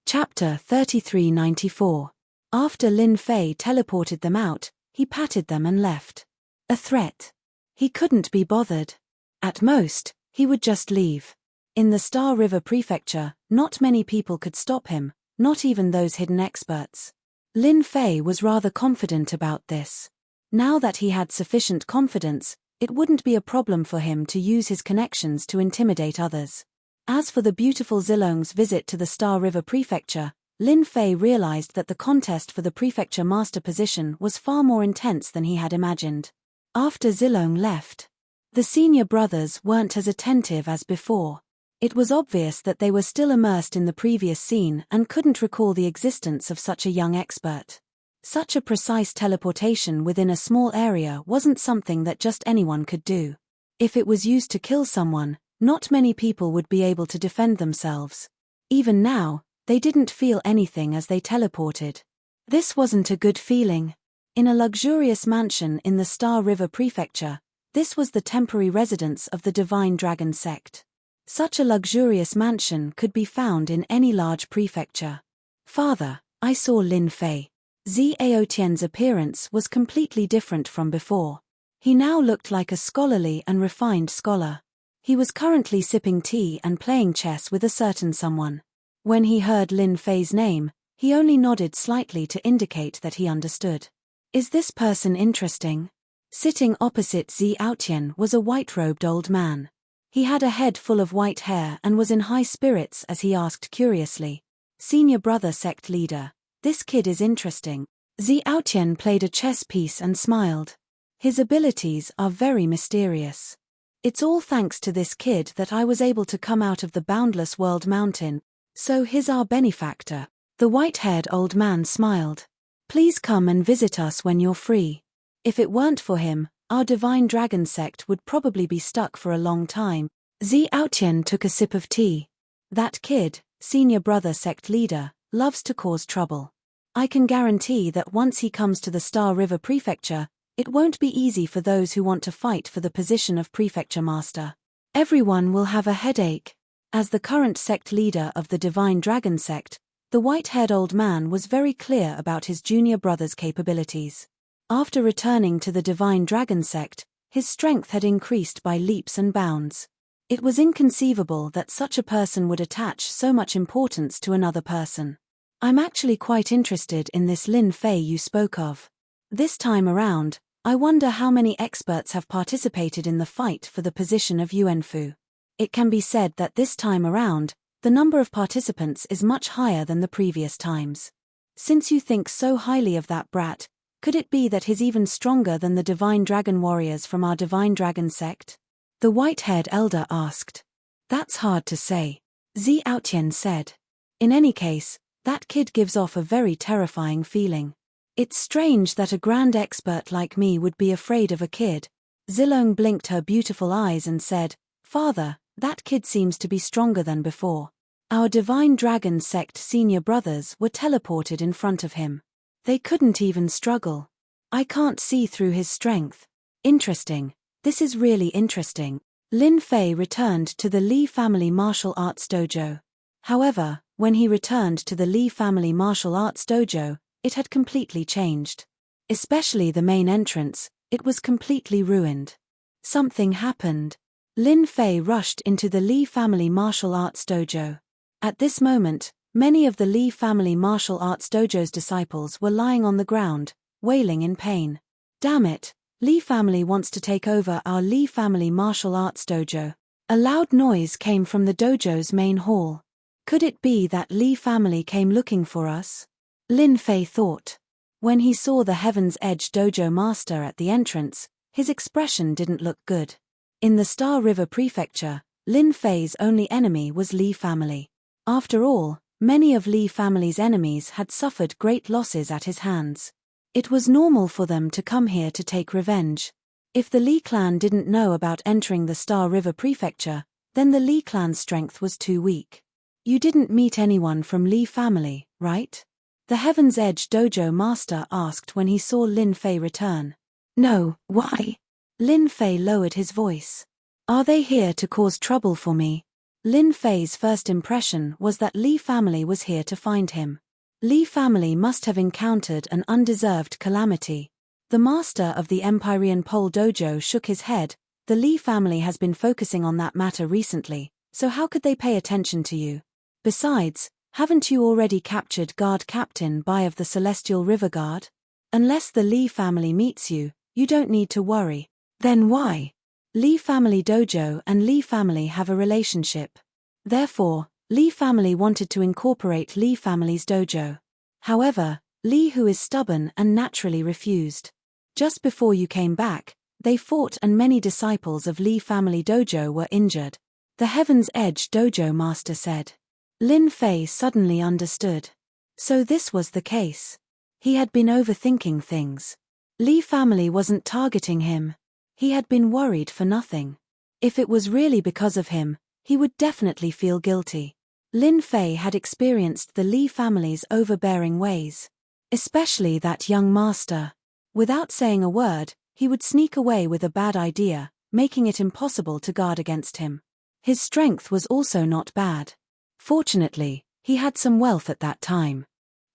Chapter 3394. After Lin Fei teleported them out, he patted them and left. A threat. He couldn't be bothered. At most, he would just leave. In the Star River Prefecture, not many people could stop him, not even those hidden experts. Lin Fei was rather confident about this. Now that he had sufficient confidence, it wouldn't be a problem for him to use his connections to intimidate others. As for the beautiful Zilong's visit to the Star River Prefecture, Lin Fei realized that the contest for the prefecture master position was far more intense than he had imagined. After Zilong left, the senior brothers weren't as attentive as before. It was obvious that they were still immersed in the previous scene and couldn't recall the existence of such a young expert. Such a precise teleportation within a small area wasn't something that just anyone could do. If it was used to kill someone, not many people would be able to defend themselves. Even now, they didn't feel anything as they teleported. This wasn't a good feeling. In a luxurious mansion in the Star River Prefecture, this was the temporary residence of the Divine Dragon sect. Such a luxurious mansion could be found in any large prefecture. Father, I saw Lin Fei. Zhao Tian's appearance was completely different from before. He now looked like a scholarly and refined scholar. He was currently sipping tea and playing chess with a certain someone. When he heard Lin Fei's name, he only nodded slightly to indicate that he understood. Is this person interesting? Sitting opposite Zhao Tian was a white-robed old man. He had a head full of white hair and was in high spirits as he asked curiously. Senior brother sect leader, this kid is interesting. Zhao Tian played a chess piece and smiled. His abilities are very mysterious. It's all thanks to this kid that I was able to come out of the boundless world mountain, so he's our benefactor. The white-haired old man smiled. Please come and visit us when you're free. If it weren't for him, our Divine Dragon sect would probably be stuck for a long time. Zhao Tian took a sip of tea. That kid, senior brother sect leader, loves to cause trouble. I can guarantee that once he comes to the Star River Prefecture, it won't be easy for those who want to fight for the position of prefecture master. Everyone will have a headache. As the current sect leader of the Divine Dragon sect, the white-haired old man was very clear about his junior brother's capabilities. After returning to the Divine Dragon sect, his strength had increased by leaps and bounds. It was inconceivable that such a person would attach so much importance to another person. I'm actually quite interested in this Lin Fei you spoke of. This time around, I wonder how many experts have participated in the fight for the position of Yuanfu. It can be said that this time around, the number of participants is much higher than the previous times. Since you think so highly of that brat, could it be that he's even stronger than the Divine Dragon warriors from our Divine Dragon sect? The white-haired elder asked. That's hard to say. Zhao Tian said. In any case, that kid gives off a very terrifying feeling. It's strange that a grand expert like me would be afraid of a kid. Zilong blinked her beautiful eyes and said, Father, that kid seems to be stronger than before. Our Divine Dragon sect senior brothers were teleported in front of him. They couldn't even struggle. I can't see through his strength. Interesting. This is really interesting. Lin Fei returned to the Li family martial arts dojo. However, when he returned to the Li family martial arts dojo, it had completely changed. Especially the main entrance, it was completely ruined. Something happened. Lin Fei rushed into the Li family martial arts dojo. At this moment, many of the Li family martial arts dojo's disciples were lying on the ground, wailing in pain. Damn it, Li family wants to take over our Li family martial arts dojo. A loud noise came from the dojo's main hall. Could it be that Li family came looking for us? Lin Fei thought. When he saw the Heaven's Edge dojo master at the entrance, his expression didn't look good. In the Star River Prefecture, Lin Fei's only enemy was Li family. After all, many of Li family's enemies had suffered great losses at his hands. It was normal for them to come here to take revenge. If the Li clan didn't know about entering the Star River Prefecture, then the Li clan's strength was too weak. You didn't meet anyone from Li family, right? The Heaven's Edge dojo master asked when he saw Lin Fei return. No, why? Lin Fei lowered his voice. Are they here to cause trouble for me? Lin Fei's first impression was that Li family was here to find him. Li family must have encountered an undeserved calamity. The master of the Empyrean Pole Dojo shook his head. The Li family has been focusing on that matter recently, so how could they pay attention to you? Besides, haven't you already captured Guard Captain Bai of the Celestial River Guard? Unless the Li family meets you, you don't need to worry. Then why? Li family dojo and Li family have a relationship. Therefore, Li family wanted to incorporate Li family's dojo. However, Li Hu is stubborn and naturally refused. Just before you came back, they fought and many disciples of Li family dojo were injured. The Heaven's Edge dojo master said. Lin Fei suddenly understood. So this was the case. He had been overthinking things. Li family wasn't targeting him. He had been worried for nothing. If it was really because of him, he would definitely feel guilty. Lin Fei had experienced the Li family's overbearing ways. Especially that young master. Without saying a word, he would sneak away with a bad idea, making it impossible to guard against him. His strength was also not bad. Fortunately, he had some wealth at that time.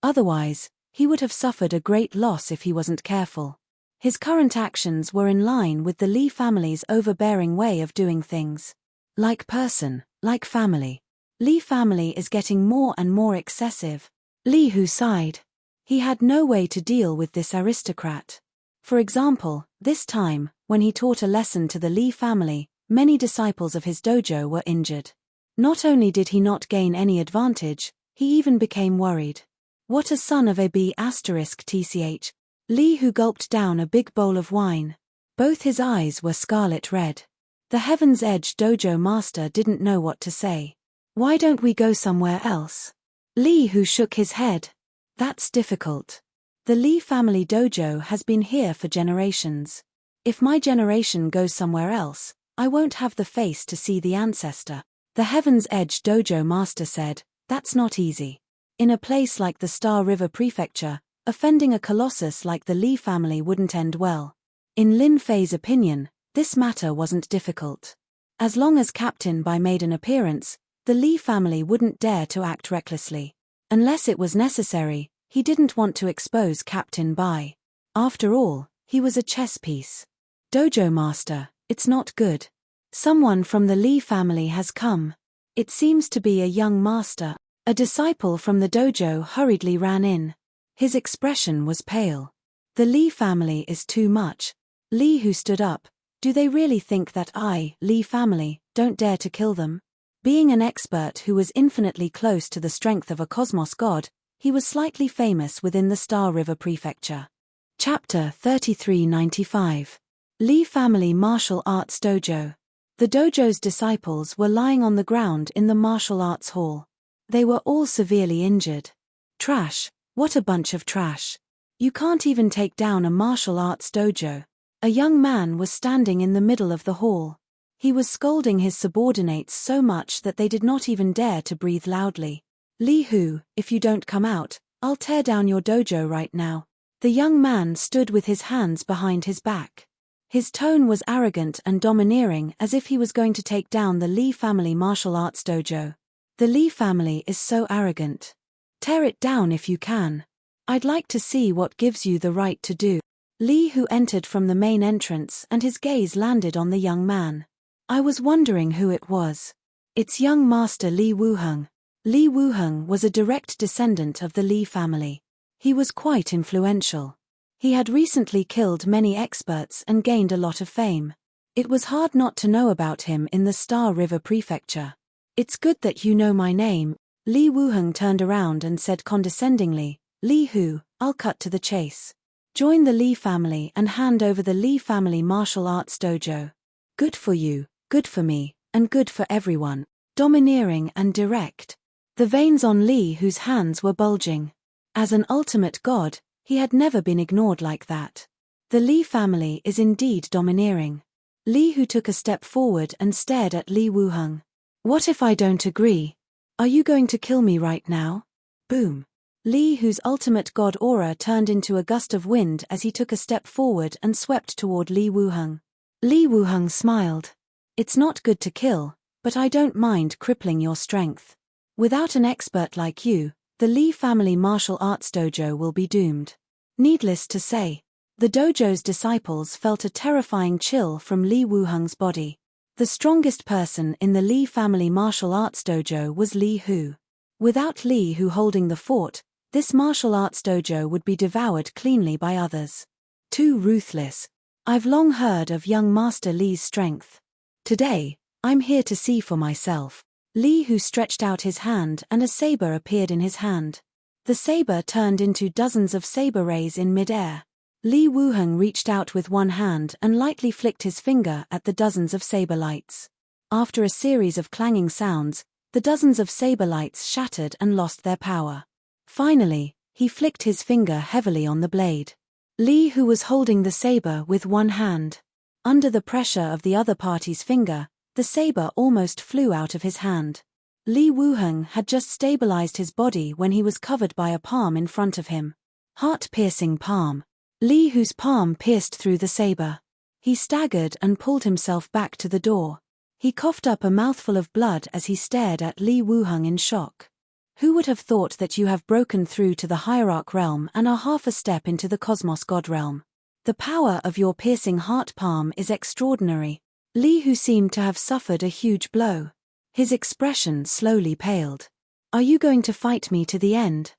Otherwise, he would have suffered a great loss if he wasn't careful. His current actions were in line with the Li family's overbearing way of doing things. Like person, like family. Li family is getting more and more excessive. Li Hu sighed. He had no way to deal with this aristocrat. For example, this time, when he taught a lesson to the Li family, many disciples of his dojo were injured. Not only did he not gain any advantage, he even became worried. What a son of a B***tch. Li Hu gulped down a big bowl of wine. Both his eyes were scarlet red. The Heaven's Edge dojo master didn't know what to say. Why don't we go somewhere else? Li Hu shook his head. That's difficult. The Li family dojo has been here for generations. If my generation goes somewhere else, I won't have the face to see the ancestor. The Heaven's Edge dojo master said, that's not easy. In a place like the Star River Prefecture, offending a colossus like the Li family wouldn't end well. In Lin Fei's opinion, this matter wasn't difficult. As long as Captain Bai made an appearance, the Li family wouldn't dare to act recklessly. Unless it was necessary, he didn't want to expose Captain Bai. After all, he was a chess piece. Dojo master, it's not good. Someone from the Li family has come. It seems to be a young master. A disciple from the dojo hurriedly ran in. His expression was pale. The Li family is too much. Li Hu stood up. Do they really think that I, Li family, don't dare to kill them? Being an expert who was infinitely close to the strength of a cosmos god, he was slightly famous within the Star River Prefecture. Chapter 3395. Li Family Martial Arts Dojo. The dojo's disciples were lying on the ground in the martial arts hall. They were all severely injured. Trash, what a bunch of trash. You can't even take down a martial arts dojo. A young man was standing in the middle of the hall. He was scolding his subordinates so much that they did not even dare to breathe loudly. Li Hu, if you don't come out, I'll tear down your dojo right now. The young man stood with his hands behind his back. His tone was arrogant and domineering, as if he was going to take down the Li family martial arts dojo. The Li family is so arrogant. Tear it down if you can. I'd like to see what gives you the right to do. Li Hu entered from the main entrance and his gaze landed on the young man. I was wondering who it was. It's young master Li Wuheng. Li Wuheng was a direct descendant of the Li family. He was quite influential. He had recently killed many experts and gained a lot of fame. It was hard not to know about him in the Star River Prefecture. It's good that you know my name. Li Wuheng turned around and said condescendingly, Li Hu, I'll cut to the chase. Join the Li family and hand over the Li family martial arts dojo. Good for you, good for me, and good for everyone. Domineering and direct. The veins on Li Hu's hands were bulging. As an ultimate god, he had never been ignored like that. The Li family is indeed domineering. Li Hu took a step forward and stared at Li Wuheng. What if I don't agree? Are you going to kill me right now? Boom. Li Hu's ultimate god aura turned into a gust of wind as he took a step forward and swept toward Li Wuheng. Li Wuheng smiled. It's not good to kill, but I don't mind crippling your strength. Without an expert like you, the Li family martial arts dojo will be doomed. Needless to say, the dojo's disciples felt a terrifying chill from Li Wuheng's body. The strongest person in the Li family martial arts dojo was Li Hu. Without Li Hu holding the fort, this martial arts dojo would be devoured cleanly by others. Too ruthless. I've long heard of young Master Li's strength. Today, I'm here to see for myself. Li Hu stretched out his hand and a saber appeared in his hand. The saber turned into dozens of saber rays in midair. Li Wuheng reached out with one hand and lightly flicked his finger at the dozens of saber lights. After a series of clanging sounds, the dozens of saber lights shattered and lost their power. Finally, he flicked his finger heavily on the blade. Li Hu was holding the saber with one hand. Under the pressure of the other party's finger, the saber almost flew out of his hand. Li Wuheng had just stabilized his body when he was covered by a palm in front of him. Heart-piercing palm. Li Hu's palm pierced through the saber. He staggered and pulled himself back to the door. He coughed up a mouthful of blood as he stared at Li Wuheng in shock. Who would have thought that you have broken through to the hierarch realm and are half a step into the cosmos god realm? The power of your piercing heart palm is extraordinary. Li Hu seemed to have suffered a huge blow. His expression slowly paled. Are you going to fight me to the end?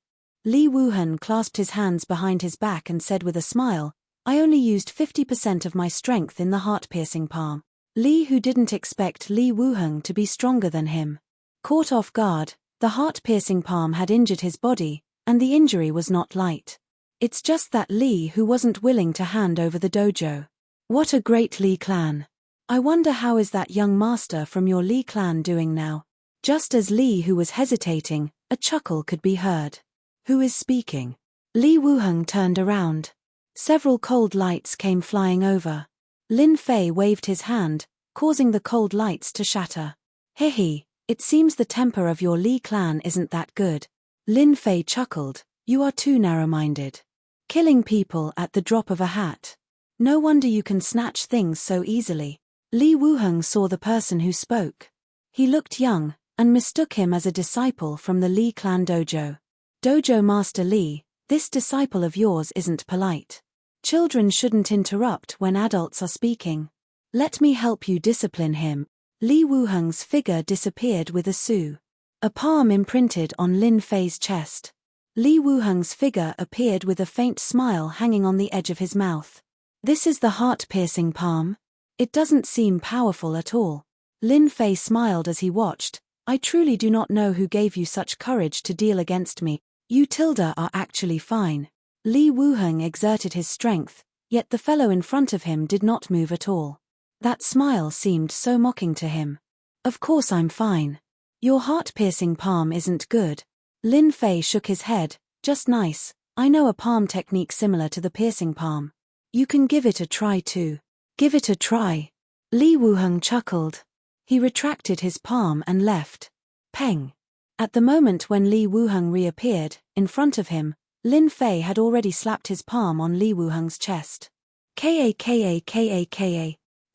Li Wuheng clasped his hands behind his back and said with a smile, I only used 50% of my strength in the heart-piercing palm. Li Hu didn't expect Li Wuheng to be stronger than him. Caught off guard, the heart-piercing palm had injured his body, and the injury was not light. It's just that Li Hu wasn't willing to hand over the dojo. What a great Li clan. I wonder how is that young master from your Li clan doing now? Just as Li Hu was hesitating, a chuckle could be heard. Who is speaking? Li Wuheng turned around. Several cold lights came flying over. Lin Fei waved his hand, causing the cold lights to shatter. Hehe, it seems the temper of your Li clan isn't that good. Lin Fei chuckled, you are too narrow-minded. Killing people at the drop of a hat. No wonder you can snatch things so easily. Li Wuheng saw the person who spoke. He looked young, and mistook him as a disciple from the Li clan dojo. Dojo Master Li, this disciple of yours isn't polite. Children shouldn't interrupt when adults are speaking. Let me help you discipline him. Li Wuheng's figure disappeared with a su. A palm imprinted on Lin Fei's chest. Li Wuheng's figure appeared with a faint smile hanging on the edge of his mouth. This is the heart-piercing palm? It doesn't seem powerful at all. Lin Fei smiled as he watched. I truly do not know who gave you such courage to deal against me. You Tilda are actually fine. Li Wuheng exerted his strength, yet the fellow in front of him did not move at all. That smile seemed so mocking to him. Of course I'm fine. Your heart-piercing palm isn't good. Lin Fei shook his head, just nice. I know a palm technique similar to the piercing palm. You can give it a try too. Give it a try. Li Wuheng chuckled. He retracted his palm and left. Peng. At the moment when Li Wuheng reappeared, in front of him, Lin Fei had already slapped his palm on Li Wuheng's chest. Ka.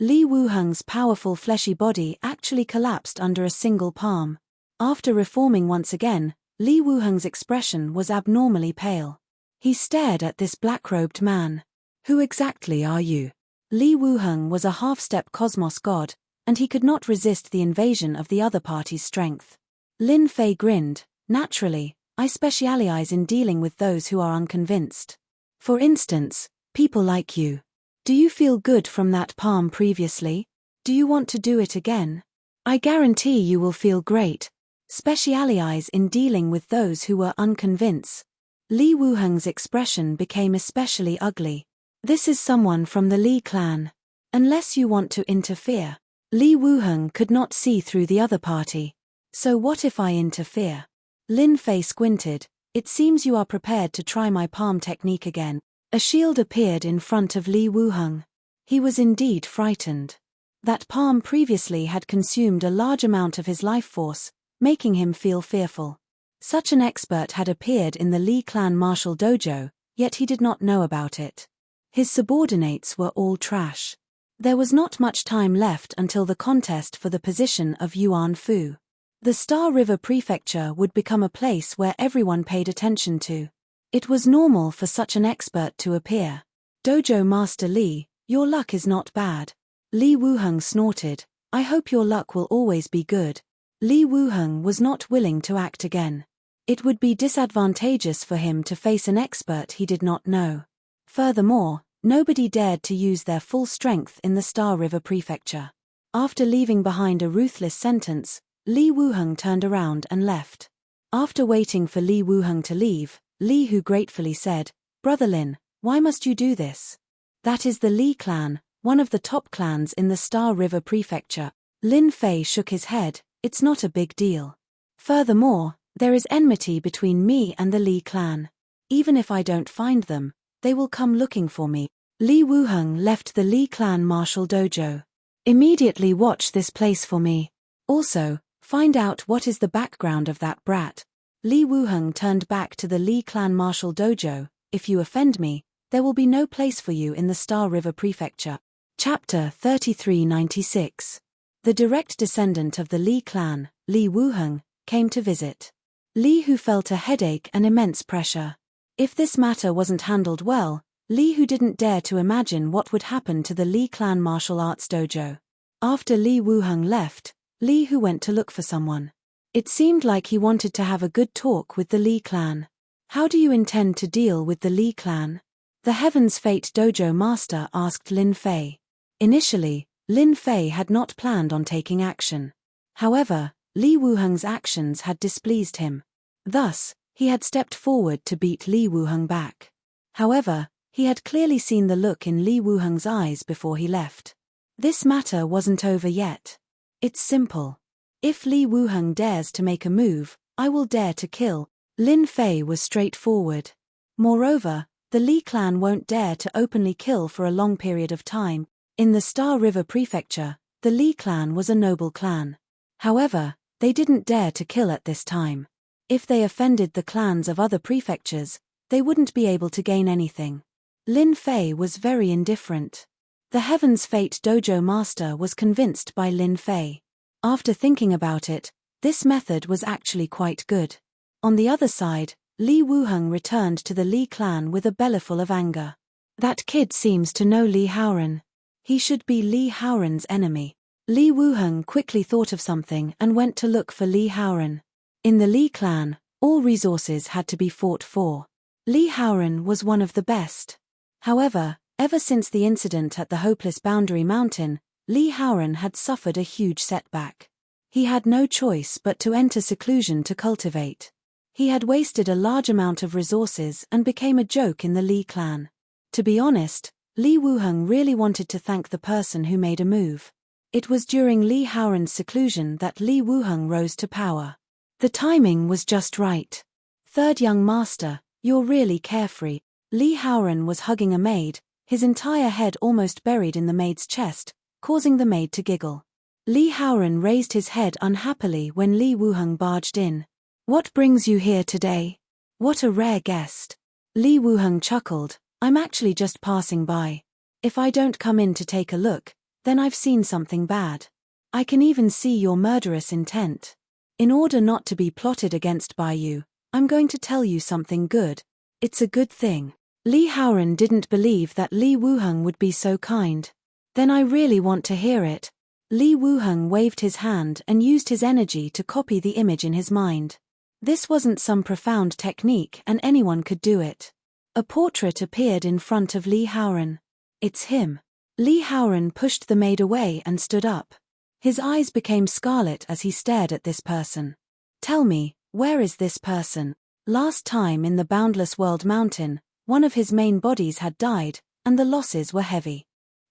Li Wuheng's powerful fleshy body actually collapsed under a single palm. After reforming once again, Li Wuheng's expression was abnormally pale. He stared at this black-robed man. Who exactly are you? Li Wuheng was a half-step cosmos god, and he could not resist the invasion of the other party's strength. Lin Fei grinned. Naturally, I specialize in dealing with those who are unconvinced. For instance, people like you. Do you feel good from that palm previously? Do you want to do it again? I guarantee you will feel great. Specialize in dealing with those who were unconvinced. Li Wuheng's expression became especially ugly. This is someone from the Li clan. Unless you want to interfere. Li Wuheng could not see through the other party. So what if I interfere? Lin Fei squinted. It seems you are prepared to try my palm technique again. A shield appeared in front of Li Wuheng. He was indeed frightened. That palm previously had consumed a large amount of his life force, making him feel fearful. Such an expert had appeared in the Li clan martial dojo, yet he did not know about it. His subordinates were all trash. There was not much time left until the contest for the position of Yuan Fu. The Star River Prefecture would become a place where everyone paid attention to. It was normal for such an expert to appear. Dojo Master Li, your luck is not bad. Li Wuheng snorted. I hope your luck will always be good. Li Wuheng was not willing to act again. It would be disadvantageous for him to face an expert he did not know. Furthermore, nobody dared to use their full strength in the Star River Prefecture. After leaving behind a ruthless sentence, Li Wuheng turned around and left. After waiting for Li Wuheng to leave, Li Hu gratefully said, Brother Lin, why must you do this? That is the Li clan, one of the top clans in the Star River Prefecture. Lin Fei shook his head. It's not a big deal. Furthermore, there is enmity between me and the Li clan. Even if I don't find them, they will come looking for me. Li Wuheng left the Li clan martial dojo. Immediately watch this place for me. Also, find out what is the background of that brat. Li Wuheng turned back to the Li clan martial dojo. If you offend me, there will be no place for you in the Star River Prefecture. Chapter 3396. The direct descendant of the Li clan, Li Wuheng, came to visit. Li Hu felt a headache and immense pressure. If this matter wasn't handled well, Li Hu didn't dare to imagine what would happen to the Li clan martial arts dojo. After Li Wuheng left, Li Hu went to look for someone. It seemed like he wanted to have a good talk with the Li clan. How do you intend to deal with the Li clan? The Heaven's Fate dojo master asked Lin Fei. Initially, Lin Fei had not planned on taking action. However, Li Wuheng's actions had displeased him. Thus, he had stepped forward to beat Li Wuheng back. However, he had clearly seen the look in Li Wuheng's eyes before he left. This matter wasn't over yet. It's simple. If Li Wuheng dares to make a move, I will dare to kill. Lin Fei was straightforward. Moreover, the Li clan won't dare to openly kill for a long period of time. In the Star River Prefecture, the Li clan was a noble clan. However, they didn't dare to kill at this time. If they offended the clans of other prefectures, they wouldn't be able to gain anything. Lin Fei was very indifferent. The Heaven's Fate dojo master was convinced by Lin Fei. After thinking about it, this method was actually quite good. On the other side, Li Wuheng returned to the Li clan with a bellyful of anger. That kid seems to know Li Haoren. He should be Li Haoren's enemy. Li Wuheng quickly thought of something and went to look for Li Haoren. In the Li clan, all resources had to be fought for. Li Haoren was one of the best. However, ever since the incident at the Hopeless Boundary Mountain, Li Haoren had suffered a huge setback. He had no choice but to enter seclusion to cultivate. He had wasted a large amount of resources and became a joke in the Li clan. To be honest, Li Wuheng really wanted to thank the person who made a move. It was during Li Haoren's seclusion that Li Wuheng rose to power. The timing was just right. Third young master, you're really carefree. Li Haoren was hugging a maid, his entire head almost buried in the maid's chest, causing the maid to giggle. Li Haoren raised his head unhappily when Li Wuheng barged in. What brings you here today? What a rare guest. Li Wuheng chuckled. I'm actually just passing by. If I don't come in to take a look, then I've seen something bad. I can even see your murderous intent. In order not to be plotted against by you, I'm going to tell you something good. It's a good thing. Li Haoren didn't believe that Li Wuheng would be so kind. Then I really want to hear it. Li Wuheng waved his hand and used his energy to copy the image in his mind. This wasn't some profound technique and anyone could do it. A portrait appeared in front of Li Haoren. It's him. Li Haoren pushed the maid away and stood up. His eyes became scarlet as he stared at this person. Tell me, where is this person? Last time in the Boundless World Mountain, one of his main bodies had died, and the losses were heavy.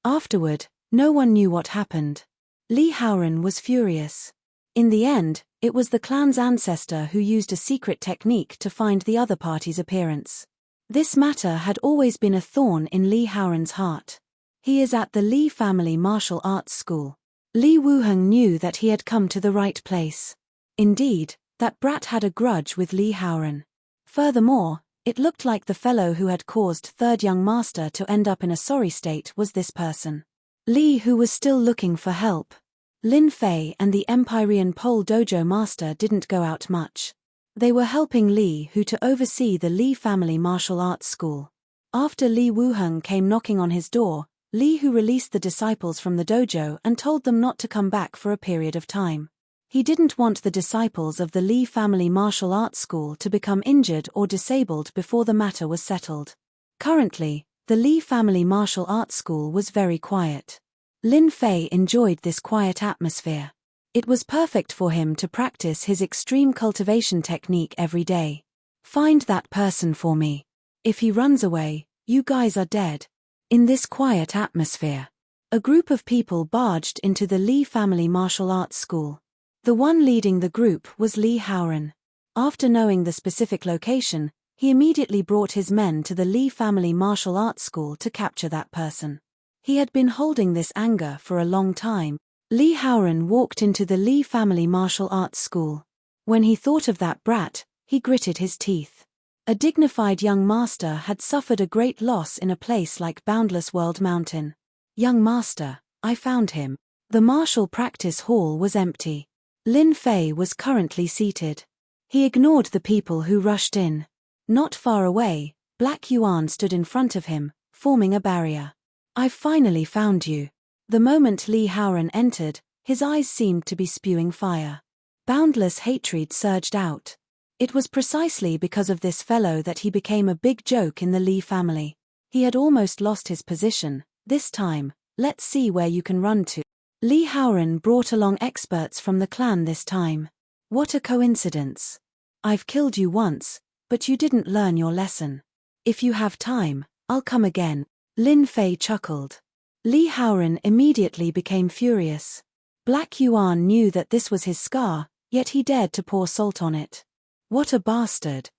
Afterward, no one knew what happened. Li Haoren was furious. In the end, it was the clan's ancestor who used a secret technique to find the other party's appearance. This matter had always been a thorn in Li Haoren's heart. He is at the Li family martial arts school. Li Wuheng knew that he had come to the right place. Indeed, that brat had a grudge with Li Haoren. Furthermore, it looked like the fellow who had caused third young master to end up in a sorry state was this person. Li, who was still looking for help. Lin Fei and the Empyrean Pole Dojo master didn't go out much. They were helping Li Hu to oversee the Li family martial arts school. After Li Wuheng came knocking on his door, Li Hu released the disciples from the dojo and told them not to come back for a period of time. He didn't want the disciples of the Li family martial arts school to become injured or disabled before the matter was settled. Currently, the Li family martial arts school was very quiet. Lin Fei enjoyed this quiet atmosphere. It was perfect for him to practice his extreme cultivation technique every day. Find that person for me. If he runs away, you guys are dead. In this quiet atmosphere, a group of people barged into the Li family martial arts school. The one leading the group was Li Haoran. After knowing the specific location, he immediately brought his men to the Li family martial arts school to capture that person. He had been holding this anger for a long time. Li Haoran walked into the Li family martial arts school. When he thought of that brat, he gritted his teeth. A dignified young master had suffered a great loss in a place like Boundless World Mountain. Young master, I found him. The martial practice hall was empty. Lin Fei was currently seated. He ignored the people who rushed in. Not far away, Black Yuan stood in front of him, forming a barrier. I've finally found you. The moment Li Haoran entered, his eyes seemed to be spewing fire. Boundless hatred surged out. It was precisely because of this fellow that he became a big joke in the Li family. He had almost lost his position. This time, let's see where you can run to. Li Haoran brought along experts from the clan this time. What a coincidence. I've killed you once, but you didn't learn your lesson. If you have time, I'll come again. Lin Fei chuckled. Li Haoran immediately became furious. Black Yuan knew that this was his scar, yet he dared to pour salt on it. What a bastard.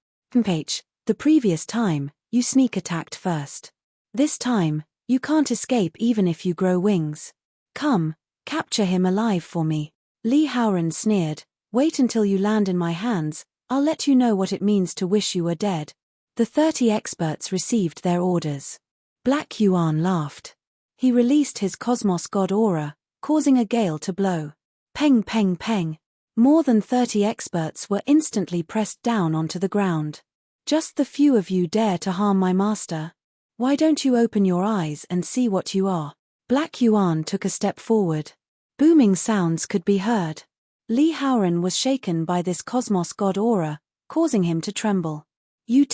H, the previous time, you sneak attacked first. This time, you can't escape even if you grow wings. Come, capture him alive for me. Li Haoran sneered, wait until you land in my hands, I'll let you know what it means to wish you were dead. The 30 experts received their orders. Black Yuan laughed. He released his Cosmos God aura, causing a gale to blow. Peng peng peng. More than 30 experts were instantly pressed down onto the ground. Just the few of you dare to harm my master? Why don't you open your eyes and see what you are? Black Yuan took a step forward. Booming sounds could be heard. Li Haoran was shaken by this Cosmos God aura, causing him to tremble. You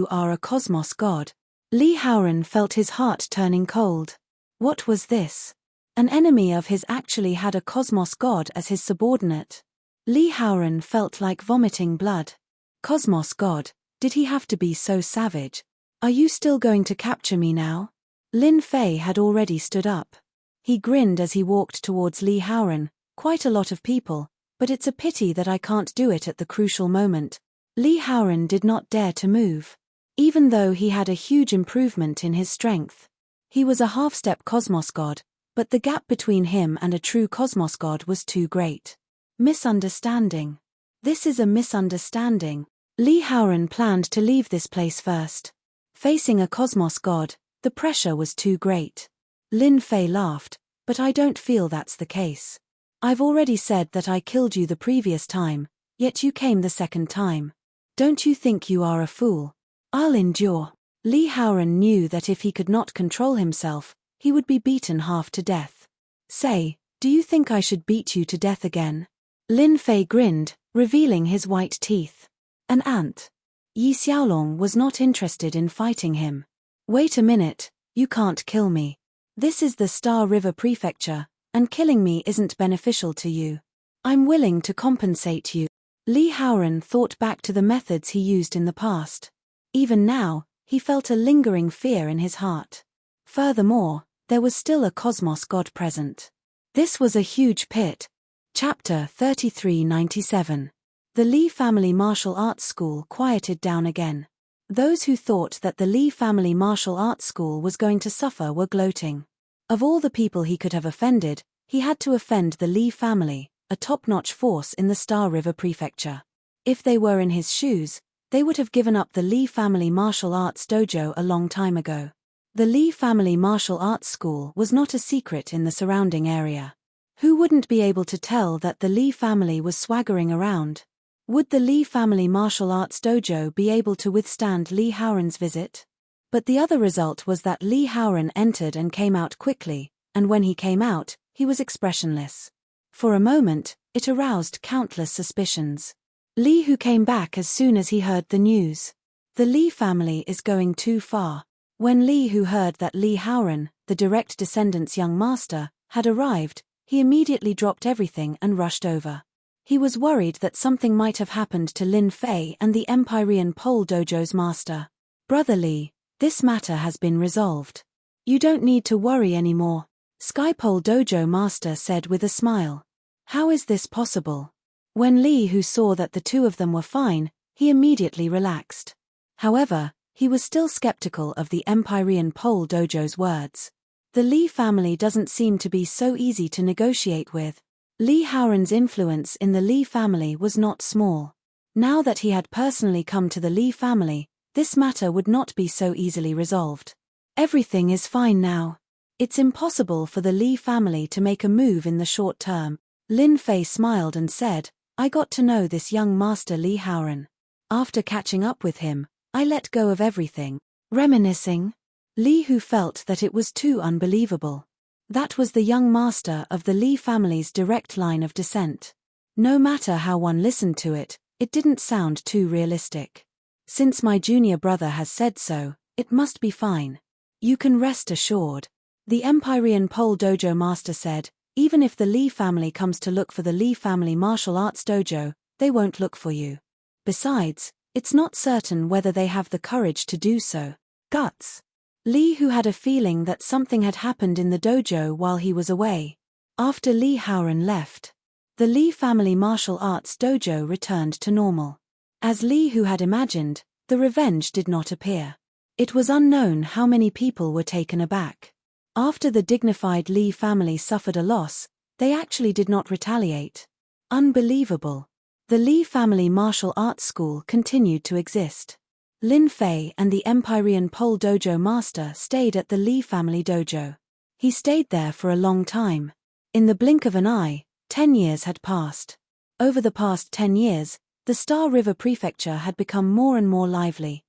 are a Cosmos God. Li Haoran felt his heart turning cold. What was this? An enemy of his actually had a Cosmos God as his subordinate. Li Haoran felt like vomiting blood. Cosmos God, did he have to be so savage? Are you still going to capture me now? Lin Fei had already stood up. He grinned as he walked towards Li Haoran. Quite a lot of people, but it's a pity that I can't do it at the crucial moment. Li Haoran did not dare to move. Even though he had a huge improvement in his strength. He was a half-step Cosmos God, but the gap between him and a true Cosmos God was too great. Misunderstanding. This is a misunderstanding. Li Haoran planned to leave this place first. Facing a Cosmos God, the pressure was too great. Lin Fei laughed, but I don't feel that's the case. I've already said that I killed you the previous time, yet you came the second time. Don't you think you are a fool? I'll endure. Li Haoran knew that if he could not control himself, he would be beaten half to death. Say, do you think I should beat you to death again? Lin Fei grinned, revealing his white teeth. An ant. Yi Xiaolong was not interested in fighting him. Wait a minute, you can't kill me. This is the Star River Prefecture, and killing me isn't beneficial to you. I'm willing to compensate you. Li Haoran thought back to the methods he used in the past. Even now, he felt a lingering fear in his heart. Furthermore, there was still a Cosmos God present. This was a huge pit. Chapter 3397. The Li family martial arts school quieted down again. Those who thought that the Li family martial arts school was going to suffer were gloating. Of all the people he could have offended, he had to offend the Li family, a top-notch force in the Star River Prefecture. If they were in his shoes, they would have given up the Li family martial arts dojo a long time ago. The Li family martial arts school was not a secret in the surrounding area. Who wouldn't be able to tell that the Li family was swaggering around? Would the Li family martial arts dojo be able to withstand Li Haoran's visit? But the other result was that Li Haoran entered and came out quickly, and when he came out, he was expressionless. For a moment, it aroused countless suspicions. Li Hu came back as soon as he heard the news. The Li family is going too far. When Li Hu heard that Li Haoran, the direct descendant's young master, had arrived, he immediately dropped everything and rushed over. He was worried that something might have happened to Lin Fei and the Empyrean Pole Dojo's master. Brother Li, this matter has been resolved. You don't need to worry anymore, Skypole Dojo master said with a smile. How is this possible? When Li Hu saw that the two of them were fine, he immediately relaxed. However, he was still skeptical of the Empyrean Pole Dojo's words. The Li family doesn't seem to be so easy to negotiate with. Li Haoran's influence in the Li family was not small. Now that he had personally come to the Li family, this matter would not be so easily resolved. Everything is fine now. It's impossible for the Li family to make a move in the short term. Lin Fei smiled and said, I got to know this young master Li Haoran. After catching up with him, I let go of everything. Reminiscing? Li Hu felt that it was too unbelievable. That was the young master of the Li family's direct line of descent. No matter how one listened to it, it didn't sound too realistic. Since my junior brother has said so, it must be fine. You can rest assured. The Empyrean Pole Dojo master said, even if the Li family comes to look for the Li family martial arts dojo, they won't look for you. Besides, it's not certain whether they have the courage to do so. Guts. Li Hu had a feeling that something had happened in the dojo while he was away. After Li Haoran left, the Li family martial arts dojo returned to normal. As Li Hu had imagined, the revenge did not appear. It was unknown how many people were taken aback. After the dignified Li family suffered a loss, they actually did not retaliate. Unbelievable. The Li family martial arts school continued to exist. Lin Fei and the Empyrean Pole Dojo master stayed at the Li family dojo. He stayed there for a long time. In the blink of an eye, 10 years had passed. Over the past 10 years, the Star River Prefecture had become more and more lively.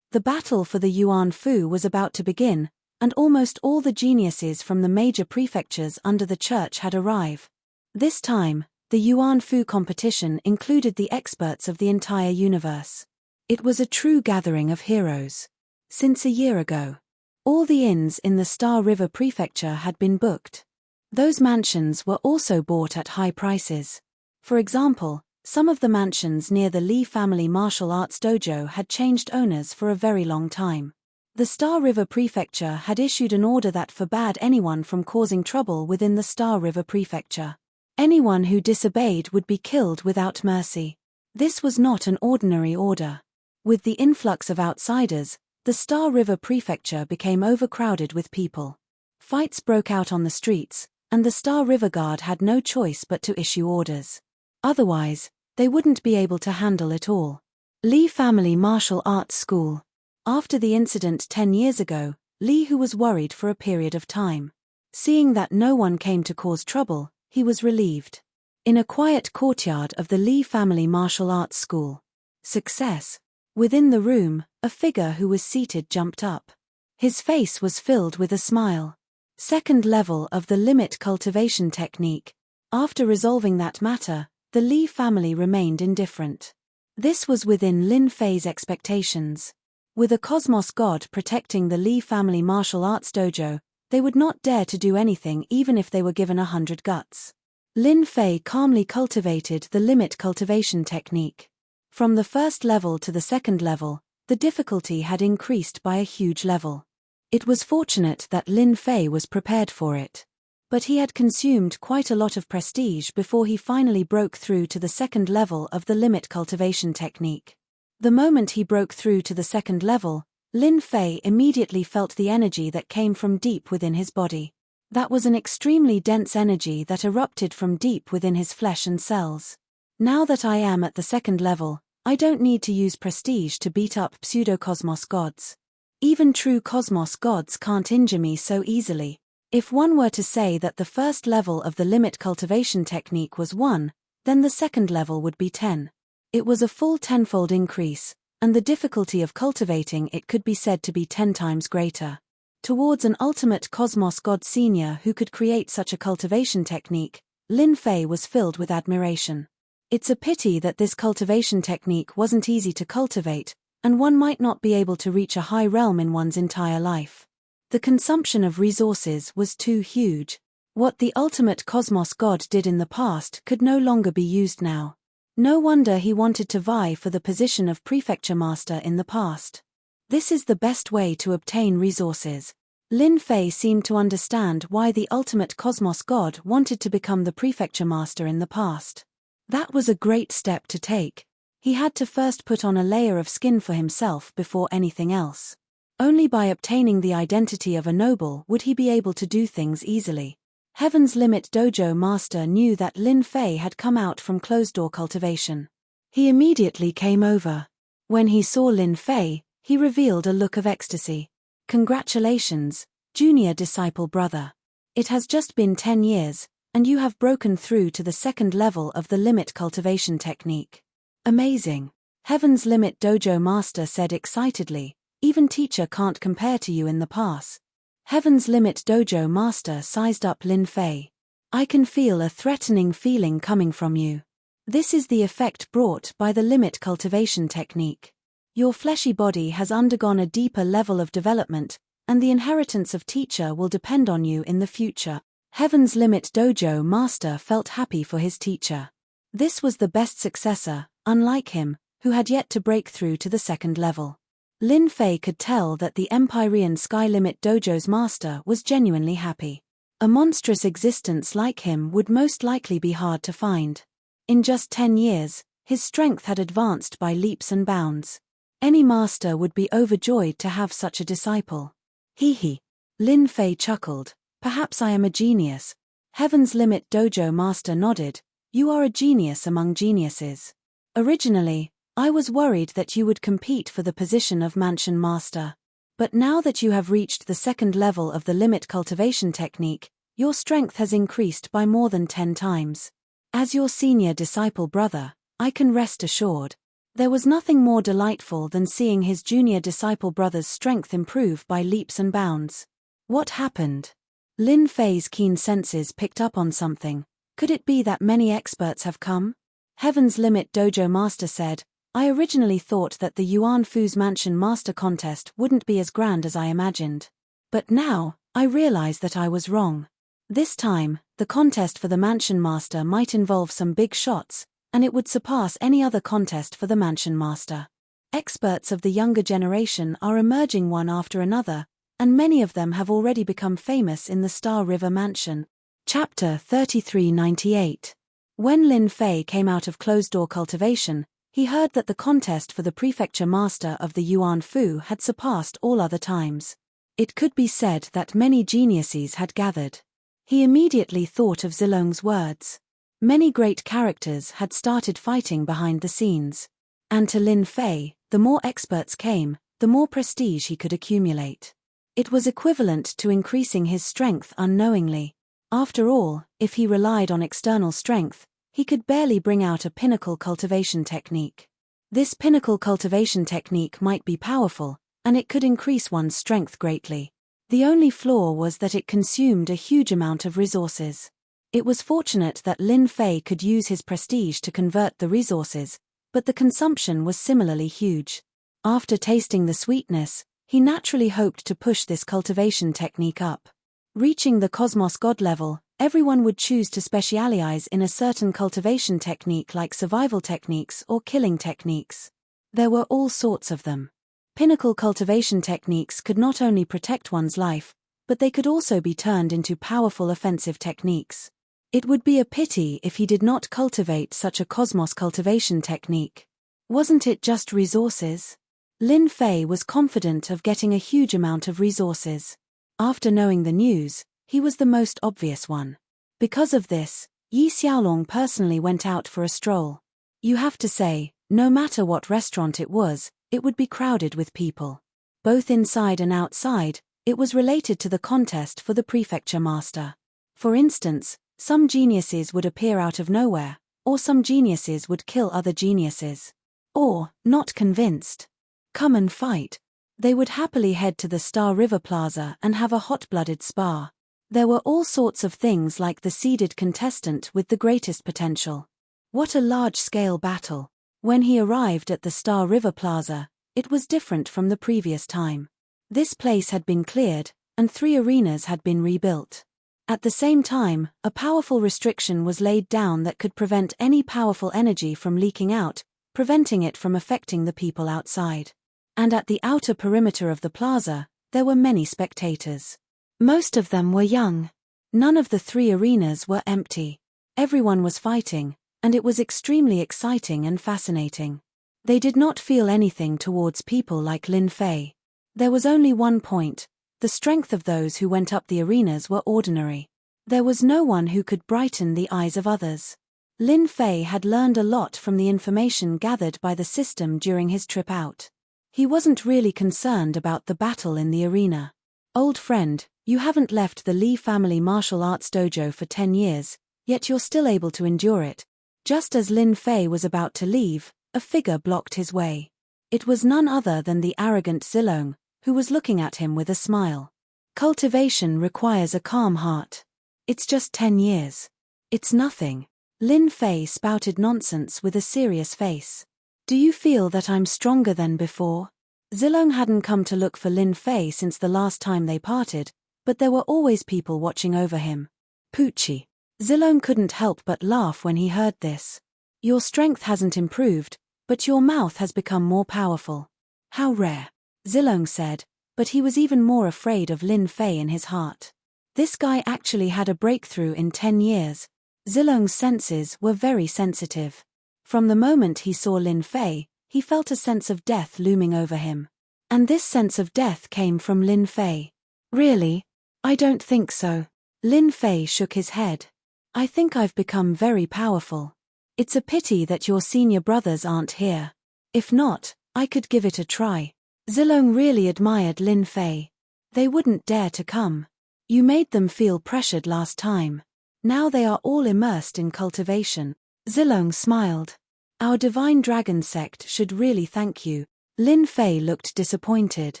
The battle for the Yuan Fu was about to begin, and almost all the geniuses from the major prefectures under the church had arrived. This time, the Yuan Fu competition included the experts of the entire universe. It was a true gathering of heroes. Since a year ago, all the inns in the Star River Prefecture had been booked. Those mansions were also bought at high prices. For example, some of the mansions near the Li family martial arts dojo had changed owners for a very long time. The Star River Prefecture had issued an order that forbade anyone from causing trouble within the Star River Prefecture. Anyone who disobeyed would be killed without mercy. This was not an ordinary order. With the influx of outsiders, the Star River Prefecture became overcrowded with people. Fights broke out on the streets, and the Star River Guard had no choice but to issue orders. Otherwise, they wouldn't be able to handle it all. Li Family Martial Arts School. After the incident 10 years ago, Li Hu was worried for a period of time. Seeing that no one came to cause trouble, he was relieved. In a quiet courtyard of the Li Family Martial Arts School. Success. Within the room, a figure who was seated jumped up. His face was filled with a smile. Second level of the limit cultivation technique. After resolving that matter, the Li family remained indifferent. This was within Lin Fei's expectations. With a cosmos god protecting the Li family martial arts dojo, they would not dare to do anything even if they were given 100 guts. Lin Fei calmly cultivated the limit cultivation technique. From the first level to the second level, the difficulty had increased by a huge level. It was fortunate that Lin Fei was prepared for it. But he had consumed quite a lot of prestige before he finally broke through to the second level of the limit cultivation technique. The moment he broke through to the second level, Lin Fei immediately felt the energy that came from deep within his body. That was an extremely dense energy that erupted from deep within his flesh and cells. Now that I am at the second level, I don't need to use prestige to beat up pseudo-cosmos gods. Even true cosmos gods can't injure me so easily. If one were to say that the first level of the limit cultivation technique was 1, then the second level would be 10. It was a full tenfold increase, and the difficulty of cultivating it could be said to be 10 times greater. Towards an ultimate cosmos god senior who could create such a cultivation technique, Lin Fei was filled with admiration. It's a pity that this cultivation technique wasn't easy to cultivate, and one might not be able to reach a high realm in one's entire life. The consumption of resources was too huge. What the ultimate cosmos god did in the past could no longer be used now. No wonder he wanted to vie for the position of prefecture master in the past. This is the best way to obtain resources. Lin Fei seemed to understand why the ultimate cosmos god wanted to become the prefecture master in the past. That was a great step to take. He had to first put on a layer of skin for himself before anything else. Only by obtaining the identity of a noble would he be able to do things easily. Heaven's Limit Dojo Master knew that Lin Fei had come out from closed-door cultivation. He immediately came over. When he saw Lin Fei, he revealed a look of ecstasy. Congratulations, junior disciple brother. It has just been 10 years, and you have broken through to the second level of the limit cultivation technique. Amazing. Heaven's Limit Dojo Master said excitedly, even teacher can't compare to you in the past. Heaven's Limit Dojo Master sized up Lin Fei. I can feel a threatening feeling coming from you. This is the effect brought by the limit cultivation technique. Your fleshy body has undergone a deeper level of development, and the inheritance of teacher will depend on you in the future. Heaven's Limit Dojo Master felt happy for his teacher. This was the best successor, unlike him, who had yet to break through to the second level. Lin Fei could tell that the Empyrean Sky Limit Dojo's master was genuinely happy. A monstrous existence like him would most likely be hard to find. In just 10 years, his strength had advanced by leaps and bounds. Any master would be overjoyed to have such a disciple. Hee. Lin Fei chuckled. Perhaps I am a genius. Heaven's Limit Dojo Master nodded. You are a genius among geniuses. Originally, I was worried that you would compete for the position of Mansion Master. But now that you have reached the second level of the limit cultivation technique, your strength has increased by more than 10 times. As your senior disciple brother, I can rest assured. There was nothing more delightful than seeing his junior disciple brother's strength improve by leaps and bounds. What happened? Lin Fei's keen senses picked up on something. Could it be that many experts have come? Heaven's Limit Dojo Master said, I originally thought that the Yuan Fu's Mansion Master Contest wouldn't be as grand as I imagined. But now, I realize that I was wrong. This time, the contest for the Mansion Master might involve some big shots, and it would surpass any other contest for the Mansion Master. Experts of the younger generation are emerging one after another, and many of them have already become famous in the Star River Mansion. Chapter 3398. When Lin Fei came out of closed-door cultivation, he heard that the contest for the prefecture master of the Yuan Fu had surpassed all other times. It could be said that many geniuses had gathered. He immediately thought of Zilong's words. Many great characters had started fighting behind the scenes. And to Lin Fei, the more experts came, the more prestige he could accumulate. It was equivalent to increasing his strength unknowingly. After all, if he relied on external strength, he could barely bring out a pinnacle cultivation technique. This pinnacle cultivation technique might be powerful, and it could increase one's strength greatly. The only flaw was that it consumed a huge amount of resources. It was fortunate that Lin Fei could use his prestige to convert the resources, but the consumption was similarly huge. After tasting the sweetness, he naturally hoped to push this cultivation technique up. Reaching the Cosmos God level, everyone would choose to specialize in a certain cultivation technique like survival techniques or killing techniques. There were all sorts of them. Pinnacle cultivation techniques could not only protect one's life, but they could also be turned into powerful offensive techniques. It would be a pity if he did not cultivate such a cosmos cultivation technique. Wasn't it just resources? Lin Fei was confident of getting a huge amount of resources. After knowing the news, he was the most obvious one. Because of this, Yi Xiaolong personally went out for a stroll. You have to say, no matter what restaurant it would be crowded with people. Both inside and outside, it was related to the contest for the prefecture master. For instance, some geniuses would appear out of nowhere, or some geniuses would kill other geniuses. Or, not convinced. Come and fight. They would happily head to the Star River Plaza and have a hot-blooded spar. There were all sorts of things like the seeded contestant with the greatest potential. What a large-scale battle. When he arrived at the Star River Plaza, it was different from the previous time. This place had been cleared, and 3 arenas had been rebuilt. At the same time, a powerful restriction was laid down that could prevent any powerful energy from leaking out, preventing it from affecting the people outside. And at the outer perimeter of the plaza, there were many spectators. Most of them were young. None of the 3 arenas were empty. Everyone was fighting, and it was extremely exciting and fascinating. They did not feel anything towards people like Lin Fei. There was only one point: the strength of those who went up the arenas were ordinary. There was no one who could brighten the eyes of others. Lin Fei had learned a lot from the information gathered by the system during his trip out. He wasn't really concerned about the battle in the arena. Old friend, you haven't left the Li family martial arts dojo for 10 years, yet you're still able to endure it. Just as Lin Fei was about to leave, a figure blocked his way. It was none other than the arrogant Zilong, who was looking at him with a smile. Cultivation requires a calm heart. It's just 10 years. It's nothing. Lin Fei spouted nonsense with a serious face. Do you feel that I'm stronger than before? Zilong hadn't come to look for Lin Fei since the last time they parted, but there were always people watching over him. Poochie. Zilong couldn't help but laugh when he heard this. Your strength hasn't improved, but your mouth has become more powerful. How rare. Zilong said, but he was even more afraid of Lin Fei in his heart. This guy actually had a breakthrough in 10 years. Zilong's senses were very sensitive. From the moment he saw Lin Fei, he felt a sense of death looming over him. And this sense of death came from Lin Fei. Really? I don't think so. Lin Fei shook his head. I think I've become very powerful. It's a pity that your senior brothers aren't here. If not, I could give it a try. Zilong really admired Lin Fei. They wouldn't dare to come. You made them feel pressured last time. Now they are all immersed in cultivation. Zilong smiled. Our divine dragon sect should really thank you. Lin Fei looked disappointed.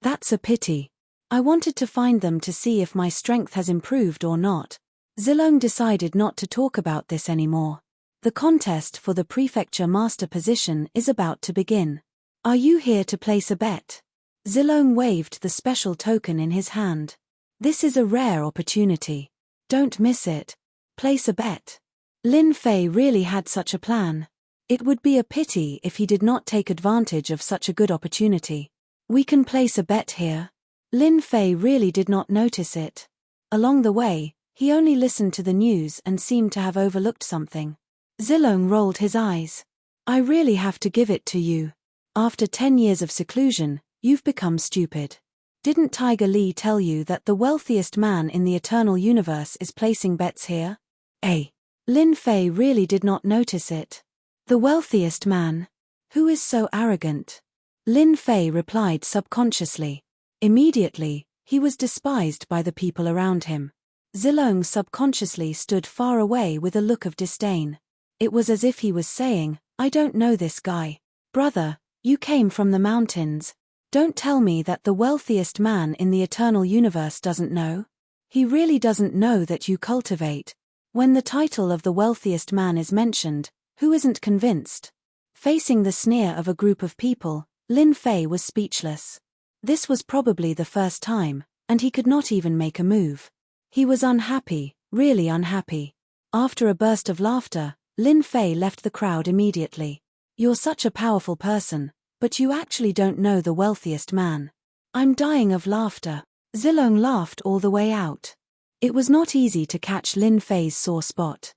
That's a pity. I wanted to find them to see if my strength has improved or not. Zilong decided not to talk about this anymore. The contest for the prefecture master position is about to begin. Are you here to place a bet? Zilong waved the special token in his hand. This is a rare opportunity. Don't miss it. Place a bet. Lin Fei really had such a plan. It would be a pity if he did not take advantage of such a good opportunity. We can place a bet here. Lin Fei really did not notice it. Along the way, he only listened to the news and seemed to have overlooked something. Zilong rolled his eyes. I really have to give it to you. After 10 years of seclusion, you've become stupid. Didn't Tiger Li tell you that the wealthiest man in the eternal universe is placing bets here? Lin Fei really did not notice it. The wealthiest man? Who is so arrogant? Lin Fei replied subconsciously. Immediately, he was despised by the people around him. Zilong subconsciously stood far away with a look of disdain. It was as if he was saying, I don't know this guy. Brother, you came from the mountains. Don't tell me that the wealthiest man in the eternal universe doesn't know. He really doesn't know that you cultivate. When the title of the wealthiest man is mentioned, who isn't convinced? Facing the sneer of a group of people, Lin Fei was speechless. This was probably the first time, and he could not even make a move. He was unhappy, really unhappy. After a burst of laughter, Lin Fei left the crowd immediately. You're such a powerful person, but you actually don't know the wealthiest man. I'm dying of laughter. Zilong laughed all the way out. It was not easy to catch Lin Fei's sore spot.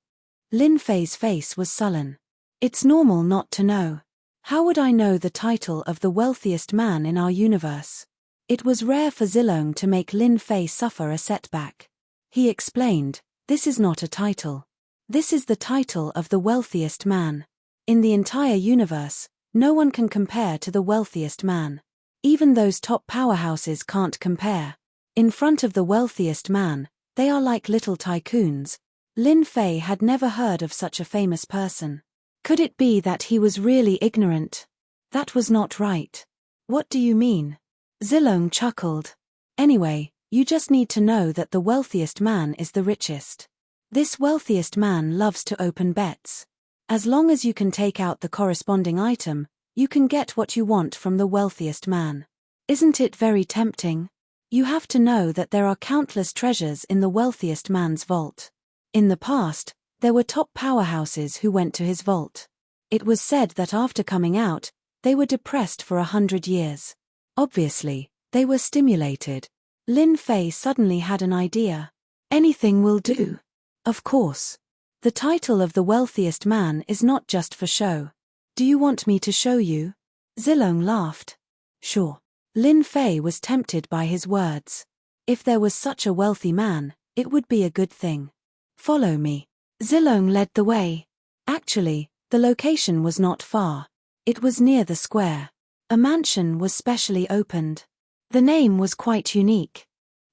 Lin Fei's face was sullen. It's normal not to know. How would I know the title of the wealthiest man in our universe? It was rare for Zilong to make Lin Fei suffer a setback. He explained, this is not a title. This is the title of the wealthiest man. In the entire universe, no one can compare to the wealthiest man. Even those top powerhouses can't compare. In front of the wealthiest man, they are like little tycoons. Lin Fei had never heard of such a famous person. Could it be that he was really ignorant? That was not right. What do you mean? Zilong chuckled. Anyway, you just need to know that the wealthiest man is the richest. This wealthiest man loves to open bets. As long as you can take out the corresponding item, you can get what you want from the wealthiest man. Isn't it very tempting? You have to know that there are countless treasures in the wealthiest man's vault. In the past, there were top powerhouses who went to his vault. It was said that after coming out, they were depressed for 100 years. Obviously, they were stimulated. Lin Fei suddenly had an idea. Anything will do. Of course. The title of the wealthiest man is not just for show. Do you want me to show you? Zilong laughed. Sure. Lin Fei was tempted by his words. If there was such a wealthy man, it would be a good thing. Follow me. Zilong led the way. Actually, the location was not far. It was near the square. A mansion was specially opened. The name was quite unique.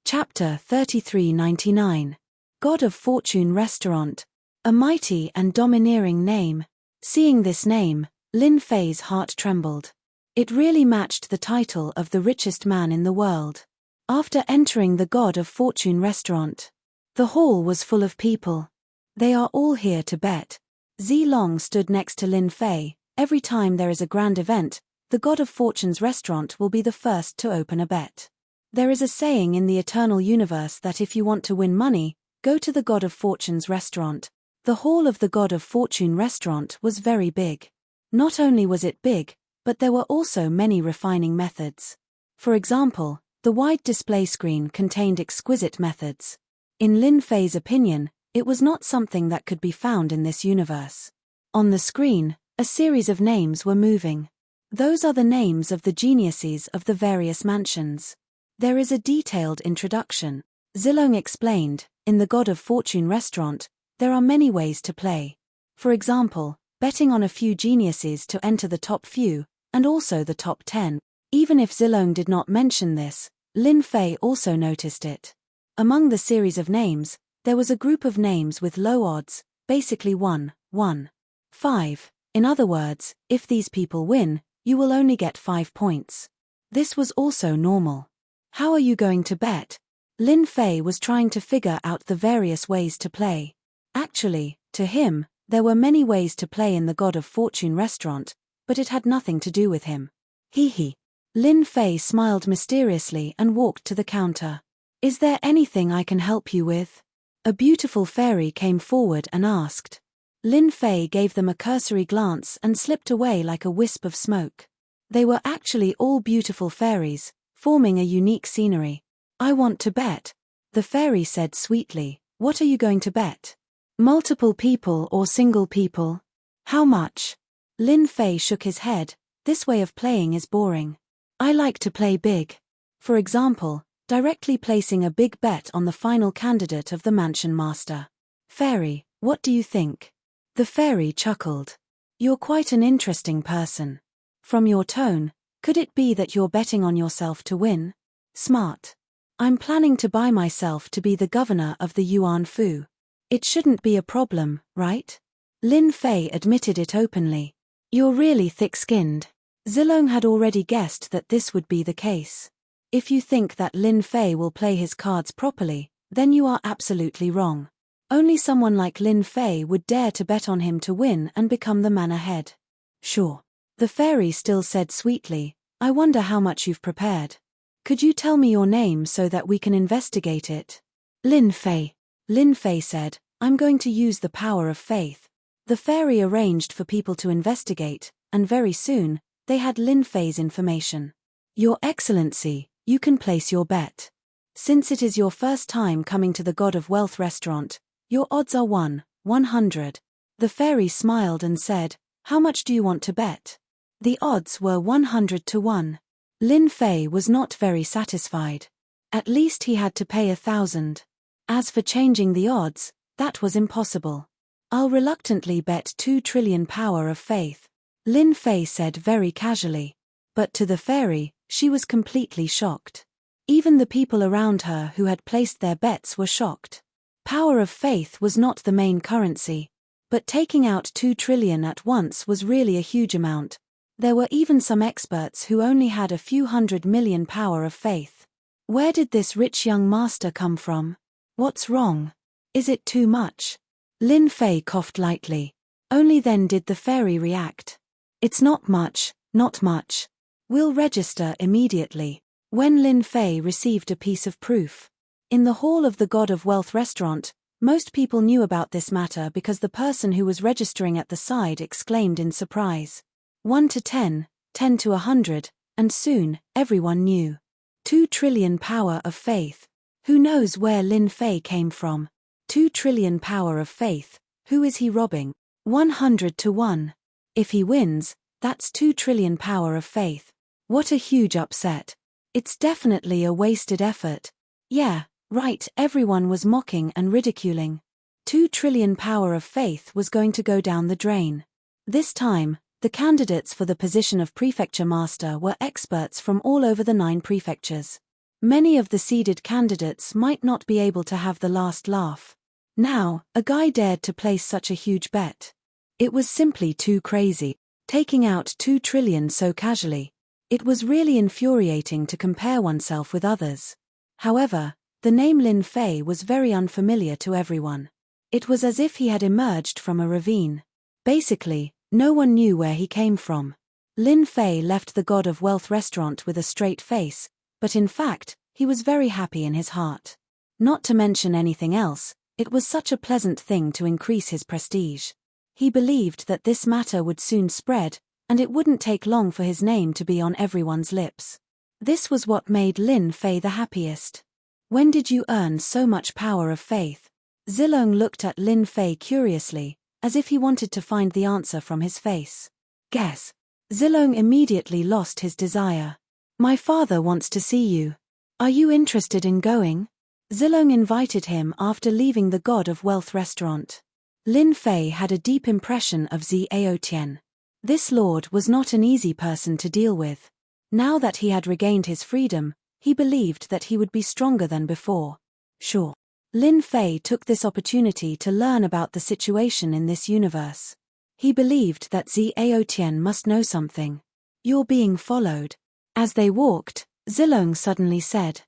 Chapter 3399. God of Fortune Restaurant. A mighty and domineering name. Seeing this name, Lin Fei's heart trembled. It really matched the title of the richest man in the world. After entering the God of Fortune restaurant, the hall was full of people. They are all here to bet. Zilong stood next to Lin Fei. Every time there is a grand event, the God of Fortune's restaurant will be the first to open a bet. There is a saying in the eternal universe that if you want to win money, go to the God of Fortune's restaurant. The hall of the God of Fortune restaurant was very big. Not only was it big, but there were also many refining methods. For example, the wide display screen contained exquisite methods. In Lin Fei's opinion, it was not something that could be found in this universe. On the screen, a series of names were moving. Those are the names of the geniuses of the various mansions. There is a detailed introduction. Zilong explained, in the God of Fortune restaurant, there are many ways to play. For example, betting on a few geniuses to enter the top few, and also the top 10. Even if Zilong did not mention this, Lin Fei also noticed it. Among the series of names, there was a group of names with low odds, basically 1, 1, 5. In other words, if these people win, you will only get 5 points. This was also normal. How are you going to bet? Lin Fei was trying to figure out the various ways to play. Actually, to him, there were many ways to play in the God of Fortune restaurant, but it had nothing to do with him. Hee. Lin Fei smiled mysteriously and walked to the counter. Is there anything I can help you with? A beautiful fairy came forward and asked. Lin Fei gave them a cursory glance and slipped away like a wisp of smoke. They were actually all beautiful fairies, forming a unique scenery. I want to bet. The fairy said sweetly. What are you going to bet? Multiple people or single people? How much? Lin Fei shook his head. This way of playing is boring. I like to play big. For example, directly placing a big bet on the final candidate of the mansion master. Fairy, what do you think? The fairy chuckled. You're quite an interesting person. From your tone, could it be that you're betting on yourself to win? Smart. I'm planning to buy myself to be the governor of the Yuan Fu. It shouldn't be a problem, right? Lin Fei admitted it openly. You're really thick-skinned. Zilong had already guessed that this would be the case. If you think that Lin Fei will play his cards properly, then you are absolutely wrong. Only someone like Lin Fei would dare to bet on him to win and become the man ahead. Sure. The fairy still said sweetly, I wonder how much you've prepared. Could you tell me your name so that we can investigate it? Lin Fei. Lin Fei said, I'm going to use the power of faith. The fairy arranged for people to investigate, and very soon, they had Lin Fei's information. Your Excellency, you can place your bet. Since it is your first time coming to the God of Wealth restaurant, your odds are 100. The fairy smiled and said, how much do you want to bet? The odds were 100 to 1. Lin Fei was not very satisfied. At least he had to pay 1,000. As for changing the odds, that was impossible. I'll reluctantly bet 2 trillion power of faith. Lin Fei said very casually. But to the fairy, She was completely shocked. Even the people around her who had placed their bets were shocked. Power of faith was not the main currency. But taking out 2 trillion at once was really a huge amount. There were even some experts who only had a few 100 million power of faith. Where did this rich young master come from? What's wrong? Is it too much? Lin Fei coughed lightly. Only then did the fairy react. It's not much, not much. We'll register immediately. When Lin Fei received a piece of proof. In the hall of the God of Wealth restaurant, most people knew about this matter because the person who was registering at the side exclaimed in surprise. 1 to 10, 10 to 100, and soon, everyone knew. 2 trillion power of faith. Who knows where Lin Fei came from? 2 trillion power of faith. Who is he robbing? 100 to 1. If he wins, that's 2 trillion power of faith. What a huge upset. It's definitely a wasted effort. Yeah, right, everyone was mocking and ridiculing. 2 trillion power of faith was going to go down the drain. This time, the candidates for the position of prefecture master were experts from all over the 9 prefectures. Many of the seeded candidates might not be able to have the last laugh. Now, a guy dared to place such a huge bet. It was simply too crazy, taking out 2 trillion so casually. It was really infuriating to compare oneself with others. However, the name Lin Fei was very unfamiliar to everyone. It was as if he had emerged from a ravine. Basically, no one knew where he came from. Lin Fei left the God of Wealth restaurant with a straight face, but in fact, he was very happy in his heart. Not to mention anything else, it was such a pleasant thing to increase his prestige. He believed that this matter would soon spread, and it wouldn't take long for his name to be on everyone's lips. This was what made Lin Fei the happiest. When did you earn so much power of faith? Zilong looked at Lin Fei curiously, as if he wanted to find the answer from his face. Guess. Zilong immediately lost his desire. My father wants to see you. Are you interested in going? Zilong invited him after leaving the God of Wealth restaurant. Lin Fei had a deep impression of Xiao Tian. This lord was not an easy person to deal with. Now that he had regained his freedom, he believed that he would be stronger than before. Sure. Lin Fei took this opportunity to learn about the situation in this universe. He believed that Xiao Tian must know something. You're being followed. As they walked, Zilong suddenly said.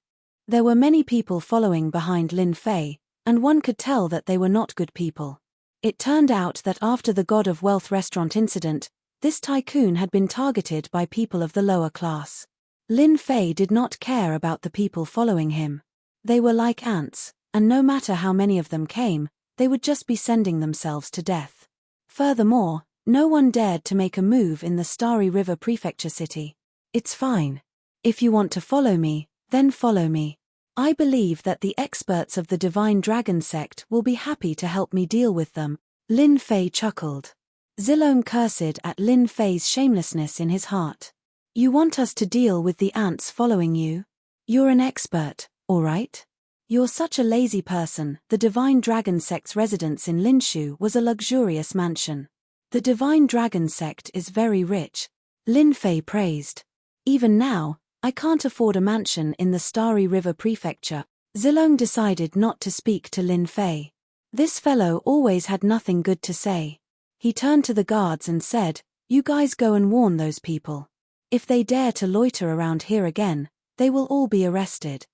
There were many people following behind Lin Fei, and one could tell that they were not good people. It turned out that after the God of Wealth restaurant incident, this tycoon had been targeted by people of the lower class. Lin Fei did not care about the people following him. They were like ants, and no matter how many of them came, they would just be sending themselves to death. Furthermore, no one dared to make a move in the Starry River Prefecture city. It's fine. If you want to follow me, then follow me. I believe that the experts of the Divine Dragon sect will be happy to help me deal with them. Lin Fei chuckled. Zilong cursed at Lin Fei's shamelessness in his heart. You want us to deal with the ants following you? You're an expert, all right? You're such a lazy person. The Divine Dragon sect's residence in Linshu was a luxurious mansion. The Divine Dragon sect is very rich. Lin Fei praised. Even now, I can't afford a mansion in the Starry River Prefecture. Zilong decided not to speak to Lin Fei. This fellow always had nothing good to say. He turned to the guards and said, You guys go and warn those people. If they dare to loiter around here again, they will all be arrested.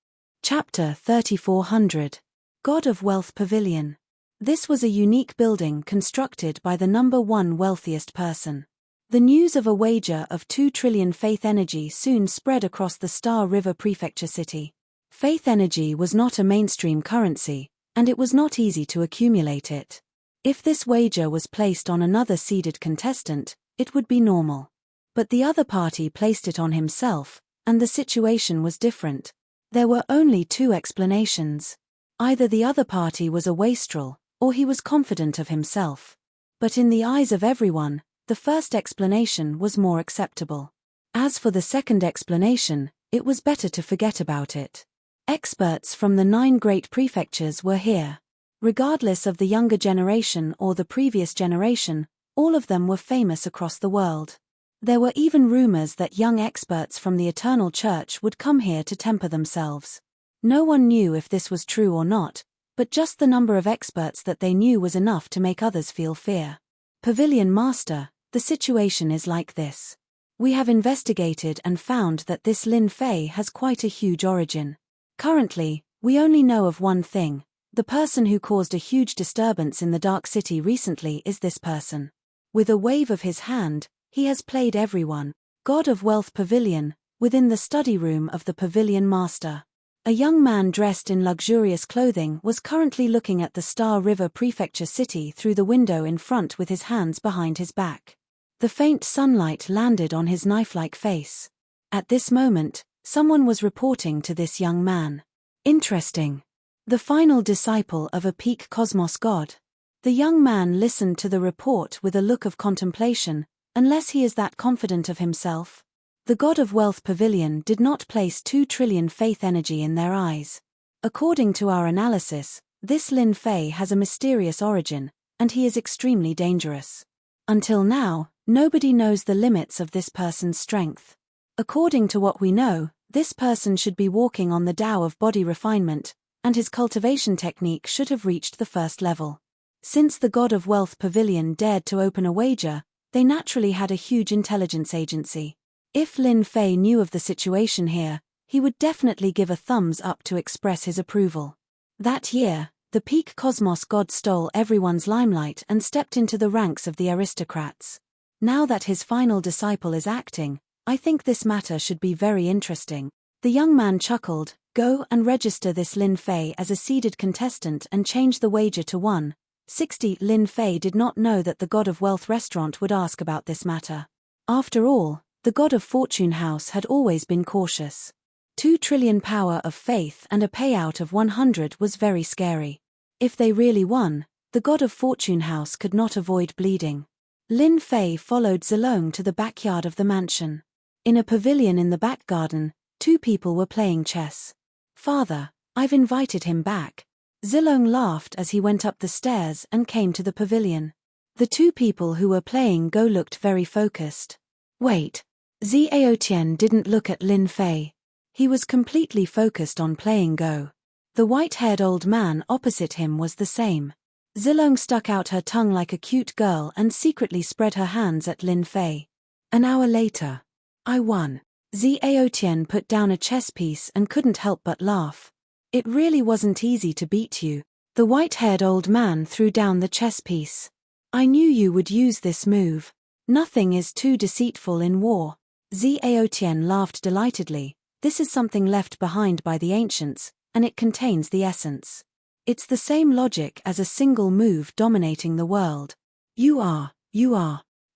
Chapter 3400. God of Wealth Pavilion. This was a unique building constructed by the #1 wealthiest person. The news of a wager of 2 trillion faith energy soon spread across the Star River Prefecture city. Faith energy was not a mainstream currency, and it was not easy to accumulate it. If this wager was placed on another seeded contestant, it would be normal. But the other party placed it on himself, and the situation was different. There were only 2 explanations. Either the other party was a wastrel, or he was confident of himself. But in the eyes of everyone, the first explanation was more acceptable. As for the second explanation, it was better to forget about it. Experts from the 9 great prefectures were here. Regardless of the younger generation or the previous generation, all of them were famous across the world. There were even rumors that young experts from the Eternal Church would come here to temper themselves. No one knew if this was true or not, but just the number of experts that they knew was enough to make others feel fear. Pavilion Master, the situation is like this. We have investigated and found that this Lin Fei has quite a huge origin. Currently, we only know of one thing. The person who caused a huge disturbance in the Dark City recently is this person. With a wave of his hand, he has played everyone, God of Wealth Pavilion, within the study room of the Pavilion Master. A young man dressed in luxurious clothing was currently looking at the Star River Prefecture city through the window in front with his hands behind his back. The faint sunlight landed on his knife-like face. At this moment, someone was reporting to this young man. Interesting. The final disciple of a peak cosmos god. The young man listened to the report with a look of contemplation, unless he is that confident of himself. The God of Wealth Pavilion did not place 2 trillion faith energy in their eyes. According to our analysis, this Lin Fei has a mysterious origin, and he is extremely dangerous. Until now, nobody knows the limits of this person's strength. According to what we know, this person should be walking on the Tao of body refinement, and his cultivation technique should have reached the first level. Since the God of Wealth Pavilion dared to open a wager, they naturally had a huge intelligence agency. If Lin Fei knew of the situation here, he would definitely give a thumbs up to express his approval. That year, the peak cosmos god stole everyone's limelight and stepped into the ranks of the aristocrats. Now that his final disciple is acting, I think this matter should be very interesting. The young man chuckled. Go and register this Lin Fei as a seeded contestant and change the wager to 160. Lin Fei did not know that the God of Wealth restaurant would ask about this matter. After all, the God of Fortune House had always been cautious. 2 trillion power of faith and a payout of 100 was very scary. If they really won, the God of Fortune House could not avoid bleeding. Lin Fei followed Zilong to the backyard of the mansion. In a pavilion in the back garden, 2 people were playing chess. Father, I've invited him back. Zilong laughed as he went up the stairs and came to the pavilion. The 2 people who were playing Go looked very focused. Wait. Xiao Tian didn't look at Lin Fei. He was completely focused on playing Go. The white-haired old man opposite him was the same. Zilong stuck out her tongue like a cute girl and secretly spread her hands at Lin Fei. An hour later. I won. Xiao Tian put down a chess piece and couldn't help but laugh. It really wasn't easy to beat you. The white-haired old man threw down the chess piece. I knew you would use this move. Nothing is too deceitful in war. Xiao Tian laughed delightedly. This is something left behind by the ancients, and it contains the essence. It's the same logic as a single move dominating the world. You are.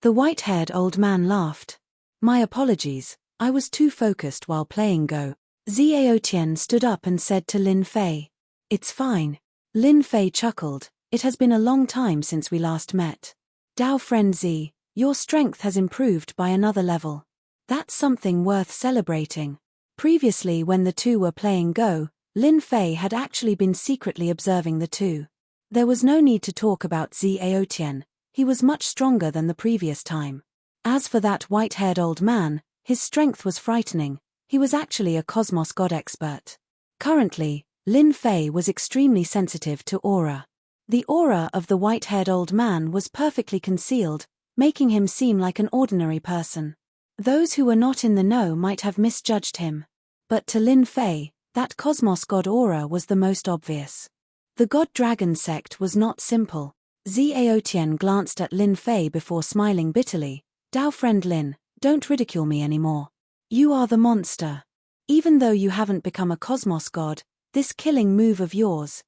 The white-haired old man laughed. My apologies, I was too focused while playing Go. Xiao Tian stood up and said to Lin Fei. It's fine. Lin Fei chuckled. It has been a long time since we last met. Dao friend Z, your strength has improved by another level. That's something worth celebrating. Previously when the 2 were playing Go, Lin Fei had actually been secretly observing the 2. There was no need to talk about Xiao Tian. He was much stronger than the previous time. As for that white-haired old man, his strength was frightening. He was actually a cosmos god expert. Currently, Lin Fei was extremely sensitive to aura. The aura of the white-haired old man was perfectly concealed, making him seem like an ordinary person. Those who were not in the know might have misjudged him. But to Lin Fei, that cosmos god aura was the most obvious. The god dragon sect was not simple. Xiao Tian glanced at Lin Fei before smiling bitterly. Dao friend Lin, don't ridicule me anymore. You are the monster. Even though you haven't become a cosmos god, this killing move of yours,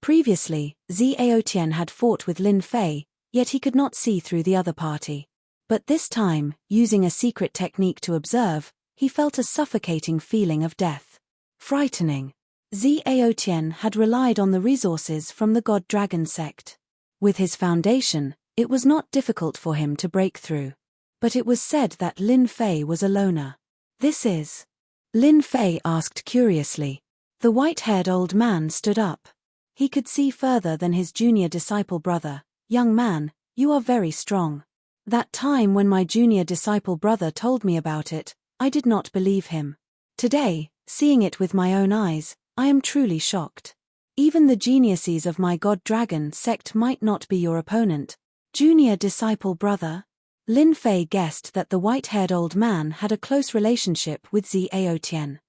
Previously, Xiao Tian had fought with Lin Fei, yet he could not see through the other party. But this time, using a secret technique to observe, he felt a suffocating feeling of death. Frightening. Xiao Tian had relied on the resources from the God Dragon sect. With his foundation, it was not difficult for him to break through. But it was said that Lin Fei was a loner. This is? Lin Fei asked curiously. The white-haired old man stood up. He could see further than his junior disciple brother. Young man, you are very strong. That time when my junior disciple brother told me about it, I did not believe him. Today, seeing it with my own eyes, I am truly shocked. Even the geniuses of my God Dragon sect might not be your opponent. Junior disciple brother? Lin Fei guessed that the white-haired old man had a close relationship with Zhao Tian.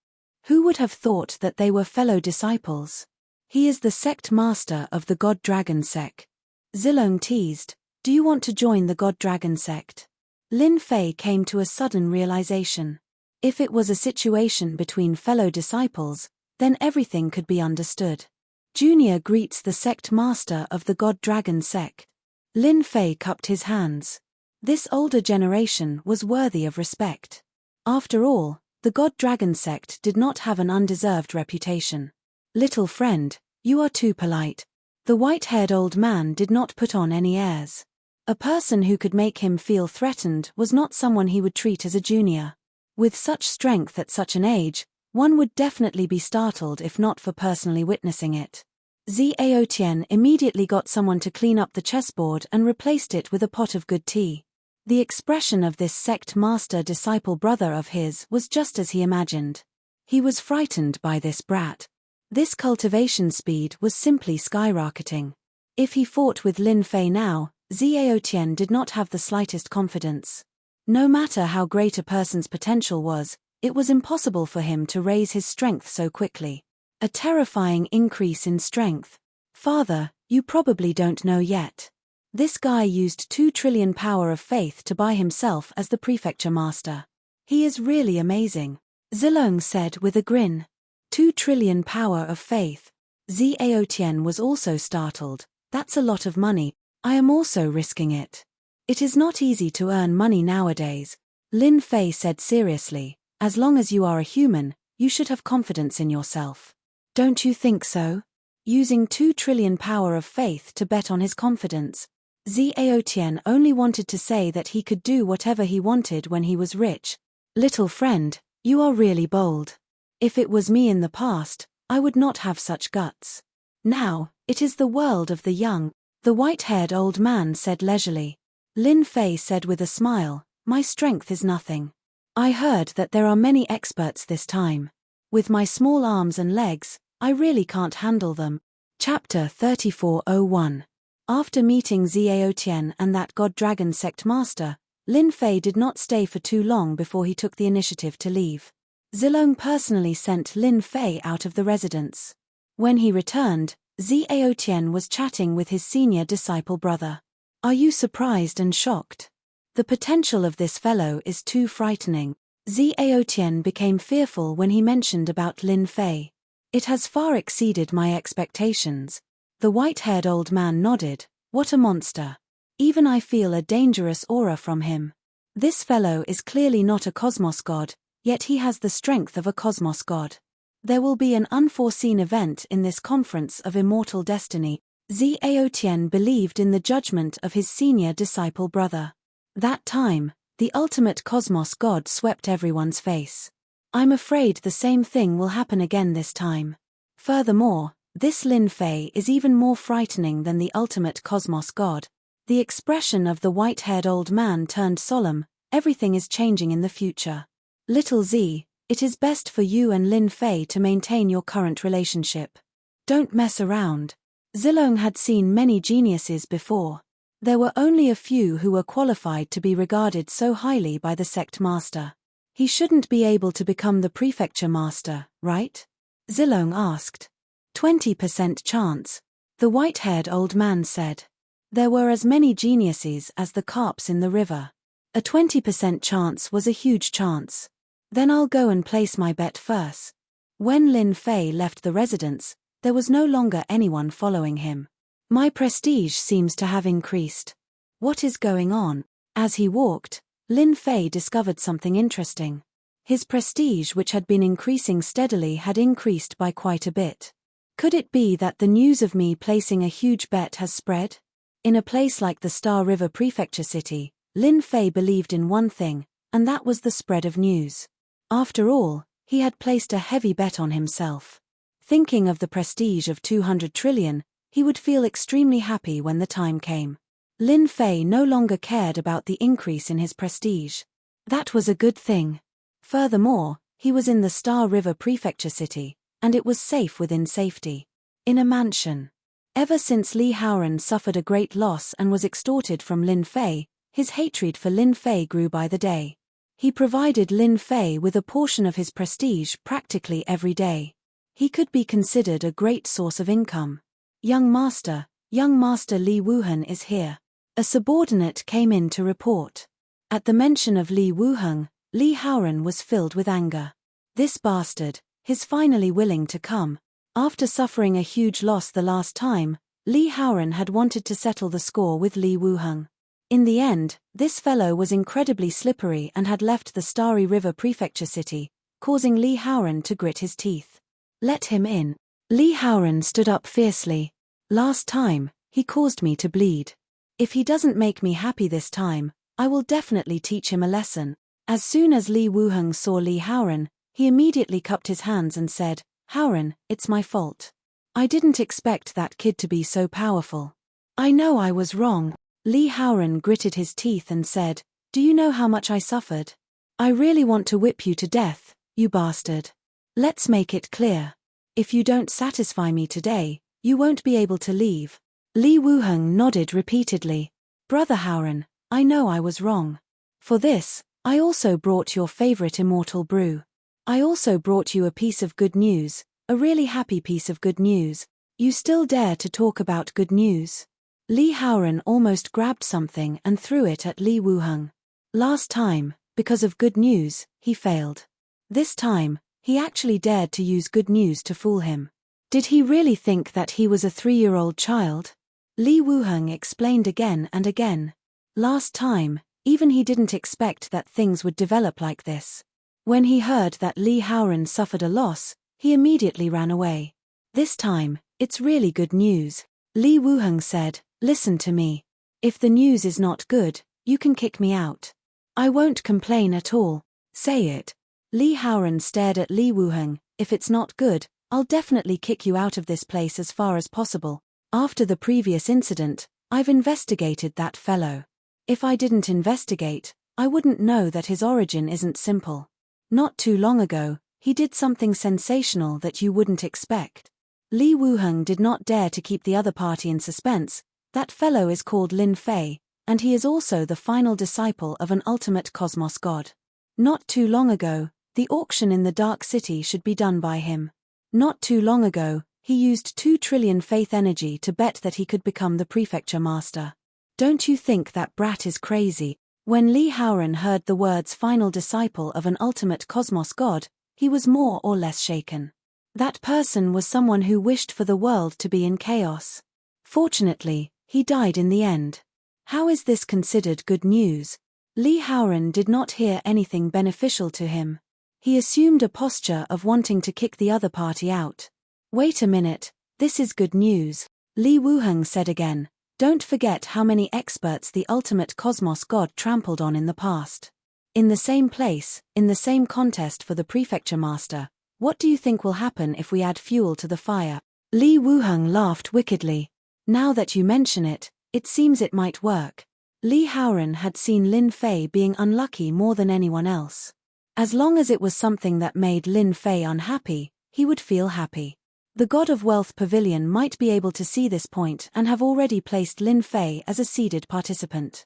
Who would have thought that they were fellow disciples? He is the sect master of the God Dragon sect. Zilong teased, "Do you want to join the God Dragon sect?" Lin Fei came to a sudden realization. If it was a situation between fellow disciples, then everything could be understood. Junior greets the sect master of the God Dragon sect. Lin Fei cupped his hands. This older generation was worthy of respect. After all, the God Dragon sect did not have an undeserved reputation. "Little friend, you are too polite." The white-haired old man did not put on any airs. A person who could make him feel threatened was not someone he would treat as a junior. With such strength at such an age, one would definitely be startled if not for personally witnessing it. Zhao Tian immediately got someone to clean up the chessboard and replaced it with a pot of good tea. The expression of this sect master disciple brother of his was just as he imagined. He was frightened by this brat. This cultivation speed was simply skyrocketing. If he fought with Lin Fei now, Zhao Tian did not have the slightest confidence. No matter how great a person's potential was, it was impossible for him to raise his strength so quickly. A terrifying increase in strength. Father, you probably don't know yet. This guy used 2 trillion power of faith to buy himself as the prefecture master. He is really amazing, Zilong said with a grin. 2 trillion power of faith. Zhao Tian was also startled. That's a lot of money. I am also risking it. It is not easy to earn money nowadays, Lin Fei said seriously. As long as you are a human, you should have confidence in yourself. Don't you think so? Using 2 trillion power of faith to bet on his confidence. Zhao Tian only wanted to say that he could do whatever he wanted when he was rich. Little friend, you are really bold. If it was me in the past, I would not have such guts. Now, it is the world of the young, the white-haired old man said leisurely. Lin Fei said with a smile, my strength is nothing. I heard that there are many experts this time. With my small arms and legs, I really can't handle them. Chapter 3401. After meeting Zhao Tian and that God Dragon sect master, Lin Fei did not stay for too long before he took the initiative to leave. Zilong personally sent Lin Fei out of the residence. When he returned, Zhao Tian was chatting with his senior disciple brother. Are you surprised and shocked? The potential of this fellow is too frightening. Zhao Tian became fearful when he mentioned about Lin Fei. It has far exceeded my expectations. The white-haired old man nodded. What a monster. Even I feel a dangerous aura from him. This fellow is clearly not a cosmos god, yet he has the strength of a cosmos god. There will be an unforeseen event in this conference of immortal destiny. Zhao Tian believed in the judgment of his senior disciple brother. That time, the ultimate cosmos god swept everyone's face. I'm afraid the same thing will happen again this time. Furthermore, this Lin Fei is even more frightening than the ultimate cosmos god. The expression of the white-haired old man turned solemn. Everything is changing in the future. Little Z, it is best for you and Lin Fei to maintain your current relationship. Don't mess around. Zilong had seen many geniuses before. There were only a few who were qualified to be regarded so highly by the sect master. He shouldn't be able to become the prefecture master, right? Zilong asked. 20% chance, the white-haired old man said. There were as many geniuses as the carps in the river. A 20% chance was a huge chance. Then I'll go and place my bet first. When Lin Fei left the residence, there was no longer anyone following him. My prestige seems to have increased. What is going on? As he walked, Lin Fei discovered something interesting. His prestige, which had been increasing steadily, had increased by quite a bit. Could it be that the news of me placing a huge bet has spread? In a place like the Star River Prefecture City, Lin Fei believed in one thing, and that was the spread of news. After all, he had placed a heavy bet on himself. Thinking of the prestige of 200 trillion, he would feel extremely happy when the time came. Lin Fei no longer cared about the increase in his prestige. That was a good thing. Furthermore, he was in the Star River Prefecture city, and it was safe within safety. In a mansion. Ever since Li Haoran suffered a great loss and was extorted from Lin Fei, his hatred for Lin Fei grew by the day. He provided Lin Fei with a portion of his prestige practically every day. He could be considered a great source of income. Young Master Li Wuheng is here. A subordinate came in to report. At the mention of Li Wuheng, Li Haoran was filled with anger. This bastard, he's finally willing to come. After suffering a huge loss the last time, Li Haoran had wanted to settle the score with Li Wuheng. In the end, this fellow was incredibly slippery and had left the Starry River Prefecture city, causing Li Haoran to grit his teeth. Let him in. Li Haoran stood up fiercely. Last time, he caused me to bleed. If he doesn't make me happy this time, I will definitely teach him a lesson. As soon as Li Wuheng saw Li Haoran, he immediately cupped his hands and said, "Haoran, it's my fault. I didn't expect that kid to be so powerful. I know I was wrong." Li Haoran gritted his teeth and said, "Do you know how much I suffered? I really want to whip you to death, you bastard. Let's make it clear. If you don't satisfy me today, you won't be able to leave." Li Wuheng nodded repeatedly. "Brother Haoran, I know I was wrong. For this, I also brought your favorite immortal brew. I also brought you a piece of good news, a really happy piece of good news. You still dare to talk about good news?" Li Haoran almost grabbed something and threw it at Li Wuheng. Last time, because of good news, he failed. This time, he actually dared to use good news to fool him. Did he really think that he was a 3-year-old child? Li Wuheng explained again and again. Last time, even he didn't expect that things would develop like this. When he heard that Li Haoran suffered a loss, he immediately ran away. This time, it's really good news. Li Wuheng said, "Listen to me. If the news is not good, you can kick me out. I won't complain at all." "Say it." Li Haoran stared at Li Wuheng. "If it's not good, I'll definitely kick you out of this place as far as possible. After the previous incident, I've investigated that fellow. If I didn't investigate, I wouldn't know that his origin isn't simple. Not too long ago, he did something sensational that you wouldn't expect." Li Wuheng did not dare to keep the other party in suspense. That fellow is called Lin Fei, and he is also the final disciple of an ultimate cosmos god. Not too long ago, the auction in the Dark City should be done by him. Not too long ago, he used 2 trillion faith energy to bet that he could become the prefecture master. Don't you think that brat is crazy? When Li Haoran heard the words final disciple of an ultimate cosmos god, he was more or less shaken. That person was someone who wished for the world to be in chaos. Fortunately, he died in the end. How is this considered good news? Li Haoran did not hear anything beneficial to him. He assumed a posture of wanting to kick the other party out. "Wait a minute, this is good news," Li Wuheng said again. "Don't forget how many experts the ultimate cosmos god trampled on in the past. In the same place, in the same contest for the prefecture master, what do you think will happen if we add fuel to the fire?" Li Wuheng laughed wickedly. "Now that you mention it, it seems it might work." Li Haoran had seen Lin Fei being unlucky more than anyone else. As long as it was something that made Lin Fei unhappy, he would feel happy. The God of Wealth Pavilion might be able to see this point and have already placed Lin Fei as a seeded participant.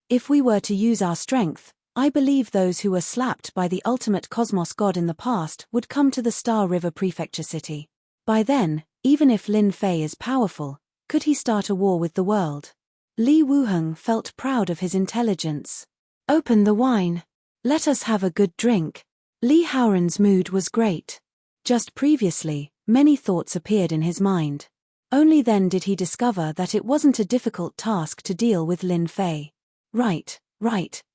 If we were to use our strength, I believe those who were slapped by the ultimate cosmos god in the past would come to the Star River Prefecture city. By then, even if Lin Fei is powerful, could he start a war with the world? Li Wuheng felt proud of his intelligence. "Open the wine. Let us have a good drink." Li Haoran's mood was great. Just previously, many thoughts appeared in his mind. Only then did he discover that it wasn't a difficult task to deal with Lin Fei. Right,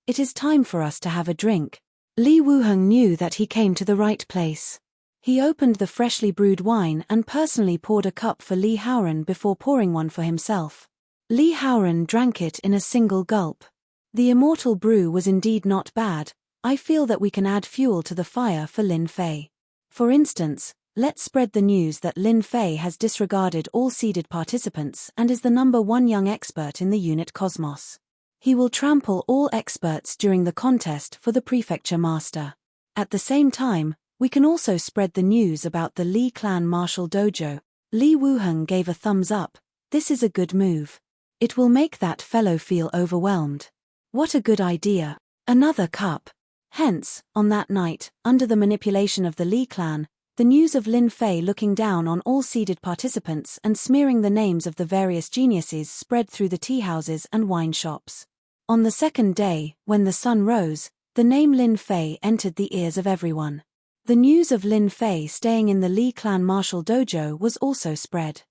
it is time for us to have a drink." Li Wuheng knew that he came to the right place. He opened the freshly brewed wine and personally poured a cup for Li Haoran before pouring one for himself. Li Haoran drank it in a single gulp. The immortal brew was indeed not bad. "I feel that we can add fuel to the fire for Lin Fei. For instance, let's spread the news that Lin Fei has disregarded all seeded participants and is the #1 young expert in the unit Cosmos. He will trample all experts during the contest for the Prefecture Master. At the same time, we can also spread the news about the Li Clan Martial Dojo. Li Wuheng gave a thumbs up. This is a good move. It will make that fellow feel overwhelmed. What a good idea. Another cup. Hence, on that night, under the manipulation of the Li clan, the news of Lin Fei looking down on all seeded participants and smearing the names of the various geniuses spread through the teahouses and wine shops. On the second day, when the sun rose, the name Lin Fei entered the ears of everyone. The news of Lin Fei staying in the Li Clan Martial Dojo was also spread.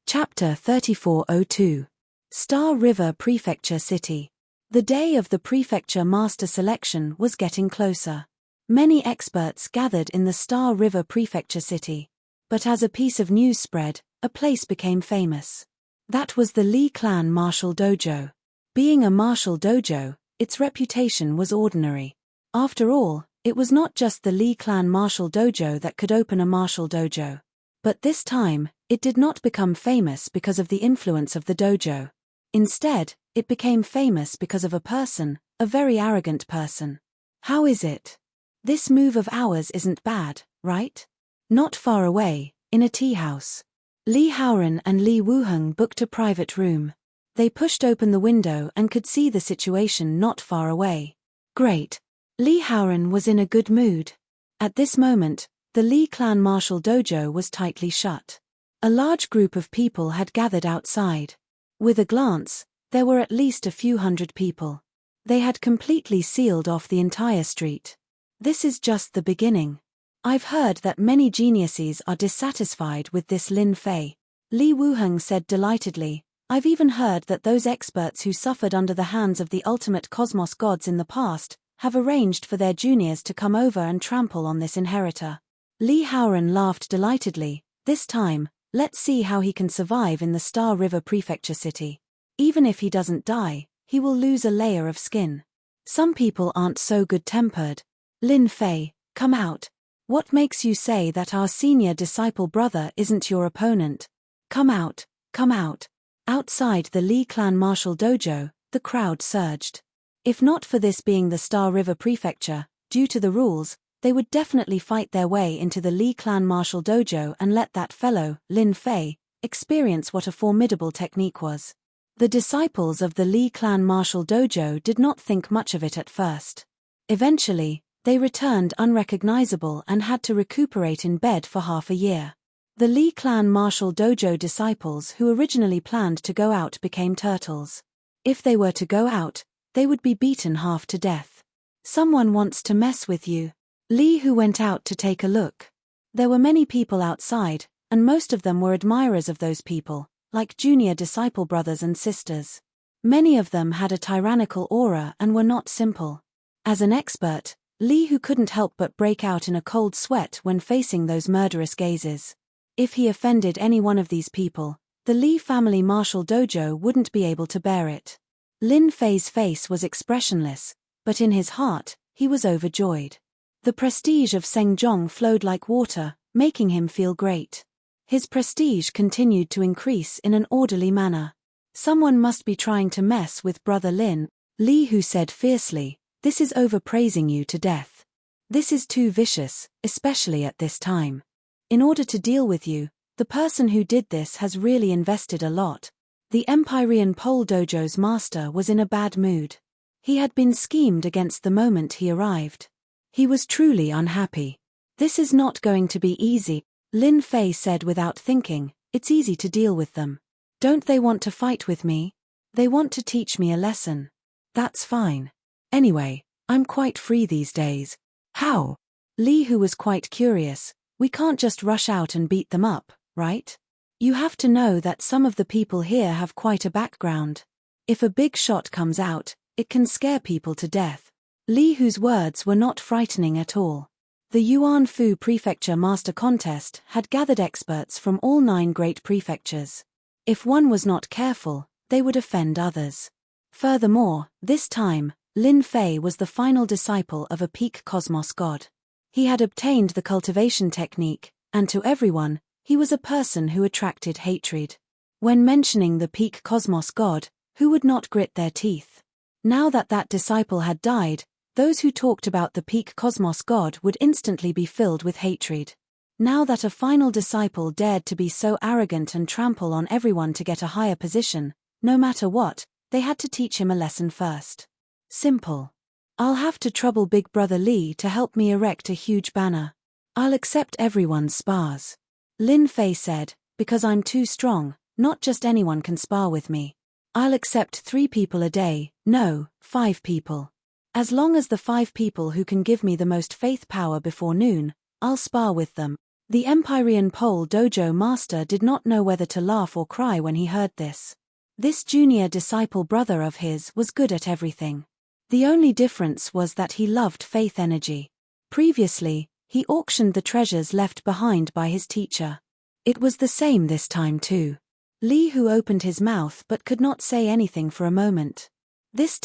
Chapter 3402. Star River Prefecture City. The day of the Prefecture Master selection was getting closer. Many experts gathered in the Star River Prefecture City. But as a piece of news spread, a place became famous. That was the Li Clan Martial Dojo. Being a martial dojo, its reputation was ordinary. After all, it was not just the Li Clan Martial Dojo that could open a martial dojo. But this time, it did not become famous because of the influence of the dojo. Instead, it became famous because of a person, a very arrogant person. How is it? This move of ours isn't bad, right? Not far away, in a tea house. Li Haoran and Li Wuheng booked a private room. They pushed open the window and could see the situation not far away. Great. Li Haoran was in a good mood. At this moment, the Li Clan Martial Dojo was tightly shut. A large group of people had gathered outside. With a glance, there were at least a few hundred people. They had completely sealed off the entire street. This is just the beginning. I've heard that many geniuses are dissatisfied with this Lin Fei. Li Wuheng said delightedly. I've even heard that those experts who suffered under the hands of the ultimate cosmos gods in the past have arranged for their juniors to come over and trample on this inheritor. Li Haoran laughed delightedly. This time, let's see how he can survive in the Star River Prefecture City. Even if he doesn't die, he will lose a layer of skin. Some people aren't so good-tempered. Lin Fei, come out. What makes you say that our senior disciple brother isn't your opponent? Come out, come out. Outside the Li Clan Martial Dojo, the crowd surged. If not for this being the Star River Prefecture, due to the rules, they would definitely fight their way into the Li Clan Martial Dojo and let that fellow, Lin Fei, experience what a formidable technique was. The disciples of the Li Clan Martial Dojo did not think much of it at first. Eventually, they returned unrecognizable and had to recuperate in bed for half a year. The Li Clan Martial Dojo disciples who originally planned to go out became turtles. If they were to go out, they would be beaten half to death. Someone wants to mess with you. Li Hu went out to take a look. There were many people outside, and most of them were admirers of those people, like junior disciple brothers and sisters. Many of them had a tyrannical aura and were not simple. As an expert, Li Hu couldn't help but break out in a cold sweat when facing those murderous gazes. If he offended any one of these people, the Li family martial dojo wouldn't be able to bear it. Lin Fei's face was expressionless, but in his heart, he was overjoyed. The prestige of Seng Zhong flowed like water, making him feel great. His prestige continued to increase in an orderly manner. Someone must be trying to mess with Brother Lin, Li Hu said fiercely. This is overpraising you to death. This is too vicious, especially at this time. In order to deal with you, the person who did this has really invested a lot. The Empyrean Pole Dojo's master was in a bad mood. He had been schemed against the moment he arrived. He was truly unhappy. This is not going to be easy, Lin Fei said without thinking. It's easy to deal with them. Don't they want to fight with me? They want to teach me a lesson. That's fine. Anyway, I'm quite free these days. How? Li Hu was quite curious. We can't just rush out and beat them up, right? You have to know that some of the people here have quite a background. If a big shot comes out, it can scare people to death. Li Hu's words were not frightening at all. The Yuan Fu Prefecture Master Contest had gathered experts from all 9 great prefectures. If one was not careful, they would offend others. Furthermore, this time, Lin Fei was the final disciple of a peak cosmos god. He had obtained the cultivation technique, And to everyone, he was a person who attracted hatred. When mentioning the peak cosmos god, who would not grit their teeth? Now that that disciple had died, those who talked about the peak cosmos god would instantly be filled with hatred. Now that a final disciple dared to be so arrogant and trample on everyone to get a higher position, no matter what, they had to teach him a lesson first. Simple. I'll have to trouble Big Brother Lee to help me erect a huge banner. I'll accept everyone's spars. Lin Fei said, because I'm too strong, not just anyone can spar with me. I'll accept 3 people a day, no, 5 people. As long as the 5 people who can give me the most faith power before noon, I'll spar with them. The Empyrean Pole Dojo master did not know whether to laugh or cry when he heard this. This junior disciple brother of his was good at everything. The only difference was that he loved faith energy. Previously, he auctioned the treasures left behind by his teacher. It was the same this time too. Li Hu opened his mouth but could not say anything for a moment. This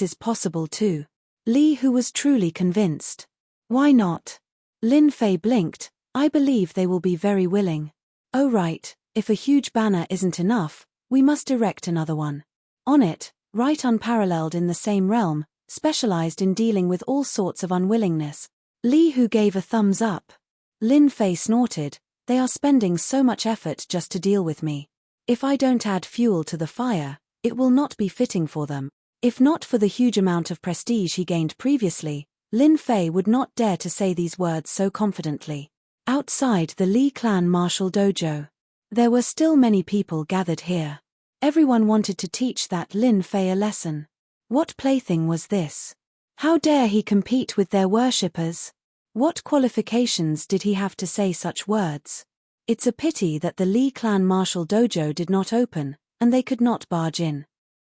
is possible too. Li Hu was truly convinced. Why not? Lin Fei blinked. I believe they will be very willing. Oh right, if a huge banner isn't enough, we must erect another one. On it, write unparalleled in the same realm, specialized in dealing with all sorts of unwillingness. Li Hu gave a thumbs up. Lin Fei snorted, they are spending so much effort just to deal with me. If I don't add fuel to the fire, it will not be fitting for them. If not for the huge amount of prestige he gained previously, Lin Fei would not dare to say these words so confidently. Outside the Li clan martial dojo, there were still many people gathered here. Everyone wanted to teach that Lin Fei a lesson. What plaything was this? How dare he compete with their worshippers? What qualifications did he have to say such words? It's a pity that the Li clan martial dojo did not open, and they could not barge in.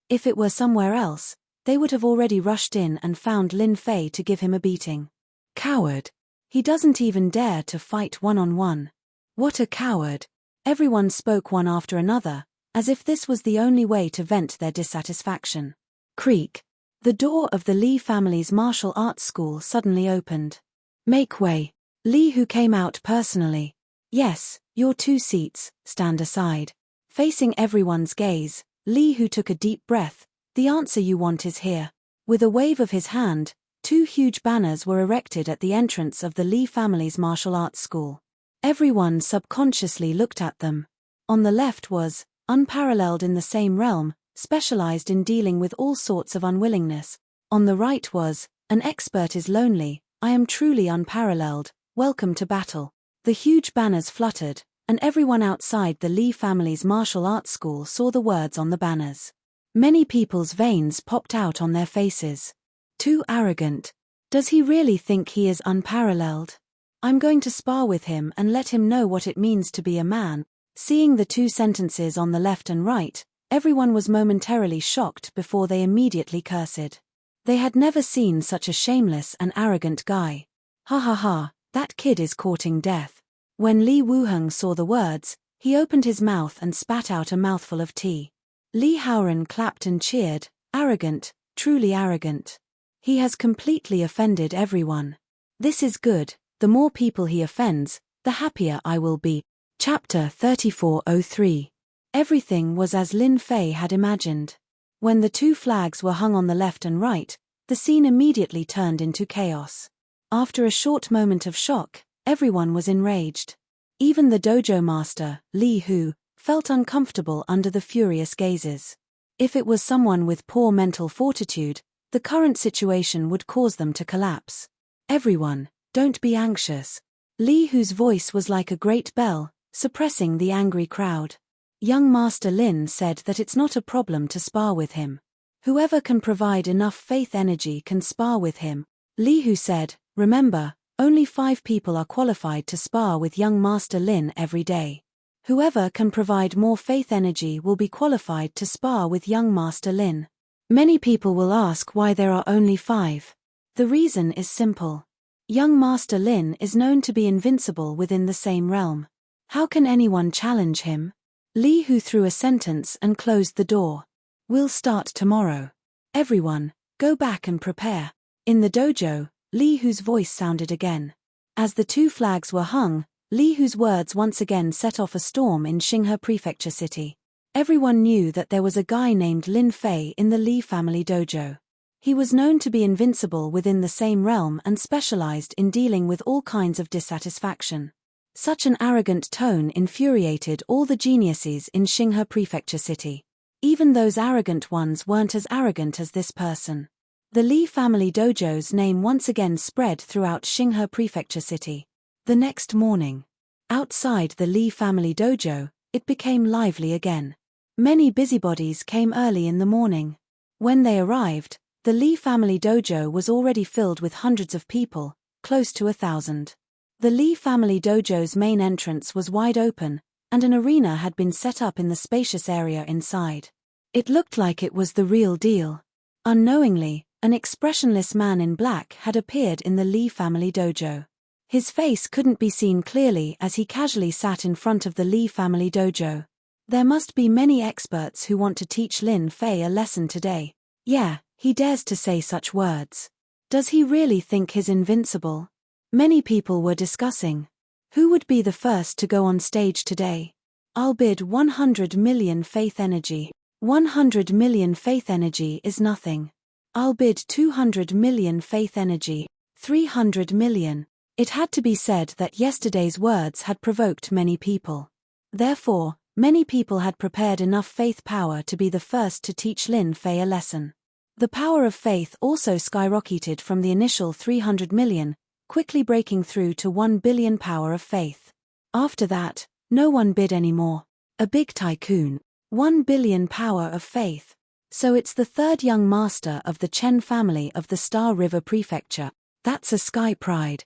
If it were somewhere else, they would have already rushed in and found Lin Fei to give him a beating. Coward. He doesn't even dare to fight one-on-one. What a coward. Everyone spoke one after another, as if this was the only way to vent their dissatisfaction. Creak. The door of the Li family's martial arts school suddenly opened. Make way. Li Hu came out personally. Yes, your 2 seats, stand aside. Facing everyone's gaze, Li Hu took a deep breath. The answer you want is here. With a wave of his hand, 2 huge banners were erected at the entrance of the Li family's martial arts school. Everyone subconsciously looked at them. On the left was, unparalleled in the same realm, specialized in dealing with all sorts of unwillingness. On the right was, an expert is lonely, I am truly unparalleled, welcome to battle. The huge banners fluttered, and everyone outside the Li family's martial arts school saw the words on the banners. Many people's veins popped out on their faces. Too arrogant. Does he really think he is unparalleled? I'm going to spar with him and let him know what it means to be a man. Seeing the 2 sentences on the left and right, everyone was momentarily shocked before they immediately cursed. They had never seen such a shameless and arrogant guy. Ha ha ha, that kid is courting death. When Li Wuheng saw the words, he opened his mouth and spat out a mouthful of tea. Li Haoran clapped and cheered, arrogant, truly arrogant. He has completely offended everyone. This is good, the more people he offends, the happier I will be. Chapter 3403. Everything was as Lin Fei had imagined. When the 2 flags were hung on the left and right, the scene immediately turned into chaos. After a short moment of shock, everyone was enraged. Even the dojo master, Li Hu, felt uncomfortable under the furious gazes. If it was someone with poor mental fortitude, the current situation would cause them to collapse. Everyone, don't be anxious. Li Hu's voice was like a great bell, suppressing the angry crowd. Young Master Lin said that it's not a problem to spar with him. Whoever can provide enough faith energy can spar with him. Li Hu said, remember, only 5 people are qualified to spar with young Master Lin every day. Whoever can provide more faith energy will be qualified to spar with young Master Lin. Many people will ask why there are only 5. The reason is simple. Young Master Lin is known to be invincible within the same realm. How can anyone challenge him? Li Hu threw a sentence and closed the door. We'll start tomorrow. Everyone, go back and prepare. In the dojo, Li Hu's voice sounded again. As the 2 flags were hung, Li Hu's words once again set off a storm in Xinghe Prefecture City. Everyone knew that there was a guy named Lin Fei in the Li family dojo. He was known to be invincible within the same realm and specialized in dealing with all kinds of dissatisfaction. Such an arrogant tone infuriated all the geniuses in Xinghe Prefecture City. Even those arrogant ones weren't as arrogant as this person. The Li family dojo's name once again spread throughout Xinghe Prefecture City. The next morning, outside the Li family dojo, it became lively again. Many busybodies came early in the morning. When they arrived, the Li family dojo was already filled with hundreds of people, close to 1,000. The Li family dojo's main entrance was wide open, and an arena had been set up in the spacious area inside. It looked like it was the real deal. Unknowingly, an expressionless man in black had appeared in the Li family dojo. His face couldn't be seen clearly as he casually sat in front of the Li family dojo. There must be many experts who want to teach Lin Fei a lesson today. Yeah, he dares to say such words. Does he really think he's invincible? Many people were discussing. Who would be the first to go on stage today? I'll bid 100 million faith energy. 100 million faith energy is nothing. I'll bid 200 million faith energy. 300 million. It had to be said that yesterday's words had provoked many people. Therefore, many people had prepared enough faith power to be the first to teach Lin Fei a lesson. The power of faith also skyrocketed from the initial 300 million, quickly breaking through to 1 billion power of faith. After that, no one bid anymore. A big tycoon. 1 billion power of faith. So it's the third young master of the Chen family of the Star River Prefecture. That's a sky pride.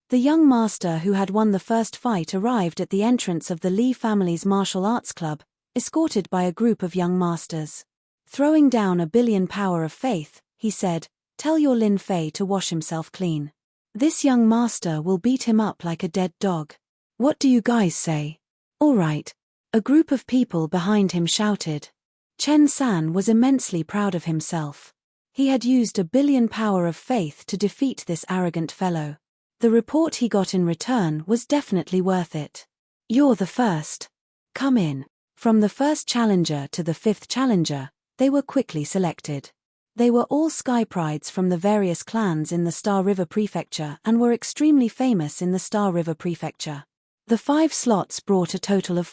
The young master who had won the first fight arrived at the entrance of the Li family's martial arts club, escorted by a group of young masters. Throwing down 1 billion power of faith, he said, "Tell your Lin Fei to wash himself clean. This young master will beat him up like a dead dog. What do you guys say?" "All right." A group of people behind him shouted. Chen San was immensely proud of himself. He had used 1 billion power of faith to defeat this arrogant fellow. The report he got in return was definitely worth it. "You're the first. Come in." From the first challenger to the 5th challenger, they were quickly selected. They were all sky prides from the various clans in the Star River Prefecture and were extremely famous in the Star River Prefecture. The 5 slots brought a total of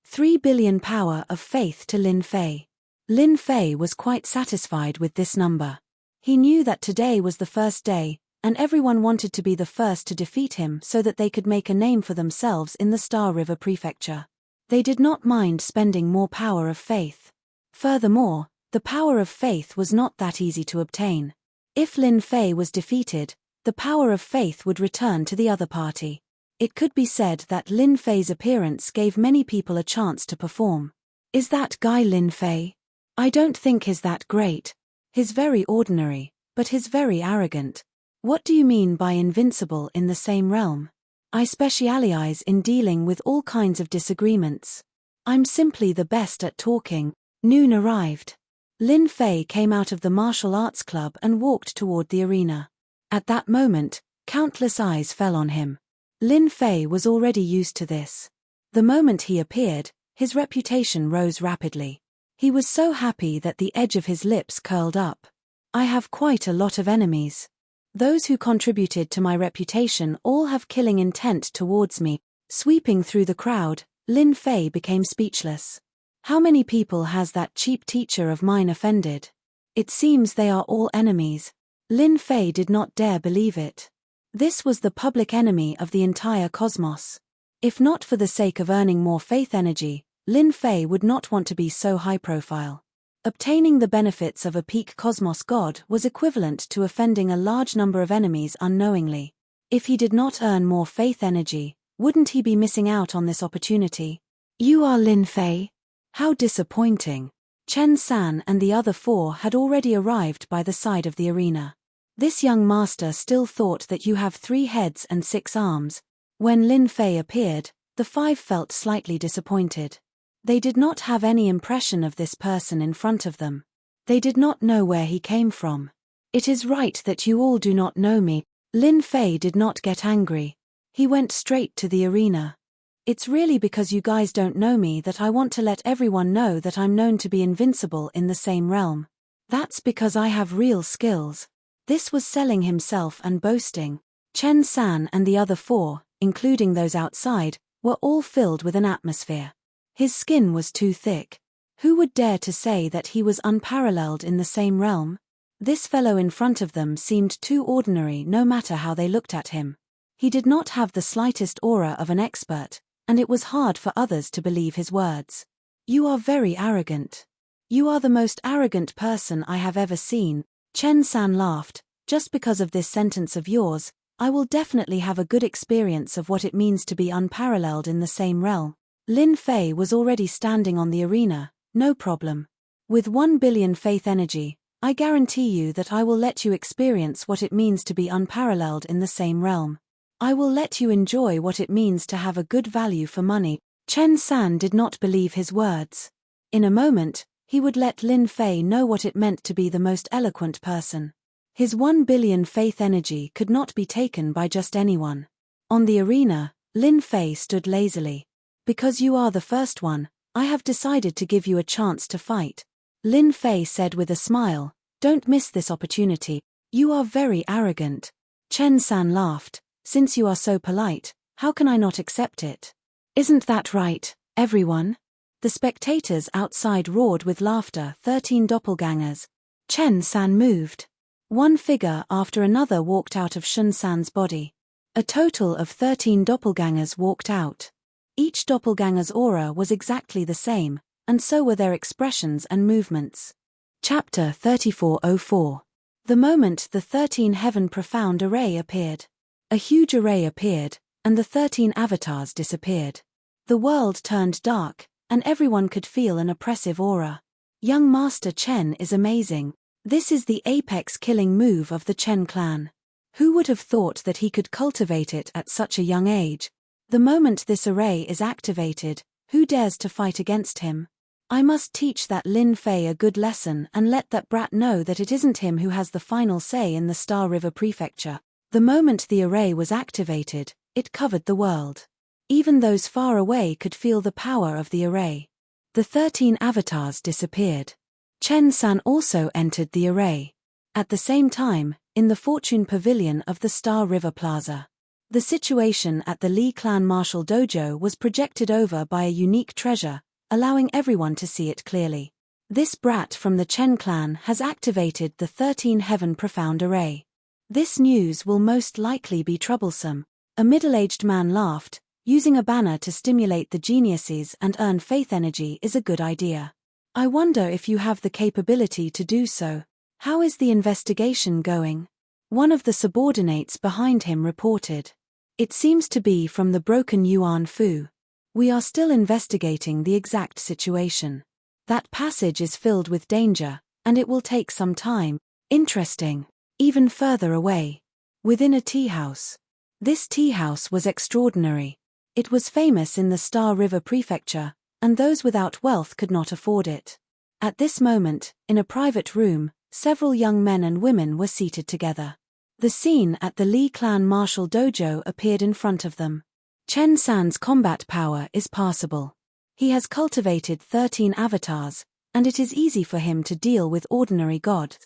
3 billion power of faith to Lin Fei. Lin Fei was quite satisfied with this number. He knew that today was the first day, and everyone wanted to be the first to defeat him so that they could make a name for themselves in the Star River Prefecture. They did not mind spending more power of faith. Furthermore, the power of faith was not that easy to obtain. If Lin Fei was defeated, the power of faith would return to the other party. It could be said that Lin Fei's appearance gave many people a chance to perform. "Is that guy Lin Fei? I don't think he's that great. He's very ordinary, but he's very arrogant. What do you mean by invincible in the same realm? I specialize in dealing with all kinds of disagreements. I'm simply the best at talking." Noon arrived. Lin Fei came out of the martial arts club and walked toward the arena. At that moment, countless eyes fell on him. Lin Fei was already used to this. The moment he appeared, his reputation rose rapidly. He was so happy that the edge of his lips curled up. "I have quite a lot of enemies. Those who contributed to my reputation all have killing intent towards me." Sweeping through the crowd, Lin Fei became speechless. How many people has that cheap teacher of mine offended? It seems they are all enemies. Lin Fei did not dare believe it. This was the public enemy of the entire cosmos. If not for the sake of earning more faith energy, Lin Fei would not want to be so high profile. Obtaining the benefits of a peak cosmos god was equivalent to offending a large number of enemies unknowingly. If he did not earn more faith energy, wouldn't he be missing out on this opportunity? "You are Lin Fei? How disappointing." Chen San and the other 4 had already arrived by the side of the arena. "This young master still thought that you have 3 heads and 6 arms. When Lin Fei appeared, the 5 felt slightly disappointed. They did not have any impression of this person in front of them. They did not know where he came from. "It is right that you all do not know me." Lin Fei did not get angry. He went straight to the arena. It's really because you guys don't know me that I want to let everyone know that I'm known to be invincible in the same realm. That's because I have real skills. This was selling himself and boasting. Chen San and the other four, including those outside, were all filled with an atmosphere. His skin was too thick. Who would dare to say that he was unparalleled in the same realm? This fellow in front of them seemed too ordinary no matter how they looked at him. He did not have the slightest aura of an expert, and it was hard for others to believe his words. You are very arrogant. You are the most arrogant person I have ever seen. Chen San laughed. Just because of this sentence of yours, I will definitely have a good experience of what it means to be unparalleled in the same realm. Lin Fei was already standing on the arena. No problem. With 1 billion faith energy, I guarantee you that I will let you experience what it means to be unparalleled in the same realm. I will let you enjoy what it means to have a good value for money. Chen San did not believe his words. In a moment, he would let Lin Fei know what it meant to be the most eloquent person. His 1 billion faith energy could not be taken by just anyone. On the arena, Lin Fei stood lazily. Because you are the first one, I have decided to give you a chance to fight. Lin Fei said with a smile, don't miss this opportunity. You are very arrogant. Chen San laughed. Since you are so polite, how can I not accept it? Isn't that right, everyone? The spectators outside roared with laughter. 13 doppelgangers. Chen San moved. One figure after another walked out of Shun San's body. A total of 13 doppelgangers walked out. Each doppelganger's aura was exactly the same, and so were their expressions and movements. Chapter 3404. The moment the 13 Heaven Profound Array appeared. A huge array appeared, and the 13 avatars disappeared. The world turned dark, and everyone could feel an oppressive aura. Young Master Chen is amazing. This is the apex killing move of the Chen clan. Who would have thought that he could cultivate it at such a young age? The moment this array is activated, who dares to fight against him? I must teach that Lin Fei a good lesson and let that brat know that it isn't him who has the final say in the Star River Prefecture. The moment the array was activated, it covered the world. Even those far away could feel the power of the array. The 13 avatars disappeared. Chen San also entered the array. At the same time, in the Fortune Pavilion of the Star River Plaza. The situation at the Li Clan Martial Dojo was projected over by a unique treasure, allowing everyone to see it clearly. This brat from the Chen clan has activated the 13 Heaven Profound Array. This news will most likely be troublesome. A middle-aged man laughed. Using a banner to stimulate the geniuses and earn faith energy is a good idea. I wonder if you have the capability to do so. How is the investigation going? One of the subordinates behind him reported. It seems to be from the broken Yuan Fu. We are still investigating the exact situation. That passage is filled with danger, and it will take some time. Interesting. Even further away. Within a tea house. This tea house was extraordinary. It was famous in the Star River Prefecture, and those without wealth could not afford it. At this moment, in a private room, several young men and women were seated together. The scene at the Li Clan Martial Dojo appeared in front of them. Chen San's combat power is passable. He has cultivated 13 avatars, and it is easy for him to deal with ordinary gods.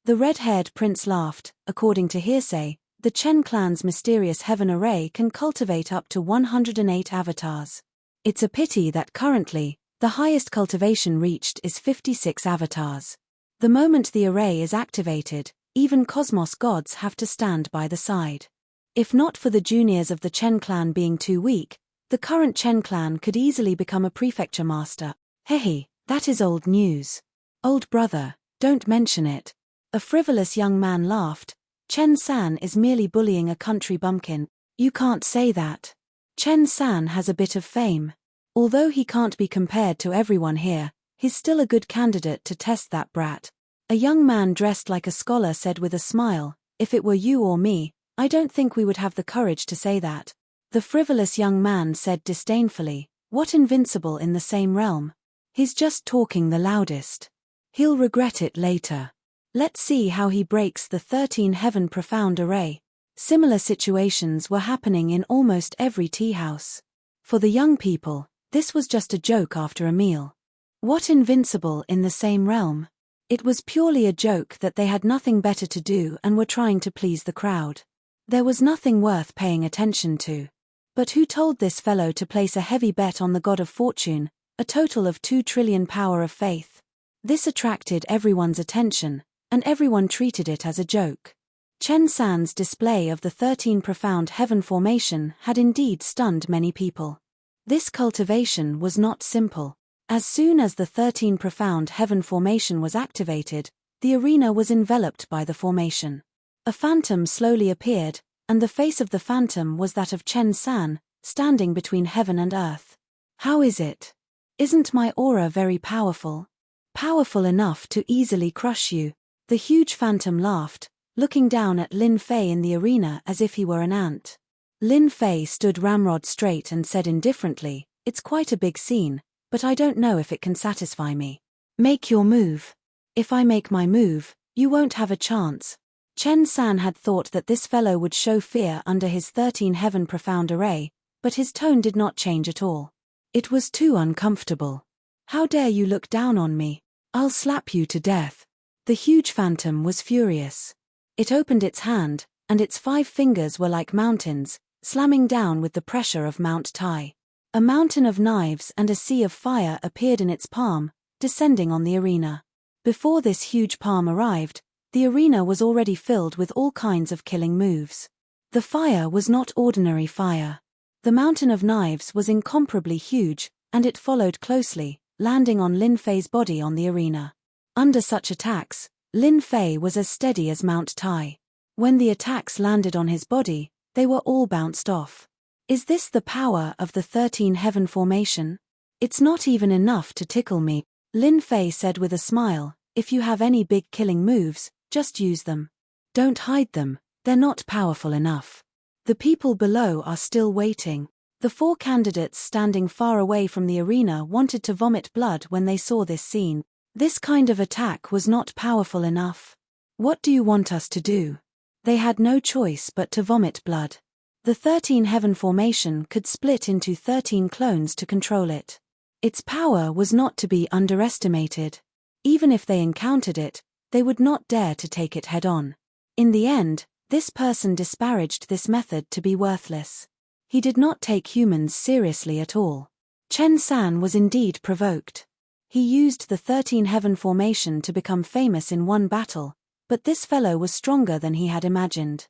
The red-haired prince laughed. According to hearsay, the Chen clan's mysterious heaven array can cultivate up to 108 avatars. It's a pity that currently, the highest cultivation reached is 56 avatars. The moment the array is activated, even cosmos gods have to stand by the side. If not for the juniors of the Chen clan being too weak, the current Chen clan could easily become a prefecture master. Hey, that is old news. Old brother, don't mention it. A frivolous young man laughed. Chen San is merely bullying a country bumpkin. You can't say that. Chen San has a bit of fame. Although he can't be compared to everyone here, he's still a good candidate to test that brat. A young man dressed like a scholar said with a smile, if it were you or me, I don't think we would have the courage to say that. The frivolous young man said disdainfully, what invincible in the same realm? He's just talking the loudest. He'll regret it later. Let's see how he breaks the 13 Heaven Profound Array. Similar situations were happening in almost every tea house. For the young people, this was just a joke after a meal. What invincible in the same realm? It was purely a joke that they had nothing better to do and were trying to please the crowd. There was nothing worth paying attention to. But who told this fellow to place a heavy bet on the god of fortune, a total of 2 trillion power of faith? This attracted everyone's attention, and everyone treated it as a joke. Chen San's display of the 13 profound heaven formation had indeed stunned many people. This cultivation was not simple. As soon as the 13 profound heaven formation was activated, the arena was enveloped by the formation. A phantom slowly appeared, and the face of the phantom was that of Chen San, standing between heaven and earth. How is it? Isn't my aura very powerful? Powerful enough to easily crush you? The huge phantom laughed, looking down at Lin Fei in the arena as if he were an ant. Lin Fei stood ramrod straight and said indifferently, "It's quite a big scene, but I don't know if it can satisfy me." "Make your move." "If I make my move, you won't have a chance." Chen San had thought that this fellow would show fear under his 13 heaven profound array, but his tone did not change at all. It was too uncomfortable. "How dare you look down on me? I'll slap you to death." The huge phantom was furious. It opened its hand, and its 5 fingers were like mountains, slamming down with the pressure of Mount Tai. A mountain of knives and a sea of fire appeared in its palm, descending on the arena. Before this huge palm arrived, the arena was already filled with all kinds of killing moves. The fire was not ordinary fire. The mountain of knives was incomparably huge, and it followed closely, landing on Lin Fei's body on the arena. Under such attacks, Lin Fei was as steady as Mount Tai. When the attacks landed on his body, they were all bounced off. Is this the power of the 13 heaven formation? "It's not even enough to tickle me," Lin Fei said with a smile. "If you have any big killing moves, just use them. Don't hide them, they're not powerful enough." The people below are still waiting. The 4 candidates standing far away from the arena wanted to vomit blood when they saw this scene. This kind of attack was not powerful enough. "What do you want us to do?" They had no choice but to vomit blood. The 13 heaven formation could split into 13 clones to control it. Its power was not to be underestimated. Even if they encountered it, they would not dare to take it head-on. In the end, this person disparaged this method to be worthless. He did not take humans seriously at all. Chen San was indeed provoked. He used the 13 heaven formation to become famous in one battle, but this fellow was stronger than he had imagined.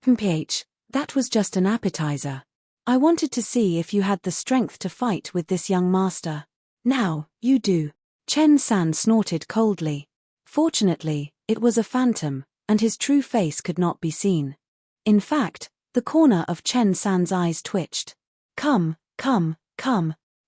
"Mph, that was just an appetizer. I wanted to see if you had the strength to fight with this young master. Now, you do." Chen San snorted coldly. Fortunately, it was a phantom, and his true face could not be seen. In fact, the corner of Chen San's eyes twitched. Come.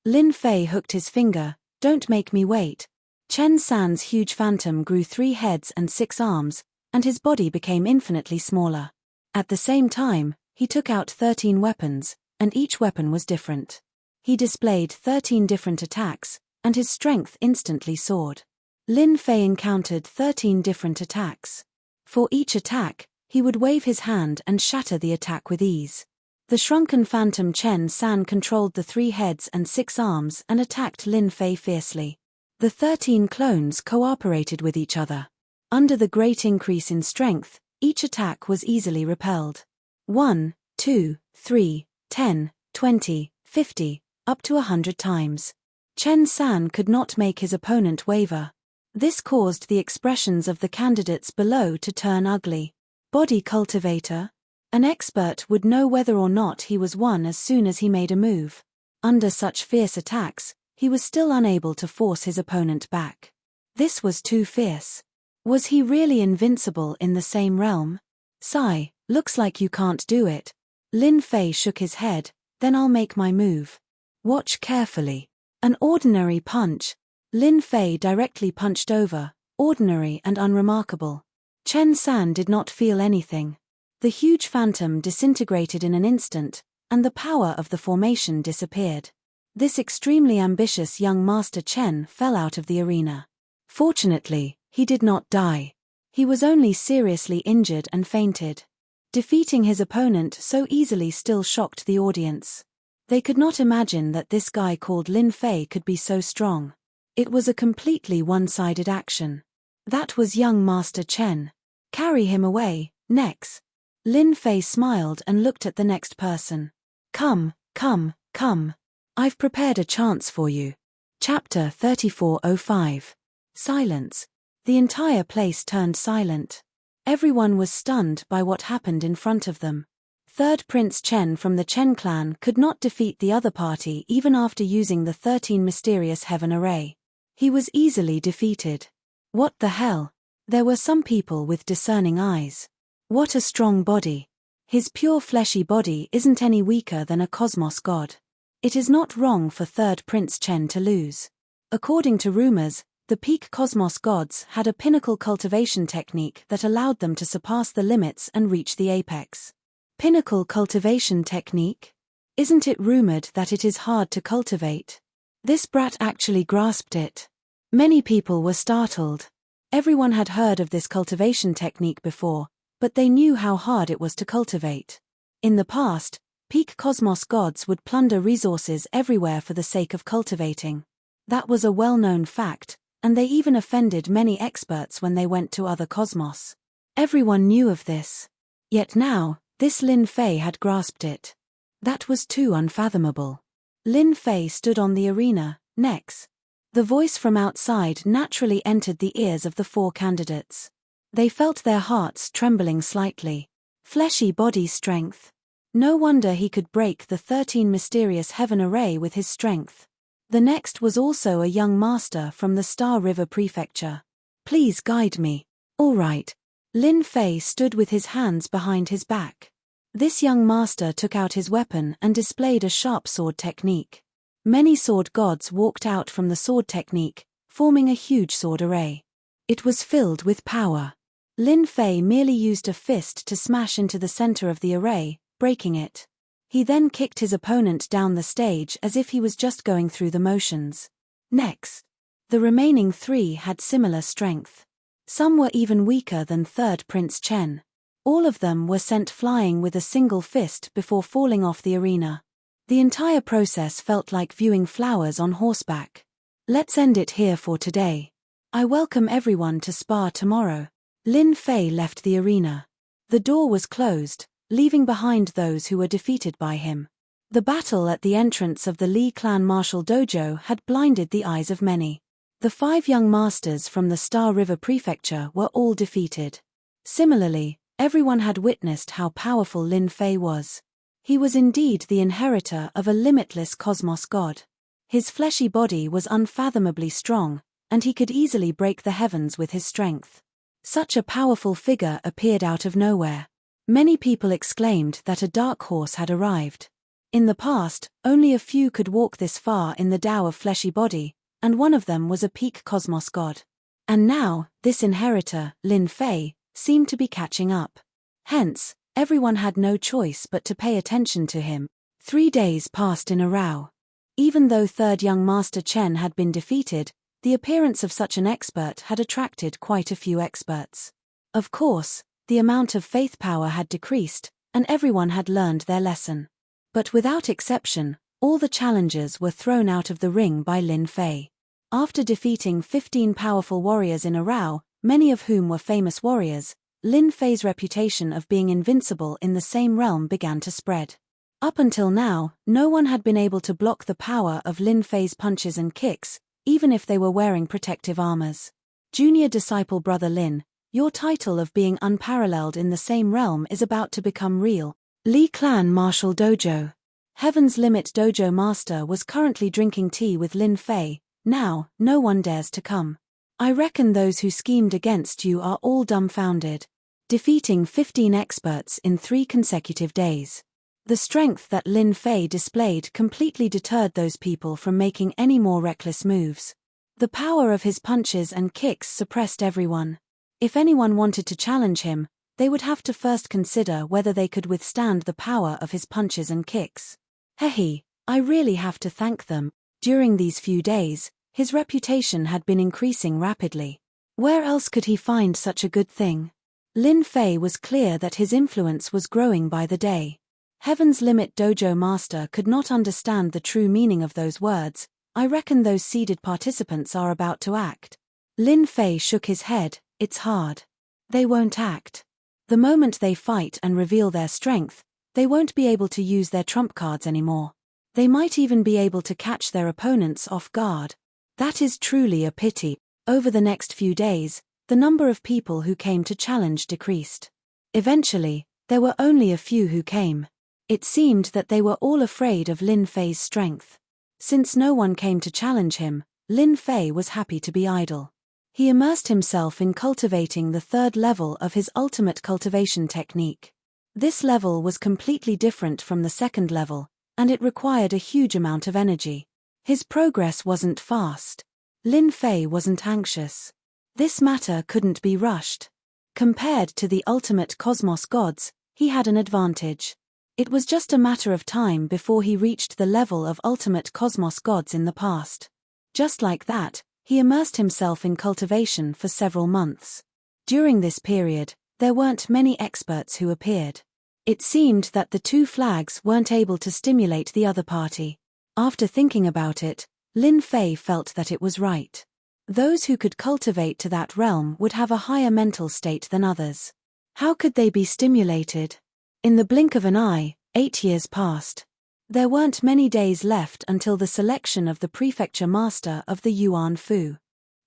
Lin Fei hooked his finger. "Don't make me wait." Chen San's huge phantom grew 3 heads and 6 arms, and his body became infinitely smaller. At the same time, he took out 13 weapons, and each weapon was different. He displayed 13 different attacks, and his strength instantly soared. Lin Fei encountered 13 different attacks. For each attack, he would wave his hand and shatter the attack with ease. The shrunken phantom Chen San controlled the 3 heads and 6 arms and attacked Lin Fei fiercely. The 13 clones cooperated with each other. Under the great increase in strength, each attack was easily repelled. 1, 2, 3, 10, 20, 50, up to 100 times. Chen San could not make his opponent waver. This caused the expressions of the candidates below to turn ugly. Body cultivator? An expert would know whether or not he was one as soon as he made a move. Under such fierce attacks, he was still unable to force his opponent back. This was too fierce. Was he really invincible in the same realm? "Sigh, looks like you can't do it." Lin Fei shook his head. "Then I'll make my move. Watch carefully." An ordinary punch. Lin Fei directly punched over, ordinary and unremarkable. Chen San did not feel anything. The huge phantom disintegrated in an instant, and the power of the formation disappeared. This extremely ambitious young Master Chen fell out of the arena. Fortunately, he did not die. He was only seriously injured and fainted. Defeating his opponent so easily still shocked the audience. They could not imagine that this guy called Lin Fei could be so strong. It was a completely one-sided action. That was young Master Chen. Carry him away, next. Lin Fei smiled and looked at the next person. Come, come, come. I've prepared a chance for you. Chapter 3405. Silence. The entire place turned silent. Everyone was stunned by what happened in front of them. Third Prince Chen from the Chen clan could not defeat the other party even after using the 13 mysterious heaven array. He was easily defeated. What the hell? There were some people with discerning eyes. What a strong body. His pure fleshy body isn't any weaker than a cosmos god. It is not wrong for Third Prince Chen to lose. According to rumors, the peak cosmos gods had a pinnacle cultivation technique that allowed them to surpass the limits and reach the apex. Pinnacle cultivation technique? Isn't it rumored that it is hard to cultivate? This brat actually grasped it. Many people were startled. Everyone had heard of this cultivation technique before, but they knew how hard it was to cultivate. In the past, peak cosmos gods would plunder resources everywhere for the sake of cultivating. That was a well-known fact, and they even offended many experts when they went to other cosmos. Everyone knew of this. Yet now, this Lin Fei had grasped it. That was too unfathomable. Lin Fei stood on the arena, next. The voice from outside naturally entered the ears of the 4 candidates. They felt their hearts trembling slightly. Fleshy body strength. No wonder he could break the 13 mysterious heaven array with his strength. The next was also a young master from the Star River Prefecture. Please guide me. All right. Lin Fei stood with his hands behind his back. This young master took out his weapon and displayed a sharp sword technique. Many sword gods walked out from the sword technique, forming a huge sword array. It was filled with power. Lin Fei merely used a fist to smash into the center of the array, breaking it. He then kicked his opponent down the stage as if he was just going through the motions. Next. The remaining 3 had similar strength. Some were even weaker than Third Prince Chen. All of them were sent flying with a single fist before falling off the arena. The entire process felt like viewing flowers on horseback. Let's end it here for today. I welcome everyone to spar tomorrow. Lin Fei left the arena. The door was closed, leaving behind those who were defeated by him. The battle at the entrance of the Li clan martial dojo had blinded the eyes of many. The 5 young masters from the Star River Prefecture were all defeated. Similarly, everyone had witnessed how powerful Lin Fei was. He was indeed the inheritor of a limitless cosmos god. His fleshy body was unfathomably strong, and he could easily break the heavens with his strength. Such a powerful figure appeared out of nowhere. Many people exclaimed that a dark horse had arrived. In the past, only a few could walk this far in the Tao of fleshy body, and one of them was a peak cosmos god. And now, this inheritor, Lin Fei, seemed to be catching up. Hence, everyone had no choice but to pay attention to him. 3 days passed in a row. Even though third young Master Chen had been defeated, the appearance of such an expert had attracted quite a few experts. Of course, the amount of faith power had decreased, and everyone had learned their lesson. But without exception, all the challengers were thrown out of the ring by Lin Fei. After defeating 15 powerful warriors in a row, many of whom were famous warriors, Lin Fei's reputation of being invincible in the same realm began to spread. Up until now, no one had been able to block the power of Lin Fei's punches and kicks, even if they were wearing protective armors. Junior disciple Brother Lin, your title of being unparalleled in the same realm is about to become real. Li Clan Martial Dojo. Heaven's Limit Dojo Master was currently drinking tea with Lin Fei. Now, no one dares to come. I reckon those who schemed against you are all dumbfounded. Defeating 15 experts in 3 consecutive days. The strength that Lin Fei displayed completely deterred those people from making any more reckless moves. The power of his punches and kicks suppressed everyone. If anyone wanted to challenge him, they would have to first consider whether they could withstand the power of his punches and kicks. Hehe, I really have to thank them. During these few days, his reputation had been increasing rapidly. Where else could he find such a good thing? Lin Fei was clear that his influence was growing by the day. Heaven's Limit Dojo Master could not understand the true meaning of those words. I reckon those seeded participants are about to act. Lin Fei shook his head. It's hard. They won't act. The moment they fight and reveal their strength, they won't be able to use their trump cards anymore. They might even be able to catch their opponents off guard. That is truly a pity. Over the next few days, the number of people who came to challenge decreased. Eventually, there were only a few who came. It seemed that they were all afraid of Lin Fei's strength. Since no one came to challenge him, Lin Fei was happy to be idle. He immersed himself in cultivating the third level of his ultimate cultivation technique. This level was completely different from the second level, and it required a huge amount of energy. His progress wasn't fast. Lin Fei wasn't anxious. This matter couldn't be rushed. Compared to the ultimate cosmos gods, he had an advantage. It was just a matter of time before he reached the level of ultimate cosmos gods in the past. Just like that, he immersed himself in cultivation for several months. During this period, there weren't many experts who appeared. It seemed that the two flags weren't able to stimulate the other party. After thinking about it, Lin Fei felt that it was right. Those who could cultivate to that realm would have a higher mental state than others. How could they be stimulated? In the blink of an eye, 8 years passed. There weren't many days left until the selection of the prefecture master of the Yuan Fu.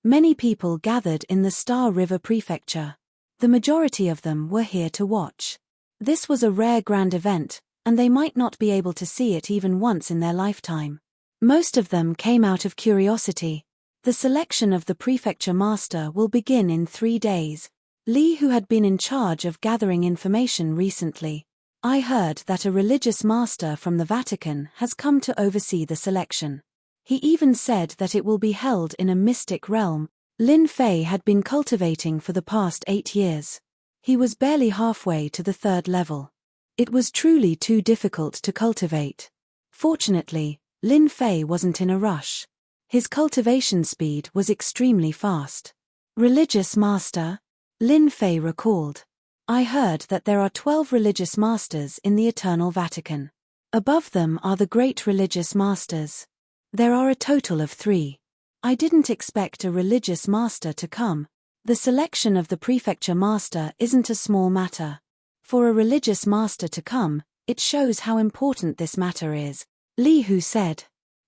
Many people gathered in the Star River Prefecture. The majority of them were here to watch. This was a rare grand event, and they might not be able to see it even once in their lifetime. Most of them came out of curiosity. The selection of the prefecture master will begin in 3 days. Li, who had been in charge of gathering information recently, I heard that a religious master from the Vatican has come to oversee the selection. He even said that it will be held in a mystic realm. Lin Fei had been cultivating for the past 8 years. He was barely halfway to the third level. It was truly too difficult to cultivate. Fortunately, Lin Fei wasn't in a rush. His cultivation speed was extremely fast. Religious master? Lin Fei recalled. I heard that there are 12 religious masters in the Eternal Vatican. Above them are the great religious masters. There are a total of 3. I didn't expect a religious master to come. The selection of the prefecture master isn't a small matter. For a religious master to come, it shows how important this matter is, Li Hu said.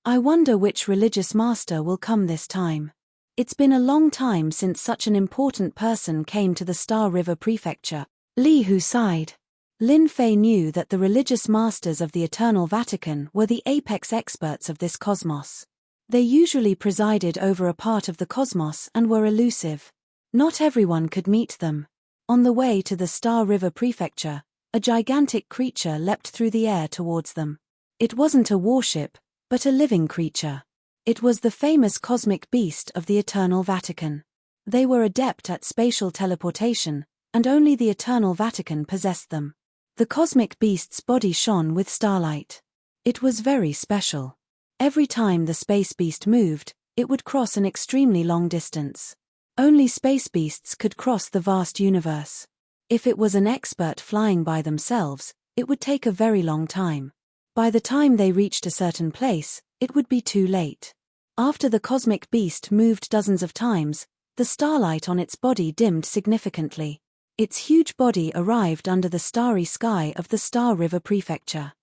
I wonder which religious master will come this time. It's been a long time since such an important person came to the Star River Prefecture. Li Hu sighed. Lin Fei knew that the religious masters of the Eternal Vatican were the apex experts of this cosmos. They usually presided over a part of the cosmos and were elusive. Not everyone could meet them. On the way to the Star River Prefecture, a gigantic creature leapt through the air towards them. It wasn't a warship, but a living creature. It was the famous cosmic beast of the Eternal Vatican. They were adept at spatial teleportation, and only the Eternal Vatican possessed them. The cosmic beast's body shone with starlight. It was very special. Every time the space beast moved, it would cross an extremely long distance. Only space beasts could cross the vast universe. If it was an expert flying by themselves, it would take a very long time. By the time they reached a certain place, it would be too late. After the cosmic beast moved dozens of times, the starlight on its body dimmed significantly. Its huge body arrived under the starry sky of the Star River Prefecture.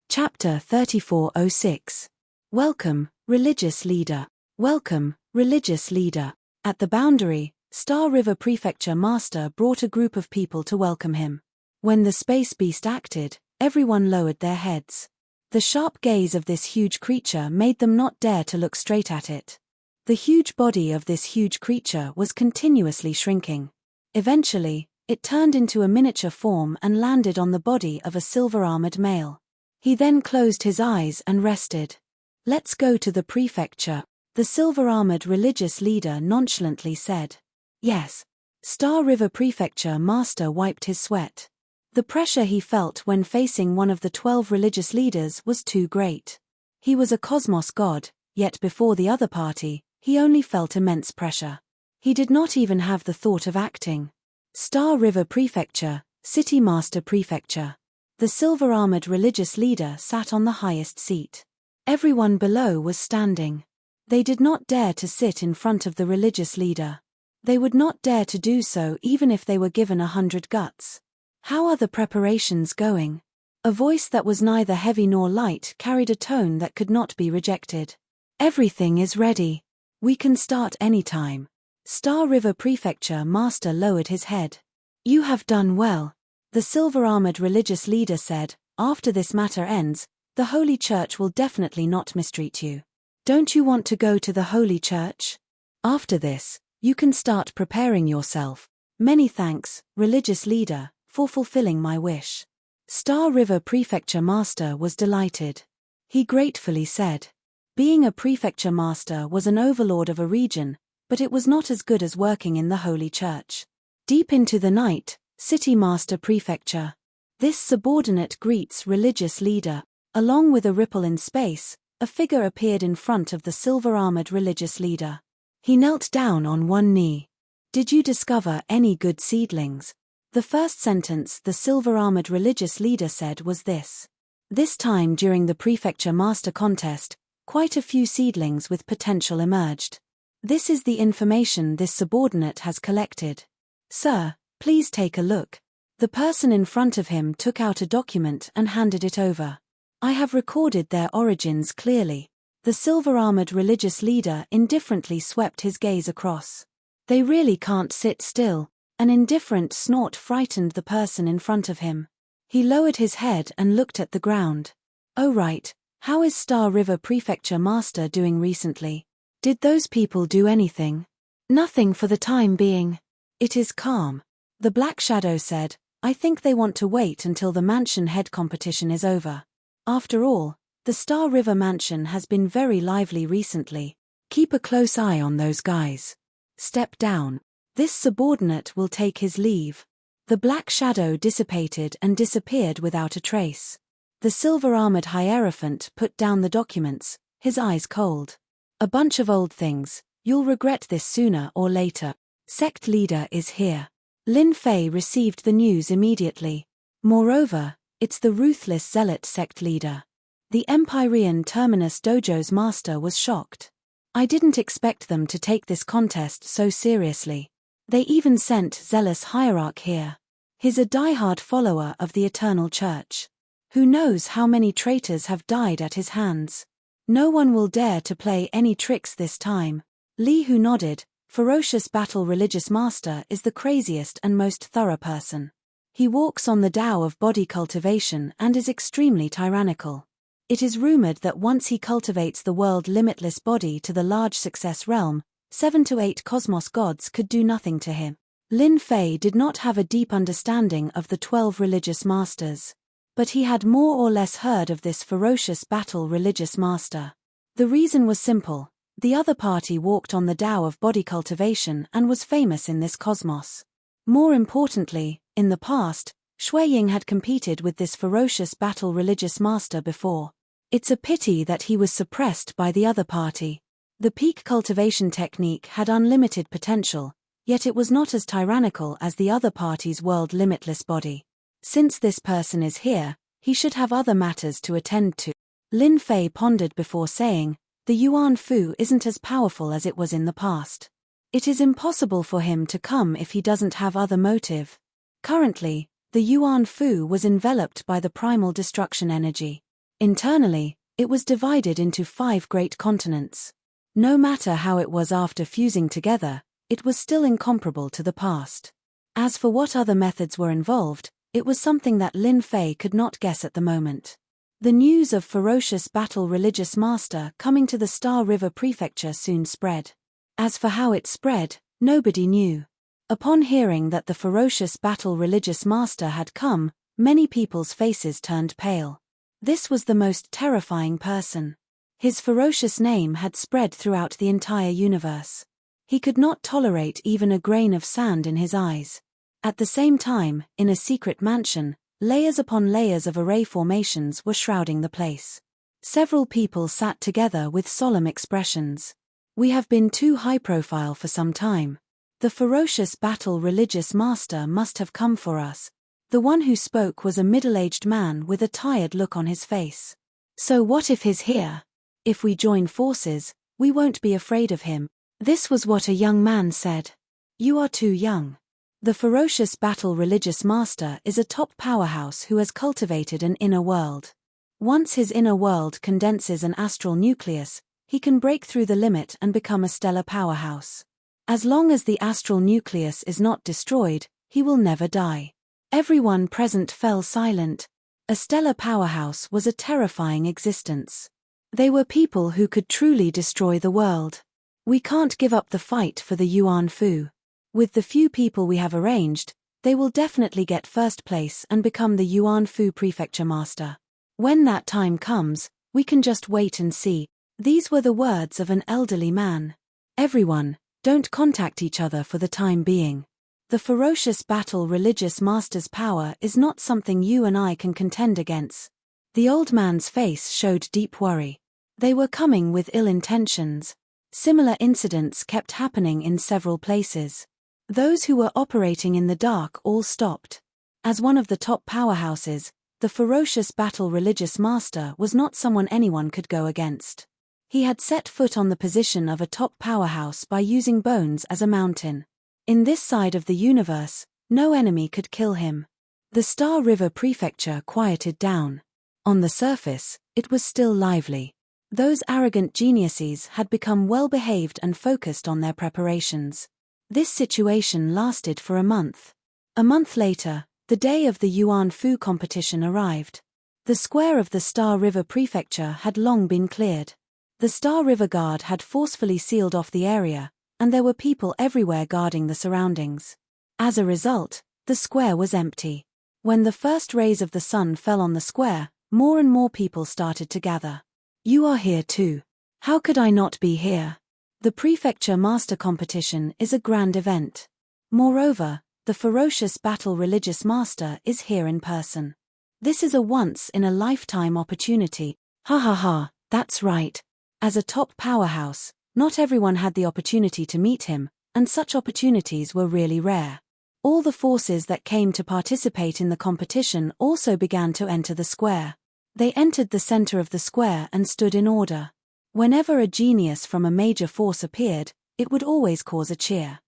Chapter 3406. Welcome, religious leader. Welcome, religious leader. At the boundary, Star River Prefecture Master brought a group of people to welcome him. When the space beast acted, everyone lowered their heads. The sharp gaze of this huge creature made them not dare to look straight at it. The huge body of this huge creature was continuously shrinking. Eventually, it turned into a miniature form and landed on the body of a silver-armored male. He then closed his eyes and rested. Let's go to the prefecture, the silver-armored religious leader nonchalantly said. Yes. Star River Prefecture Master wiped his sweat. The pressure he felt when facing one of the 12 religious leaders was too great. He was a cosmos god, yet before the other party, he only felt immense pressure. He did not even have the thought of acting. Star River Prefecture, City Master Prefecture. The silver-armored religious leader sat on the highest seat. Everyone below was standing. They did not dare to sit in front of the religious leader. They would not dare to do so even if they were given 100 guts. How are the preparations going? A voice that was neither heavy nor light carried a tone that could not be rejected. Everything is ready. We can start anytime. Star River Prefecture Master lowered his head. You have done well. The silver-armored religious leader said, after this matter ends, the Holy Church will definitely not mistreat you. Don't you want to go to the Holy Church? After this, you can start preparing yourself. Many thanks, religious leader, for fulfilling my wish. Star River Prefecture Master was delighted. He gratefully said. Being a prefecture master was an overlord of a region, but it was not as good as working in the Holy Church. Deep into the night, City Master Prefecture. This subordinate greets religious leader. Along with a ripple in space, a figure appeared in front of the silver-armored religious leader. He knelt down on one knee. Did you discover any good seedlings? The first sentence the silver-armored religious leader said was this. This time during the prefecture master contest, quite a few seedlings with potential emerged. This is the information this subordinate has collected. Sir, please take a look. The person in front of him took out a document and handed it over. I have recorded their origins clearly. The silver-armored religious leader indifferently swept his gaze across. They really can't sit still. An indifferent snort frightened the person in front of him. He lowered his head and looked at the ground. Oh right, how is Star River Prefecture Master doing recently? Did those people do anything? Nothing for the time being. It is calm. The Black Shadow said, I think they want to wait until the mansion head competition is over. After all, the Star River Mansion has been very lively recently. Keep a close eye on those guys. Step down. This subordinate will take his leave. The Black Shadow dissipated and disappeared without a trace. The silver-armored hierophant put down the documents, his eyes cold. A bunch of old things, you'll regret this sooner or later. Sect leader is here. Lin Fei received the news immediately. Moreover, it's the ruthless zealot sect leader. The Empyrean Terminus Dojo's master was shocked. I didn't expect them to take this contest so seriously. They even sent zealous hierarch here. He's a diehard follower of the Eternal Church. Who knows how many traitors have died at his hands? No one will dare to play any tricks this time. Li Hu nodded. Ferocious Battle Religious Master is the craziest and most thorough person. He walks on the Tao of body cultivation and is extremely tyrannical. It is rumored that once he cultivates the world limitless body to the large success realm, 7 to 8 cosmos gods could do nothing to him. Lin Fei did not have a deep understanding of the 12 religious masters. But he had more or less heard of this ferocious battle religious master. The reason was simple. The other party walked on the Tao of body cultivation and was famous in this cosmos. More importantly, in the past, Shuiying had competed with this ferocious battle religious master before. It's a pity that he was suppressed by the other party. The peak cultivation technique had unlimited potential, yet it was not as tyrannical as the other party's world limitless body. Since this person is here, he should have other matters to attend to. Lin Fei pondered before saying, the Yuan Fu isn't as powerful as it was in the past. It is impossible for him to come if he doesn't have other motive. Currently, the Yuan Fu was enveloped by the primal destruction energy. Internally, it was divided into 5 great continents. No matter how it was after fusing together, it was still incomparable to the past. As for what other methods were involved, it was something that Lin Fei could not guess at the moment. The news of ferocious battle religious master coming to the Star River Prefecture soon spread. As for how it spread, nobody knew. Upon hearing that the ferocious battle religious master had come, many people's faces turned pale. This was the most terrifying person. His ferocious name had spread throughout the entire universe. He could not tolerate even a grain of sand in his eyes. At the same time, in a secret mansion, layers upon layers of array formations were shrouding the place. Several people sat together with solemn expressions. We have been too high profile for some time. The ferocious battle religious master must have come for us. The one who spoke was a middle-aged man with a tired look on his face. So what if he's here? If we join forces, we won't be afraid of him. This was what a young man said. You are too young. The ferocious battle religious master is a top powerhouse who has cultivated an inner world. Once his inner world condenses an astral nucleus, he can break through the limit and become a stellar powerhouse. As long as the astral nucleus is not destroyed, he will never die. Everyone present fell silent. A stellar powerhouse was a terrifying existence. They were people who could truly destroy the world. We can't give up the fight for the Yuan Fu. With the few people we have arranged, they will definitely get first place and become the Yuan Fu prefecture master. When that time comes, we can just wait and see. These were the words of an elderly man. Everyone, don't contact each other for the time being. The ferocious battle religious master's power is not something you and I can contend against. The old man's face showed deep worry. They were coming with ill intentions. Similar incidents kept happening in several places. Those who were operating in the dark all stopped. As one of the top powerhouses, the ferocious battle religious master was not someone anyone could go against. He had set foot on the position of a top powerhouse by using bones as a mountain. In this side of the universe, no enemy could kill him. The Star River prefecture quieted down. On the surface, it was still lively. Those arrogant geniuses had become well-behaved and focused on their preparations. This situation lasted for a month. A month later, the day of the Yuan Fu competition arrived. The square of the Star River prefecture had long been cleared. The Star River Guard had forcefully sealed off the area, and there were people everywhere guarding the surroundings. As a result, the square was empty. When the first rays of the sun fell on the square, more and more people started to gather. You are here too. How could I not be here? The Prefecture Master Competition is a grand event. Moreover, the ferocious battle religious master is here in person. This is a once-in-a-lifetime opportunity. Ha ha ha, that's right. As a top powerhouse, not everyone had the opportunity to meet him, and such opportunities were really rare. All the forces that came to participate in the competition also began to enter the square. They entered the center of the square and stood in order. Whenever a genius from a major force appeared, it would always cause a cheer.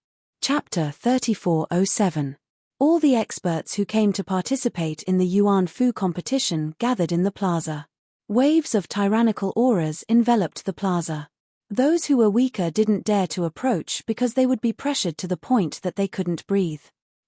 Chapter 3407. All the experts who came to participate in the Yuan Fu competition gathered in the plaza. Waves of tyrannical auras enveloped the plaza. Those who were weaker didn't dare to approach because they would be pressured to the point that they couldn't breathe.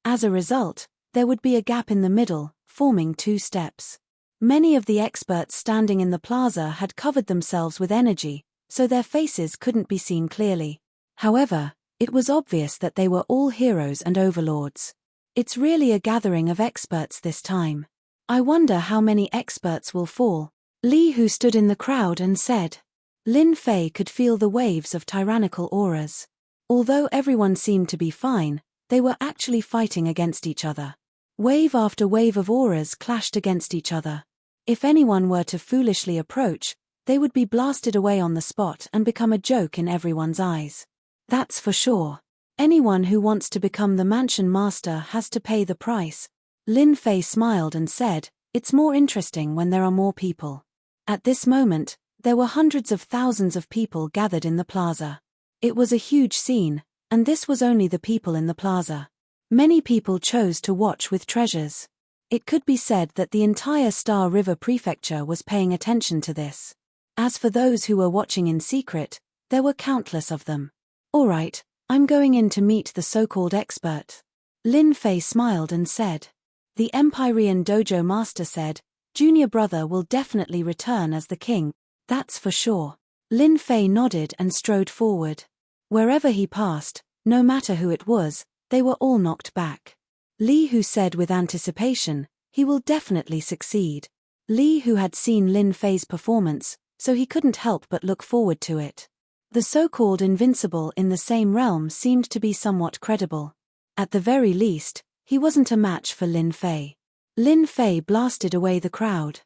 As a result, there would be a gap in the middle, forming two steps. Many of the experts standing in the plaza had covered themselves with energy, so their faces couldn't be seen clearly. However, it was obvious that they were all heroes and overlords. It's really a gathering of experts this time. I wonder how many experts will fall. Li Hu stood in the crowd and said. Lin Fei could feel the waves of tyrannical auras. Although everyone seemed to be fine, they were actually fighting against each other. Wave after wave of auras clashed against each other. If anyone were to foolishly approach, they would be blasted away on the spot and become a joke in everyone's eyes. That's for sure. Anyone who wants to become the mansion master has to pay the price. Lin Fei smiled and said, it's more interesting when there are more people. At this moment, there were hundreds of thousands of people gathered in the plaza. It was a huge scene, and this was only the people in the plaza. Many people chose to watch with treasures. It could be said that the entire Star River Prefecture was paying attention to this. As for those who were watching in secret, there were countless of them. All right, I'm going in to meet the so-called expert. Lin Fei smiled and said. The Empyrean Dojo Master said, Junior brother will definitely return as the king. That's for sure. Lin Fei nodded and strode forward. Wherever he passed, no matter who it was, they were all knocked back. Li Hu said with anticipation, he will definitely succeed. Li Hu had seen Lin Fei's performance, so he couldn't help but look forward to it. The so-called invincible in the same realm seemed to be somewhat credible. At the very least, he wasn't a match for Lin Fei. Lin Fei blasted away the crowd.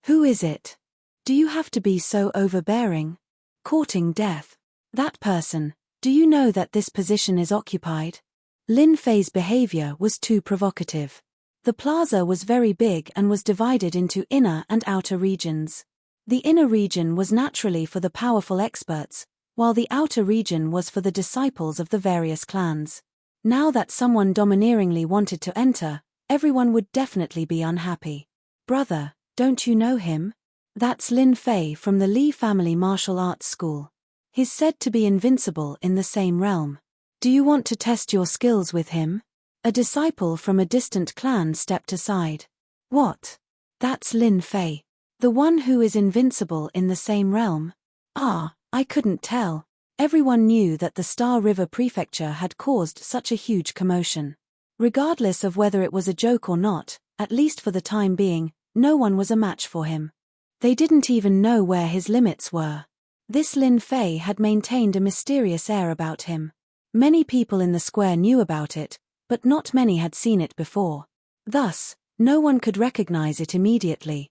Who is it? Do you have to be so overbearing? Courting death. That person, do you know that this position is occupied? Lin Fei's behavior was too provocative. The plaza was very big and was divided into inner and outer regions. The inner region was naturally for the powerful experts, while the outer region was for the disciples of the various clans. Now that someone domineeringly wanted to enter, everyone would definitely be unhappy. Brother, don't you know him? That's Lin Fei from the Li family martial arts school. He's said to be invincible in the same realm. Do you want to test your skills with him? A disciple from a distant clan stepped aside. What? That's Lin Fei. The one who is invincible in the same realm? Ah, I couldn't tell. Everyone knew that the Star River Prefecture had caused such a huge commotion. Regardless of whether it was a joke or not, at least for the time being, no one was a match for him. They didn't even know where his limits were. This Lin Fei had maintained a mysterious air about him. Many people in the square knew about it, but not many had seen it before. Thus, no one could recognize it immediately.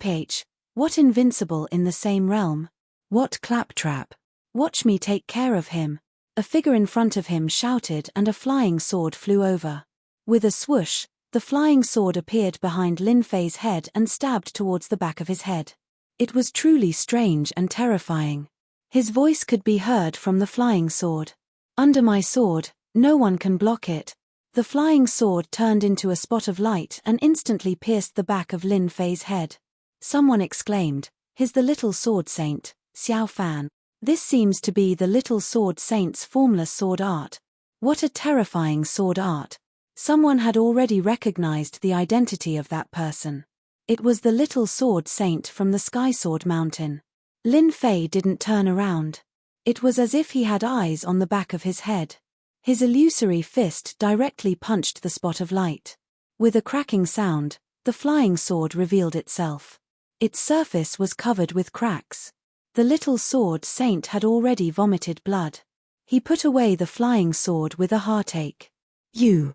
H. What invincible in the same realm? What claptrap? Watch me take care of him. A figure in front of him shouted and a flying sword flew over. With a swoosh, the flying sword appeared behind Lin Fei's head and stabbed towards the back of his head. It was truly strange and terrifying. His voice could be heard from the flying sword. Under my sword, no one can block it. The flying sword turned into a spot of light and instantly pierced the back of Lin Fei's head. Someone exclaimed, "He's the little sword saint, Xiao Fan." This seems to be the little sword saint's formless sword art. What a terrifying sword art. Someone had already recognized the identity of that person. It was the little sword saint from the Sky Sword Mountain. Lin Fei didn't turn around. It was as if he had eyes on the back of his head. His illusory fist directly punched the spot of light. With a cracking sound, the flying sword revealed itself. Its surface was covered with cracks. The little sword saint had already vomited blood. He put away the flying sword with a heartache. You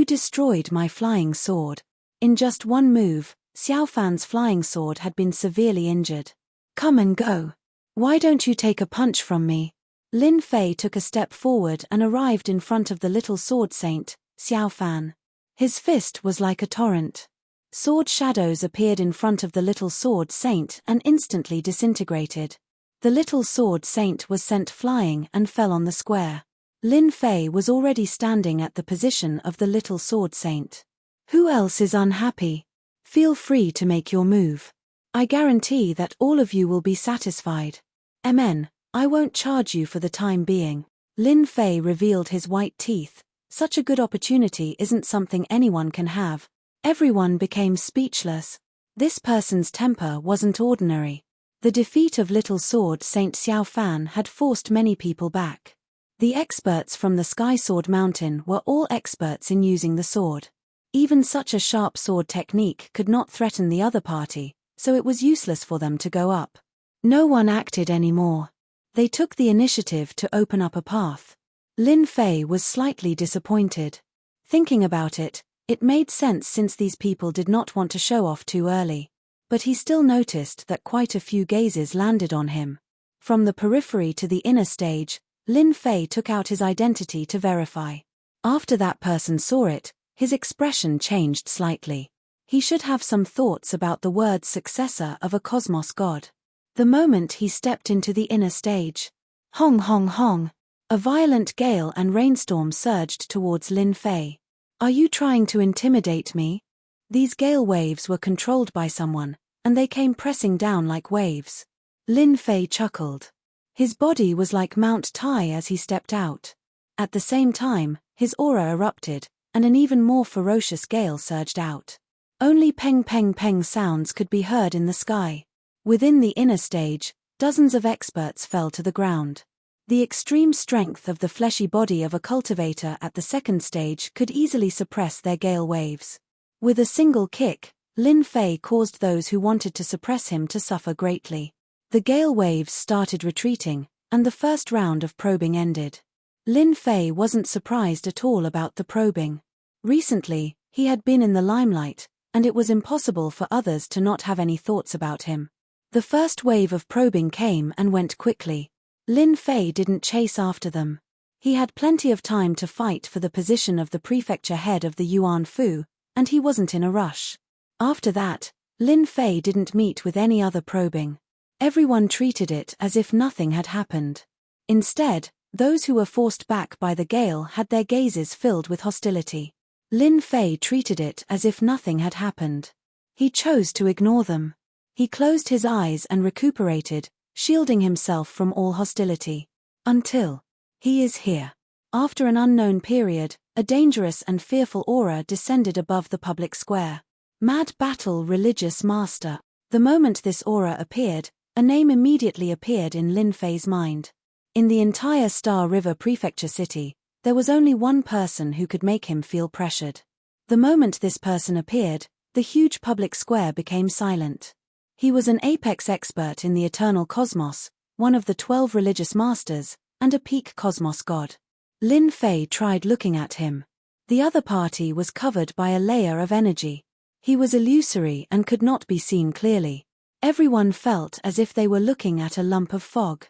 destroyed my flying sword." In just one move, Xiao Fan's flying sword had been severely injured. "Come and go. Why don't you take a punch from me?" Lin Fei took a step forward and arrived in front of the little sword saint, Xiao Fan. His fist was like a torrent. Sword shadows appeared in front of the little sword saint and instantly disintegrated. The little sword saint was sent flying and fell on the square. Lin Fei was already standing at the position of the little sword saint. "Who else is unhappy? Feel free to make your move. I guarantee that all of you will be satisfied. Amen. I won't charge you for the time being." Lin Fei revealed his white teeth. Such a good opportunity isn't something anyone can have. Everyone became speechless. This person's temper wasn't ordinary. The defeat of Little Sword Saint Xiao Fan had forced many people back. The experts from the Sky Sword Mountain were all experts in using the sword. Even such a sharp sword technique could not threaten the other party, so it was useless for them to go up. No one acted anymore. They took the initiative to open up a path. Lin Fei was slightly disappointed. Thinking about it, it made sense since these people did not want to show off too early. But he still noticed that quite a few gazes landed on him. From the periphery to the inner stage, Lin Fei took out his identity to verify. After that person saw it, his expression changed slightly. He should have some thoughts about the word's successor of a cosmos god. The moment he stepped into the inner stage, hong hong hong, a violent gale and rainstorm surged towards Lin Fei. "Are you trying to intimidate me?" These gale waves were controlled by someone, and they came pressing down like waves. Lin Fei chuckled. His body was like Mount Tai as he stepped out. At the same time, his aura erupted, and an even more ferocious gale surged out. Only peng peng peng sounds could be heard in the sky. Within the inner stage, dozens of experts fell to the ground. The extreme strength of the fleshy body of a cultivator at the second stage could easily suppress their gale waves. With a single kick, Lin Fei caused those who wanted to suppress him to suffer greatly. The gale waves started retreating, and the first round of probing ended. Lin Fei wasn't surprised at all about the probing. Recently, he had been in the limelight, and it was impossible for others to not have any thoughts about him. The first wave of probing came and went quickly. Lin Fei didn't chase after them. He had plenty of time to fight for the position of the prefecture head of the Yuan Fu, and he wasn't in a rush. After that, Lin Fei didn't meet with any other probing. Everyone treated it as if nothing had happened. Instead, those who were forced back by the gale had their gazes filled with hostility. Lin Fei treated it as if nothing had happened. He chose to ignore them. He closed his eyes and recuperated, shielding himself from all hostility. Until he is here. After an unknown period, a dangerous and fearful aura descended above the public square. Mad Battle Religious Master. The moment this aura appeared, a name immediately appeared in Lin Fei's mind. In the entire Star River Prefecture city, there was only one person who could make him feel pressured. The moment this person appeared, the huge public square became silent. He was an apex expert in the eternal cosmos, one of the 12 religious masters, and a peak cosmos god. Lin Fei tried looking at him. The other party was covered by a layer of energy. He was illusory and could not be seen clearly. Everyone felt as if they were looking at a lump of fog.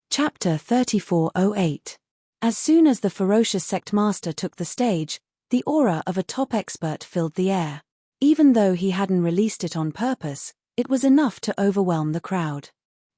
Chapter 3408. As soon as the ferocious sect master took the stage, the aura of a top expert filled the air. Even though he hadn't released it on purpose, it was enough to overwhelm the crowd.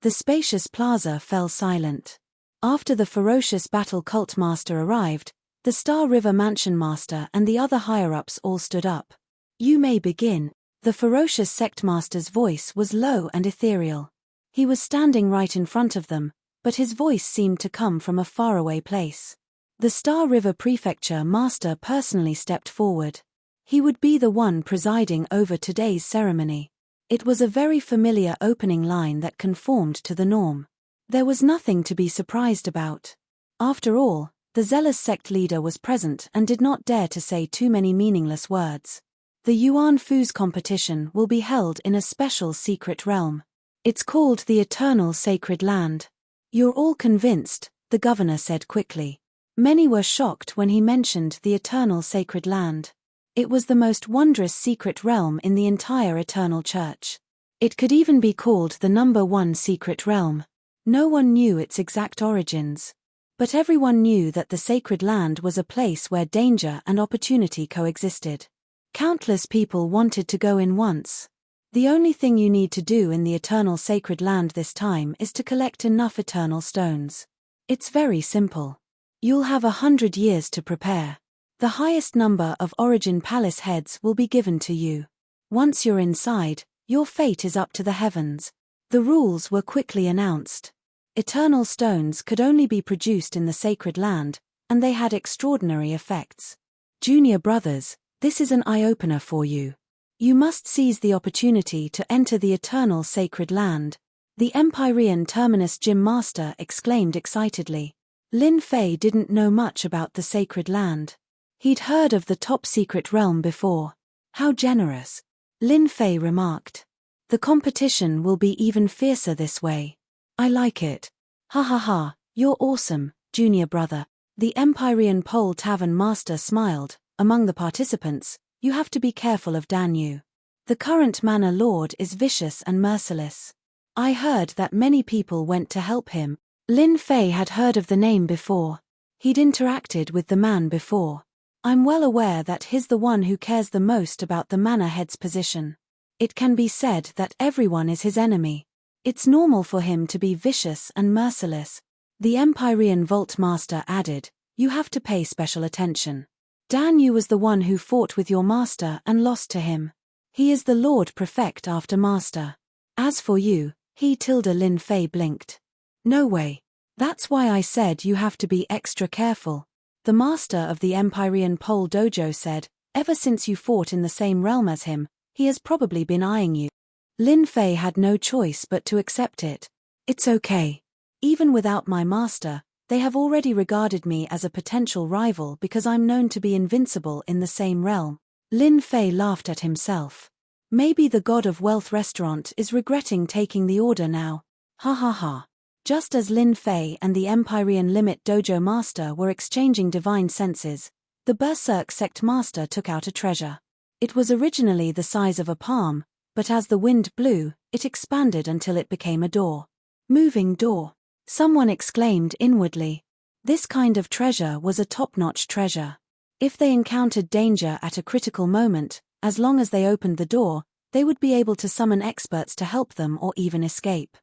The spacious plaza fell silent. After the ferocious battle cult master arrived, the Star River Mansion master and the other higher-ups all stood up. "You may begin." The ferocious sect master's voice was low and ethereal. He was standing right in front of them, but his voice seemed to come from a faraway place. The Star River Prefecture master personally stepped forward. He would be the one presiding over today's ceremony. It was a very familiar opening line that conformed to the norm. There was nothing to be surprised about. After all, the zealous sect leader was present and did not dare to say too many meaningless words. The Yuan Fu's competition will be held in a special secret realm. It's called the Eternal Sacred Land. "You're all convinced," the governor said quickly. Many were shocked when he mentioned the Eternal Sacred Land. It was the most wondrous secret realm in the entire Eternal Church. It could even be called the #1 secret realm. No one knew its exact origins. But everyone knew that the Sacred Land was a place where danger and opportunity coexisted. Countless people wanted to go in once. The only thing you need to do in the Eternal Sacred Land this time is to collect enough eternal stones. It's very simple. You'll have 100 years to prepare. The highest number of Origin Palace heads will be given to you. Once you're inside, your fate is up to the heavens. The rules were quickly announced. Eternal stones could only be produced in the Sacred Land, and they had extraordinary effects. Junior brothers, this is an eye-opener for you. You must seize the opportunity to enter the Eternal Sacred Land, the Empyrean Terminus Gym Master exclaimed excitedly. Lin Fei didn't know much about the Sacred Land. He'd heard of the top secret realm before. How generous, Lin Fei remarked. The competition will be even fiercer this way. I like it. Ha ha ha, you're awesome, junior brother. The Empyrean Pole Tavern Master smiled. Among the participants, you have to be careful of Danyu. The current Manor Lord is vicious and merciless. I heard that many people went to help him. Lin Fei had heard of the name before. He'd interacted with the man before. I'm well aware that he's the one who cares the most about the manor head's position. It can be said that everyone is his enemy. It's normal for him to be vicious and merciless. The Empyrean Vault Master added, you have to pay special attention. Danyu was the one who fought with your master and lost to him. He is the Lord Prefect after Master. As for you, Lin Fei blinked. No way. That's why I said you have to be extra careful. The master of the Empyrean Pole Dojo said, ever since you fought in the same realm as him, he has probably been eyeing you. Lin Fei had no choice but to accept it. It's okay. Even without my master, they have already regarded me as a potential rival because I'm known to be invincible in the same realm. Lin Fei laughed at himself. Maybe the God of Wealth Restaurant is regretting taking the order now. Ha ha ha. Just as Lin Fei and the Empyrean Limit Dojo Master were exchanging divine senses, the Berserk Sect Master took out a treasure. It was originally the size of a palm, but as the wind blew, it expanded until it became a door. Moving door. Someone exclaimed inwardly. This kind of treasure was a top-notch treasure. If they encountered danger at a critical moment, as long as they opened the door, they would be able to summon experts to help them or even escape.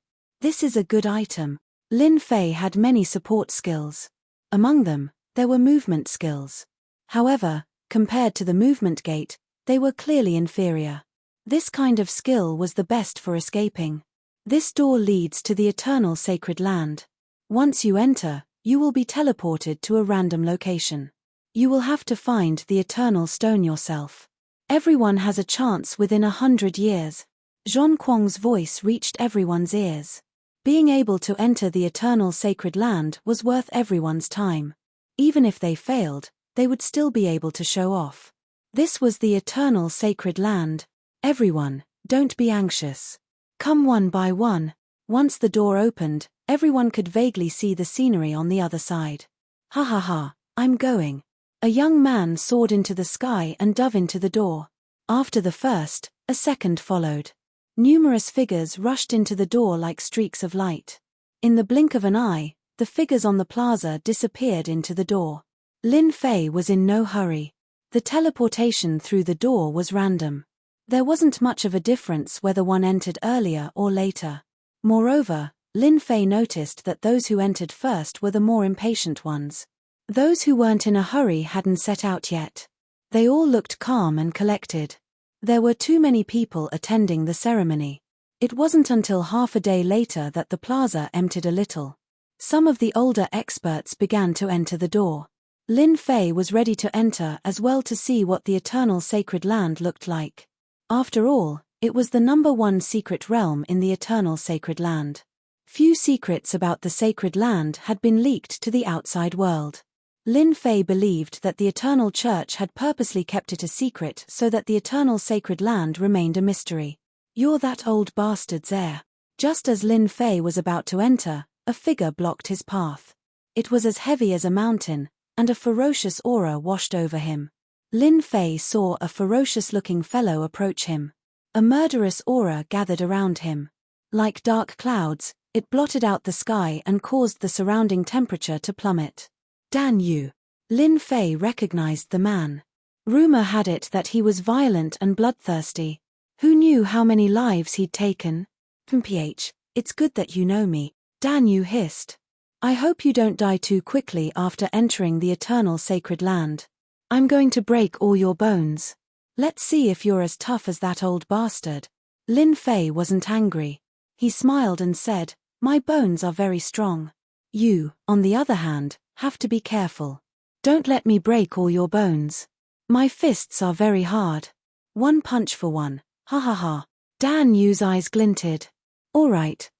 This is a good item. Lin Fei had many support skills. Among them, there were movement skills. However, compared to the movement gate, they were clearly inferior. This kind of skill was the best for escaping. This door leads to the Eternal Sacred Land. Once you enter, you will be teleported to a random location. You will have to find the Eternal Stone yourself. Everyone has a chance within 100 years. Zhong Kuang's voice reached everyone's ears. Being able to enter the Eternal Sacred Land was worth everyone's time. Even if they failed, they would still be able to show off. This was the Eternal Sacred Land. Everyone, don't be anxious. Come one by one. Once the door opened, everyone could vaguely see the scenery on the other side. Ha ha ha, I'm going. A young man soared into the sky and dove into the door. After the first, a second followed. Numerous figures rushed into the door like streaks of light. In the blink of an eye, the figures on the plaza disappeared into the door. Lin Fei was in no hurry. The teleportation through the door was random. There wasn't much of a difference whether one entered earlier or later. Moreover, Lin Fei noticed that those who entered first were the more impatient ones. Those who weren't in a hurry hadn't set out yet. They all looked calm and collected. There were too many people attending the ceremony. It wasn't until half a day later that the plaza emptied a little. Some of the older experts began to enter the door. Lin Fei was ready to enter as well to see what the Eternal Sacred Land looked like. After all, it was the #1 secret realm in the Eternal Sacred Land. Few secrets about the Sacred Land had been leaked to the outside world. Lin Fei believed that the Eternal Church had purposely kept it a secret so that the Eternal Sacred Land remained a mystery. "You're that old bastard's heir." Just as Lin Fei was about to enter, a figure blocked his path. It was as heavy as a mountain, and a ferocious aura washed over him. Lin Fei saw a ferocious-looking fellow approach him. A murderous aura gathered around him. Like dark clouds, it blotted out the sky and caused the surrounding temperature to plummet. Dan Yu. Lin Fei recognized the man. Rumor had it that he was violent and bloodthirsty. Who knew how many lives he'd taken? "PH, it's good that you know me," Dan Yu hissed. "I hope you don't die too quickly after entering the Eternal Sacred Land. I'm going to break all your bones. Let's see if you're as tough as that old bastard." Lin Fei wasn't angry. He smiled and said, "My bones are very strong. You, on the other hand, have to be careful. Don't let me break all your bones. My fists are very hard. One punch for one, ha ha ha." Dan Yu's eyes glinted. All right.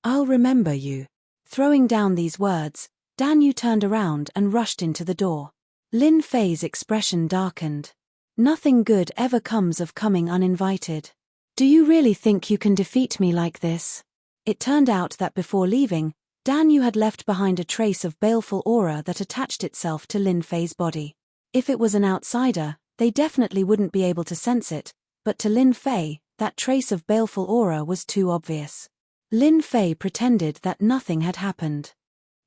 I'll remember you." Throwing down these words, Dan Yu turned around and rushed into the door. Lin Fei's expression darkened. Nothing good ever comes of coming uninvited. "Do you really think you can defeat me like this?" It turned out that before leaving, Dan Yu had left behind a trace of baleful aura that attached itself to Lin Fei's body. If it was an outsider, they definitely wouldn't be able to sense it, but to Lin Fei, that trace of baleful aura was too obvious. Lin Fei pretended that nothing had happened.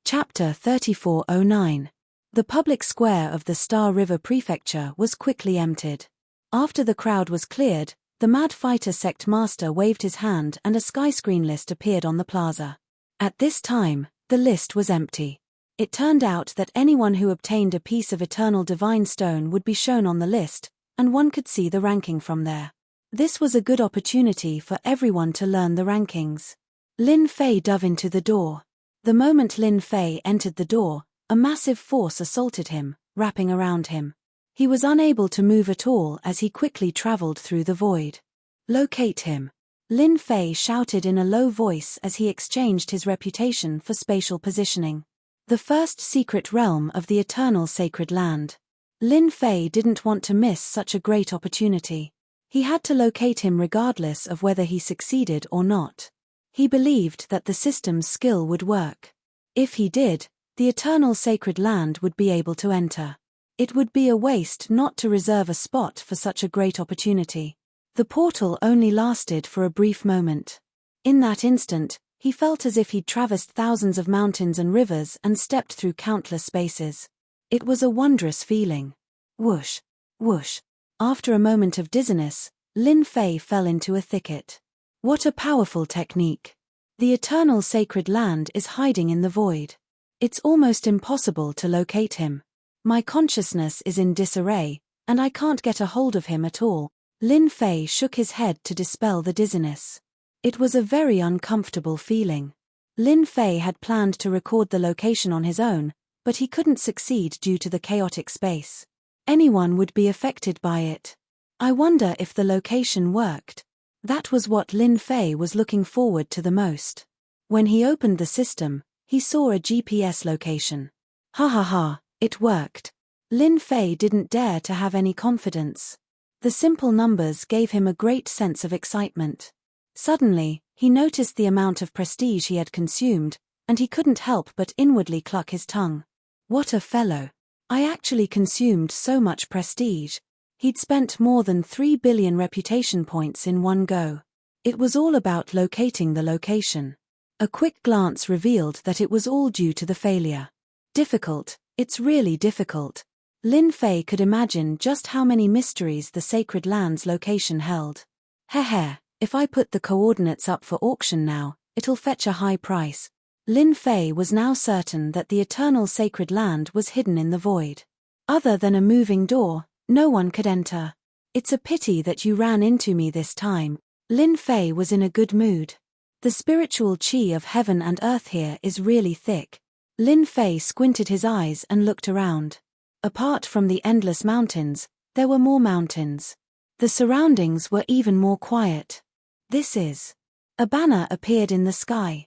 Chapter 3409. The public square of the Star River Prefecture was quickly emptied. After the crowd was cleared, the Mad Fighter Sect Master waved his hand and a skyscreen list appeared on the plaza. At this time, the list was empty. It turned out that anyone who obtained a piece of Eternal Divine Stone would be shown on the list, and one could see the ranking from there. This was a good opportunity for everyone to learn the rankings. Lin Fei dove into the door. The moment Lin Fei entered the door, a massive force assaulted him, wrapping around him. He was unable to move at all as he quickly traveled through the void. "Locate him," Lin Fei shouted in a low voice as he exchanged his reputation for spatial positioning. The first secret realm of the Eternal Sacred Land. Lin Fei didn't want to miss such a great opportunity. He had to locate him regardless of whether he succeeded or not. He believed that the system's skill would work. If he did, the Eternal Sacred Land would be able to enter. It would be a waste not to reserve a spot for such a great opportunity. The portal only lasted for a brief moment. In that instant, He felt as if he'd traversed thousands of mountains and rivers and stepped through countless spaces. It was a wondrous feeling. Whoosh, whoosh. After a moment of dizziness, Lin Fei fell into a thicket. What a powerful technique. The eternal sacred land is hiding in the void. It's almost impossible to locate him. My consciousness is in disarray, and I can't get a hold of him at all. Lin Fei shook his head to dispel the dizziness. It was a very uncomfortable feeling. Lin Fei had planned to record the location on his own, but he couldn't succeed due to the chaotic space. Anyone would be affected by it. I wonder if the location worked. That was what Lin Fei was looking forward to the most. When he opened the system, he saw a GPS location. Ha ha ha, it worked. Lin Fei didn't dare to have any confidence. The simple numbers gave him a great sense of excitement. Suddenly, he noticed the amount of prestige he had consumed, and he couldn't help but inwardly cluck his tongue. What a fellow. I actually consumed so much prestige. He'd spent more than 3 billion reputation points in one go. It was all about locating the location. A quick glance revealed that it was all due to the failure. Difficult, it's really difficult. Lin Fei could imagine just how many mysteries the sacred land's location held. Heh, if I put the coordinates up for auction now, it'll fetch a high price. Lin Fei was now certain that the eternal sacred land was hidden in the void. Other than a moving door, no one could enter. It's a pity that you ran into me this time. Lin Fei was in a good mood. The spiritual qi of heaven and earth here is really thick. Lin Fei squinted his eyes and looked around. Apart from the endless mountains, there were more mountains. The surroundings were even more quiet. This is. A banner appeared in the sky.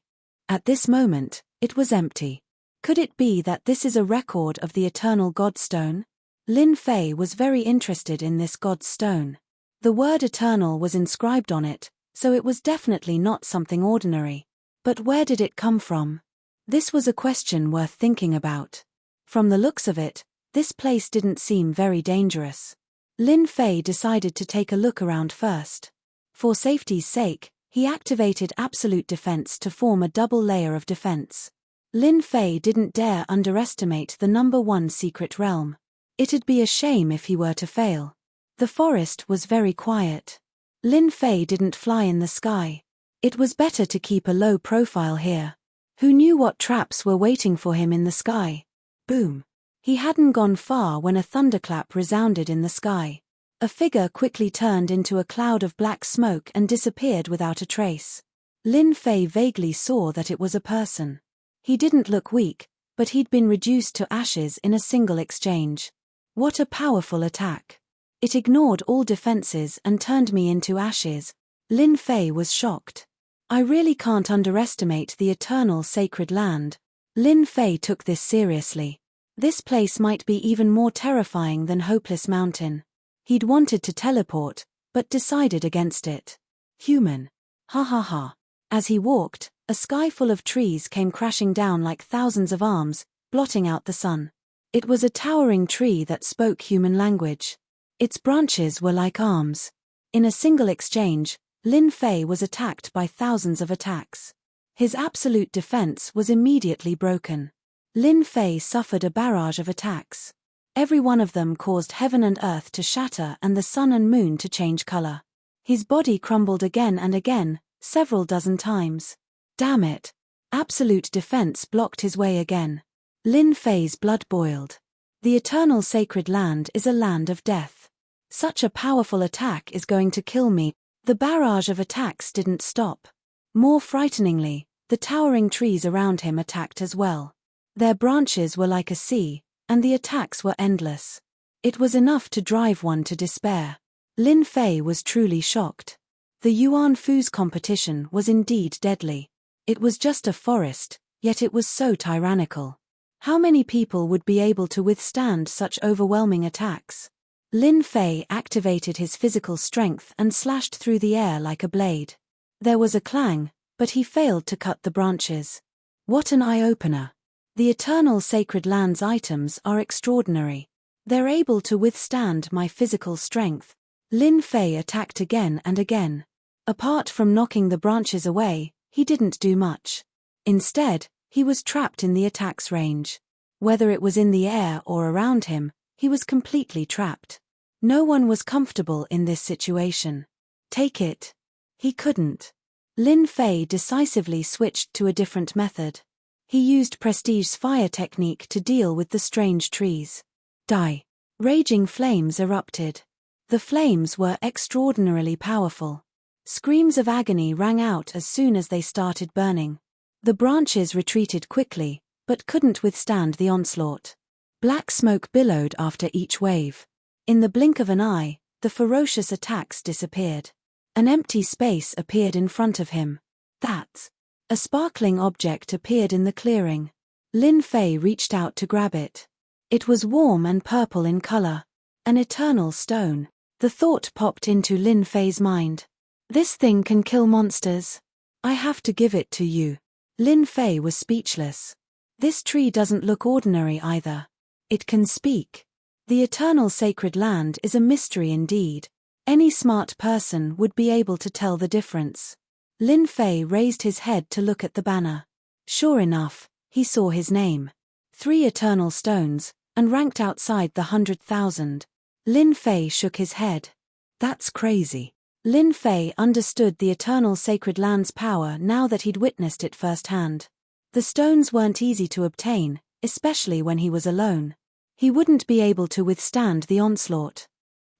At this moment, it was empty. Could it be that this is a record of the eternal Godstone? Lin Fei was very interested in this God's stone. The word eternal was inscribed on it, so it was definitely not something ordinary. But where did it come from? This was a question worth thinking about. From the looks of it, this place didn't seem very dangerous. Lin Fei decided to take a look around first. For safety's sake, he activated absolute defense to form a double layer of defense. Lin Fei didn't dare underestimate the number 1 secret realm. It'd be a shame if he were to fail. The forest was very quiet. Lin Fei didn't fly in the sky. It was better to keep a low profile here. Who knew what traps were waiting for him in the sky? Boom. He hadn't gone far when a thunderclap resounded in the sky. A figure quickly turned into a cloud of black smoke and disappeared without a trace. Lin Fei vaguely saw that it was a person. He didn't look weak, but he'd been reduced to ashes in a single exchange. What a powerful attack. It ignored all defenses and turned me into ashes. Lin Fei was shocked. I really can't underestimate the eternal sacred land. Lin Fei took this seriously. This place might be even more terrifying than Hopeless Mountain. He'd wanted to teleport, but decided against it. Human. Ha ha ha. As he walked, a sky full of trees came crashing down like thousands of arms, blotting out the sun. It was a towering tree that spoke human language. Its branches were like arms. In a single exchange, Lin Fei was attacked by thousands of attacks. His absolute defense was immediately broken. Lin Fei suffered a barrage of attacks. Every one of them caused heaven and earth to shatter and the sun and moon to change color. His body crumbled again and again, several dozen times. Damn it. Absolute defense blocked his way again. Lin Fei's blood boiled. The eternal sacred land is a land of death. Such a powerful attack is going to kill me. The barrage of attacks didn't stop. More frighteningly, the towering trees around him attacked as well. Their branches were like a sea, and the attacks were endless. It was enough to drive one to despair. Lin Fei was truly shocked. The Yuan Fu's competition was indeed deadly. It was just a forest, yet it was so tyrannical. How many people would be able to withstand such overwhelming attacks? Lin Fei activated his physical strength and slashed through the air like a blade. There was a clang, but he failed to cut the branches. What an eye-opener. The eternal sacred land's items are extraordinary. They're able to withstand my physical strength. Lin Fei attacked again and again. Apart from knocking the branches away, he didn't do much. Instead, he was trapped in the attack's range. Whether it was in the air or around him, he was completely trapped. No one was comfortable in this situation. Take it. He couldn't. Lin Fei decisively switched to a different method. He used Prestige's fire technique to deal with the strange trees. Die. Raging flames erupted. The flames were extraordinarily powerful. Screams of agony rang out as soon as they started burning. The branches retreated quickly, but couldn't withstand the onslaught. Black smoke billowed after each wave. In the blink of an eye, the ferocious attacks disappeared. An empty space appeared in front of him. A sparkling object appeared in the clearing. Lin Fei reached out to grab it. It was warm and purple in color. An eternal stone. The thought popped into Lin Fei's mind. This thing can kill monsters. I have to give it to you. Lin Fei was speechless. This tree doesn't look ordinary either. It can speak. The eternal sacred land is a mystery indeed. Any smart person would be able to tell the difference. Lin Fei raised his head to look at the banner. Sure enough, he saw his name. 3 eternal stones, and ranked outside the 100,000. Lin Fei shook his head. That's crazy. Lin Fei understood the eternal sacred land's power now that he'd witnessed it firsthand. The stones weren't easy to obtain, especially when he was alone. He wouldn't be able to withstand the onslaught.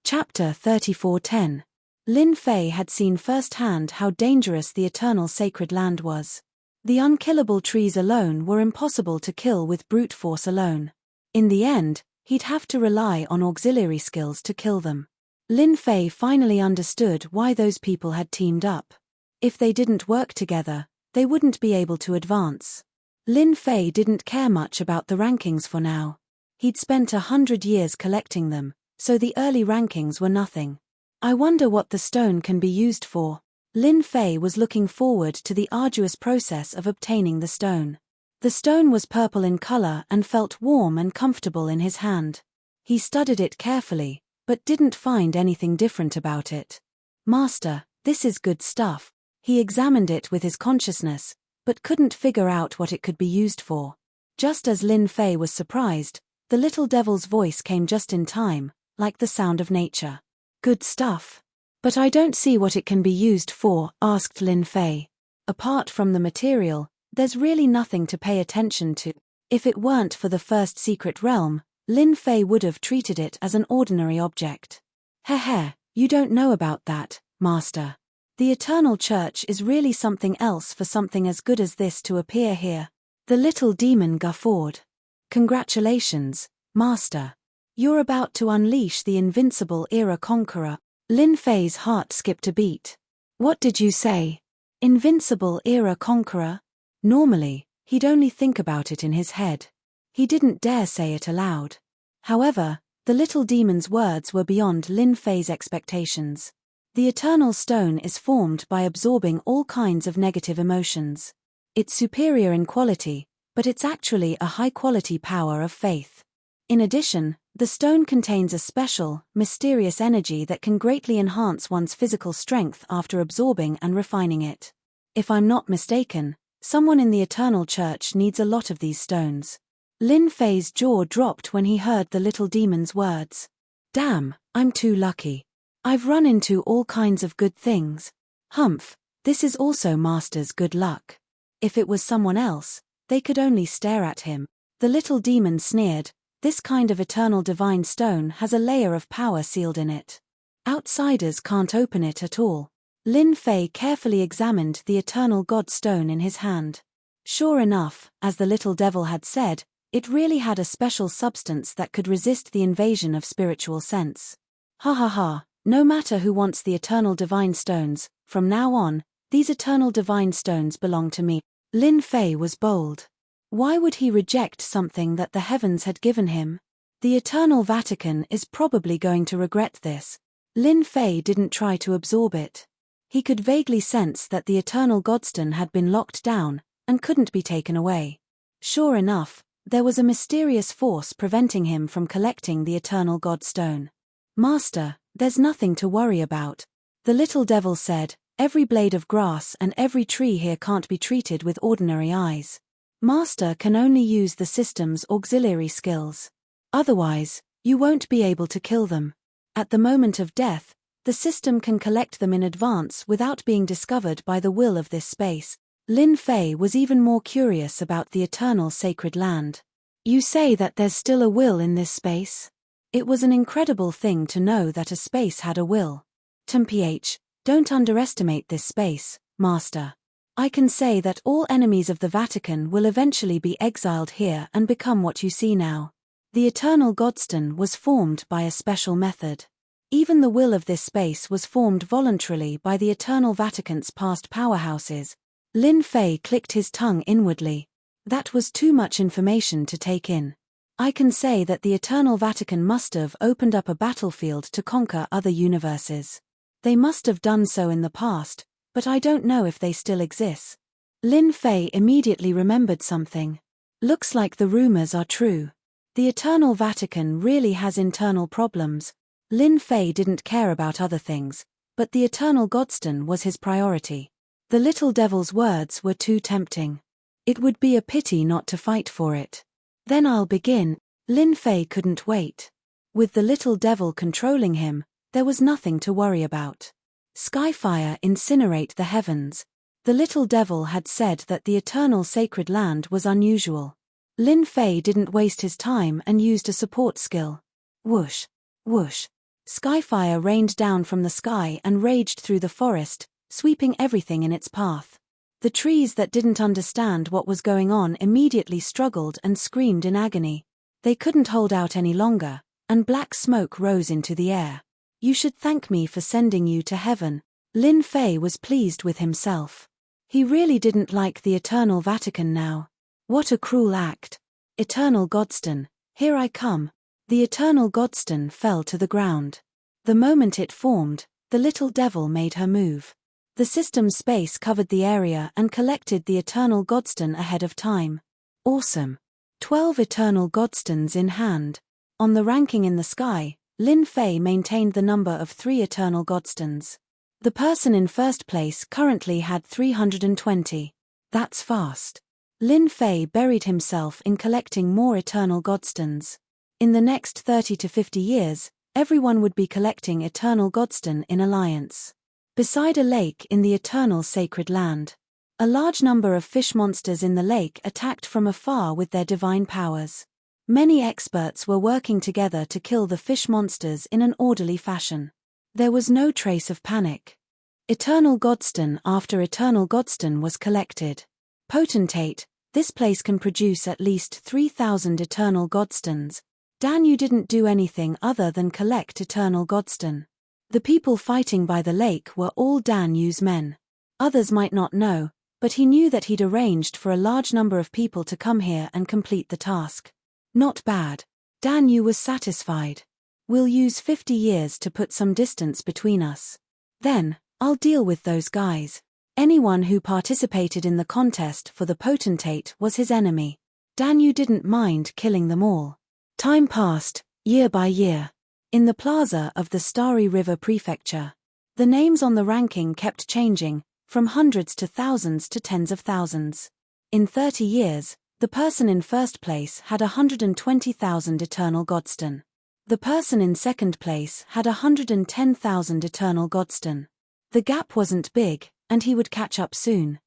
Chapter 34:10. Lin Fei had seen firsthand how dangerous the eternal sacred land was. The unkillable trees alone were impossible to kill with brute force alone. In the end, he'd have to rely on auxiliary skills to kill them. Lin Fei finally understood why those people had teamed up. If they didn't work together, they wouldn't be able to advance. Lin Fei didn't care much about the rankings for now. He'd spent 100 years collecting them, so the early rankings were nothing. I wonder what the stone can be used for. Lin Fei was looking forward to the arduous process of obtaining the stone. The stone was purple in color and felt warm and comfortable in his hand. He studied it carefully, but didn't find anything different about it. Master, this is good stuff. He examined it with his consciousness, but couldn't figure out what it could be used for. Just as Lin Fei was surprised, the little devil's voice came just in time, like the sound of nature. Good stuff. But I don't see what it can be used for, asked Lin Fei. Apart from the material, there's really nothing to pay attention to. If it weren't for the first secret realm, Lin Fei would have treated it as an ordinary object. Heh, you don't know about that, Master. The Eternal Church is really something else for something as good as this to appear here. The little demon guffawed. Congratulations, Master. You're about to unleash the invincible Era Conqueror. Lin Fei's heart skipped a beat. What did you say? Invincible Era Conqueror? Normally, he'd only think about it in his head. He didn't dare say it aloud. However, the little demon's words were beyond Lin Fei's expectations. The Eternal Stone is formed by absorbing all kinds of negative emotions. It's superior in quality, but it's actually a high-quality power of faith. In addition, the stone contains a special, mysterious energy that can greatly enhance one's physical strength after absorbing and refining it. If I'm not mistaken, someone in the Eternal Church needs a lot of these stones. Lin Fei's jaw dropped when he heard the little demon's words. Damn, I'm too lucky. I've run into all kinds of good things. Humph, this is also Master's good luck. If it was someone else, they could only stare at him. The little demon sneered. This kind of eternal divine stone has a layer of power sealed in it. Outsiders can't open it at all. Lin Fei carefully examined the eternal God stone in his hand. Sure enough, as the little devil had said, it really had a special substance that could resist the invasion of spiritual sense. Ha, no matter who wants the eternal divine stones, from now on, these eternal divine stones belong to me. Lin Fei was bold. Why would he reject something that the heavens had given him? The Eternal Vatican is probably going to regret this. Lin Fei didn't try to absorb it. He could vaguely sense that the Eternal Godstone had been locked down, and couldn't be taken away. Sure enough, there was a mysterious force preventing him from collecting the Eternal Godstone. Master, there's nothing to worry about. The little devil said, Every blade of grass and every tree here can't be treated with ordinary eyes. Master can only use the system's auxiliary skills. Otherwise, you won't be able to kill them. At the moment of death, the system can collect them in advance without being discovered by the will of this space. Lin Fei was even more curious about the eternal sacred land. You say that there's still a will in this space? It was an incredible thing to know that a space had a will. TMPH, don't underestimate this space, Master. I can say that all enemies of the Vatican will eventually be exiled here and become what you see now. The eternal Godstone was formed by a special method. Even the will of this space was formed voluntarily by the eternal Vatican's past powerhouses. Lin Fei clicked his tongue inwardly. That was too much information to take in. I can say that the eternal Vatican must have opened up a battlefield to conquer other universes. They must have done so in the past, but I don't know if they still exist. Lin Fei immediately remembered something. Looks like the rumors are true. The eternal Vatican really has internal problems. Lin Fei didn't care about other things, but the eternal Godstone was his priority. The little devil's words were too tempting. It would be a pity not to fight for it. Then I'll begin. Lin Fei couldn't wait. With the little devil controlling him, there was nothing to worry about. Skyfire incinerate the heavens. The little devil had said that the eternal sacred land was unusual. Lin Fei didn't waste his time and used a support skill. Whoosh, whoosh. Skyfire rained down from the sky and raged through the forest, sweeping everything in its path. The trees that didn't understand what was going on immediately struggled and screamed in agony. They couldn't hold out any longer, and black smoke rose into the air. You should thank me for sending you to heaven. Lin Fei was pleased with himself. He really didn't like the Eternal Vatican now. What a cruel act. Eternal Godstone, here I come. The Eternal Godstone fell to the ground. The moment it formed, the little devil made her move. The system's space covered the area and collected the Eternal Godstone ahead of time. Awesome. 12 Eternal Godstones in hand. On the ranking in the sky, Lin Fei maintained the number of 3 Eternal Godstones. The person in first place currently had 320. That's fast. Lin Fei buried himself in collecting more Eternal Godstones. In the next 30 to 50 years, everyone would be collecting Eternal Godstone in alliance. Beside a lake in the Eternal Sacred Land, a large number of fish monsters in the lake attacked from afar with their divine powers. Many experts were working together to kill the fish monsters in an orderly fashion. There was no trace of panic. Eternal Godstone after Eternal Godstone was collected. Potentate, this place can produce at least 3,000 Eternal Godstones. Dan, you didn't do anything other than collect Eternal Godstone. The people fighting by the lake were all Dan Yu's men. Others might not know, but he knew that he'd arranged for a large number of people to come here and complete the task. Not bad. Dan Yu was satisfied. We'll use 50 years to put some distance between us. Then, I'll deal with those guys. Anyone who participated in the contest for the potentate was his enemy. Dan Yu didn't mind killing them all. Time passed, year by year. In the plaza of the Starry River Prefecture, the names on the ranking kept changing, from hundreds to thousands to tens of thousands. In 30 years, the person in first place had 120,000 Eternal Godstone. The person in second place had 110,000 Eternal Godstone. The gap wasn't big, and he would catch up soon.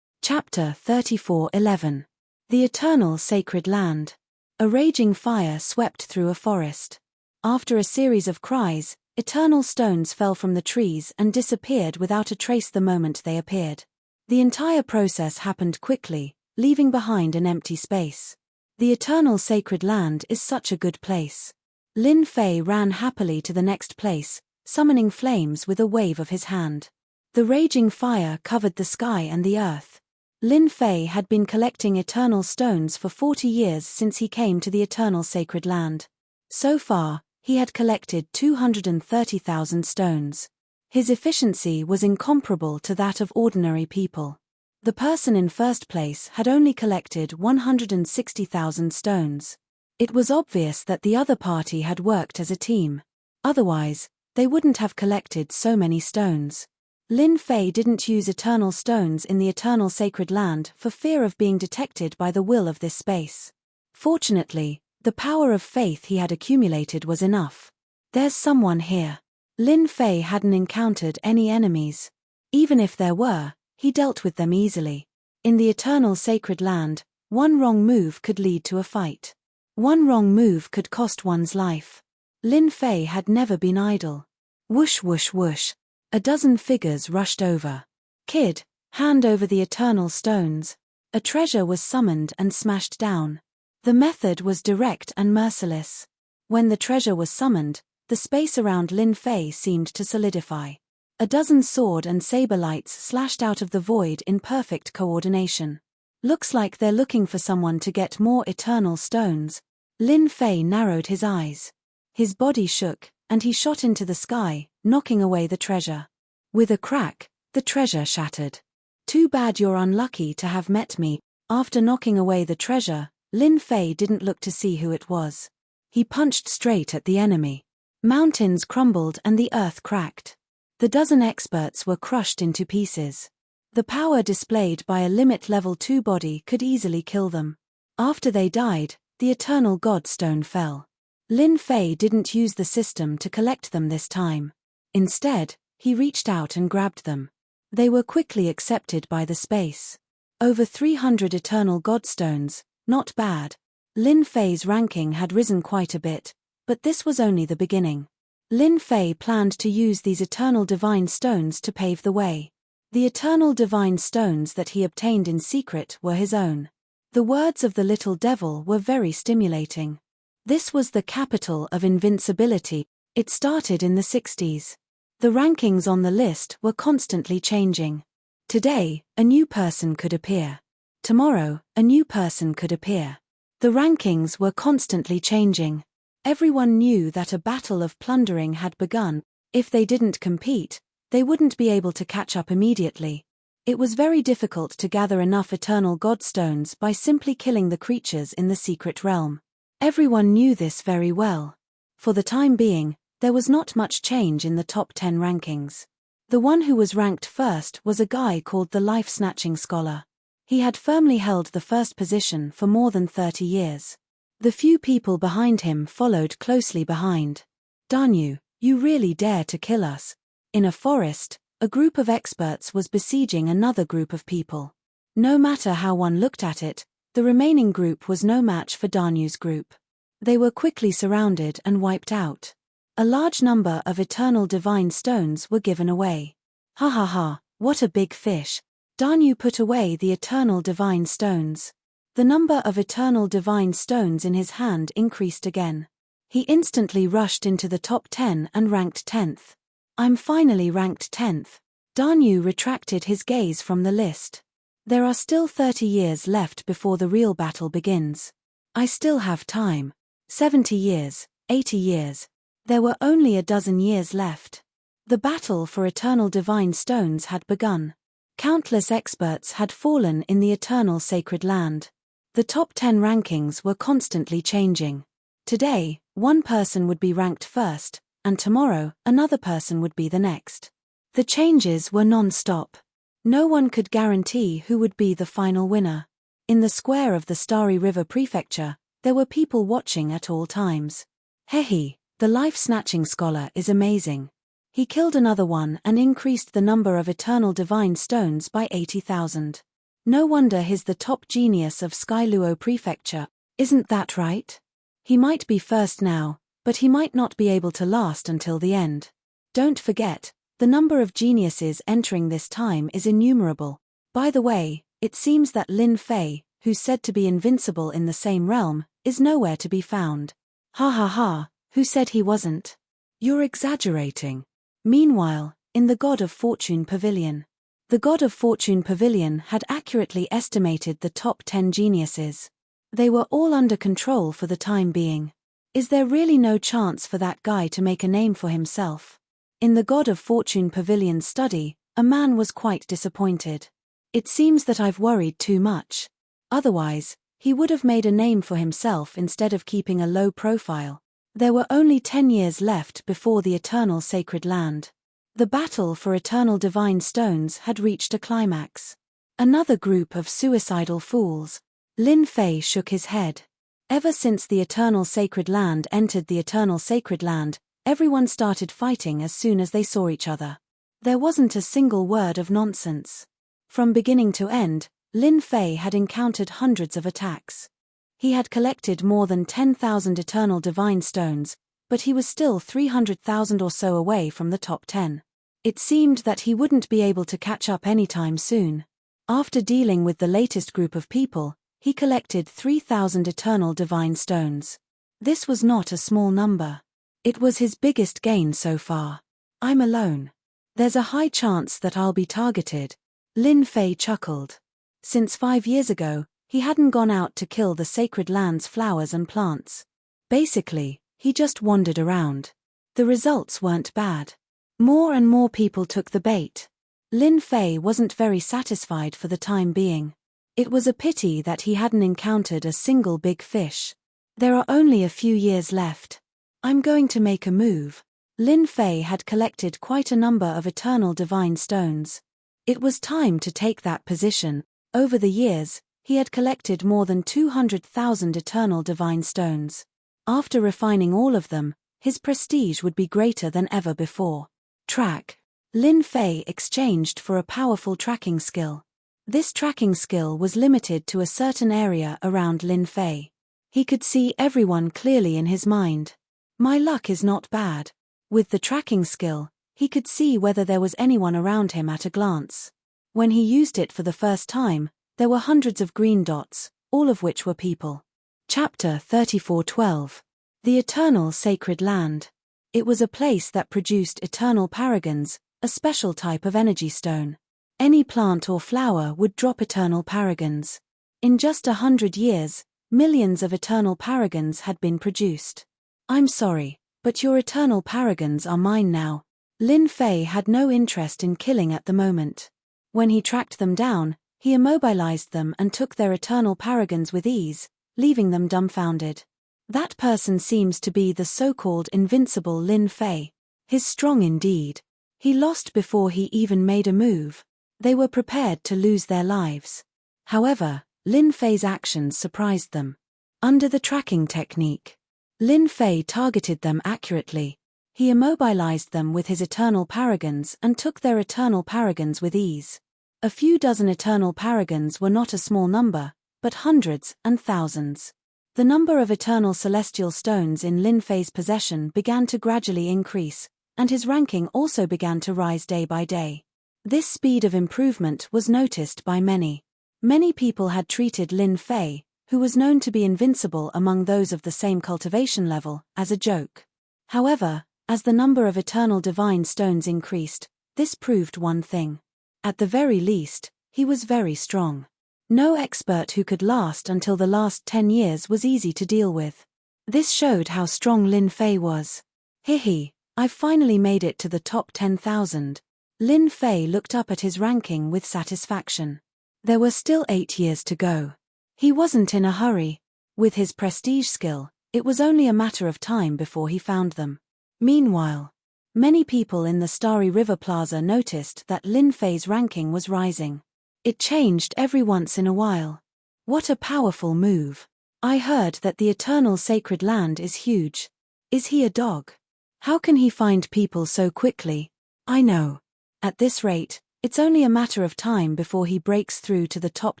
Chapter 34:11. The Eternal Sacred Land. A raging fire swept through a forest. After a series of cries, eternal stones fell from the trees and disappeared without a trace the moment they appeared. The entire process happened quickly, leaving behind an empty space. The Eternal Sacred Land is such a good place. Lin Fei ran happily to the next place, summoning flames with a wave of his hand. The raging fire covered the sky and the earth. Lin Fei had been collecting eternal stones for 40 years since he came to the Eternal Sacred Land. So far, he had collected 230,000 stones. His efficiency was incomparable to that of ordinary people. The person in first place had only collected 160,000 stones. It was obvious that the other party had worked as a team. Otherwise, they wouldn't have collected so many stones. Lin Fei didn't use eternal stones in the eternal sacred land for fear of being detected by the will of this space. Fortunately, the power of faith he had accumulated was enough. There's someone here. Lin Fei hadn't encountered any enemies. Even if there were, he dealt with them easily. In the eternal sacred land, one wrong move could lead to a fight. One wrong move could cost one's life. Lin Fei had never been idle. Whoosh whoosh whoosh. A dozen figures rushed over. Kid, hand over the eternal stones. A treasure was summoned and smashed down. The method was direct and merciless. When the treasure was summoned, the space around Lin Fei seemed to solidify. A dozen sword and saber lights slashed out of the void in perfect coordination. Looks like they're looking for someone to get more eternal stones. Lin Fei narrowed his eyes. His body shook, and he shot into the sky, knocking away the treasure. With a crack, the treasure shattered. Too bad you're unlucky to have met me. After knocking away the treasure, Lin Fei didn't look to see who it was. He punched straight at the enemy. Mountains crumbled and the earth cracked. The dozen experts were crushed into pieces. The power displayed by a limit level 2 body could easily kill them. After they died, the eternal God Stone fell. Lin Fei didn't use the system to collect them this time. Instead, he reached out and grabbed them. They were quickly accepted by the space. Over 300 eternal God Stones, not bad. Lin Fei's ranking had risen quite a bit, but this was only the beginning. Lin Fei planned to use these eternal divine stones to pave the way. The eternal divine stones that he obtained in secret were his own. The words of the little devil were very stimulating. This was the capital of invincibility. It started in the 60s. The rankings on the list were constantly changing. Today, a new person could appear. Tomorrow, a new person could appear. The rankings were constantly changing. Everyone knew that a battle of plundering had begun. If they didn't compete, they wouldn't be able to catch up immediately. It was very difficult to gather enough eternal God Stones by simply killing the creatures in the secret realm. Everyone knew this very well. For the time being, there was not much change in the top 10 rankings. The one who was ranked first was a guy called the Life-Snatching Scholar. He had firmly held the first position for more than 30 years. The few people behind him followed closely behind. Danyu, you really dare to kill us. In a forest, a group of experts was besieging another group of people. No matter how one looked at it, the remaining group was no match for Danyu's group. They were quickly surrounded and wiped out. A large number of eternal divine stones were given away. Ha ha ha, what a big fish. Danyu put away the eternal divine stones. The number of eternal divine stones in his hand increased again. He instantly rushed into the top 10 and ranked 10th. I'm finally ranked 10th. Danyu retracted his gaze from the list. There are still 30 years left before the real battle begins. I still have time. 70 years, 80 years. There were only a dozen years left. The battle for eternal divine stones had begun. Countless experts had fallen in the eternal sacred land. The top 10 rankings were constantly changing. Today, one person would be ranked first, and tomorrow, another person would be the next. The changes were non-stop. No one could guarantee who would be the final winner. In the square of the Starry River Prefecture, there were people watching at all times. Hehe, the Life-Snatching Scholar is amazing. He killed another one and increased the number of eternal divine stones by 80,000. No wonder he's the top genius of Skyluo Prefecture, isn't that right? He might be first now, but he might not be able to last until the end. Don't forget, the number of geniuses entering this time is innumerable. By the way, it seems that Lin Fei, who's said to be invincible in the same realm, is nowhere to be found. Ha ha ha, who said he wasn't? You're exaggerating. Meanwhile, in the God of Fortune Pavilion. The God of Fortune Pavilion had accurately estimated the top 10 geniuses. They were all under control for the time being. Is there really no chance for that guy to make a name for himself? In the God of Fortune Pavilion study, a man was quite disappointed. It seems that I've worried too much. Otherwise, he would have made a name for himself instead of keeping a low profile. There were only 10 years left before the eternal sacred land. The battle for eternal divine stones had reached a climax. Another group of suicidal fools. Lin Fei shook his head. Ever since the Eternal Sacred Land entered the Eternal Sacred Land, everyone started fighting as soon as they saw each other. There wasn't a single word of nonsense. From beginning to end, Lin Fei had encountered hundreds of attacks. He had collected more than 10,000 Eternal Divine Stones, but he was still 300,000 or so away from the top 10. It seemed that he wouldn't be able to catch up anytime soon. After dealing with the latest group of people, he collected 3,000 Eternal Divine Stones. This was not a small number. It was his biggest gain so far. I'm alone. There's a high chance that I'll be targeted. Lin Fei chuckled. Since 5 years ago, he hadn't gone out to kill the sacred land's flowers and plants. Basically, he just wandered around. The results weren't bad. More and more people took the bait. Lin Fei wasn't very satisfied for the time being. It was a pity that he hadn't encountered a single big fish. There are only a few years left. I'm going to make a move. Lin Fei had collected quite a number of Eternal Divine Stones. It was time to take that position. Over the years, he had collected more than 200,000 Eternal Divine Stones. After refining all of them, his prestige would be greater than ever before. Track. Lin Fei exchanged for a powerful tracking skill. This tracking skill was limited to a certain area around Lin Fei. He could see everyone clearly in his mind. My luck is not bad. With the tracking skill, he could see whether there was anyone around him at a glance. When he used it for the first time, there were hundreds of green dots, all of which were people. Chapter 34:12. The Eternal Sacred Land. It was a place that produced eternal paragons, a special type of energy stone. Any plant or flower would drop eternal paragons. In just 100 years, millions of eternal paragons had been produced. I'm sorry, but your eternal paragons are mine now. Lin Fei had no interest in killing at the moment. When he tracked them down, he immobilized them and took their eternal paragons with ease, leaving them dumbfounded. That person seems to be the so-called invincible Lin Fei. He's strong indeed. He lost before he even made a move. They were prepared to lose their lives. However, Lin Fei's actions surprised them. Under the tracking technique, Lin Fei targeted them accurately. He immobilized them with his eternal paragons and took their eternal paragons with ease. A few dozen eternal paragons were not a small number, but hundreds and thousands. The number of eternal celestial stones in Lin Fei's possession began to gradually increase, and his ranking also began to rise day by day. This speed of improvement was noticed by many. Many people had treated Lin Fei, who was known to be invincible among those of the same cultivation level, as a joke. However, as the number of eternal divine stones increased, this proved one thing. At the very least, he was very strong. No expert who could last until the last 10 years was easy to deal with. This showed how strong Lin Fei was. Hihi, I've finally made it to the top 10,000. Lin Fei looked up at his ranking with satisfaction. There were still 8 years to go. He wasn't in a hurry. With his prestige skill, it was only a matter of time before he found them. Meanwhile, many people in the Starry River Plaza noticed that Lin Fei's ranking was rising. It changed every once in a while. What a powerful move. I heard that the Eternal Sacred Land is huge. Is he a dog? How can he find people so quickly? I know. At this rate, it's only a matter of time before he breaks through to the top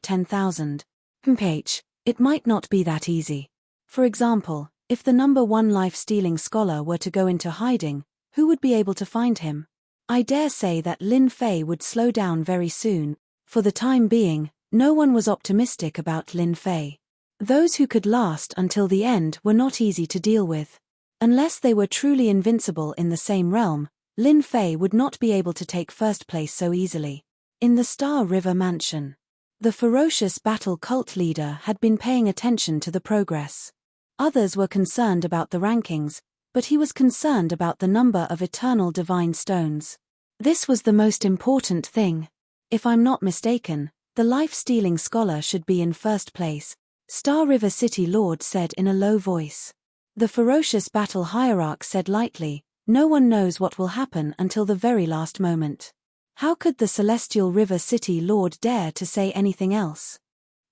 10,000. It might not be that easy. For example, if the number 1 life-stealing scholar were to go into hiding, who would be able to find him? I dare say that Lin Fei would slow down very soon. For the time being, no one was optimistic about Lin Fei. Those who could last until the end were not easy to deal with. Unless they were truly invincible in the same realm, Lin Fei would not be able to take first place so easily. In the Star River Mansion, the ferocious battle cult leader had been paying attention to the progress. Others were concerned about the rankings, but he was concerned about the number of eternal divine stones. This was the most important thing. If I'm not mistaken, the life-stealing scholar should be in first place, Star River City Lord said in a low voice. The ferocious battle hierarch said lightly, No one knows what will happen until the very last moment. How could the Celestial River City Lord dare to say anything else?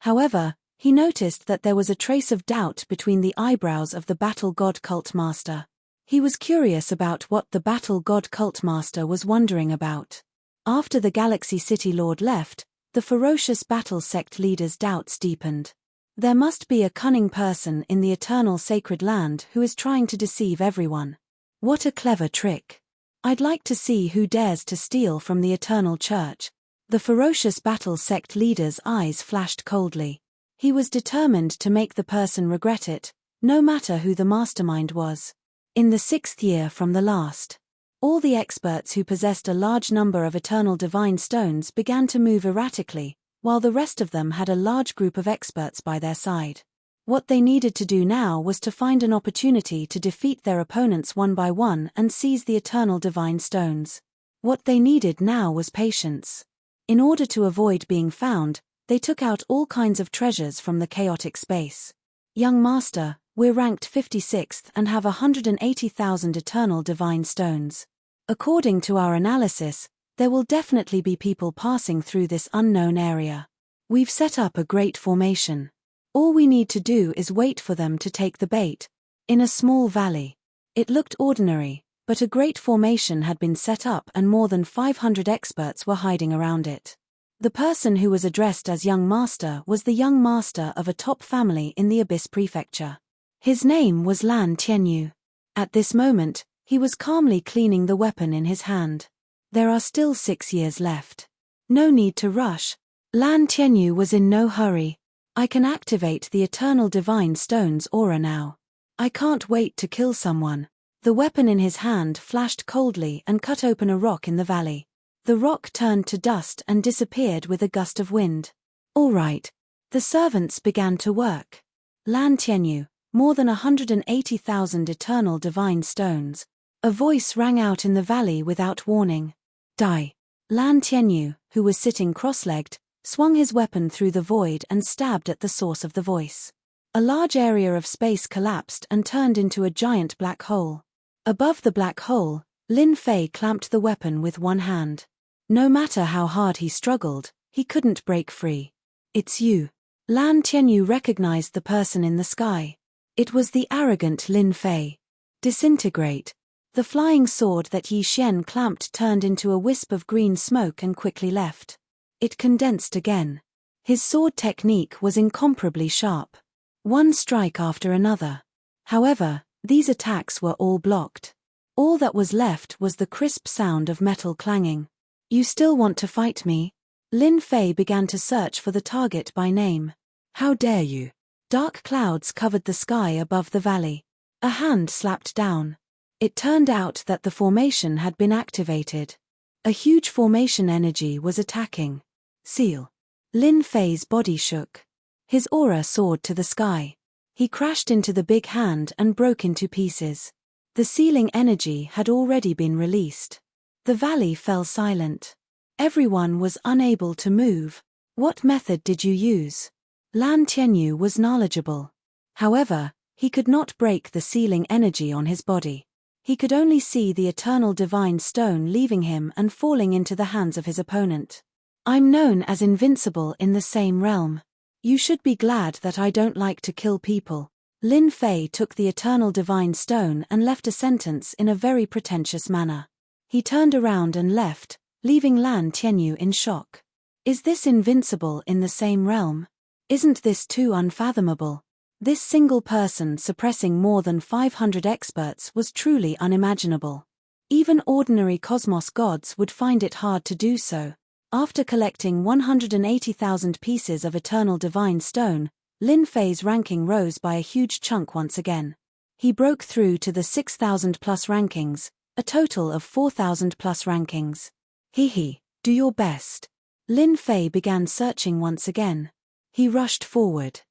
However, he noticed that there was a trace of doubt between the eyebrows of the Battle God Cult Master. He was curious about what the Battle God Cult Master was wondering about. After the Galaxy City Lord left, the ferocious battle sect leader's doubts deepened. There must be a cunning person in the eternal sacred land who is trying to deceive everyone. What a clever trick. I'd like to see who dares to steal from the Eternal Church. The ferocious battle sect leader's eyes flashed coldly. He was determined to make the person regret it, no matter who the mastermind was. In the 6th year from the last, all the experts who possessed a large number of eternal divine stones began to move erratically, while the rest of them had a large group of experts by their side. What they needed to do now was to find an opportunity to defeat their opponents one by one and seize the eternal divine stones. What they needed now was patience. In order to avoid being found, they took out all kinds of treasures from the chaotic space. Young Master, we're ranked 56th and have 180,000 eternal divine stones. According to our analysis, there will definitely be people passing through this unknown area. We've set up a great formation. All we need to do is wait for them to take the bait. In a small valley. It looked ordinary, but a great formation had been set up and more than 500 experts were hiding around it. The person who was addressed as Young Master was the Young Master of a top family in the Abyss Prefecture. His name was Lan Tianyu. At this moment, he was calmly cleaning the weapon in his hand. There are still 6 years left. No need to rush. Lan Tianyu was in no hurry. I can activate the Eternal Divine Stone's aura now. I can't wait to kill someone. The weapon in his hand flashed coldly and cut open a rock in the valley. The rock turned to dust and disappeared with a gust of wind. All right. The servants began to work. Lan Tianyu, more than 180,000 eternal divine stones. A voice rang out in the valley without warning. Die. Lan Tianyu, who was sitting cross-legged, swung his weapon through the void and stabbed at the source of the voice. A large area of space collapsed and turned into a giant black hole. Above the black hole, Lin Fei clamped the weapon with one hand. No matter how hard he struggled, he couldn't break free. It's you. Lan Tianyu recognized the person in the sky. It was the arrogant Lin Fei. Disintegrate. The flying sword that Yi Xian clamped turned into a wisp of green smoke and quickly left. It condensed again. His sword technique was incomparably sharp. One strike after another. However, these attacks were all blocked. All that was left was the crisp sound of metal clanging. You still want to fight me? Lin Fei began to search for the target by name. How dare you? Dark clouds covered the sky above the valley. A hand slapped down. It turned out that the formation had been activated. A huge formation energy was attacking. Seal. Lin Fei's body shook. His aura soared to the sky. He crashed into the big hand and broke into pieces. The sealing energy had already been released. The valley fell silent. Everyone was unable to move. What method did you use? Lan Tianyu was knowledgeable. However, he could not break the sealing energy on his body. He could only see the eternal divine stone leaving him and falling into the hands of his opponent. I'm known as invincible in the same realm. You should be glad that I don't like to kill people. Lin Fei took the eternal divine stone and left a sentence in a very pretentious manner. He turned around and left, leaving Lan Tianyu in shock. Is this invincible in the same realm? Isn't this too unfathomable? This single person suppressing more than 500 experts was truly unimaginable. Even ordinary cosmos gods would find it hard to do so. After collecting 180,000 pieces of eternal divine stone, Lin Fei's ranking rose by a huge chunk once again. He broke through to the 6,000 plus rankings, a total of 4,000 plus rankings. Do your best. Lin Fei began searching once again. He rushed forward.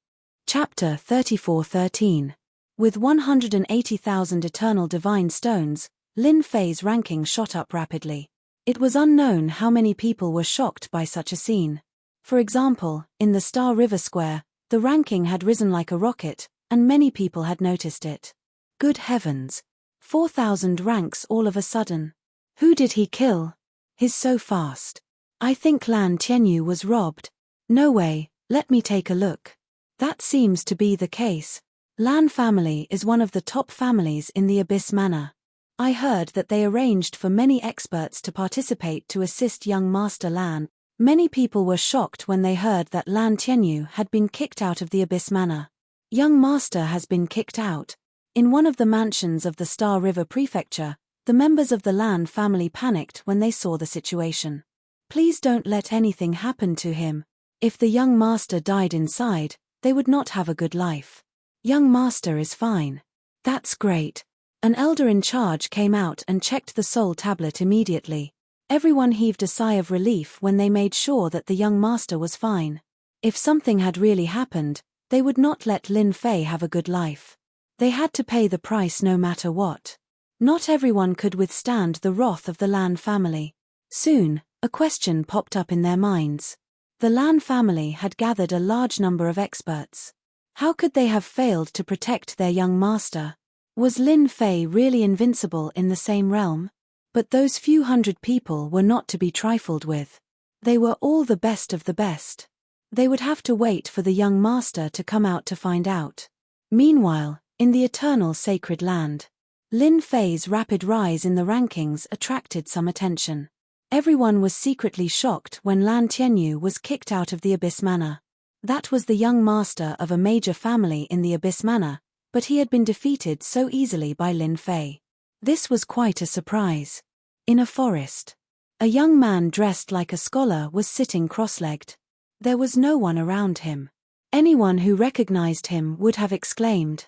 Chapter 34:13. With 180,000 eternal divine stones, Lin Fei's ranking shot up rapidly. It was unknown how many people were shocked by such a scene. For example, in the Star River Square, the ranking had risen like a rocket, and many people had noticed it. Good heavens! 4,000 ranks all of a sudden. Who did he kill? He's so fast. I think Lan Tianyu was robbed. No way, let me take a look. That seems to be the case. Lan family is one of the top families in the Abyss Manor. I heard that they arranged for many experts to participate to assist young Master Lan. Many people were shocked when they heard that Lan Tianyu had been kicked out of the Abyss Manor. Young Master has been kicked out. In one of the mansions of the Star River Prefecture, the members of the Lan family panicked when they saw the situation. Please don't let anything happen to him. If the young Master died inside, they would not have a good life. Young Master is fine. That's great. An elder in charge came out and checked the soul tablet immediately. Everyone heaved a sigh of relief when they made sure that the young Master was fine. If something had really happened, they would not let Lin Fei have a good life. They had to pay the price no matter what. Not everyone could withstand the wrath of the Lan family. Soon, a question popped up in their minds. The Lan family had gathered a large number of experts. How could they have failed to protect their young master? Was Lin Fei really invincible in the same realm? But those few hundred people were not to be trifled with. They were all the best of the best. They would have to wait for the young master to come out to find out. Meanwhile, in the eternal sacred land, Lin Fei's rapid rise in the rankings attracted some attention. Everyone was secretly shocked when Lan Tianyu was kicked out of the Abyss Manor. That was the young master of a major family in the Abyss Manor, but he had been defeated so easily by Lin Fei. This was quite a surprise. In a forest, a young man dressed like a scholar was sitting cross-legged. There was no one around him. Anyone who recognized him would have exclaimed,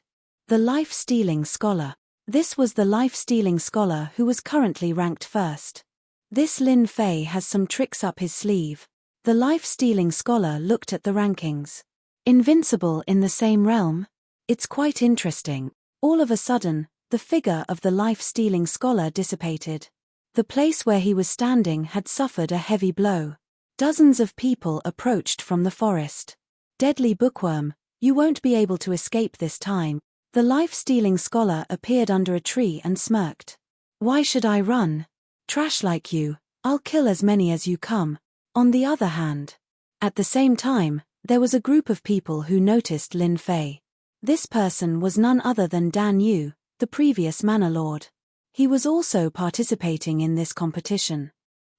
"The life-stealing scholar." This was the life-stealing scholar who was currently ranked first. This Lin Fei has some tricks up his sleeve. The life-stealing scholar looked at the rankings. Invincible in the same realm? It's quite interesting. All of a sudden, the figure of the life-stealing scholar dissipated. The place where he was standing had suffered a heavy blow. Dozens of people approached from the forest. "Deadly bookworm, you won't be able to escape this time." The life-stealing scholar appeared under a tree and smirked. "Why should I run? Trash like you, I'll kill as many as you come." On the other hand, at the same time, there was a group of people who noticed Lin Fei. This person was none other than Dan Yu, the previous Manor Lord. He was also participating in this competition.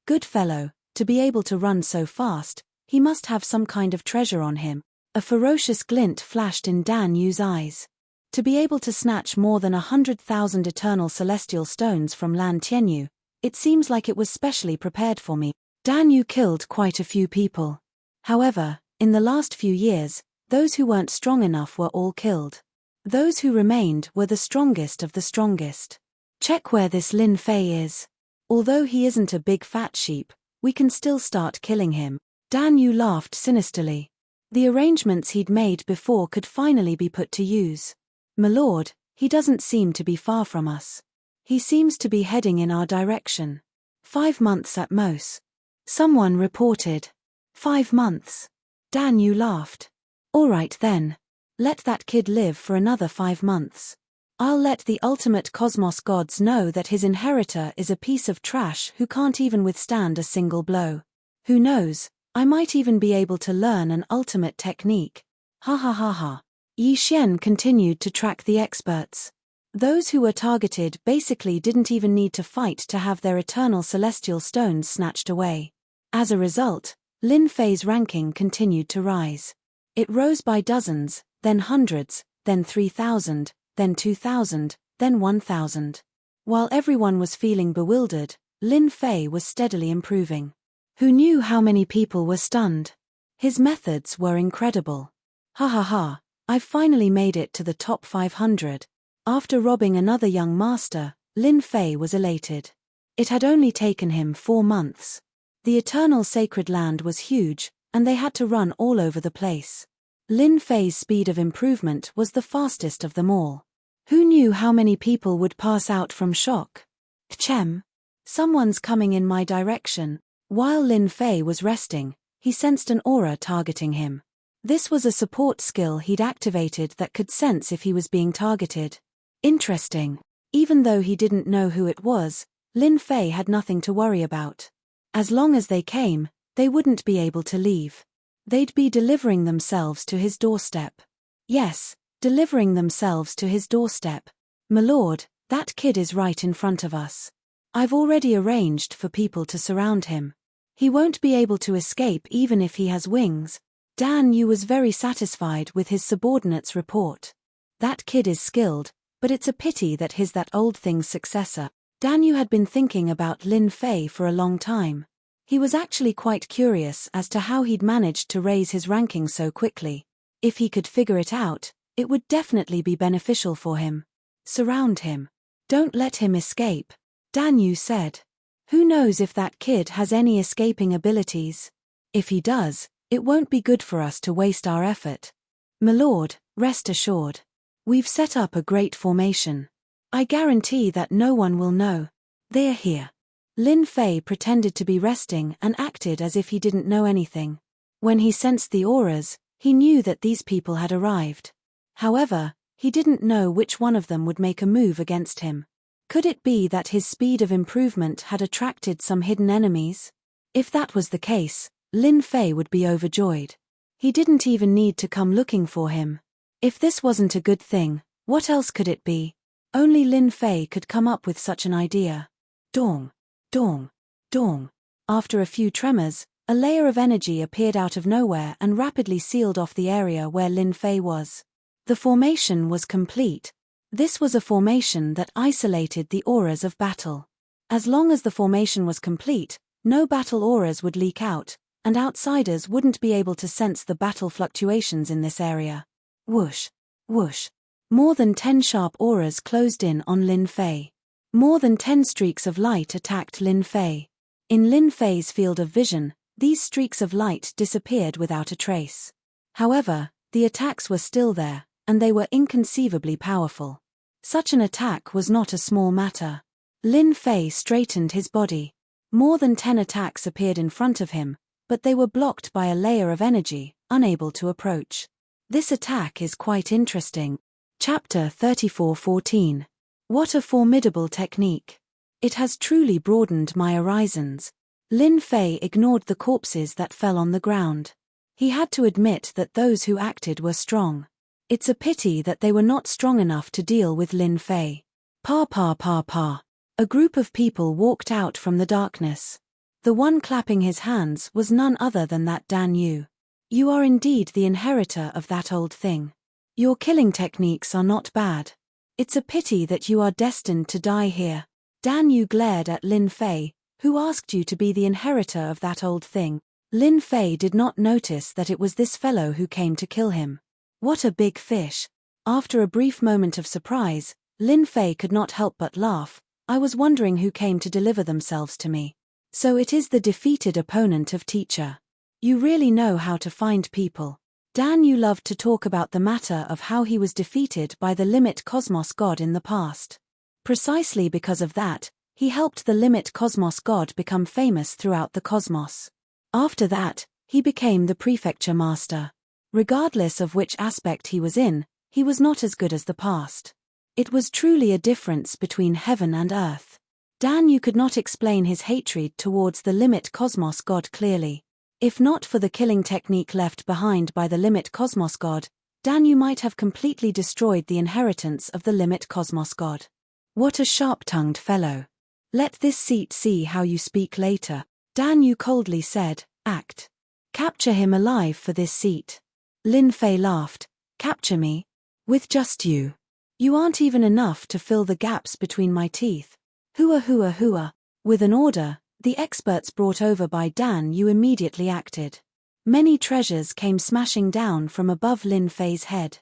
Good fellow, to be able to run so fast, he must have some kind of treasure on him. A ferocious glint flashed in Dan Yu's eyes. To be able to snatch more than 100,000 eternal celestial stones from Lan Tianyu, it seems like it was specially prepared for me. Dan Yu killed quite a few people. However, in the last few years, those who weren't strong enough were all killed. Those who remained were the strongest of the strongest. Check where this Lin Fei is. Although he isn't a big fat sheep, we can still start killing him. Dan Yu laughed sinisterly. The arrangements he'd made before could finally be put to use. "My lord, he doesn't seem to be far from us. He seems to be heading in our direction. 5 months at most." Someone reported. 5 months. Dan Yu laughed. "All right then. Let that kid live for another 5 months. I'll let the ultimate cosmos gods know that his inheritor is a piece of trash who can't even withstand a single blow. Who knows, I might even be able to learn an ultimate technique. Ha ha ha ha." Yi Xian continued to track the experts. Those who were targeted basically didn't even need to fight to have their eternal celestial stones snatched away. As a result, Lin Fei's ranking continued to rise. It rose by dozens, then hundreds, then 3,000, then 2,000, then 1,000. While everyone was feeling bewildered, Lin Fei was steadily improving. Who knew how many people were stunned? His methods were incredible. Ha ha ha, I've finally made it to the top 500. After robbing another young master, Lin Fei was elated. It had only taken him 4 months. The eternal sacred land was huge, and they had to run all over the place. Lin Fei's speed of improvement was the fastest of them all. Who knew how many people would pass out from shock? Chem. Someone's coming in my direction. While Lin Fei was resting, he sensed an aura targeting him. This was a support skill he'd activated that could sense if he was being targeted. Interesting. Even though he didn't know who it was, Lin Fei had nothing to worry about. As long as they came, they wouldn't be able to leave. They'd be delivering themselves to his doorstep. Yes, delivering themselves to his doorstep. My lord, that kid is right in front of us. I've already arranged for people to surround him. He won't be able to escape even if he has wings. Dan Yu was very satisfied with his subordinate's report. That kid is skilled, but it's a pity that he's that old thing's successor. Dan Yu had been thinking about Lin Fei for a long time. He was actually quite curious as to how he'd managed to raise his ranking so quickly. If he could figure it out, it would definitely be beneficial for him. Surround him. Don't let him escape, Dan Yu said. Who knows if that kid has any escaping abilities? If he does, it won't be good for us to waste our effort. My lord, rest assured. We've set up a great formation. I guarantee that no one will know. They're here. Lin Fei pretended to be resting and acted as if he didn't know anything. When he sensed the auras, he knew that these people had arrived. However, he didn't know which one of them would make a move against him. Could it be that his speed of improvement had attracted some hidden enemies? If that was the case, Lin Fei would be overjoyed. He didn't even need to come looking for him. If this wasn't a good thing, what else could it be? Only Lin Fei could come up with such an idea. Dong, dong, dong. After a few tremors, a layer of energy appeared out of nowhere and rapidly sealed off the area where Lin Fei was. The formation was complete. This was a formation that isolated the auras of battle. As long as the formation was complete, no battle auras would leak out, and outsiders wouldn't be able to sense the battle fluctuations in this area. Whoosh, whoosh. More than 10 sharp auras closed in on Lin Fei. More than 10 streaks of light attacked Lin Fei. In Lin Fei's field of vision, these streaks of light disappeared without a trace. However, the attacks were still there, and they were inconceivably powerful. Such an attack was not a small matter. Lin Fei straightened his body. More than 10 attacks appeared in front of him, but they were blocked by a layer of energy, unable to approach. This attack is quite interesting. Chapter 34:14. What a formidable technique. It has truly broadened my horizons. Lin Fei ignored the corpses that fell on the ground. He had to admit that those who acted were strong. It's a pity that they were not strong enough to deal with Lin Fei. Pa pa pa pa. A group of people walked out from the darkness. The one clapping his hands was none other than that Dan Yu. You are indeed the inheritor of that old thing. Your killing techniques are not bad. It's a pity that you are destined to die here. Dan Yu glared at Lin Fei, who asked you to be the inheritor of that old thing. Lin Fei did not notice that it was this fellow who came to kill him. What a big fish. After a brief moment of surprise, Lin Fei could not help but laugh. I was wondering who came to deliver themselves to me. So it is the defeated opponent of teacher. You really know how to find people. Dan Yu loved to talk about the matter of how he was defeated by the Limit Cosmos God in the past. Precisely because of that, he helped the Limit Cosmos God become famous throughout the cosmos. After that, he became the prefecture master. Regardless of which aspect he was in, he was not as good as the past. It was truly a difference between heaven and earth. Dan Yu could not explain his hatred towards the Limit Cosmos God clearly. If not for the killing technique left behind by the Limit Cosmos God, Dan Yu might have completely destroyed the inheritance of the Limit Cosmos God. What a sharp-tongued fellow. Let this seat see how you speak later, Dan Yu coldly said. Act. Capture him alive for this seat. Lin Fei laughed. Capture me? With just you. You aren't even enough to fill the gaps between my teeth. Hua hua hua. With an order, the experts brought over by Dan Yu immediately acted. Many treasures came smashing down from above Lin Fei's head.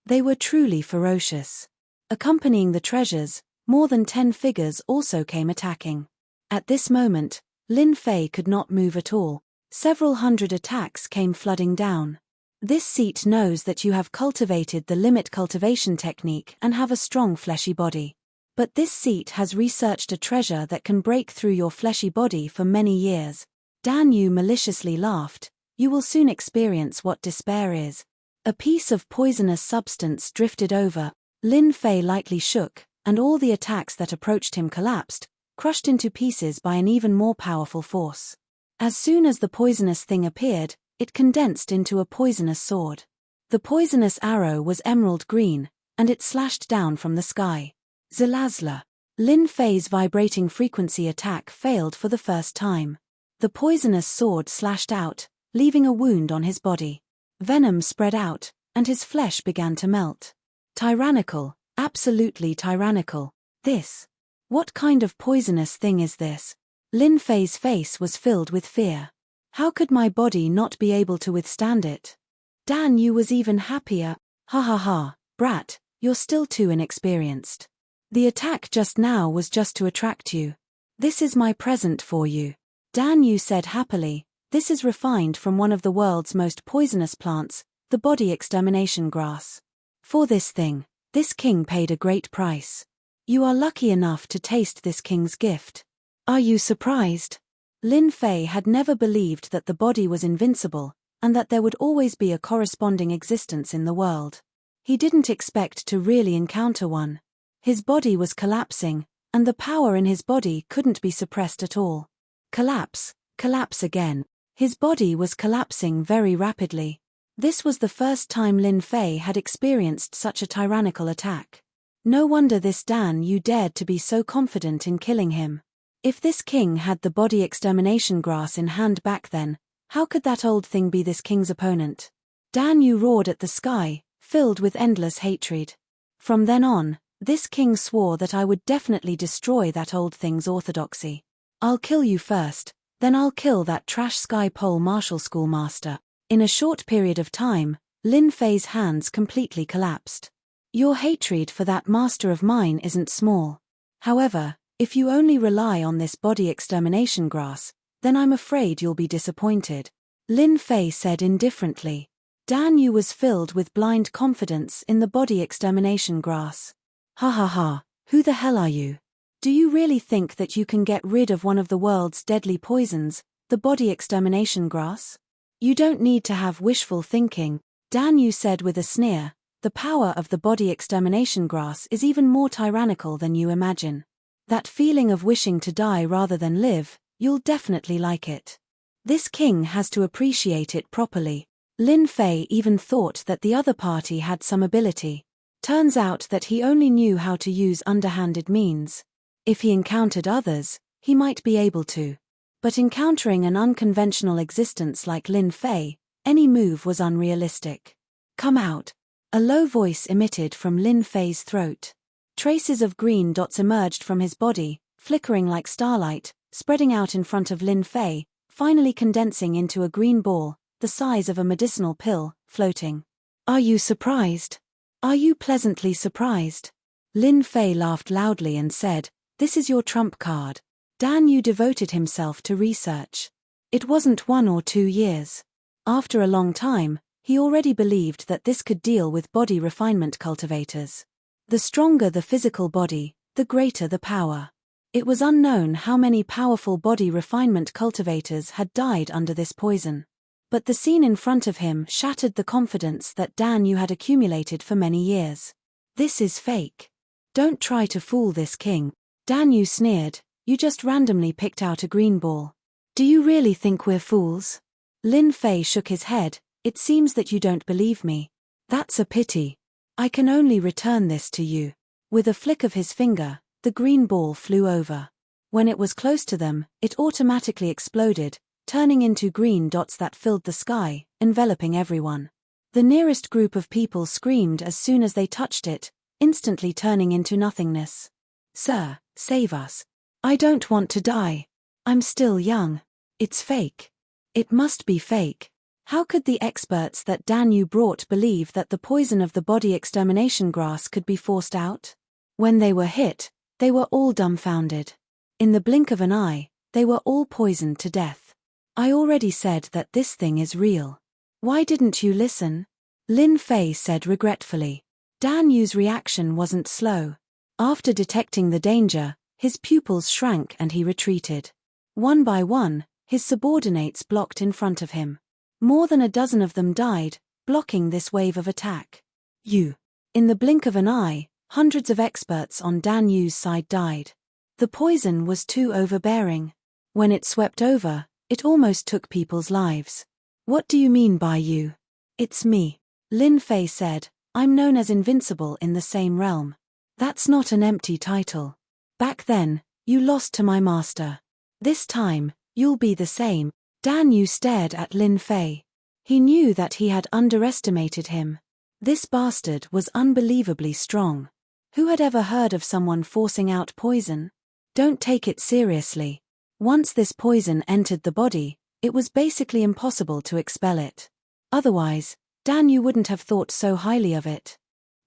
They were truly ferocious. Accompanying the treasures, more than 10 figures also came attacking. At this moment, Lin Fei could not move at all. Several hundred attacks came flooding down. This seat knows that you have cultivated the limit cultivation technique and have a strong fleshy body. But this seat has researched a treasure that can break through your fleshy body for many years. Dan Yu maliciously laughed. You will soon experience what despair is. A piece of poisonous substance drifted over. Lin Fei lightly shook, and all the attacks that approached him collapsed, crushed into pieces by an even more powerful force. As soon as the poisonous thing appeared, it condensed into a poisonous sword. The poisonous arrow was emerald green, and it slashed down from the sky. Zalazla. Lin Fei's vibrating frequency attack failed for the first time. The poisonous sword slashed out, leaving a wound on his body. Venom spread out, and his flesh began to melt. Tyrannical, absolutely tyrannical. This. What kind of poisonous thing is this? Lin Fei's face was filled with fear. How could my body not be able to withstand it? Dan Yu was even happier. Ha ha ha, brat, you're still too inexperienced. The attack just now was just to attract you. This is my present for you. Dan Yu said happily, this is refined from one of the world's most poisonous plants, the body extermination grass. For this thing, this king paid a great price. You are lucky enough to taste this king's gift. Are you surprised? Lin Fei had never believed that the body was invincible, and that there would always be a corresponding existence in the world. He didn't expect to really encounter one. His body was collapsing, and the power in his body couldn't be suppressed at all. Collapse, collapse again. His body was collapsing very rapidly. This was the first time Lin Fei had experienced such a tyrannical attack. No wonder this Dan Yu dared to be so confident in killing him. If this king had the body extermination grass in hand back then, how could that old thing be this king's opponent? Dan Yu roared at the sky, filled with endless hatred. From then on, this king swore that I would definitely destroy that old thing's orthodoxy. I'll kill you first, then I'll kill that trash sky pole martial schoolmaster. In a short period of time, Lin Fei's hands completely collapsed. Your hatred for that master of mine isn't small. However, if you only rely on this body extermination grass, then I'm afraid you'll be disappointed. Lin Fei said indifferently. Dan Yu was filled with blind confidence in the body extermination grass. Ha ha ha, who the hell are you? Do you really think that you can get rid of one of the world's deadly poisons, the body extermination grass? You don't need to have wishful thinking, Dan Yu said with a sneer. The power of the body extermination grass is even more tyrannical than you imagine. That feeling of wishing to die rather than live, you'll definitely like it. This king has to appreciate it properly. Lin Fei even thought that the other party had some ability. Turns out that he only knew how to use underhanded means. If he encountered others, he might be able to. But encountering an unconventional existence like Lin Fei, any move was unrealistic. Come out. A low voice emitted from Lin Fei's throat. Traces of green dots emerged from his body, flickering like starlight, spreading out in front of Lin Fei, finally condensing into a green ball, the size of a medicinal pill, floating. Are you surprised? Are you pleasantly surprised? Lin Fei laughed loudly and said, this is your trump card. Dan Yu devoted himself to research. It wasn't 1 or 2 years. After a long time, he already believed that this could deal with body refinement cultivators. The stronger the physical body, the greater the power. It was unknown how many powerful body refinement cultivators had died under this poison. But the scene in front of him shattered the confidence that Dan Yu had accumulated for many years. This is fake. Don't try to fool this king. Dan Yu sneered, you just randomly picked out a green ball. Do you really think we're fools? Lin Fei shook his head. It seems that you don't believe me. That's a pity. I can only return this to you. With a flick of his finger, the green ball flew over. When it was close to them, it automatically exploded, turning into green dots that filled the sky, enveloping everyone. The nearest group of people screamed as soon as they touched it, instantly turning into nothingness. Sir, save us. I don't want to die. I'm still young. It's fake. It must be fake. How could the experts that Dan Yu brought believe that the poison of the body extermination grass could be forced out? When they were hit, they were all dumbfounded. In the blink of an eye, they were all poisoned to death. I already said that this thing is real. Why didn't you listen? Lin Fei said regretfully. Dan Yu's reaction wasn't slow. After detecting the danger, his pupils shrank and he retreated. One by one, his subordinates blocked in front of him. More than a dozen of them died, blocking this wave of attack. In the blink of an eye, Hundreds of experts on Dan Yu's side died. The poison was too overbearing. When it swept over, it almost took people's lives. What do you mean by you? It's me. Lin Fei said, I'm known as invincible in the same realm. That's not an empty title. Back then, you lost to my master. This time, you'll be the same. Dan Yu stared at Lin Fei. He knew that he had underestimated him. This bastard was unbelievably strong. Who had ever heard of someone forcing out poison? Don't take it seriously. Once this poison entered the body, it was basically impossible to expel it. Otherwise, Dan Yu wouldn't have thought so highly of it.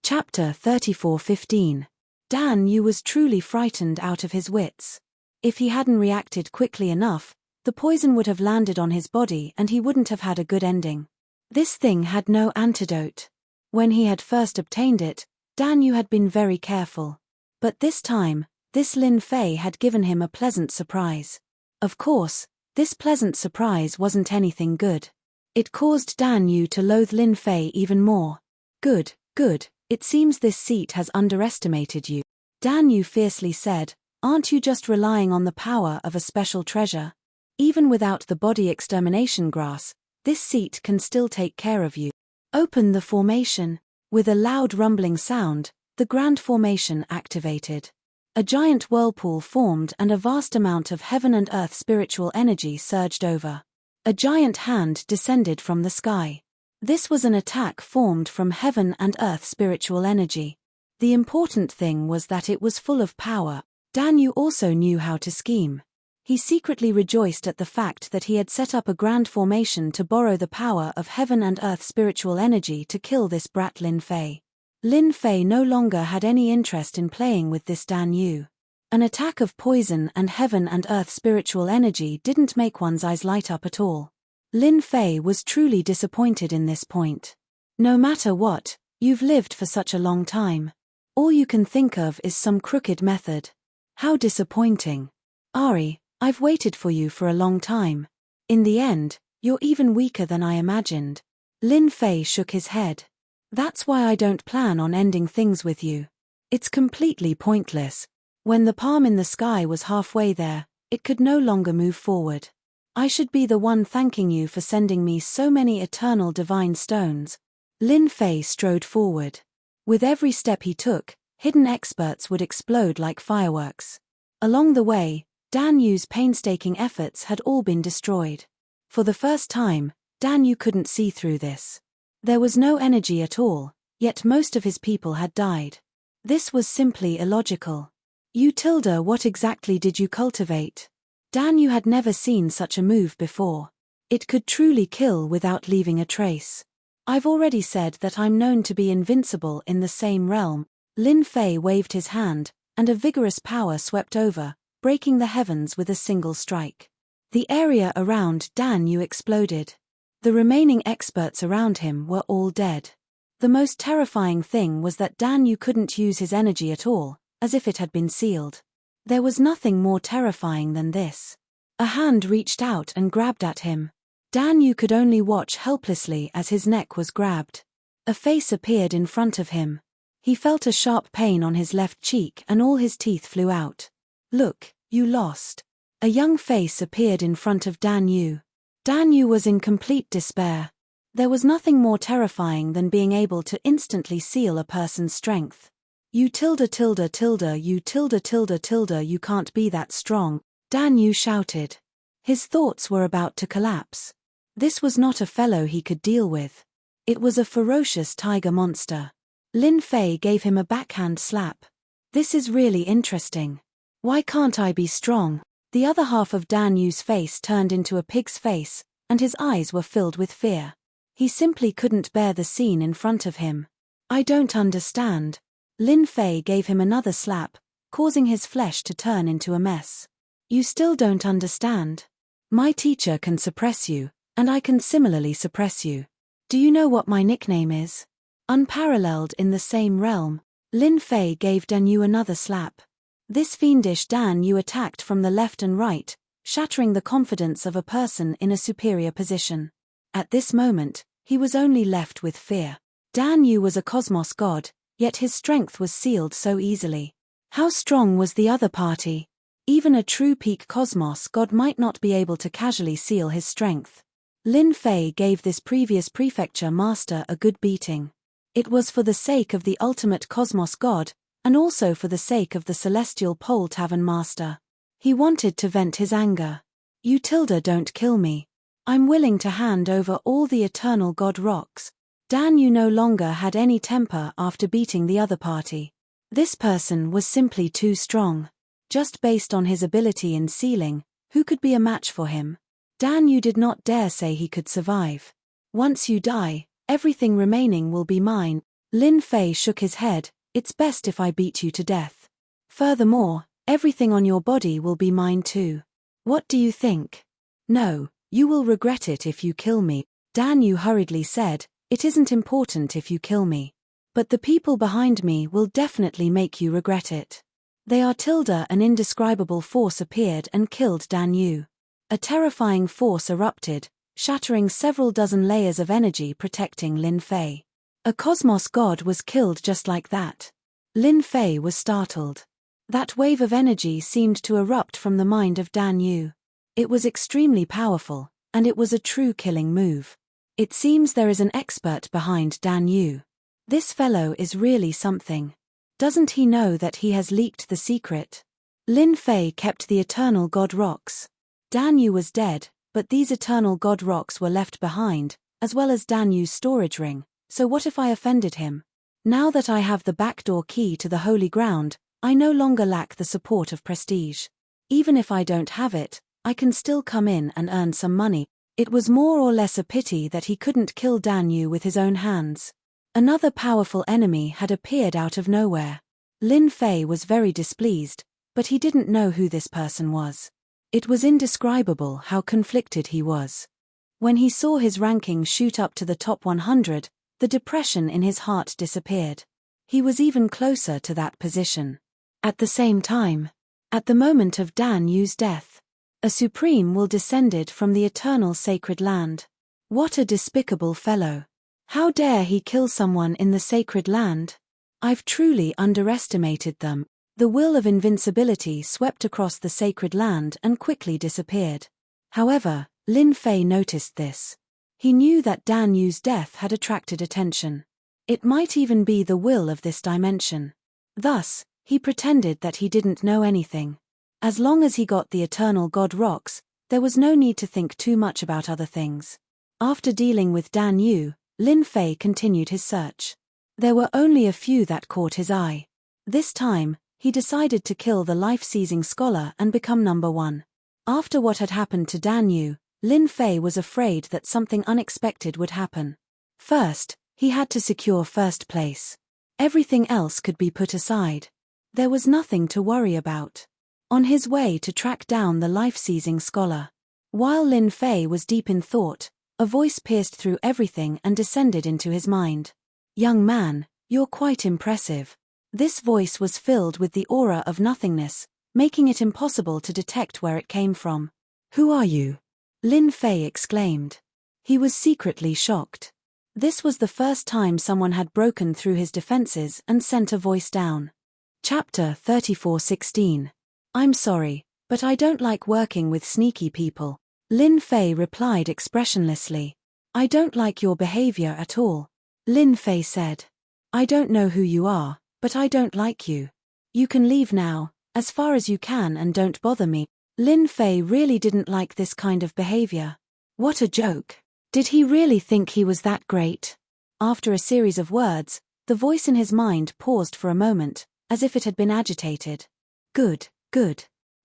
Chapter 34:15. Dan Yu was truly frightened out of his wits. If he hadn't reacted quickly enough, the poison would have landed on his body and he wouldn't have had a good ending. This thing had no antidote. When he had first obtained it, Dan Yu had been very careful. But this time, this Lin Fei had given him a pleasant surprise. Of course, this pleasant surprise wasn't anything good. It caused Dan Yu to loathe Lin Fei even more. Good, it seems this seat has underestimated you. Dan Yu fiercely said, aren't you just relying on the power of a special treasure? Even without the body extermination grass, this seat can still take care of you. Open the formation. With a loud rumbling sound, the grand formation activated. A giant whirlpool formed and a vast amount of heaven and earth spiritual energy surged over. A giant hand descended from the sky. This was an attack formed from heaven and earth spiritual energy. The important thing was that it was full of power. Dan Yu also knew how to scheme. He secretly rejoiced at the fact that he had set up a grand formation to borrow the power of heaven and earth spiritual energy to kill this brat Lin Fei. Lin Fei no longer had any interest in playing with this Dan Yu. An attack of poison and heaven and earth spiritual energy didn't make one's eyes light up at all. Lin Fei was truly disappointed in this point. No matter what, you've lived for such a long time. All you can think of is some crooked method. How disappointing. Ari, I've waited for you for a long time. In the end, you're even weaker than I imagined. Lin Fei shook his head. That's why I don't plan on ending things with you. It's completely pointless. When the palm in the sky was halfway there, it could no longer move forward. I should be the one thanking you for sending me so many eternal divine stones. Lin Fei strode forward. With every step he took, hidden experts would explode like fireworks. Along the way, Dan Yu's painstaking efforts had all been destroyed. For the first time, Dan Yu couldn't see through this. There was no energy at all, yet most of his people had died. This was simply illogical. What exactly did you cultivate? Dan Yu had never seen such a move before. It could truly kill without leaving a trace. I've already said that I'm known to be invincible in the same realm. Lin Fei waved his hand, and a vigorous power swept over, breaking the heavens with a single strike. The area around Dan Yu exploded. The remaining experts around him were all dead. The most terrifying thing was that Dan Yu couldn't use his energy at all, as if it had been sealed. There was nothing more terrifying than this. A hand reached out and grabbed at him. Dan Yu could only watch helplessly as his neck was grabbed. A face appeared in front of him. He felt a sharp pain on his left cheek and all his teeth flew out. Look, you lost. A young face appeared in front of Dan Yu. Dan Yu was in complete despair. There was nothing more terrifying than being able to instantly seal a person's strength. You can't be that strong, Dan Yu shouted. His thoughts were about to collapse. This was not a fellow he could deal with. It was a ferocious tiger monster. Lin Fei gave him a backhand slap. This is really interesting. Why can't I be strong? The other half of Dan Yu's face turned into a pig's face, and his eyes were filled with fear. He simply couldn't bear the scene in front of him. I don't understand. Lin Fei gave him another slap, causing his flesh to turn into a mess. You still don't understand? My teacher can suppress you, and I can similarly suppress you. Do you know what my nickname is? Unparalleled in the same realm, Lin Fei gave Dan Yu another slap. This fiendish Dan Yu attacked from the left and right, shattering the confidence of a person in a superior position. At this moment, he was only left with fear. Dan Yu was a cosmos god, Yet his strength was sealed so easily. How strong was the other party? Even a true peak cosmos god might not be able to casually seal his strength. Lin Fei gave this previous prefecture master a good beating. It was for the sake of the ultimate cosmos god, and also for the sake of the celestial pole tavern master. He wanted to vent his anger. You don't kill me. I'm willing to hand over all the eternal god rocks. Dan Yu no longer had any temper after beating the other party. This person was simply too strong. Just based on his ability in sealing, who could be a match for him? Dan Yu did not dare say he could survive. Once you die, everything remaining will be mine. Lin Fei shook his head. It's best if I beat you to death. Furthermore, everything on your body will be mine too. What do you think? No, you will regret it if you kill me. Dan Yu hurriedly said, it isn't important if you kill me. But the people behind me will definitely make you regret it. An indescribable force appeared and killed Dan Yu. A terrifying force erupted, shattering several dozen layers of energy protecting Lin Fei. A cosmos god was killed just like that. Lin Fei was startled. That wave of energy seemed to erupt from the mind of Dan Yu. It was extremely powerful, and it was a true killing move. It seems there is an expert behind Dan Yu. This fellow is really something. Doesn't he know that he has leaked the secret? Lin Fei kept the eternal god rocks. Dan Yu was dead, but these eternal god rocks were left behind, as well as Dan Yu's storage ring, so what if I offended him? Now that I have the backdoor key to the holy ground, I no longer lack the support of prestige. Even if I don't have it, I can still come in and earn some money. It was more or less a pity that he couldn't kill Dan Yu with his own hands. Another powerful enemy had appeared out of nowhere. Lin Fei was very displeased, but he didn't know who this person was. It was indescribable how conflicted he was. When he saw his ranking shoot up to the top 100, the depression in his heart disappeared. He was even closer to that position. At the same time, at the moment of Dan Yu's death, a supreme will descended from the eternal sacred land. What a despicable fellow. How dare he kill someone in the sacred land? I've truly underestimated them. The will of invincibility swept across the sacred land and quickly disappeared. However, Lin Fei noticed this. He knew that Dan Yu's death had attracted attention. It might even be the will of this dimension. Thus, he pretended that he didn't know anything. As long as he got the eternal god rocks, there was no need to think too much about other things. After dealing with Dan Yu, Lin Fei continued his search. There were only a few that caught his eye. This time, he decided to kill the life-seizing scholar and become number one. After what had happened to Dan Yu, Lin Fei was afraid that something unexpected would happen. First, he had to secure first place. Everything else could be put aside. There was nothing to worry about. On his way to track down the life-seizing scholar. While Lin Fei was deep in thought, a voice pierced through everything and descended into his mind. Young man, you're quite impressive. This voice was filled with the aura of nothingness, making it impossible to detect where it came from. Who are you? Lin Fei exclaimed. He was secretly shocked. This was the first time someone had broken through his defenses and sent a voice down. Chapter 34:16. I'm sorry, but I don't like working with sneaky people. Lin Fei replied expressionlessly. I don't like your behavior at all. Lin Fei said. I don't know who you are, but I don't like you. You can leave now, as far as you can, and don't bother me. Lin Fei really didn't like this kind of behavior. What a joke. Did he really think he was that great? After a series of words, the voice in his mind paused for a moment, as if it had been agitated. Good.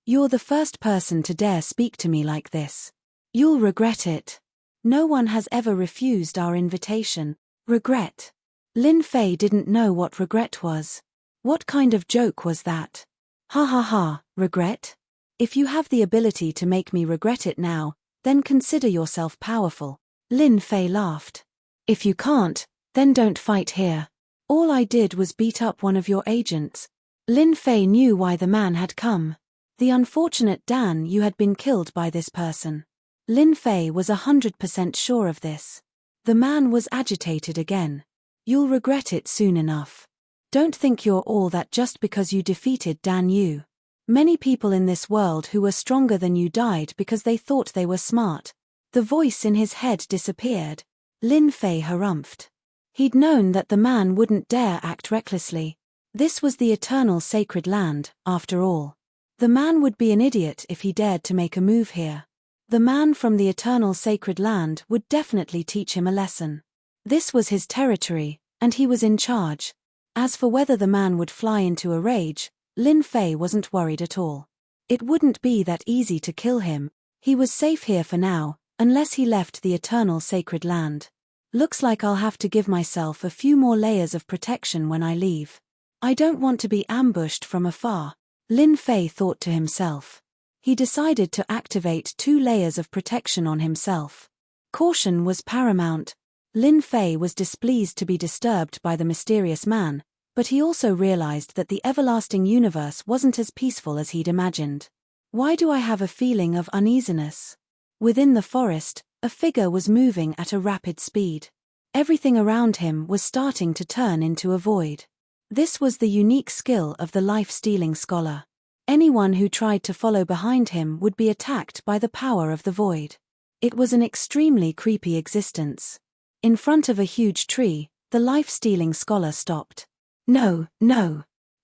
You're the first person to dare speak to me like this. You'll regret it. No one has ever refused our invitation. Regret. Lin Fei didn't know what regret was. What kind of joke was that? Ha ha ha, regret? If you have the ability to make me regret it now, then consider yourself powerful. Lin Fei laughed. If you can't, then don't fight here. All I did was beat up one of your agents. Lin Fei knew why the man had come. The unfortunate Dan Yu had been killed by this person. Lin Fei was 100% sure of this. The man was agitated again. You'll regret it soon enough. Don't think you're all that just because you defeated Dan Yu. Many people in this world who were stronger than you died because they thought they were smart. The voice in his head disappeared. Lin Fei harumphed. He'd known that the man wouldn't dare act recklessly. This was the eternal sacred land, after all. The man would be an idiot if he dared to make a move here. The man from the eternal sacred land would definitely teach him a lesson. This was his territory, and he was in charge. As for whether the man would fly into a rage, Lin Fei wasn't worried at all. It wouldn't be that easy to kill him. He was safe here for now, unless he left the eternal sacred land. Looks like I'll have to give myself a few more layers of protection when I leave. I don't want to be ambushed from afar, Lin Fei thought to himself. He decided to activate 2 layers of protection on himself. Caution was paramount. Lin Fei was displeased to be disturbed by the mysterious man, but he also realized that the everlasting universe wasn't as peaceful as he'd imagined. Why do I have a feeling of uneasiness? Within the forest, a figure was moving at a rapid speed. Everything around him was starting to turn into a void. This was the unique skill of the life-stealing scholar. Anyone who tried to follow behind him would be attacked by the power of the void. It was an extremely creepy existence. In front of a huge tree, the life-stealing scholar stopped. No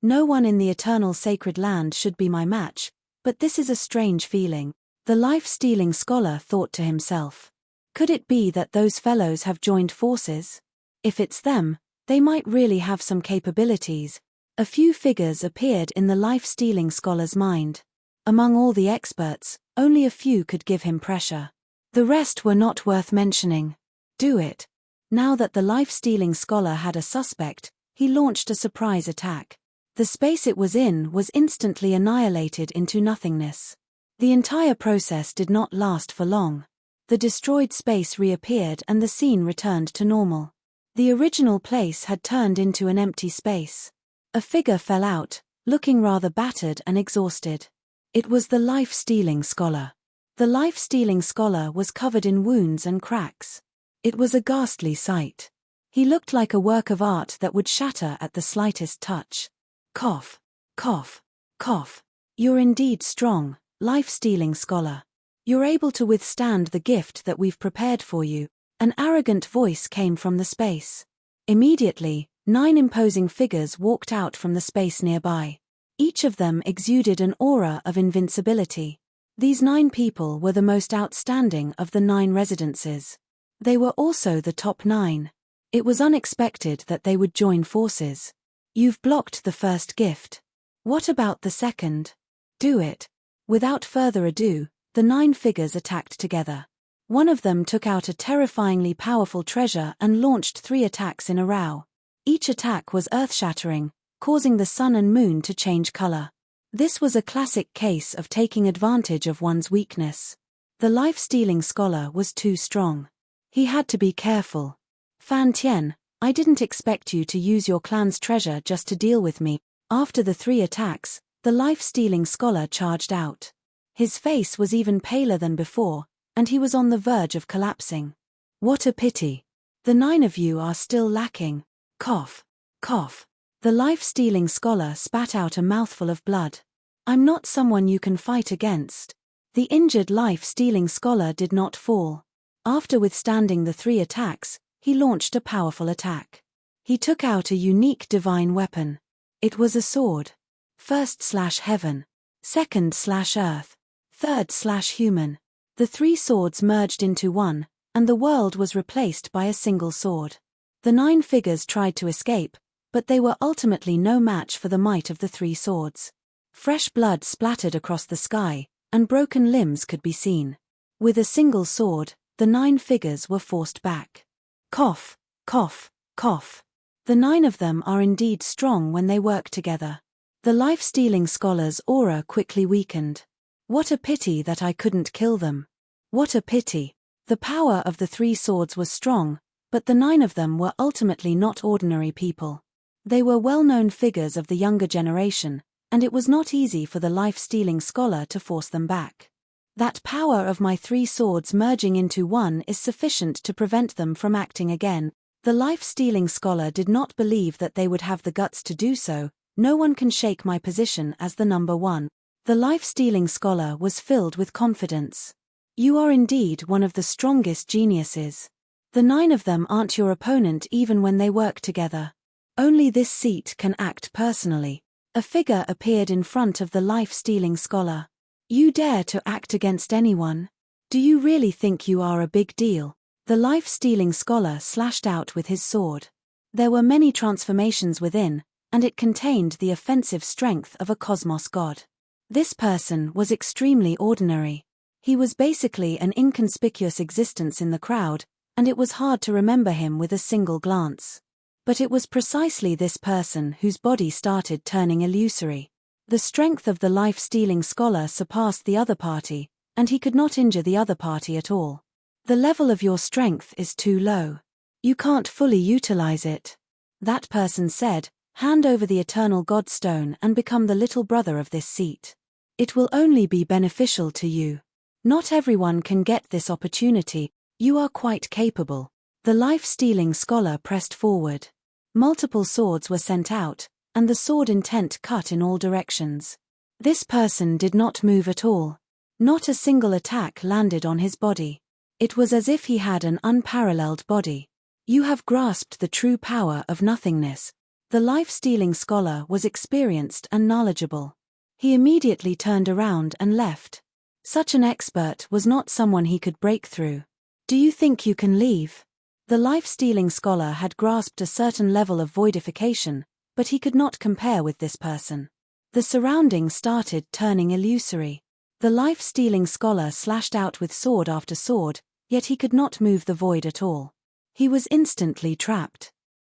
one in the eternal sacred land should be my match, but this is a strange feeling, the life-stealing scholar thought to himself. Could it be that those fellows have joined forces? If it's them, they might really have some capabilities. A few figures appeared in the life-stealing scholar's mind. Among all the experts, only a few could give him pressure. The rest were not worth mentioning. Do it. Now that the life-stealing scholar had a suspect, he launched a surprise attack. The space it was in was instantly annihilated into nothingness. The entire process did not last for long. The destroyed space reappeared and the scene returned to normal. The original place had turned into an empty space. A figure fell out, looking rather battered and exhausted. It was the life-stealing scholar. The life-stealing scholar was covered in wounds and cracks. It was a ghastly sight. He looked like a work of art that would shatter at the slightest touch. Cough, cough, cough. You're indeed strong, life-stealing scholar. You're able to withstand the gift that we've prepared for you. An arrogant voice came from the space. Immediately, 9 imposing figures walked out from the space nearby. Each of them exuded an aura of invincibility. These 9 people were the most outstanding of the 9 residences. They were also the top 9. It was unexpected that they would join forces. You've blocked the first gift. What about the second? Do it. Without further ado, the 9 figures attacked together. One of them took out a terrifyingly powerful treasure and launched 3 attacks in a row. Each attack was earth-shattering, causing the sun and moon to change color. This was a classic case of taking advantage of one's weakness. The life-stealing scholar was too strong. He had to be careful. Fan Tian, I didn't expect you to use your clan's treasure just to deal with me. After the 3 attacks, the life-stealing scholar charged out. His face was even paler than before, and he was on the verge of collapsing. What a pity. The 9 of you are still lacking. Cough, cough. The life-stealing scholar spat out a mouthful of blood. I'm not someone you can fight against. The injured life-stealing scholar did not fall. After withstanding the 3 attacks, he launched a powerful attack. He took out a unique divine weapon. It was a sword. First/heaven. Second/earth. Third/human. The 3 swords merged into one, and the world was replaced by a single sword. The 9 figures tried to escape, but they were ultimately no match for the might of the 3 swords. Fresh blood splattered across the sky, and broken limbs could be seen. With a single sword, the 9 figures were forced back. Cough, cough, cough. The 9 of them are indeed strong when they work together. The life-stealing scholar's aura quickly weakened. What a pity that I couldn't kill them. What a pity. The power of the 3 swords was strong, but the 9 of them were ultimately not ordinary people. They were well-known figures of the younger generation, and it was not easy for the life-stealing scholar to force them back. That power of my 3 swords merging into one is sufficient to prevent them from acting again. The life-stealing scholar did not believe that they would have the guts to do so. No one can shake my position as the number one. The life-stealing scholar was filled with confidence. You are indeed one of the strongest geniuses. The 9 of them aren't your opponent even when they work together. Only this seat can act personally. A figure appeared in front of the life-stealing scholar. You dare to act against anyone? Do you really think you are a big deal? The life-stealing scholar slashed out with his sword. There were many transformations within, and it contained the offensive strength of a cosmos god. This person was extremely ordinary. He was basically an inconspicuous existence in the crowd, and it was hard to remember him with a single glance. But it was precisely this person whose body started turning illusory. The strength of the life-stealing scholar surpassed the other party, and he could not injure the other party at all. The level of your strength is too low. You can't fully utilize it. That person said, hand over the eternal Godstone and become the little brother of this seat. It will only be beneficial to you. Not everyone can get this opportunity. You are quite capable. The life-stealing scholar pressed forward. Multiple swords were sent out, and the sword intent cut in all directions. This person did not move at all. Not a single attack landed on his body. It was as if he had an unparalleled body. You have grasped the true power of nothingness. The life-stealing scholar was experienced and knowledgeable. He immediately turned around and left. Such an expert was not someone he could break through. Do you think you can leave? The life-stealing scholar had grasped a certain level of voidification, but he could not compare with this person. The surroundings started turning illusory. The life-stealing scholar slashed out with sword after sword, yet he could not move the void at all. He was instantly trapped.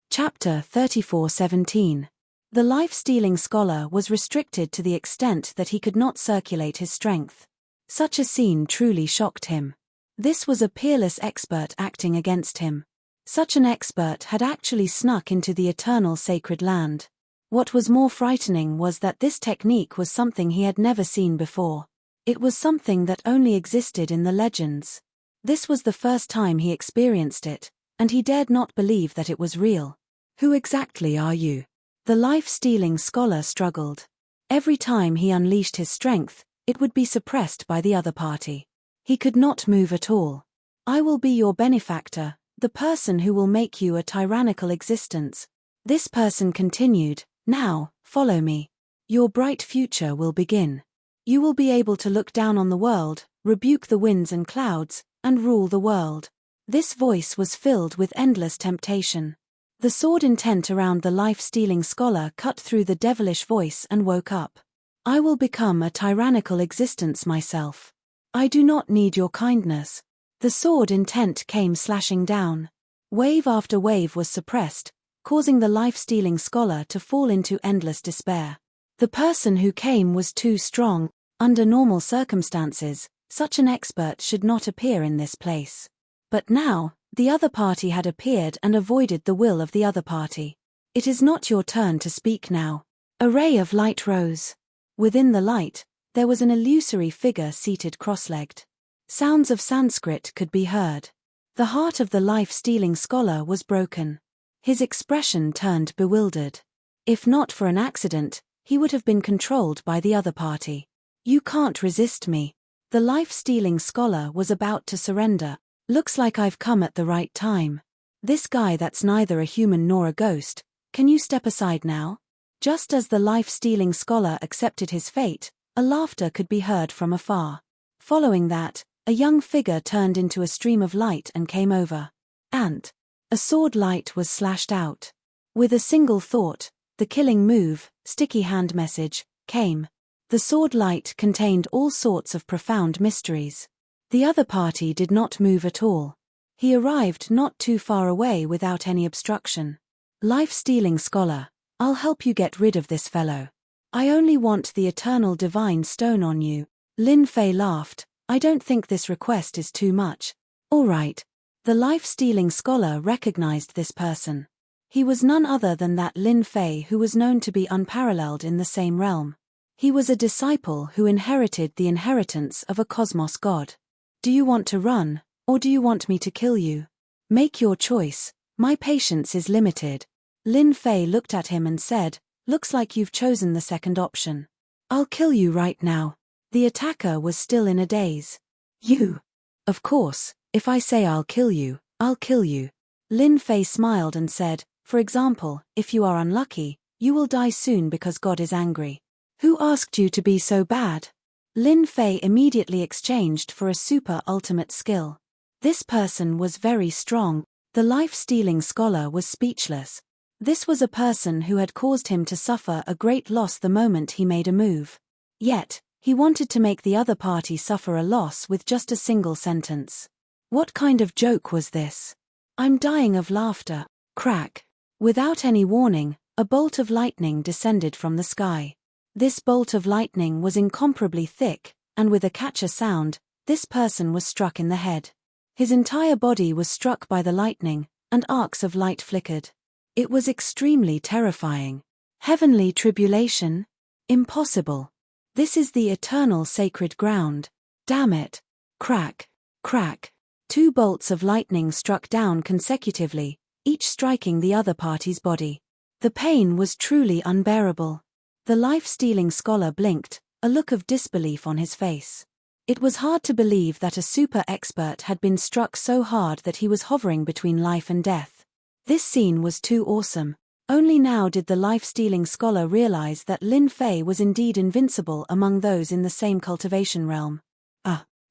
Chapter 34:17. The life-stealing scholar was restricted to the extent that he could not circulate his strength. Such a scene truly shocked him. This was a peerless expert acting against him. Such an expert had actually snuck into the eternal sacred land. What was more frightening was that this technique was something he had never seen before. It was something that only existed in the legends. This was the first time he experienced it, and he dared not believe that it was real. Who exactly are you? The life-stealing scholar struggled. Every time he unleashed his strength, it would be suppressed by the other party. He could not move at all. I will be your benefactor, the person who will make you a tyrannical existence. This person continued, now, follow me. Your bright future will begin. You will be able to look down on the world, rebuke the winds and clouds, and rule the world. This voice was filled with endless temptation. The sword intent around the life-stealing scholar cut through the devilish voice and woke up. I will become a tyrannical existence myself. I do not need your kindness. The sword intent came slashing down. Wave after wave was suppressed, causing the life-stealing scholar to fall into endless despair. The person who came was too strong. Under normal circumstances, such an expert should not appear in this place. But now, the other party had appeared and avoided the will of the other party. It is not your turn to speak now. A ray of light rose. Within the light, there was an illusory figure seated cross-legged. Sounds of Sanskrit could be heard. The heart of the life-stealing scholar was broken. His expression turned bewildered. If not for an accident, he would have been controlled by the other party. You can't resist me. The life-stealing scholar was about to surrender. Looks like I've come at the right time. This guy that's neither a human nor a ghost, can you step aside now? Just as the life-stealing scholar accepted his fate, a laughter could be heard from afar. Following that, a young figure turned into a stream of light and came over. And a sword light was slashed out. With a single thought, the killing move, sticky hand message, came. The sword light contained all sorts of profound mysteries. The other party did not move at all. He arrived not too far away without any obstruction. Life-stealing scholar, I'll help you get rid of this fellow. I only want the eternal divine stone on you. Lin Fei laughed. I don't think this request is too much. All right. The life-stealing scholar recognized this person. He was none other than that Lin Fei who was known to be unparalleled in the same realm. He was a disciple who inherited the inheritance of a cosmos god. Do you want to run, or do you want me to kill you? Make your choice. My patience is limited. Lin Fei looked at him and said, looks like you've chosen the second option. I'll kill you right now. The attacker was still in a daze. You? Of course, if I say I'll kill you, I'll kill you. Lin Fei smiled and said, for example, if you are unlucky, you will die soon because God is angry. Who asked you to be so bad? Lin Fei immediately exchanged for a super ultimate skill. This person was very strong. The life-stealing scholar was speechless. This was a person who had caused him to suffer a great loss the moment he made a move. Yet, he wanted to make the other party suffer a loss with just a single sentence. What kind of joke was this? I'm dying of laughter. Crack. Without any warning, a bolt of lightning descended from the sky. This bolt of lightning was incomparably thick, and with a catcher sound, this person was struck in the head. His entire body was struck by the lightning, and arcs of light flickered. It was extremely terrifying. Heavenly tribulation? Impossible. This is the eternal sacred ground. Damn it. Crack. Crack. 2 bolts of lightning struck down consecutively, each striking the other party's body. The pain was truly unbearable. The life-stealing scholar blinked, a look of disbelief on his face. It was hard to believe that a super expert had been struck so hard that he was hovering between life and death. This scene was too awesome. Only now did the life-stealing scholar realize that Lin Fei was indeed invincible among those in the same cultivation realm.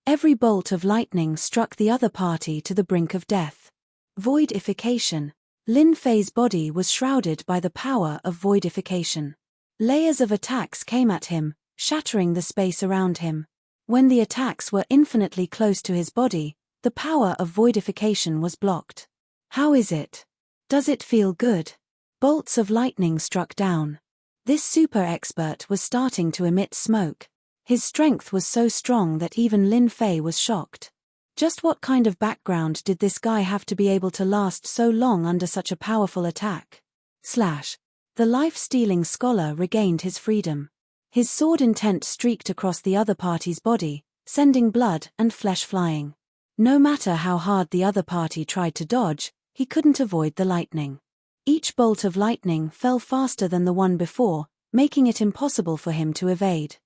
Every bolt of lightning struck the other party to the brink of death. Voidification. Lin Fei's body was shrouded by the power of voidification. Layers of attacks came at him, shattering the space around him. When the attacks were infinitely close to his body, the power of voidification was blocked. How is it? Does it feel good? Bolts of lightning struck down. This super expert was starting to emit smoke. His strength was so strong that even Lin Fei was shocked. Just what kind of background did this guy have to be able to last so long under such a powerful attack? The life-stealing scholar regained his freedom. His sword intent streaked across the other party's body, sending blood and flesh flying. No matter how hard the other party tried to dodge, he couldn't avoid the lightning. Each bolt of lightning fell faster than the one before, making it impossible for him to evade.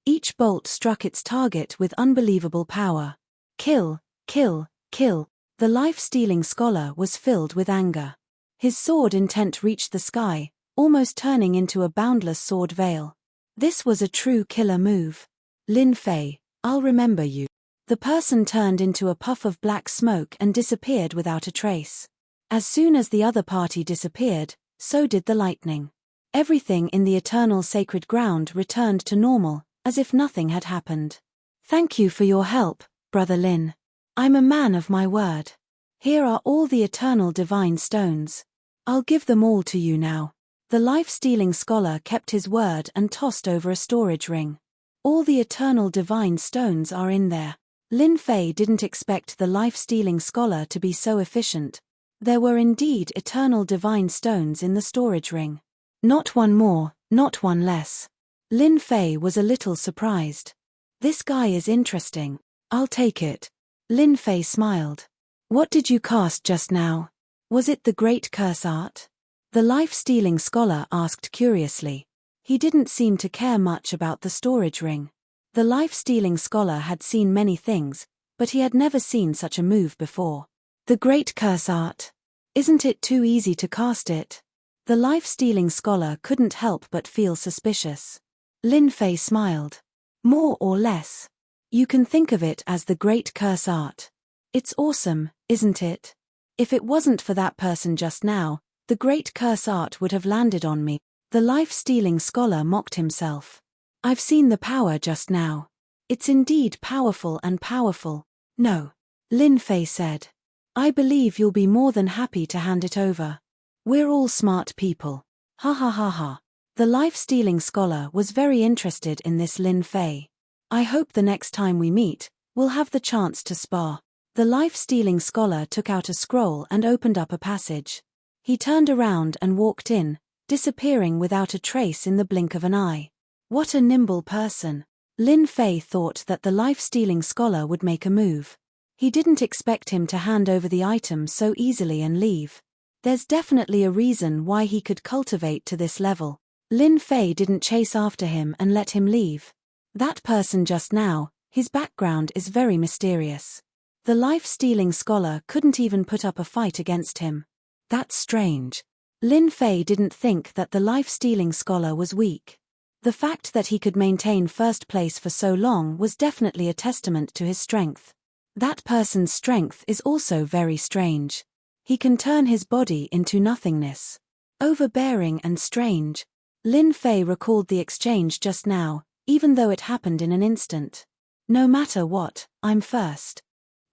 Each bolt struck its target with unbelievable power. Kill, kill, kill. The life-stealing scholar was filled with anger. His sword intent reached the sky, almost turning into a boundless sword veil. This was a true killer move. Lin Fei, I'll remember you. The person turned into a puff of black smoke and disappeared without a trace. As soon as the other party disappeared, so did the lightning. Everything in the eternal sacred ground returned to normal, as if nothing had happened. Thank you for your help, Brother Lin. I'm a man of my word. Here are all the eternal divine stones. I'll give them all to you now. The life-stealing scholar kept his word and tossed over a storage ring. All the eternal divine stones are in there. Lin Fei didn't expect the life-stealing scholar to be so efficient. There were indeed eternal divine stones in the storage ring. Not one more, not one less. Lin Fei was a little surprised. This guy is interesting. I'll take it. Lin Fei smiled. What did you cast just now? Was it the Great Curse Art? The life-stealing scholar asked curiously. He didn't seem to care much about the storage ring. The life-stealing scholar had seen many things, but he had never seen such a move before. The Great Curse Art. Isn't it too easy to cast it? The life-stealing scholar couldn't help but feel suspicious. Lin Fei smiled. More or less. You can think of it as the Great Curse Art. It's awesome, isn't it? If it wasn't for that person just now, the Great Curse Art would have landed on me. The life-stealing scholar mocked himself. I've seen the power just now. It's indeed powerful and powerful. No. Lin Fei said. I believe you'll be more than happy to hand it over. We're all smart people. Ha ha ha ha. The life-stealing scholar was very interested in this Lin Fei. I hope the next time we meet, we'll have the chance to spar. The life-stealing scholar took out a scroll and opened up a passage. He turned around and walked in, disappearing without a trace in the blink of an eye. What a nimble person. Lin Fei thought that the life-stealing scholar would make a move. He didn't expect him to hand over the item so easily and leave. There's definitely a reason why he could cultivate to this level. Lin Fei didn't chase after him and let him leave. That person just now, his background is very mysterious. The life-stealing scholar couldn't even put up a fight against him. That's strange. Lin Fei didn't think that the life-stealing scholar was weak. The fact that he could maintain first place for so long was definitely a testament to his strength. That person's strength is also very strange. He can turn his body into nothingness. Overbearing and strange. Lin Fei recalled the exchange just now, even though it happened in an instant. No matter what, I'm first.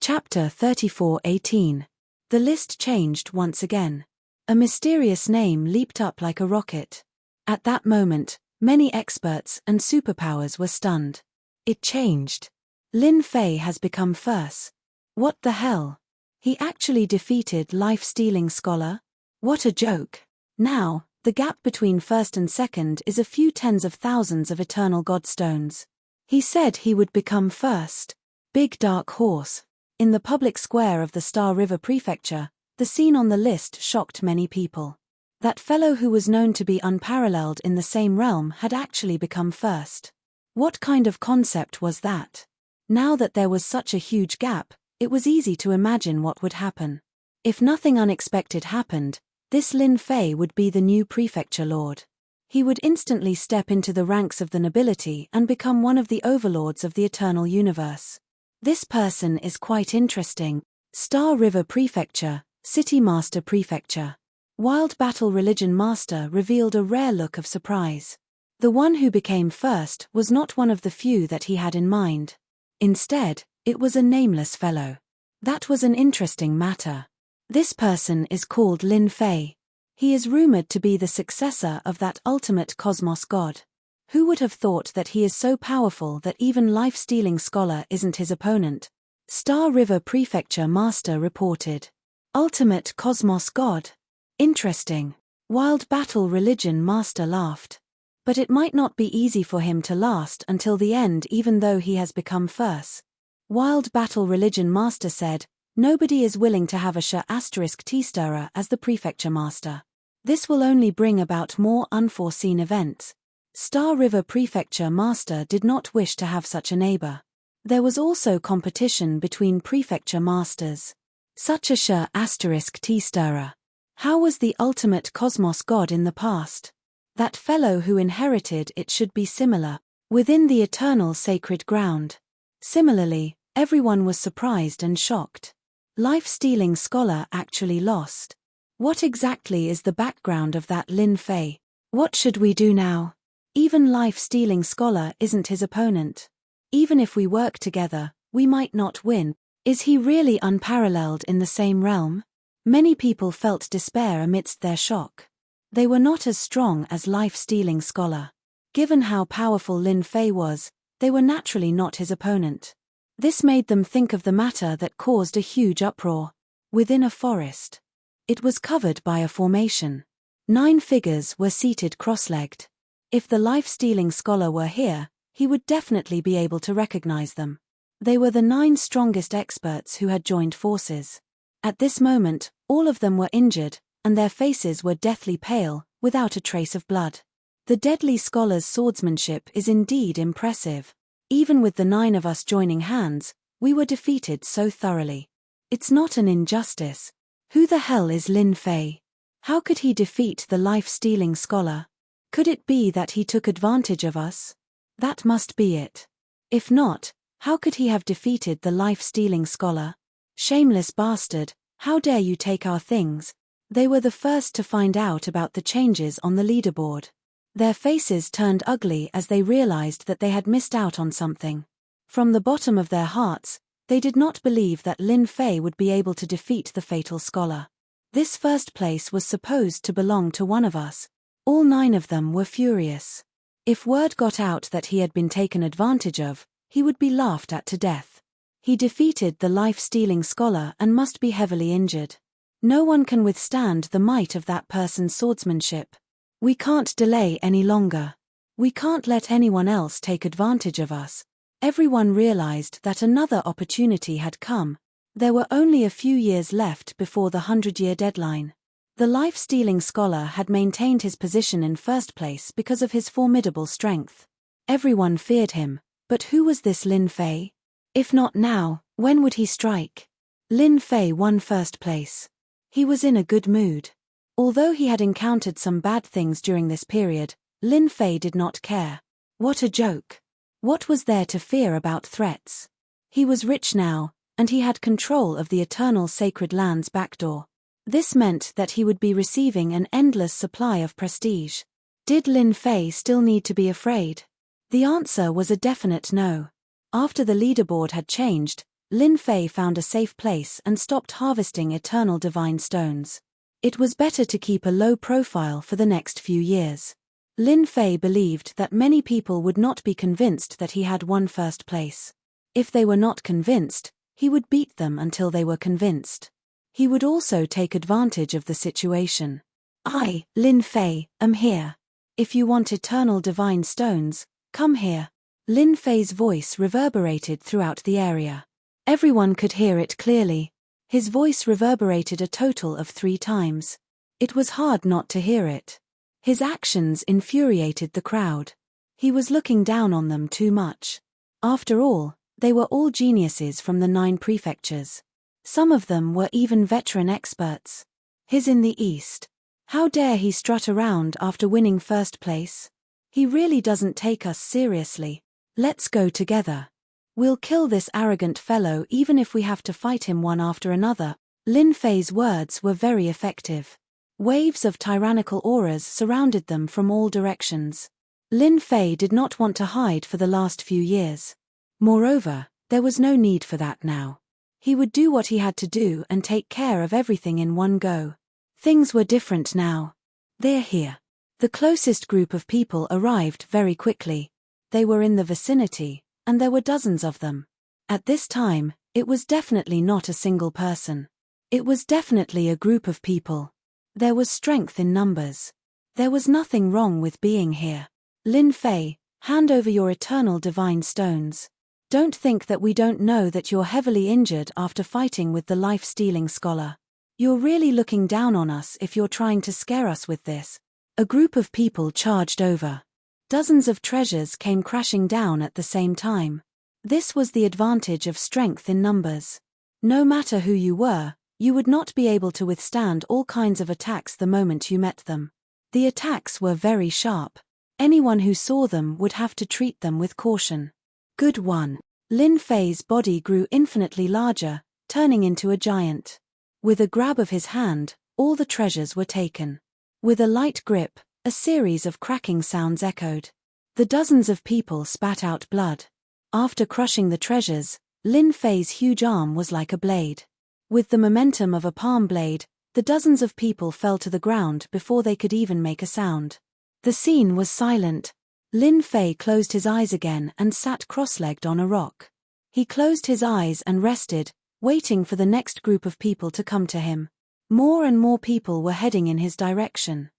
Chapter 34:18. The list changed once again. A mysterious name leaped up like a rocket. At that moment, many experts and superpowers were stunned. It changed. Lin Fei has become first. What the hell? He actually defeated life-stealing scholar? What a joke. Now, the gap between first and second is a few tens of thousands of eternal godstones. He said he would become first. Big dark horse. In the public square of the Star River Prefecture, the scene on the list shocked many people. That fellow who was known to be unparalleled in the same realm had actually become first. What kind of concept was that? Now that there was such a huge gap, it was easy to imagine what would happen. If nothing unexpected happened, this Lin Fei would be the new prefecture lord. He would instantly step into the ranks of the nobility and become one of the overlords of the eternal universe. This person is quite interesting. Star River Prefecture, City Master Prefecture. Wild Battle Religion Master revealed a rare look of surprise. The one who became first was not one of the few that he had in mind. Instead, it was a nameless fellow. That was an interesting matter. This person is called Lin Fei. He is rumored to be the successor of that ultimate cosmos god. Who would have thought that he is so powerful that even life-stealing scholar isn't his opponent? Star River Prefecture Master reported. Ultimate cosmos god. Interesting. Wild Battle Religion Master laughed. But it might not be easy for him to last until the end even though he has become first. Wild Battle Religion Master said, nobody is willing to have a *T-stirrer as the Prefecture Master. This will only bring about more unforeseen events. Star River Prefecture Master did not wish to have such a neighbor. There was also competition between Prefecture Masters. Such a *T-stirrer. How was the ultimate cosmos god in the past? That fellow who inherited it should be similar, within the eternal sacred ground. Similarly, everyone was surprised and shocked. Life-stealing scholar actually lost. What exactly is the background of that Lin Fei? What should we do now? Even life-stealing scholar isn't his opponent. Even if we work together, we might not win. Is he really unparalleled in the same realm? Many people felt despair amidst their shock. They were not as strong as life-stealing scholar. Given how powerful Lin Fei was, they were naturally not his opponent. This made them think of the matter that caused a huge uproar. Within a forest. It was covered by a formation. 9 figures were seated cross-legged. If the life-stealing scholar were here, he would definitely be able to recognize them. They were the 9 strongest experts who had joined forces. At this moment, all of them were injured, and their faces were deathly pale, without a trace of blood. The deadly scholar's swordsmanship is indeed impressive. Even with the 9 of us joining hands, we were defeated so thoroughly. It's not an injustice. Who the hell is Lin Fei? How could he defeat the life-stealing scholar? Could it be that he took advantage of us? That must be it. If not, how could he have defeated the life-stealing scholar? Shameless bastard, how dare you take our things? They were the first to find out about the changes on the leaderboard. Their faces turned ugly as they realized that they had missed out on something. From the bottom of their hearts, they did not believe that Lin Fei would be able to defeat the fatal scholar. This first place was supposed to belong to one of us. All 9 of them were furious. If word got out that he had been taken advantage of, he would be laughed at to death. He defeated the life-stealing scholar and must be heavily injured. No one can withstand the might of that person's swordsmanship. We can't delay any longer. We can't let anyone else take advantage of us. Everyone realized that another opportunity had come. There were only a few years left before the 100-year deadline. The life-stealing scholar had maintained his position in first place because of his formidable strength. Everyone feared him, but who was this Lin Fei? If not now, when would he strike? Lin Fei won first place. He was in a good mood. Although he had encountered some bad things during this period, Lin Fei did not care. What a joke. What was there to fear about threats? He was rich now, and he had control of the eternal sacred land's backdoor. This meant that he would be receiving an endless supply of prestige. Did Lin Fei still need to be afraid? The answer was a definite no. After the leaderboard had changed, Lin Fei found a safe place and stopped harvesting eternal divine stones. It was better to keep a low profile for the next few years. Lin Fei believed that many people would not be convinced that he had won first place. If they were not convinced, he would beat them until they were convinced. He would also take advantage of the situation. I, Lin Fei, am here. If you want eternal divine stones, come here. Lin Fei's voice reverberated throughout the area. Everyone could hear it clearly. His voice reverberated a total of 3 times. It was hard not to hear it. His actions infuriated the crowd. He was looking down on them too much. After all, they were all geniuses from the 9 prefectures. Some of them were even veteran experts. His in the East. How dare he strut around after winning first place? He really doesn't take us seriously. Let's go together. We'll kill this arrogant fellow even if we have to fight him one after another. Lin Fei's words were very effective. Waves of tyrannical auras surrounded them from all directions. Lin Fei did not want to hide for the last few years. Moreover, there was no need for that now. He would do what he had to do and take care of everything in one go. Things were different now. They're here. The closest group of people arrived very quickly. They were in the vicinity, and there were dozens of them. At this time, it was definitely not a single person. It was definitely a group of people. There was strength in numbers. There was nothing wrong with being here. Lin Fei, hand over your eternal divine stones. Don't think that we don't know that you're heavily injured after fighting with the life-stealing scholar. You're really looking down on us if you're trying to scare us with this. A group of people charged over. Dozens of treasures came crashing down at the same time. This was the advantage of strength in numbers. No matter who you were, you would not be able to withstand all kinds of attacks the moment you met them. The attacks were very sharp. Anyone who saw them would have to treat them with caution. Good one. Lin Fei's body grew infinitely larger, turning into a giant. With a grab of his hand, all the treasures were taken. With a light grip, a series of cracking sounds echoed. The dozens of people spat out blood. After crushing the treasures, Lin Fei's huge arm was like a blade. With the momentum of a palm blade, the dozens of people fell to the ground before they could even make a sound. The scene was silent. Lin Fei closed his eyes again and sat cross-legged on a rock. He closed his eyes and rested, waiting for the next group of people to come to him. More and more people were heading in his direction.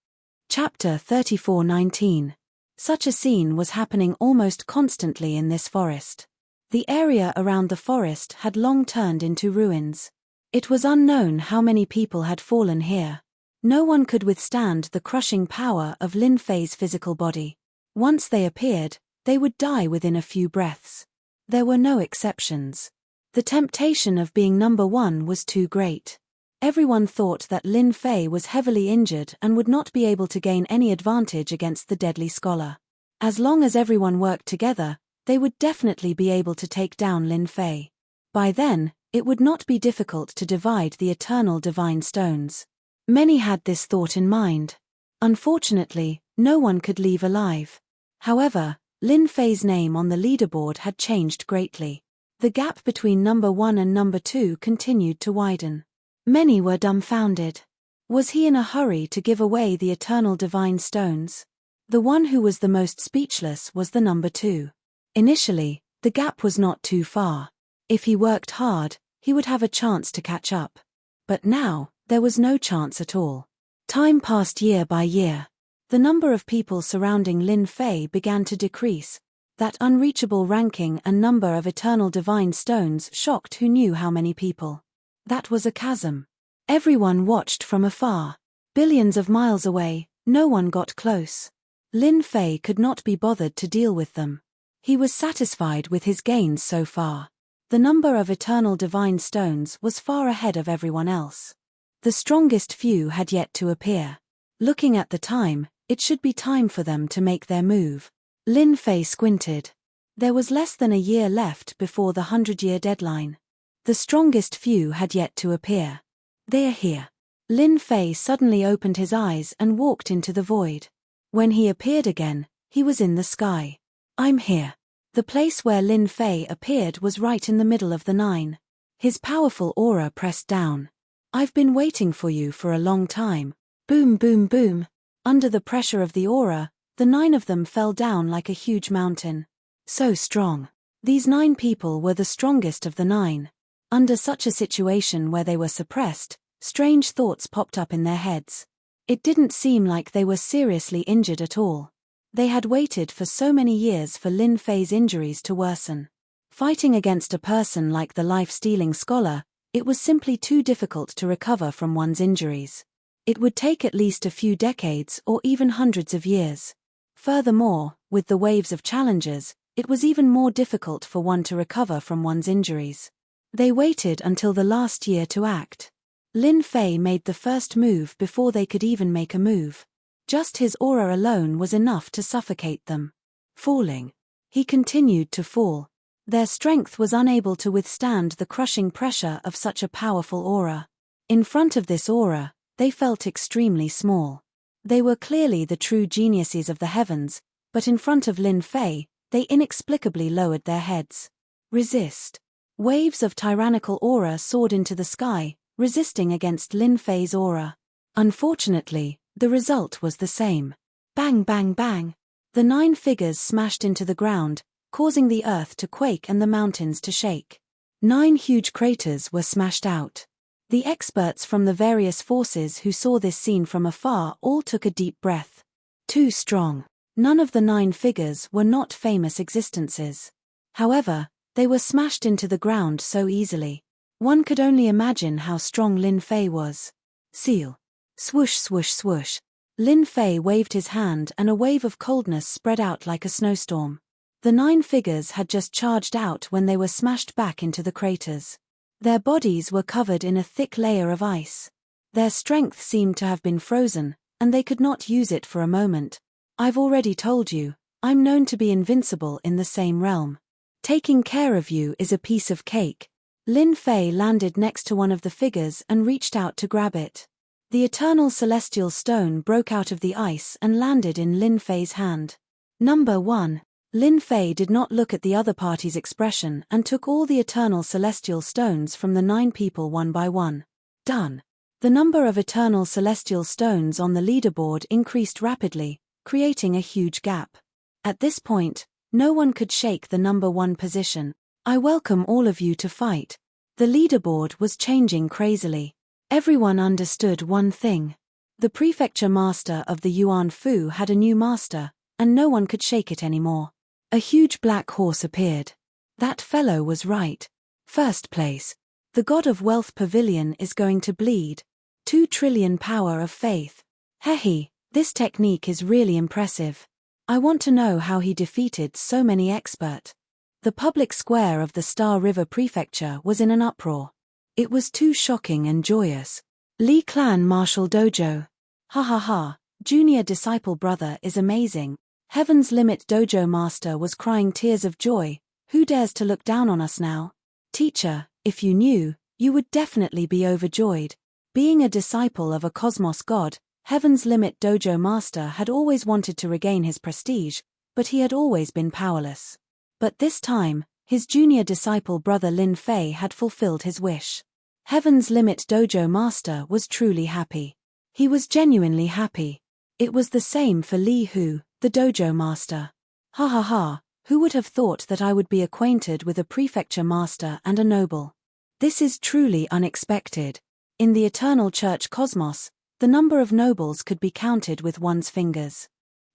Chapter 34:19. Such a scene was happening almost constantly in this forest. The area around the forest had long turned into ruins. It was unknown how many people had fallen here. No one could withstand the crushing power of Lin Fei's physical body. Once they appeared, they would die within a few breaths. There were no exceptions. The temptation of being number 1 was too great. Everyone thought that Lin Fei was heavily injured and would not be able to gain any advantage against the deadly scholar. As long as everyone worked together, they would definitely be able to take down Lin Fei. By then, it would not be difficult to divide the eternal divine stones. Many had this thought in mind. Unfortunately, no one could leave alive. However, Lin Fei's name on the leaderboard had changed greatly. The gap between number 1 and number 2 continued to widen. Many were dumbfounded. Was he in a hurry to give away the eternal divine stones? The one who was the most speechless was the number 2. Initially, the gap was not too far. If he worked hard, he would have a chance to catch up. But now, there was no chance at all. Time passed year by year. The number of people surrounding Lin Fei began to decrease. That unreachable ranking and number of eternal divine stones shocked who knew how many people. That was a chasm. Everyone watched from afar. Billions of miles away, no one got close. Lin Fei could not be bothered to deal with them. He was satisfied with his gains so far. The number of eternal divine stones was far ahead of everyone else. The strongest few had yet to appear. Looking at the time, it should be time for them to make their move. Lin Fei squinted. There was less than a year left before the 100-year deadline. The strongest few had yet to appear. They are here. Lin Fei suddenly opened his eyes and walked into the void. When he appeared again, he was in the sky. I'm here. The place where Lin Fei appeared was right in the middle of the 9. His powerful aura pressed down. I've been waiting for you for a long time. Boom, boom, boom. Under the pressure of the aura, the 9 of them fell down like a huge mountain. So strong. These 9 people were the strongest of the 9. Under such a situation where they were suppressed, strange thoughts popped up in their heads. It didn't seem like they were seriously injured at all. They had waited for so many years for Lin Fei's injuries to worsen. Fighting against a person like the life-stealing scholar, it was simply too difficult to recover from one's injuries. It would take at least a few decades or even hundreds of years. Furthermore, with the waves of challenges, it was even more difficult for one to recover from one's injuries. They waited until the last year to act. Lin Fei made the first move before they could even make a move. Just his aura alone was enough to suffocate them. Falling. He continued to fall. Their strength was unable to withstand the crushing pressure of such a powerful aura. In front of this aura, they felt extremely small. They were clearly the true geniuses of the heavens, but in front of Lin Fei, they inexplicably lowered their heads. Resist. Waves of tyrannical aura soared into the sky, resisting against Lin Fei's aura. Unfortunately, the result was the same. Bang, bang, bang. The 9 figures smashed into the ground, causing the earth to quake and the mountains to shake. 9 huge craters were smashed out. The experts from the various forces who saw this scene from afar all took a deep breath. Too strong. None of the 9 figures were not famous existences. However, they were smashed into the ground so easily. One could only imagine how strong Lin Fei was. Seal. Swoosh, swoosh, swoosh. Lin Fei waved his hand and a wave of coldness spread out like a snowstorm. The 9 figures had just charged out when they were smashed back into the craters. Their bodies were covered in a thick layer of ice. Their strength seemed to have been frozen, and they could not use it for a moment. I've already told you, I'm known to be invincible in the same realm. Taking care of you is a piece of cake. Lin Fei landed next to one of the figures and reached out to grab it. The eternal celestial stone broke out of the ice and landed in Lin Fei's hand. Number 1. Lin Fei did not look at the other party's expression and took all the eternal celestial stones from the 9 people one by one. Done. The number of eternal celestial stones on the leaderboard increased rapidly, creating a huge gap. At this point, no one could shake the number 1 position. I welcome all of you to fight. The leaderboard was changing crazily. Everyone understood one thing. The prefecture master of the Yuan Fu had a new master, and no one could shake it anymore. A huge black horse appeared. That fellow was right. First place. The God of Wealth Pavilion is going to bleed. 2 trillion power of faith. Hehe, this technique is really impressive. I want to know how he defeated so many expert. The public square of the Star River Prefecture was in an uproar. It was too shocking and joyous. Li Clan Martial Dojo. Ha ha ha, junior disciple brother is amazing. Heaven's Limit Dojo master was crying tears of joy. Who dares to look down on us now? Teacher, if you knew, you would definitely be overjoyed. Being a disciple of a cosmos god, Heaven's Limit Dojo master had always wanted to regain his prestige, but he had always been powerless. But this time, his junior disciple brother Lin Fei had fulfilled his wish. Heaven's Limit Dojo master was truly happy. He was genuinely happy. It was the same for Li Hu, the dojo master. Ha ha ha, who would have thought that I would be acquainted with a prefecture master and a noble? This is truly unexpected. In the eternal church cosmos, the number of nobles could be counted with one's fingers.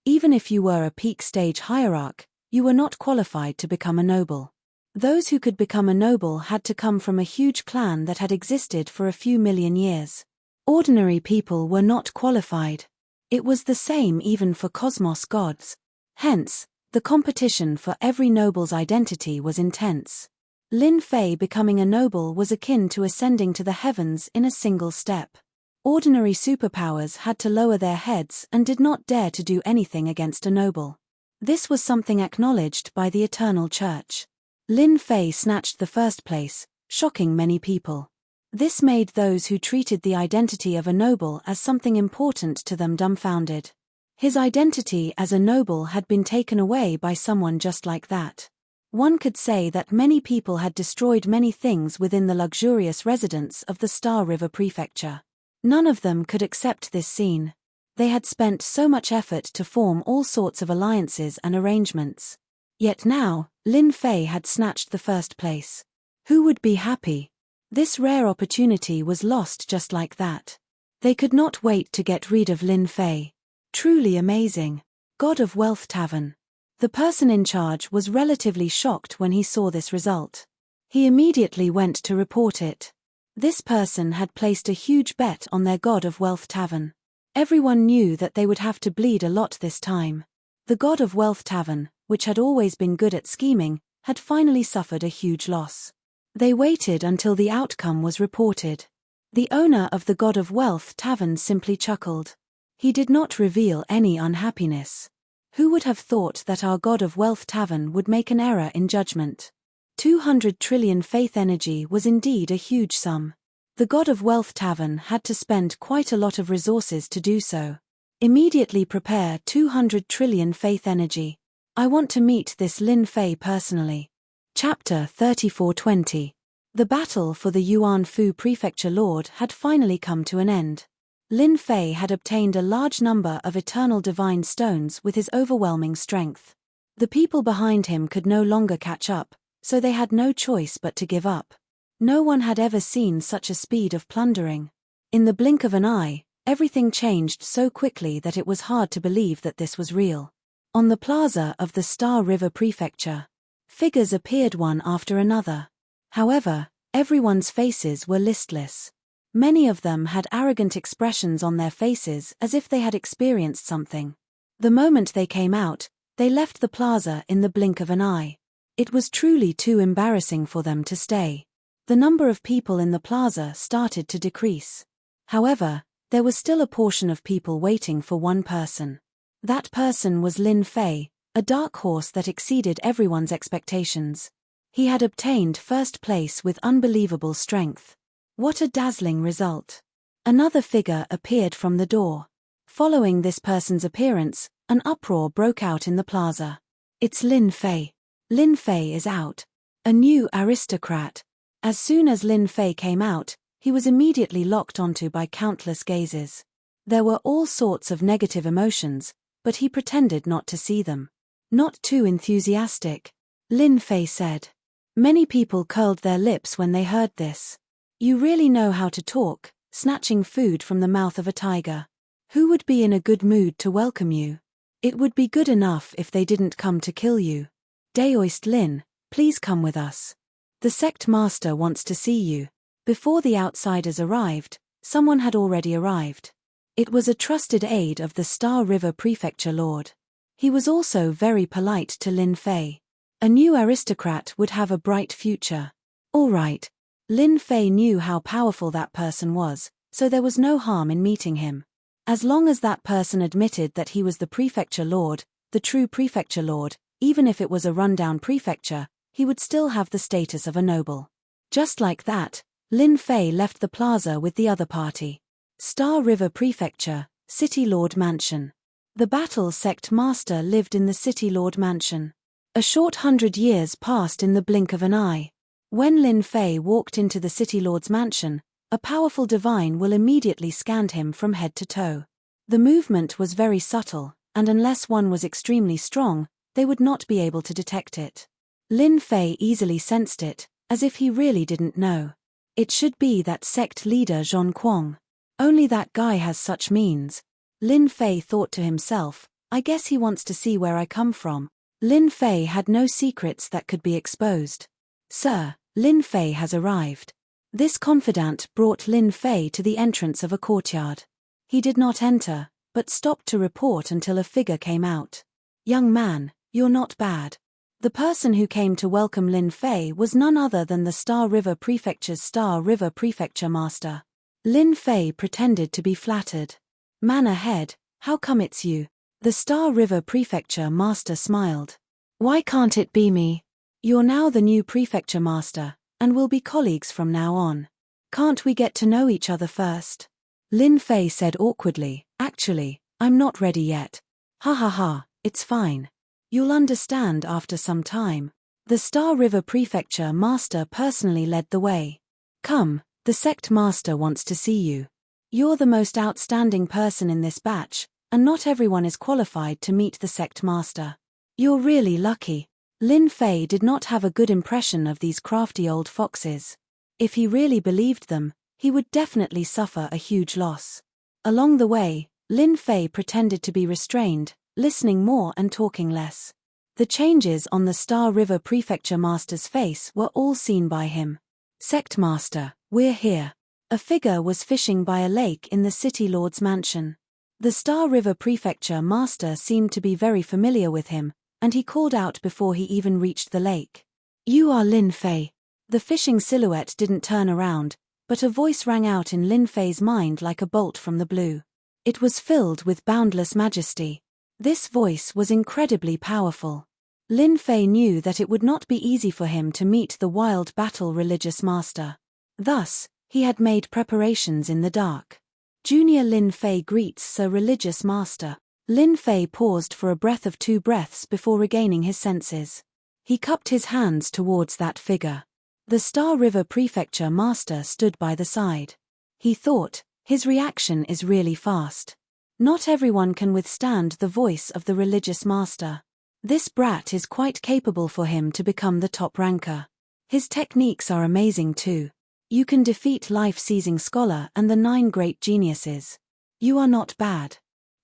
Even if you were a peak stage hierarch, you were not qualified to become a noble. Those who could become a noble had to come from a huge clan that had existed for a few million years. Ordinary people were not qualified. It was the same even for cosmos gods. Hence, the competition for every noble's identity was intense. Lin Fei becoming a noble was akin to ascending to the heavens in a single step. Ordinary superpowers had to lower their heads and did not dare to do anything against a noble. This was something acknowledged by the Eternal Church. Lin Fei snatched the first place, shocking many people. This made those who treated the identity of a noble as something important to them dumbfounded. His identity as a noble had been taken away by someone just like that. One could say that many people had destroyed many things within the luxurious residence of the Star River Prefecture. None of them could accept this scene. They had spent so much effort to form all sorts of alliances and arrangements. Yet now, Lin Fei had snatched the first place. Who would be happy? This rare opportunity was lost just like that. They could not wait to get rid of Lin Fei. Truly amazing. God of Wealth Tavern. The person in charge was relatively shocked when he saw this result. He immediately went to report it. This person had placed a huge bet on their God of Wealth Tavern. Everyone knew that they would have to bleed a lot this time. The God of Wealth Tavern, which had always been good at scheming, had finally suffered a huge loss. They waited until the outcome was reported. The owner of the God of Wealth Tavern simply chuckled. He did not reveal any unhappiness. Who would have thought that our God of Wealth Tavern would make an error in judgment? 200 trillion faith energy was indeed a huge sum. The God of Wealth Tavern had to spend quite a lot of resources to do so. Immediately prepare 200 trillion faith energy. I want to meet this Lin Fei personally. Chapter 3420. The battle for the Yuan Fu Prefecture Lord had finally come to an end. Lin Fei had obtained a large number of eternal divine stones with his overwhelming strength. The people behind him could no longer catch up, so they had no choice but to give up. No one had ever seen such a speed of plundering. In the blink of an eye, everything changed so quickly that it was hard to believe that this was real. On the plaza of the Star River Prefecture, figures appeared one after another. However, everyone's faces were listless. Many of them had arrogant expressions on their faces as if they had experienced something. The moment they came out, they left the plaza in the blink of an eye. It was truly too embarrassing for them to stay. The number of people in the plaza started to decrease. However, there was still a portion of people waiting for one person. That person was Lin Fei, a dark horse that exceeded everyone's expectations. He had obtained first place with unbelievable strength. What a dazzling result. Another figure appeared from the door. Following this person's appearance, an uproar broke out in the plaza. It's Lin Fei. Lin Fei is out. A new aristocrat. As soon as Lin Fei came out, he was immediately locked onto by countless gazes. There were all sorts of negative emotions, but he pretended not to see them. Not too enthusiastic, Lin Fei said. Many people curled their lips when they heard this. You really know how to talk, snatching food from the mouth of a tiger. Who would be in a good mood to welcome you? It would be good enough if they didn't come to kill you. Daoist Lin, please come with us. The sect master wants to see you. Before the outsiders arrived, someone had already arrived. It was a trusted aide of the Star River Prefecture Lord. He was also very polite to Lin Fei. A new aristocrat would have a bright future. All right. Lin Fei knew how powerful that person was, so there was no harm in meeting him. As long as that person admitted that he was the Prefecture Lord, the true Prefecture Lord, even if it was a rundown prefecture, he would still have the status of a noble. Just like that, Lin Fei left the plaza with the other party. Star River Prefecture, City Lord Mansion. The Battle Sect Master lived in the City Lord Mansion. A short 100 years passed in the blink of an eye. When Lin Fei walked into the City Lord's mansion, a powerful divine will immediately scanned him from head to toe. The movement was very subtle, and unless one was extremely strong, they would not be able to detect it. Lin Fei easily sensed it, as if he really didn't know. It should be that sect leader Zhong Kuang. Only that guy has such means. Lin Fei thought to himself, I guess he wants to see where I come from. Lin Fei had no secrets that could be exposed. Sir, Lin Fei has arrived. This confidant brought Lin Fei to the entrance of a courtyard. He did not enter, but stopped to report until a figure came out. "Young man, you're not bad." The person who came to welcome Lin Fei was none other than the Star River Prefecture's Star River Prefecture Master. Lin Fei pretended to be flattered. "Man ahead, how come it's you?" The Star River Prefecture Master smiled. "Why can't it be me? You're now the new Prefecture Master, and we'll be colleagues from now on. Can't we get to know each other first?" Lin Fei said awkwardly, "Actually, I'm not ready yet." "Ha ha ha, it's fine. You'll understand after some time." The Star River Prefecture Master personally led the way. "Come, the Sect Master wants to see you. You're the most outstanding person in this batch, and not everyone is qualified to meet the Sect Master. You're really lucky." Lin Fei did not have a good impression of these crafty old foxes. If he really believed them, he would definitely suffer a huge loss. Along the way, Lin Fei pretended to be restrained, listening more and talking less. The changes on the Star River Prefecture Master's face were all seen by him. "Sect Master, we're here." A figure was fishing by a lake in the City Lord's mansion. The Star River Prefecture Master seemed to be very familiar with him, and he called out before he even reached the lake. "You are Lin Fei." The fishing silhouette didn't turn around, but a voice rang out in Lin Fei's mind like a bolt from the blue. It was filled with boundless majesty. This voice was incredibly powerful. Lin Fei knew that it would not be easy for him to meet the Wild Battle Religious Master. Thus, he had made preparations in the dark. "Junior Lin Fei greets Sir Religious Master." Lin Fei paused for a breath of 2 breaths before regaining his senses. He cupped his hands towards that figure. The Star River Prefecture Master stood by the side. He thought, his reaction is really fast. Not everyone can withstand the voice of the Religious Master. This brat is quite capable for him to become the top ranker. His techniques are amazing too. You can defeat Life-Seizing Scholar and the 9 great geniuses. You are not bad.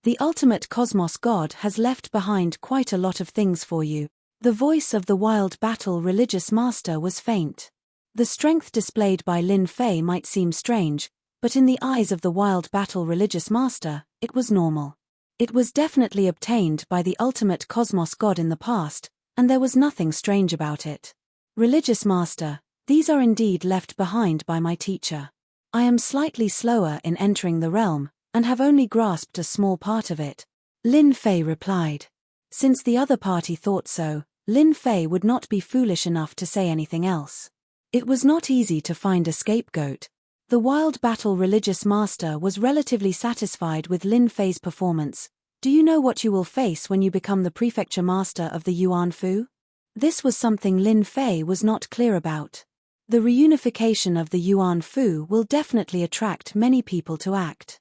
The ultimate Cosmos God has left behind quite a lot of things for you. The voice of the Wild Battle Religious Master was faint. The strength displayed by Lin Fei might seem strange, but in the eyes of the Wild Battle Religious Master, it was normal. It was definitely obtained by the ultimate Cosmos God in the past, and there was nothing strange about it. "Religious Master, these are indeed left behind by my teacher. I am slightly slower in entering the realm, and have only grasped a small part of it," Lin Fei replied. Since the other party thought so, Lin Fei would not be foolish enough to say anything else. It was not easy to find a scapegoat. The Wild Battle Religious Master was relatively satisfied with Lin Fei's performance. "Do you know what you will face when you become the Prefecture Master of the Yuan Fu?" This was something Lin Fei was not clear about. The reunification of the Yuan Fu will definitely attract many people to act.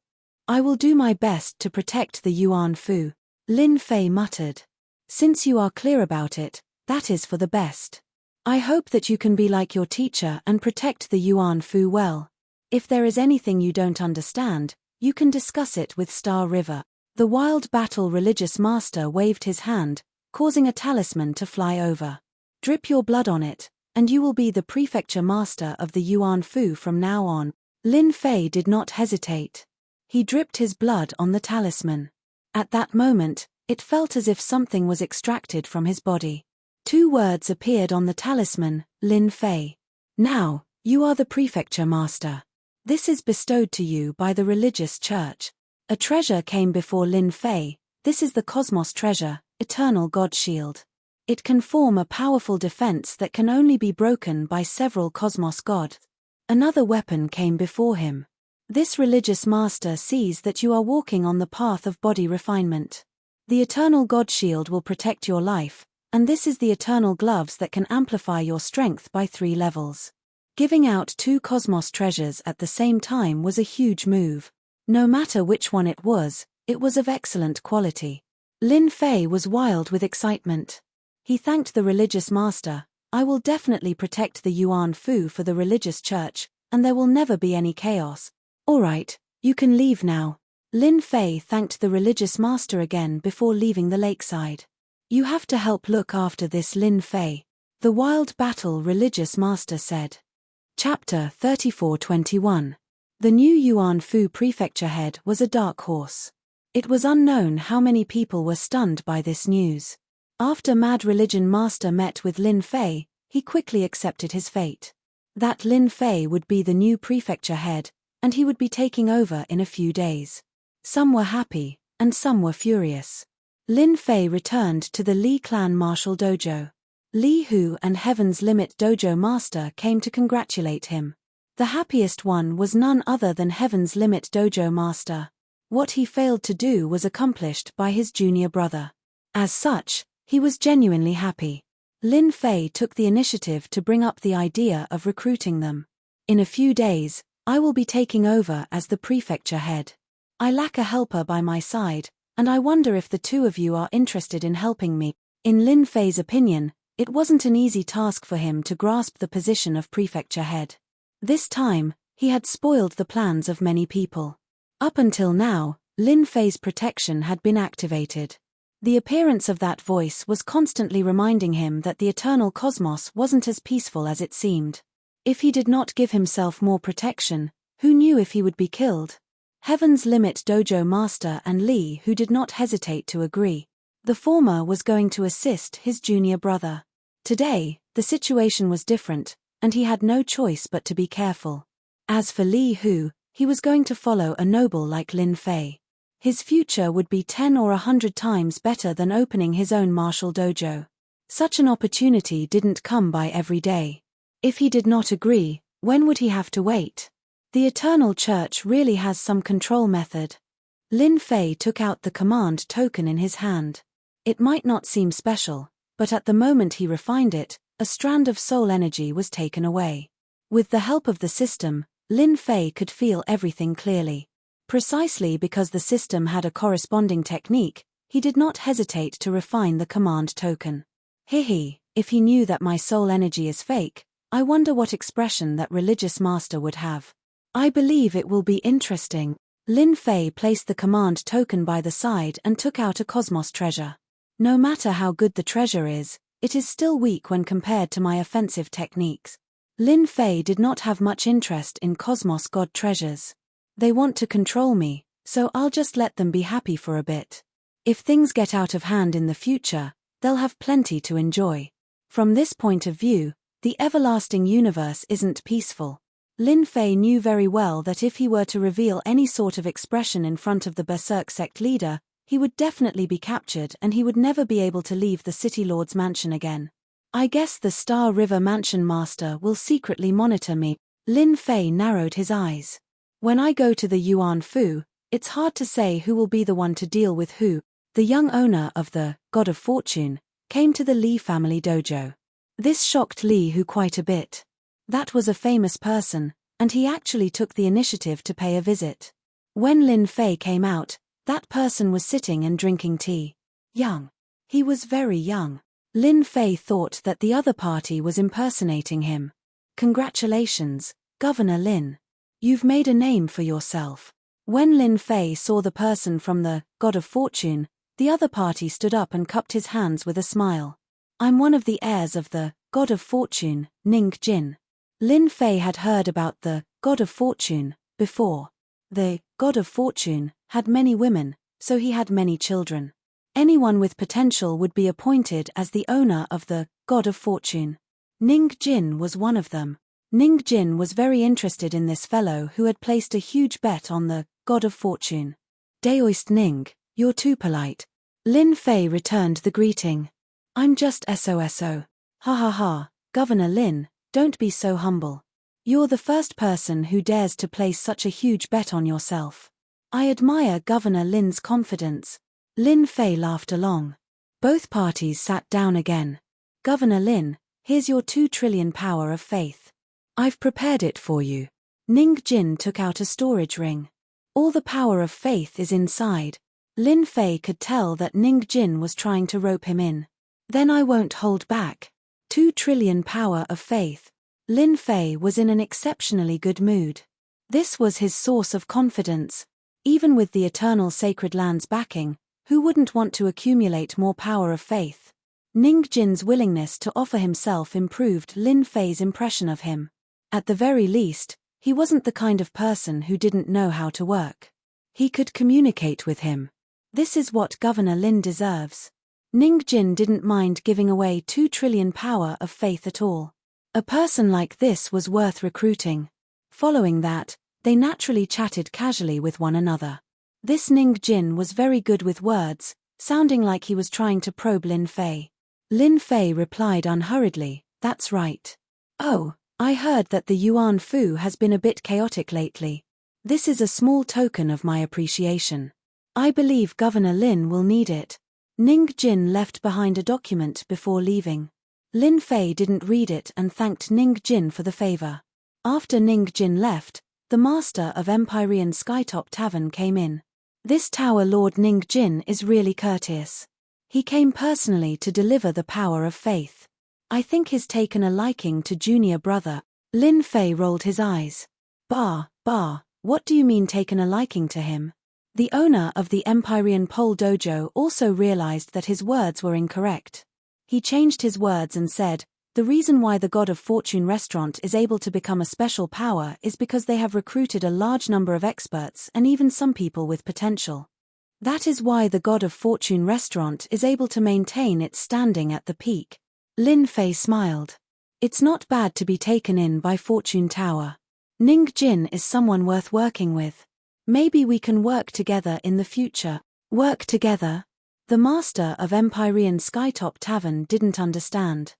"I will do my best to protect the Yuan Fu," Lin Fei muttered. "Since you are clear about it, that is for the best. I hope that you can be like your teacher and protect the Yuan Fu well. If there is anything you don't understand, you can discuss it with Star River." The Wild Battle Religious Master waved his hand, causing a talisman to fly over. "Drip your blood on it, and you will be the Prefecture Master of the Yuan Fu from now on." Lin Fei did not hesitate. He dripped his blood on the talisman. At that moment, it felt as if something was extracted from his body. 2 words appeared on the talisman, Lin Fei. "Now, you are the Prefecture Master. This is bestowed to you by the religious church." A treasure came before Lin Fei. This is the Cosmos Treasure, Eternal God Shield. It can form a powerful defense that can only be broken by several Cosmos gods. Another weapon came before him. This religious master sees that you are walking on the path of body refinement. The Eternal God Shield will protect your life, and this is the Eternal Gloves that can amplify your strength by 3 levels. Giving out 2 Cosmos treasures at the same time was a huge move. No matter which one it was of excellent quality. Lin Fei was wild with excitement. He thanked the religious master. "I will definitely protect the Yuan Fu for the religious church, and there will never be any chaos." "All right, you can leave now." Lin Fei thanked the religious master again before leaving the lakeside. "You have to help look after this Lin Fei," the Wild Battle Religious Master said. Chapter 34:21. The new Yuan-Fu prefecture head was a dark horse. It was unknown how many people were stunned by this news. After Mad Religion Master met with Lin Fei, he quickly accepted his fate. That Lin Fei would be the new prefecture head, and he would be taking over in a few days. Some were happy, and some were furious. Lin Fei returned to the Li clan martial dojo. Li Hu and Heaven's Limit dojo master came to congratulate him. The happiest one was none other than Heaven's Limit dojo master. What he failed to do was accomplished by his junior brother. As such, he was genuinely happy. Lin Fei took the initiative to bring up the idea of recruiting them. In a few days, I will be taking over as the prefecture head. I lack a helper by my side, and I wonder if the two of you are interested in helping me. In Lin Fei's opinion, it wasn't an easy task for him to grasp the position of prefecture head. This time, he had spoiled the plans of many people. Up until now, Lin Fei's protection had been activated. The appearance of that voice was constantly reminding him that the eternal cosmos wasn't as peaceful as it seemed. If he did not give himself more protection, who knew if he would be killed? Heaven's Limit dojo master and Li Hu did not hesitate to agree. The former was going to assist his junior brother. Today, the situation was different, and he had no choice but to be careful. As for Li Hu, he was going to follow a noble like Lin Fei. His future would be 10 or 100 times better than opening his own martial dojo. Such an opportunity didn't come by every day. If he did not agree, when would he have to wait? The Eternal Church really has some control method. Lin Fei took out the command token in his hand. It might not seem special, but at the moment he refined it, a strand of soul energy was taken away. With the help of the system, Lin Fei could feel everything clearly. Precisely because the system had a corresponding technique, he did not hesitate to refine the command token. If he knew that my soul energy is fake, I wonder what expression that religious master would have. I believe it will be interesting. Lin Fei placed the command token by the side and took out a cosmos treasure. No matter how good the treasure is, it is still weak when compared to my offensive techniques. Lin Fei did not have much interest in cosmos god treasures. They want to control me, so I'll just let them be happy for a bit. If things get out of hand in the future, they'll have plenty to enjoy. From this point of view, the everlasting universe isn't peaceful. Lin Fei knew very well that if he were to reveal any sort of expression in front of the Berserk sect leader, he would definitely be captured and he would never be able to leave the City Lord's mansion again. I guess the Star River Mansion Master will secretly monitor me. Lin Fei narrowed his eyes. When I go to the Yuan-Fu, it's hard to say who will be the one to deal with who. The young owner of the God of Fortune came to the Li family dojo. This shocked Li Hu quite a bit. That was a famous person, and he actually took the initiative to pay a visit. When Lin Fei came out, that person was sitting and drinking tea. Young. He was very young. Lin Fei thought that the other party was impersonating him. Congratulations, Governor Lin. You've made a name for yourself. When Lin Fei saw the person from the God of Fortune, the other party stood up and cupped his hands with a smile. I'm one of the heirs of the God of Fortune, Ning Jin. Lin Fei had heard about the God of Fortune before. The God of Fortune had many women, so he had many children. Anyone with potential would be appointed as the owner of the God of Fortune. Ning Jin was one of them. Ning Jin was very interested in this fellow who had placed a huge bet on the God of Fortune. Daoist Ning, you're too polite. Lin Fei returned the greeting. I'm just SOSO. Ha ha ha, Governor Lin, don't be so humble. You're the first person who dares to place such a huge bet on yourself. I admire Governor Lin's confidence. Lin Fei laughed along. Both parties sat down again. Governor Lin, here's your 2 trillion power of faith. I've prepared it for you. Ning Jin took out a storage ring. All the power of faith is inside. Lin Fei could tell that Ning Jin was trying to rope him in. Then I won't hold back. 2 trillion power of faith. Lin Fei was in an exceptionally good mood. This was his source of confidence. Even with the Eternal Sacred Land's backing, who wouldn't want to accumulate more power of faith? Ning Jin's willingness to offer himself improved Lin Fei's impression of him. At the very least, he wasn't the kind of person who didn't know how to work. He could communicate with him. This is what Governor Lin deserves. Ning Jin didn't mind giving away 2 trillion power of faith at all. A person like this was worth recruiting. Following that, they naturally chatted casually with one another. This Ning Jin was very good with words, sounding like he was trying to probe Lin Fei. Lin Fei replied unhurriedly, "That's right. Oh, I heard that the Yuan Fu has been a bit chaotic lately. This is a small token of my appreciation. I believe Governor Lin will need it." Ning Jin left behind a document before leaving. Lin Fei didn't read it and thanked Ning Jin for the favor. After Ning Jin left, the master of Empyrean Skytop Tavern came in. This Tower Lord Ning Jin is really courteous. He came personally to deliver the power of faith. I think he's taken a liking to junior brother. Lin Fei rolled his eyes. Bah, what do you mean taken a liking to him? The owner of the Empyrean Pole Dojo also realized that his words were incorrect. He changed his words and said, "The reason why the God of Fortune restaurant is able to become a special power is because they have recruited a large number of experts and even some people with potential. That is why the God of Fortune restaurant is able to maintain its standing at the peak." Lin Fei smiled. It's not bad to be taken in by Fortune Tower. Ning Jin is someone worth working with. Maybe we can work together in the future. Work together? The master of Empyrean Skytop Tavern didn't understand.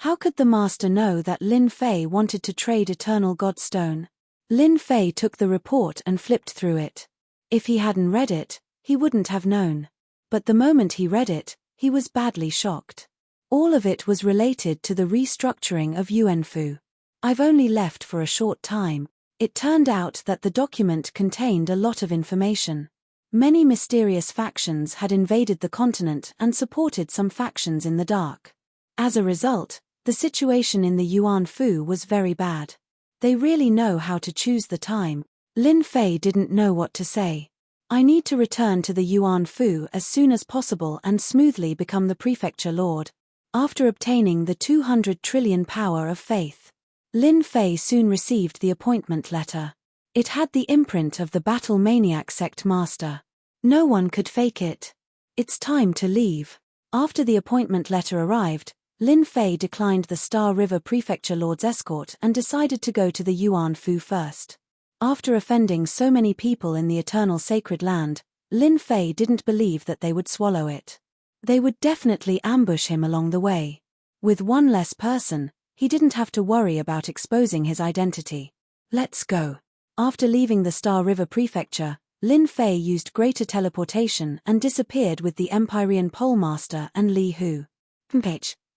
How could the master know that Lin Fei wanted to trade Eternal Godstone? Lin Fei took the report and flipped through it. If he hadn't read it, he wouldn't have known. But the moment he read it, he was badly shocked. All of it was related to the restructuring of Yuanfu. I've only left for a short time. It turned out that the document contained a lot of information. Many mysterious factions had invaded the continent and supported some factions in the dark. As a result, the situation in the Yuan Fu was very bad. They really know how to choose the time. Lin Fei didn't know what to say. I need to return to the Yuan Fu as soon as possible and smoothly become the prefecture lord. After obtaining the 200 trillion power of faith, Lin Fei soon received the appointment letter. It had the imprint of the Battle Maniac sect master. No one could fake it. It's time to leave. After the appointment letter arrived, Lin Fei declined the Star River Prefecture Lord's escort and decided to go to the Yuan Fu first. After offending so many people in the Eternal Sacred Land, Lin Fei didn't believe that they would swallow it. They would definitely ambush him along the way. With one less person, he didn't have to worry about exposing his identity. Let's go. After leaving the Star River Prefecture, Lin Fei used greater teleportation and disappeared with the Empyrean Pole Master and Li Hu.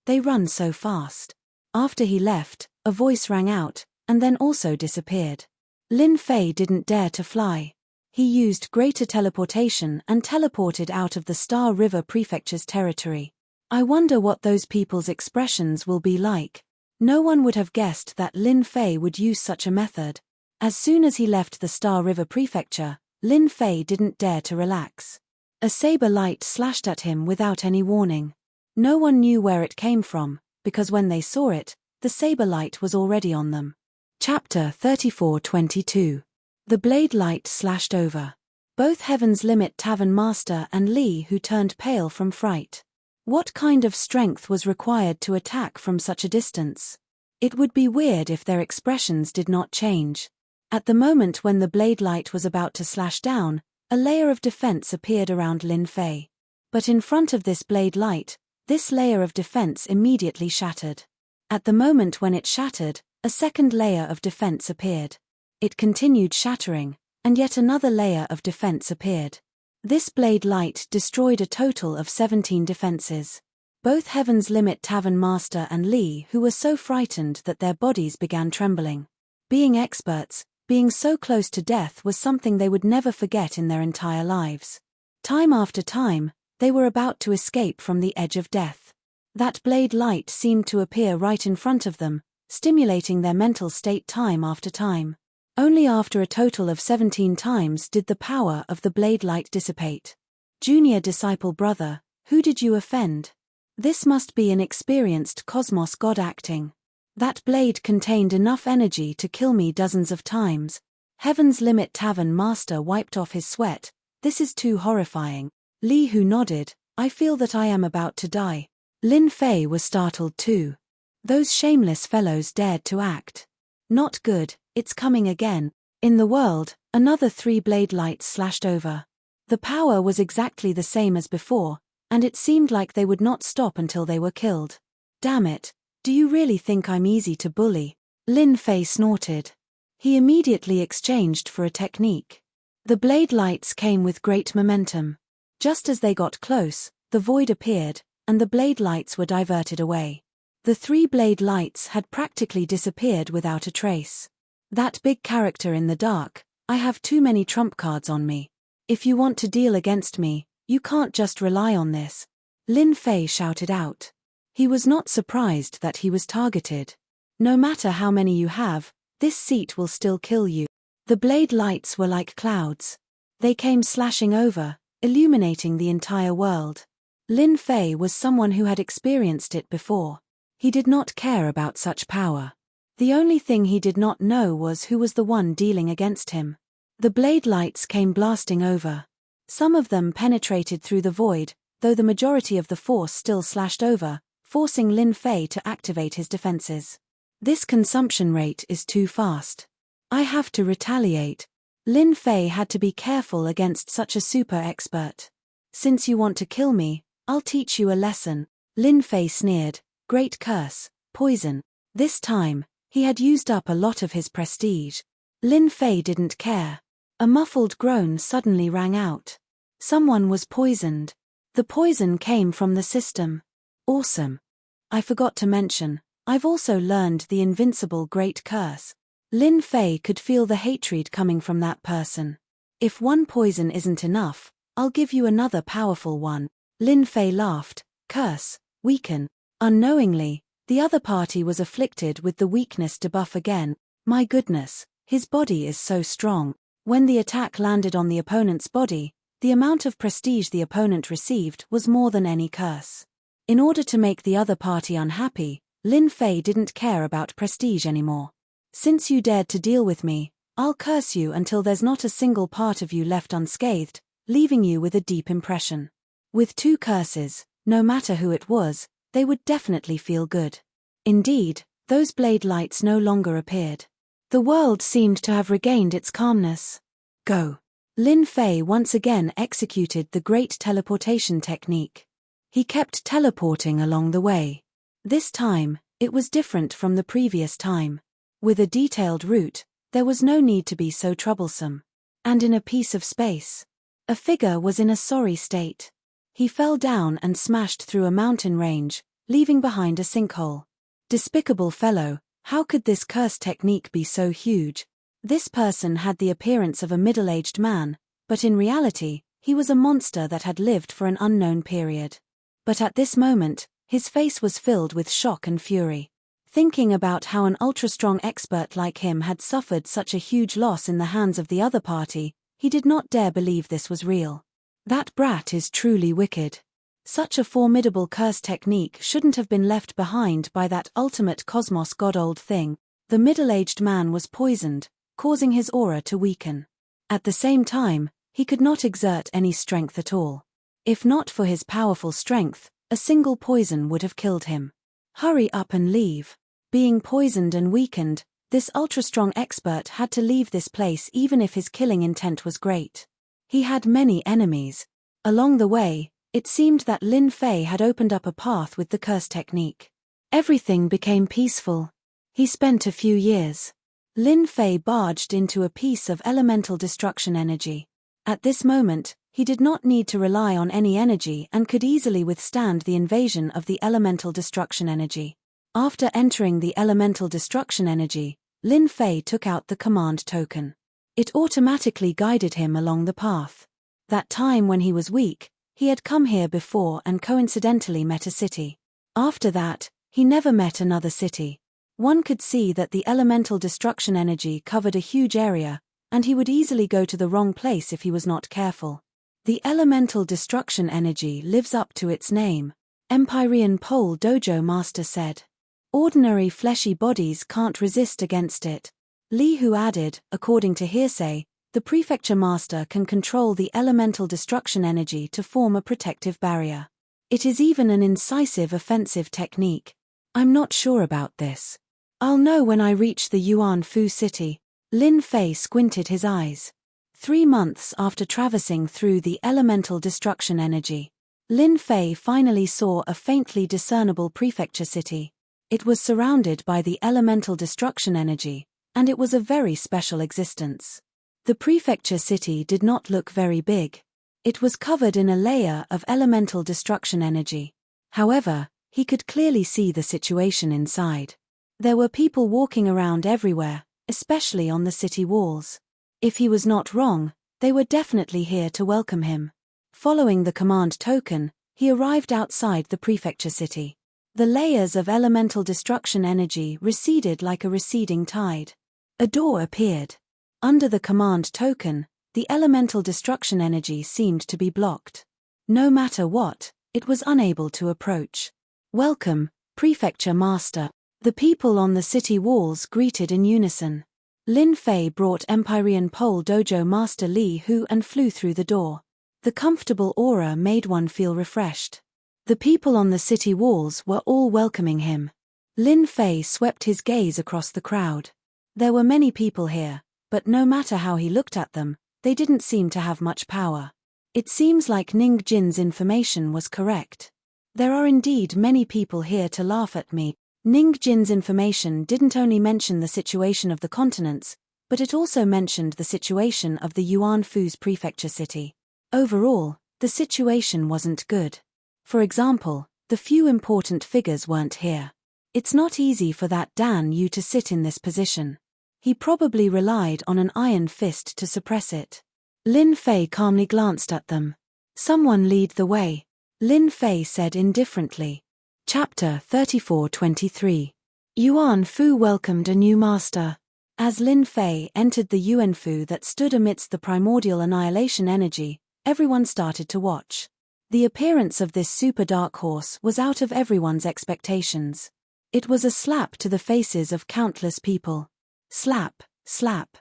They run so fast. After he left, a voice rang out, and then also disappeared. Lin Fei didn't dare to fly. He used greater teleportation and teleported out of the Star River Prefecture's territory. I wonder what those people's expressions will be like. No one would have guessed that Lin Fei would use such a method. As soon as he left the Star River Prefecture, Lin Fei didn't dare to relax. A saber light slashed at him without any warning. No one knew where it came from, because when they saw it, the saber light was already on them. Chapter 34-22. The blade light slashed over both Heaven's Limit Tavern Master and Li, who turned pale from fright. What kind of strength was required to attack from such a distance? It would be weird if their expressions did not change. At the moment when the blade light was about to slash down, a layer of defense appeared around Lin Fei. But in front of this blade light, this layer of defense immediately shattered. At the moment when it shattered, a second layer of defense appeared. It continued shattering, and yet another layer of defense appeared. This blade light destroyed a total of 17 defenses. Both Heaven's Limit Tavern Master and Li, who were so frightened that their bodies began trembling. Being experts, being so close to death was something they would never forget in their entire lives. Time after time, they were about to escape from the edge of death. That blade light seemed to appear right in front of them, stimulating their mental state time after time. Only after a total of 17 times did the power of the blade light dissipate. Junior disciple brother, who did you offend? This must be an experienced cosmos god acting. That blade contained enough energy to kill me dozens of times. Heaven's Limit Tavern Master wiped off his sweat. This is too horrifying. Li Hu nodded. I feel that I am about to die. Lin Fei was startled too. Those shameless fellows dared to act. Not good, it's coming again. In the world, another 3 blade lights slashed over. The power was exactly the same as before, and it seemed like they would not stop until they were killed. Damn it, do you really think I'm easy to bully? Lin Fei snorted. He immediately exchanged for a technique. The blade lights came with great momentum. Just as they got close, the void appeared, and the blade lights were diverted away. The 3 blade lights had practically disappeared without a trace. That big character in the dark, I have too many trump cards on me. If you want to deal against me, you can't just rely on this. Lin Fei shouted out. He was not surprised that he was targeted. No matter how many you have, this seat will still kill you. The blade lights were like clouds. They came slashing over, illuminating the entire world. Lin Fei was someone who had experienced it before. He did not care about such power. The only thing he did not know was who was the one dealing against him. The blade lights came blasting over. Some of them penetrated through the void, though the majority of the force still slashed over, forcing Lin Fei to activate his defenses. This consumption rate is too fast. I have to retaliate. Lin Fei had to be careful against such a super expert. Since you want to kill me, I'll teach you a lesson. Lin Fei sneered. Great curse, poison. This time, he had used up a lot of his prestige. Lin Fei didn't care. A muffled groan suddenly rang out. Someone was poisoned. The poison came from the system. Awesome. I forgot to mention, I've also learned the invincible Great Curse. Lin Fei could feel the hatred coming from that person. If one poison isn't enough, I'll give you another powerful one. Lin Fei laughed. Curse, weaken. Unknowingly, the other party was afflicted with the weakness debuff again. My goodness, his body is so strong. When the attack landed on the opponent's body, the amount of prestige the opponent received was more than any curse. In order to make the other party unhappy, Lin Fei didn't care about prestige anymore. Since you dared to deal with me, I'll curse you until there's not a single part of you left unscathed, leaving you with a deep impression. With 2 curses, no matter who it was, they would definitely feel good. Indeed, those blade lights no longer appeared. The world seemed to have regained its calmness. Go. Lin Fei once again executed the great teleportation technique. He kept teleporting along the way. This time, it was different from the previous time. With a detailed route, there was no need to be so troublesome. And in a piece of space, a figure was in a sorry state. He fell down and smashed through a mountain range, leaving behind a sinkhole. Despicable fellow, how could this curse technique be so huge? This person had the appearance of a middle-aged man, but in reality, he was a monster that had lived for an unknown period. But at this moment, his face was filled with shock and fury. Thinking about how an ultra-strong expert like him had suffered such a huge loss in the hands of the other party, he did not dare believe this was real. That brat is truly wicked. Such a formidable curse technique shouldn't have been left behind by that ultimate cosmos god-old thing. The middle-aged man was poisoned, causing his aura to weaken. At the same time, he could not exert any strength at all. If not for his powerful strength, a single poison would have killed him. Hurry up and leave. Being poisoned and weakened, this ultra-strong expert had to leave this place even if his killing intent was great. He had many enemies. Along the way, it seemed that Lin Fei had opened up a path with the curse technique. Everything became peaceful. He spent a few years. Lin Fei barged into a piece of elemental destruction energy. At this moment, he did not need to rely on any energy and could easily withstand the invasion of the elemental destruction energy. After entering the elemental destruction energy, Lin Fei took out the command token. It automatically guided him along the path. That time when he was weak, he had come here before and coincidentally met a city. After that, he never met another city. One could see that the elemental destruction energy covered a huge area, and he would easily go to the wrong place if he was not careful. The elemental destruction energy lives up to its name, Empyrean Pole Dojo Master said. Ordinary fleshy bodies can't resist against it. Li Hu added, according to hearsay, the prefecture master can control the elemental destruction energy to form a protective barrier. It is even an incisive offensive technique. I'm not sure about this. I'll know when I reach the Yuan Fu city. Lin Fei squinted his eyes. 3 months after traversing through the elemental destruction energy, Lin Fei finally saw a faintly discernible prefecture city. It was surrounded by the elemental destruction energy, and it was a very special existence. The prefecture city did not look very big. It was covered in a layer of elemental destruction energy. However, he could clearly see the situation inside. There were people walking around everywhere, especially on the city walls. If he was not wrong, they were definitely here to welcome him. Following the command token, he arrived outside the prefecture city. The layers of elemental destruction energy receded like a receding tide. A door appeared. Under the command token, the elemental destruction energy seemed to be blocked. No matter what, it was unable to approach. Welcome, Prefecture Master. The people on the city walls greeted in unison. Lin Fei brought Empyrean Pole Dojo Master Li Hu and flew through the door. The comfortable aura made one feel refreshed. The people on the city walls were all welcoming him. Lin Fei swept his gaze across the crowd. There were many people here, but no matter how he looked at them, they didn't seem to have much power. It seems like Ning Jin's information was correct. There are indeed many people here to laugh at me. Ning Jin's information didn't only mention the situation of the continents, but it also mentioned the situation of the Yuan Fu's prefecture city. Overall, the situation wasn't good. For example, the few important figures weren't here. It's not easy for that Dan Yu to sit in this position. He probably relied on an iron fist to suppress it. Lin Fei calmly glanced at them. Someone lead the way, Lin Fei said indifferently. Chapter 34-23. Yuan Fu welcomed a new master. As Lin Fei entered the Yuan Fu that stood amidst the primordial annihilation energy, everyone started to watch. The appearance of this super dark horse was out of everyone's expectations. It was a slap to the faces of countless people. Slap, slap.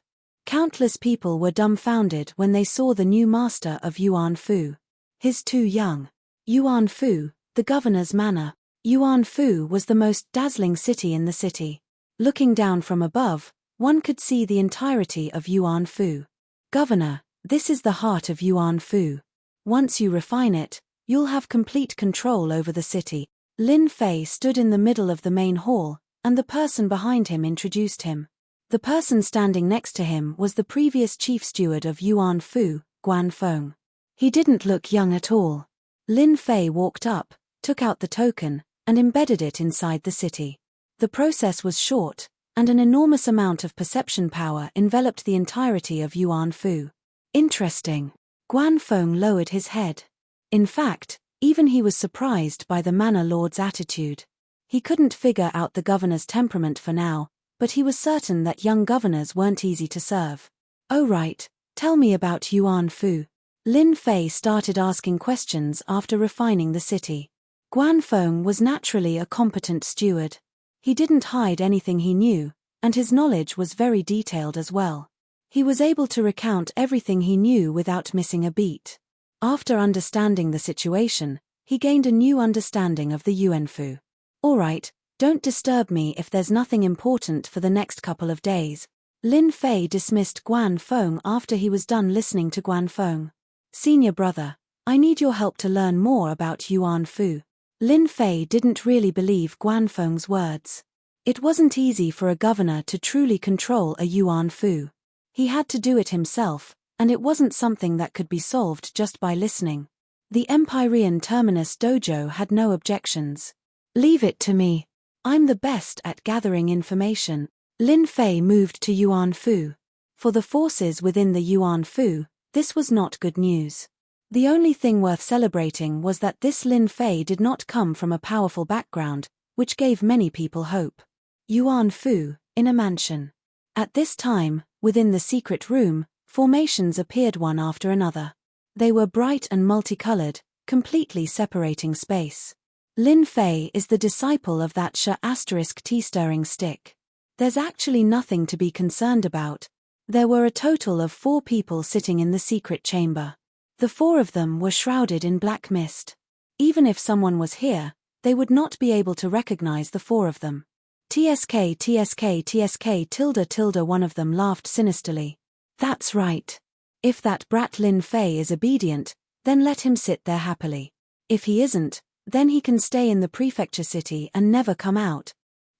Countless people were dumbfounded when they saw the new master of Yuan Fu. His too young. Yuan Fu, the governor's manor. Yuan Fu was the most dazzling city in the city. Looking down from above, one could see the entirety of Yuan Fu. Governor, this is the heart of Yuan Fu. Once you refine it, you'll have complete control over the city. Lin Fei stood in the middle of the main hall, and the person behind him introduced him. The person standing next to him was the previous chief steward of Yuan Fu, Guan Feng. He didn't look young at all. Lin Fei walked up, took out the token, and embedded it inside the city. The process was short, and an enormous amount of perception power enveloped the entirety of Yuan Fu. Interesting. Guan Feng lowered his head. In fact, even he was surprised by the manor lord's attitude. He couldn't figure out the governor's temperament for now, but he was certain that young governors weren't easy to serve. Oh right, tell me about Yuan Fu. Lin Fei started asking questions after refining the city. Guan Feng was naturally a competent steward. He didn't hide anything he knew, and his knowledge was very detailed as well. He was able to recount everything he knew without missing a beat. After understanding the situation, he gained a new understanding of the Yuan Fu. All right, don't disturb me if there's nothing important for the next couple of days. Lin Fei dismissed Guan Feng after he was done listening to Guan Feng. Senior brother, I need your help to learn more about Yuan Fu. Lin Fei didn't really believe Guan Feng's words. It wasn't easy for a governor to truly control a Yuan Fu. He had to do it himself, and it wasn't something that could be solved just by listening. The Empyrean Terminus Dojo had no objections. Leave it to me. I'm the best at gathering information. Lin Fei moved to Yuan Fu. For the forces within the Yuan Fu, this was not good news. The only thing worth celebrating was that this Lin Fei did not come from a powerful background, which gave many people hope. Yuan Fu, in a mansion. At this time, within the secret room, formations appeared one after another. They were bright and multicolored, completely separating space. Lin Fei is the disciple of that **tea stirring stick. There's actually nothing to be concerned about. There were a total of 4 people sitting in the secret chamber. The 4 of them were shrouded in black mist. Even if someone was here, they would not be able to recognize the 4 of them. TSK TSK TSK tilde, one of them laughed sinisterly. That's right. If that brat Lin Fei is obedient, then let him sit there happily. If he isn't, then he can stay in the prefecture city and never come out.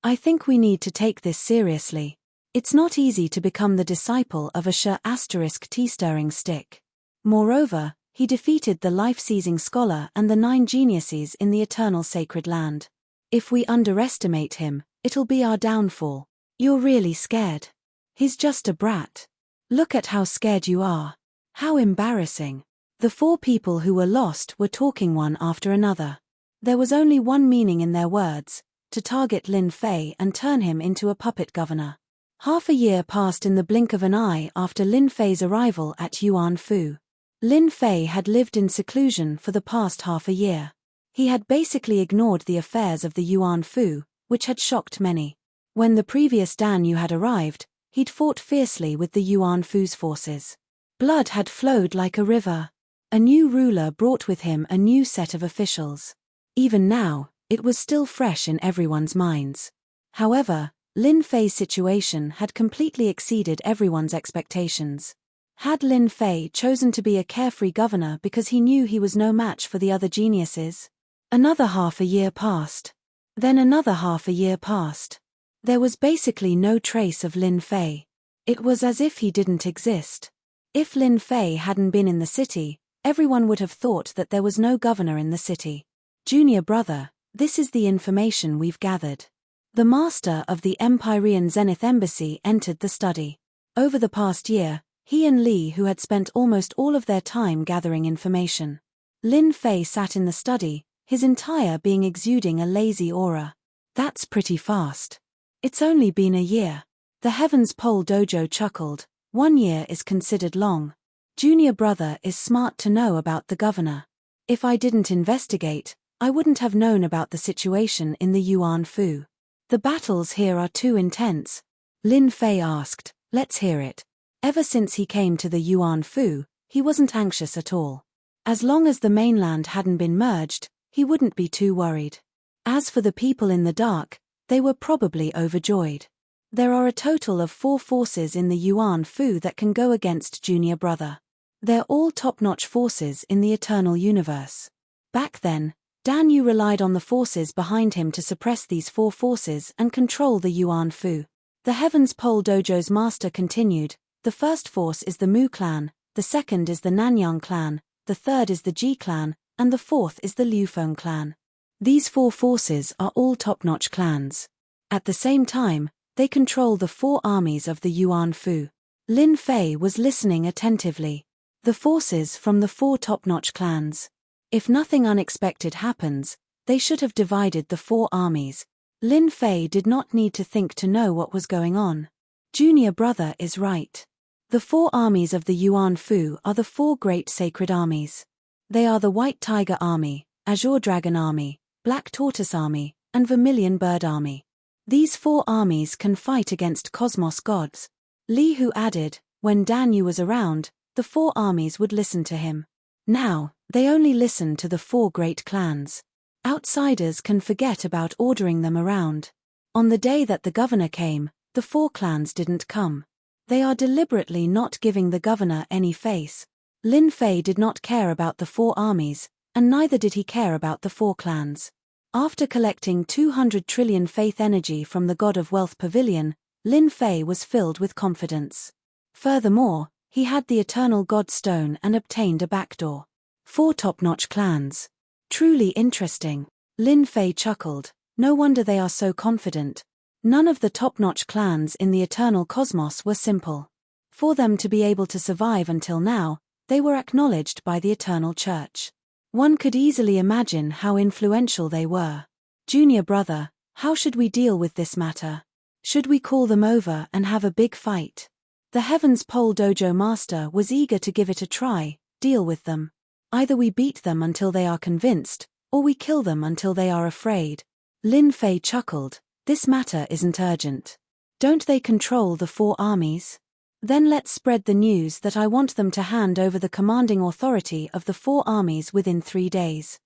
I think we need to take this seriously. It's not easy to become the disciple of a **tea stirring stick. Moreover, he defeated the life-seizing scholar and the 9 geniuses in the eternal sacred land. If we underestimate him, it'll be our downfall. You're really scared. He's just a brat. Look at how scared you are. How embarrassing. The 4 people who were lost were talking one after another. There was only one meaning in their words: to target Lin Fei and turn him into a puppet governor. Half a year passed in the blink of an eye after Lin Fei's arrival at Yuan Fu. Lin Fei had lived in seclusion for the past half a year. He had basically ignored the affairs of the Yuan Fu, which had shocked many. When the previous Dan Yu had arrived, he'd fought fiercely with the Yuan Fu's forces. Blood had flowed like a river. A new ruler brought with him a new set of officials. Even now, it was still fresh in everyone's minds. However, Lin Fei's situation had completely exceeded everyone's expectations. Had Lin Fei chosen to be a carefree governor because he knew he was no match for the other geniuses? Another half a year passed. Then another half a year passed. There was basically no trace of Lin Fei. It was as if he didn't exist. If Lin Fei hadn't been in the city, everyone would have thought that there was no governor in the city. Junior brother, this is the information we've gathered. The master of the Empyrean Zenith Embassy entered the study. Over the past year, he and Li who had spent almost all of their time gathering information. Lin Fei sat in the study, his entire being exuding a lazy aura. That's pretty fast. It's only been a year. The Heavens Pole Dojo chuckled. 1 year is considered long. Junior brother is smart to know about the governor. If I didn't investigate, I wouldn't have known about the situation in the Yuan Fu. The battles here are too intense. Lin Fei asked. Let's hear it. Ever since he came to the Yuan Fu, he wasn't anxious at all. As long as the mainland hadn't been merged, he wouldn't be too worried. As for the people in the dark, they were probably overjoyed. There are a total of 4 forces in the Yuan Fu that can go against Junior brother. They're all top-notch forces in the eternal universe. Back then, Dan Yu relied on the forces behind him to suppress these 4 forces and control the Yuan Fu. The Heavens Pole Dojo's master continued. The first force is the Mu clan, the second is the Nanyang clan, the third is the Ji clan, and the fourth is the Liufeng clan. These 4 forces are all top-notch clans. At the same time, they control the 4 armies of the Yuan Fu. Lin Fei was listening attentively. The forces from the 4 top-notch clans. If nothing unexpected happens, they should have divided the 4 armies. Lin Fei did not need to think to know what was going on. Junior brother is right. The 4 armies of the Yuan Fu are the 4 great sacred armies. They are the White Tiger Army, Azure Dragon Army, Black Tortoise Army, and Vermilion Bird Army. These 4 armies can fight against cosmos gods. Li Hu added, when Dan Yu was around, the 4 armies would listen to him. Now, they only listen to the 4 great clans. Outsiders can forget about ordering them around. On the day that the governor came, the 4 clans didn't come. They are deliberately not giving the governor any face. Lin Fei did not care about the 4 armies, and neither did he care about the 4 clans. After collecting 200 trillion faith energy from the God of Wealth Pavilion, Lin Fei was filled with confidence. Furthermore, he had the Eternal God Stone and obtained a backdoor. 4 top-notch clans. Truly interesting. Lin Fei chuckled. No wonder they are so confident. None of the top-notch clans in the eternal cosmos were simple. For them to be able to survive until now, they were acknowledged by the Eternal Church. One could easily imagine how influential they were. Junior brother, how should we deal with this matter? Should we call them over and have a big fight? The Heavens Pole Dojo master was eager to give it a try. Deal with them. Either we beat them until they are convinced, or we kill them until they are afraid. Lin Fei chuckled. This matter isn't urgent. Don't they control the 4 armies? Then let's spread the news that I want them to hand over the commanding authority of the 4 armies within 3 days.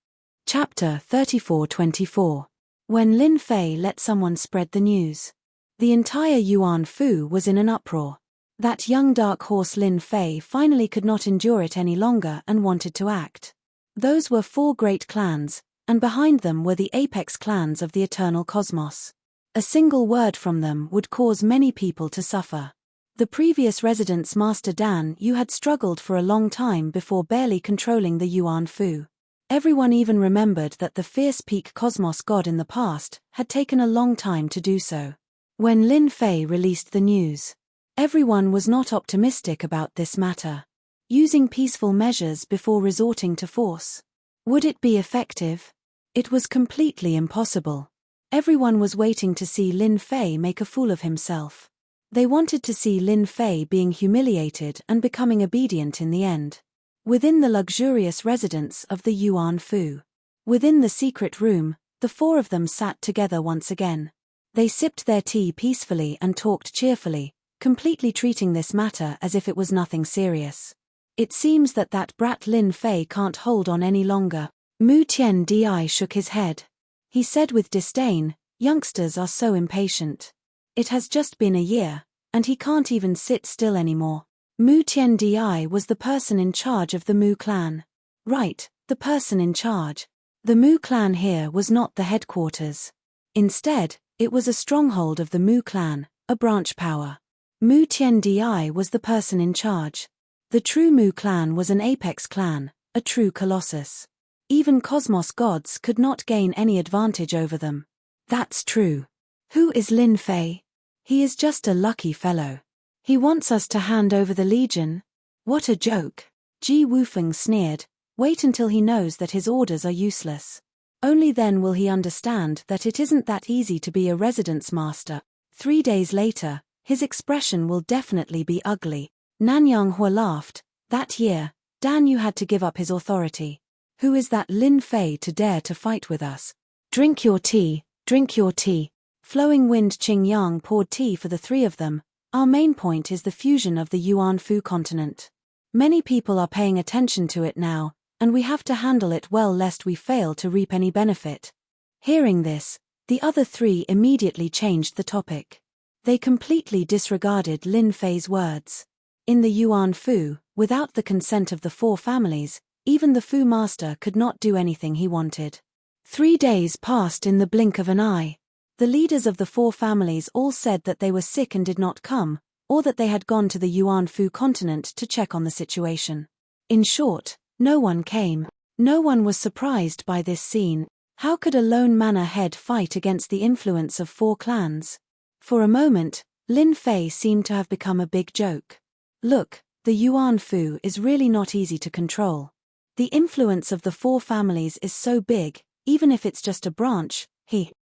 Chapter 34-24. When Lin Fei let someone spread the news. The entire Yuan Fu was in an uproar. That young dark horse Lin Fei finally could not endure it any longer and wanted to act. Those were 4 great clans, and behind them were the apex clans of the eternal cosmos. A single word from them would cause many people to suffer. The previous resident's Master Dan Yu had struggled for a long time before barely controlling the Yuan Fu. Everyone even remembered that the fierce peak cosmos god in the past had taken a long time to do so. When Lin Fei released the news, everyone was not optimistic about this matter. Using peaceful measures before resorting to force. Would it be effective? It was completely impossible. Everyone was waiting to see Lin Fei make a fool of himself. They wanted to see Lin Fei being humiliated and becoming obedient in the end. Within the luxurious residence of the Yuan Fu. Within the secret room, the 4 of them sat together once again. They sipped their tea peacefully and talked cheerfully, completely treating this matter as if it was nothing serious. It seems that brat Lin Fei can't hold on any longer. Mu Tian Di shook his head. He said with disdain, youngsters are so impatient. It has just been a year, and he can't even sit still anymore. Mu Tian Di was the person in charge of the Mu clan. Right, the person in charge. The Mu clan here was not the headquarters. Instead, it was a stronghold of the Mu clan, a branch power. Mu Tian Di was the person in charge. The true Mu clan was an apex clan, a true colossus. Even cosmos gods could not gain any advantage over them. That's true. Who is Lin Fei? He is just a lucky fellow. He wants us to hand over the legion? What a joke. Ji Wufeng sneered. Wait until he knows that his orders are useless. Only then will he understand that it isn't that easy to be a residence master. 3 days later, his expression will definitely be ugly. Nanyang Hua laughed. That year, Dan Yu had to give up his authority. Who is that Lin Fei to dare to fight with us? Drink your tea, drink your tea. Flowing Wind Qing Yang poured tea for the 3 of them. Our main point is the fusion of the Yuan Fu continent. Many people are paying attention to it now, and we have to handle it well lest we fail to reap any benefit. Hearing this, the other 3 immediately changed the topic. They completely disregarded Lin Fei's words. In the Yuan Fu, without the consent of the 4 families, even the Fu master could not do anything he wanted. 3 days passed in the blink of an eye. The leaders of the 4 families all said that they were sick and did not come, or that they had gone to the Yuan Fu continent to check on the situation. In short, no one came. No one was surprised by this scene. How could a lone manor head fight against the influence of 4 clans? For a moment, Lin Fei seemed to have become a big joke. Look, the Yuan Fu is really not easy to control. The influence of the 4 families is so big, even if it's just a branch.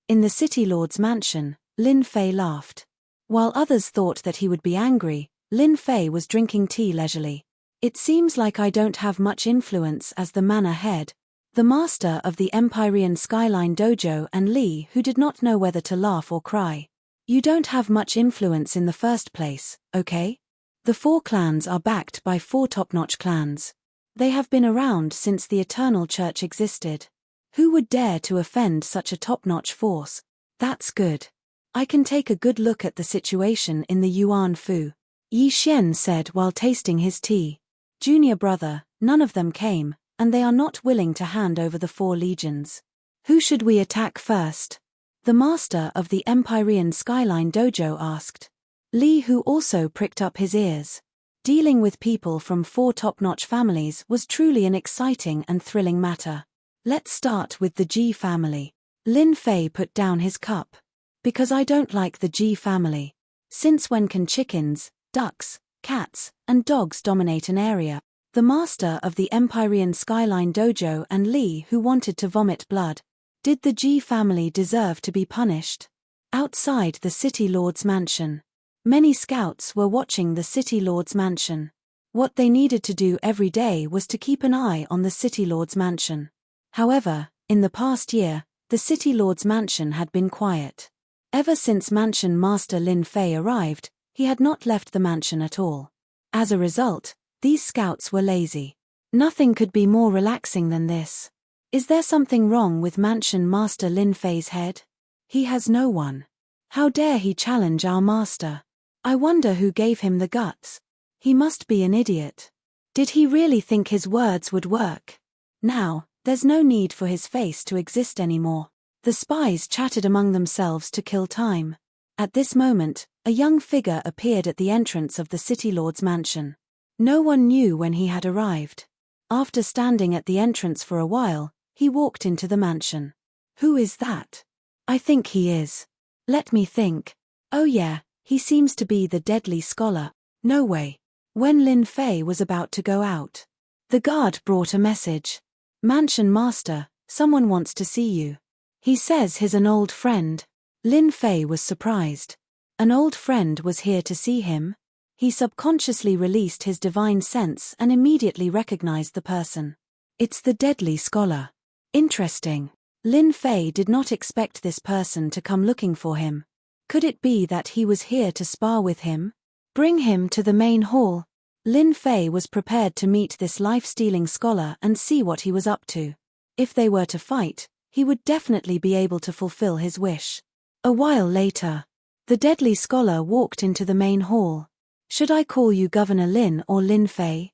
In the City Lord's mansion, Lin Fei laughed. While others thought that he would be angry, Lin Fei was drinking tea leisurely. It seems like I don't have much influence as the manor head. The master of the Empyrean Skyline Dojo and Li, who did not know whether to laugh or cry. You don't have much influence in the first place, okay? The 4 clans are backed by 4 top-notch clans. They have been around since the Eternal Church existed. Who would dare to offend such a top-notch force? That's good. I can take a good look at the situation in the Yuan Fu. Yi Xian said while tasting his tea. Junior brother, none of them came, and they are not willing to hand over the 4 legions. Who should we attack first? The master of the Empyrean Skyline Dojo asked. Li, who also pricked up his ears. Dealing with people from 4 top-notch families was truly an exciting and thrilling matter. Let's start with the Ji family. Lin Fei put down his cup. Because I don't like the Ji family. Since when can chickens, ducks, cats, and dogs dominate an area? The master of the Empyrean Skyline Dojo and Li, who wanted to vomit blood. Did the Ji family deserve to be punished? Outside the City Lord's mansion. Many scouts were watching the City Lord's mansion. What they needed to do every day was to keep an eye on the City Lord's mansion. However, In the past year, the City Lord's mansion had been quiet. Ever since Mansion Master Lin Fei arrived, he had not left the mansion at all. As a result, these scouts were lazy. Nothing could be more relaxing than this. Is there something wrong with Mansion Master Lin Fei's head? He has no one. How dare he challenge our master? I wonder who gave him the guts. He must be an idiot. Did he really think his words would work? Now, there's no need for his face to exist anymore. The spies chatted among themselves to kill time. At this moment, a young figure appeared at the entrance of the City Lord's mansion. No one knew when he had arrived. After standing at the entrance for a while, he walked into the mansion. Who is that? I think he is. Let me think. Oh yeah, he seems to be the deadly scholar. No way. When Lin Fei was about to go out, the guard brought a message. Mansion Master, someone wants to see you. He says he's an old friend. Lin Fei was surprised. An old friend was here to see him? He subconsciously released his divine sense and immediately recognized the person. It's the deadly scholar. Interesting. Lin Fei did not expect this person to come looking for him. Could it be that he was here to spar with him? Bring him to the main hall. Lin Fei was prepared to meet this life-stealing scholar and see what he was up to. If they were to fight, he would definitely be able to fulfill his wish. A while later, the deadly scholar walked into the main hall. Should I call you Governor Lin or Lin Fei?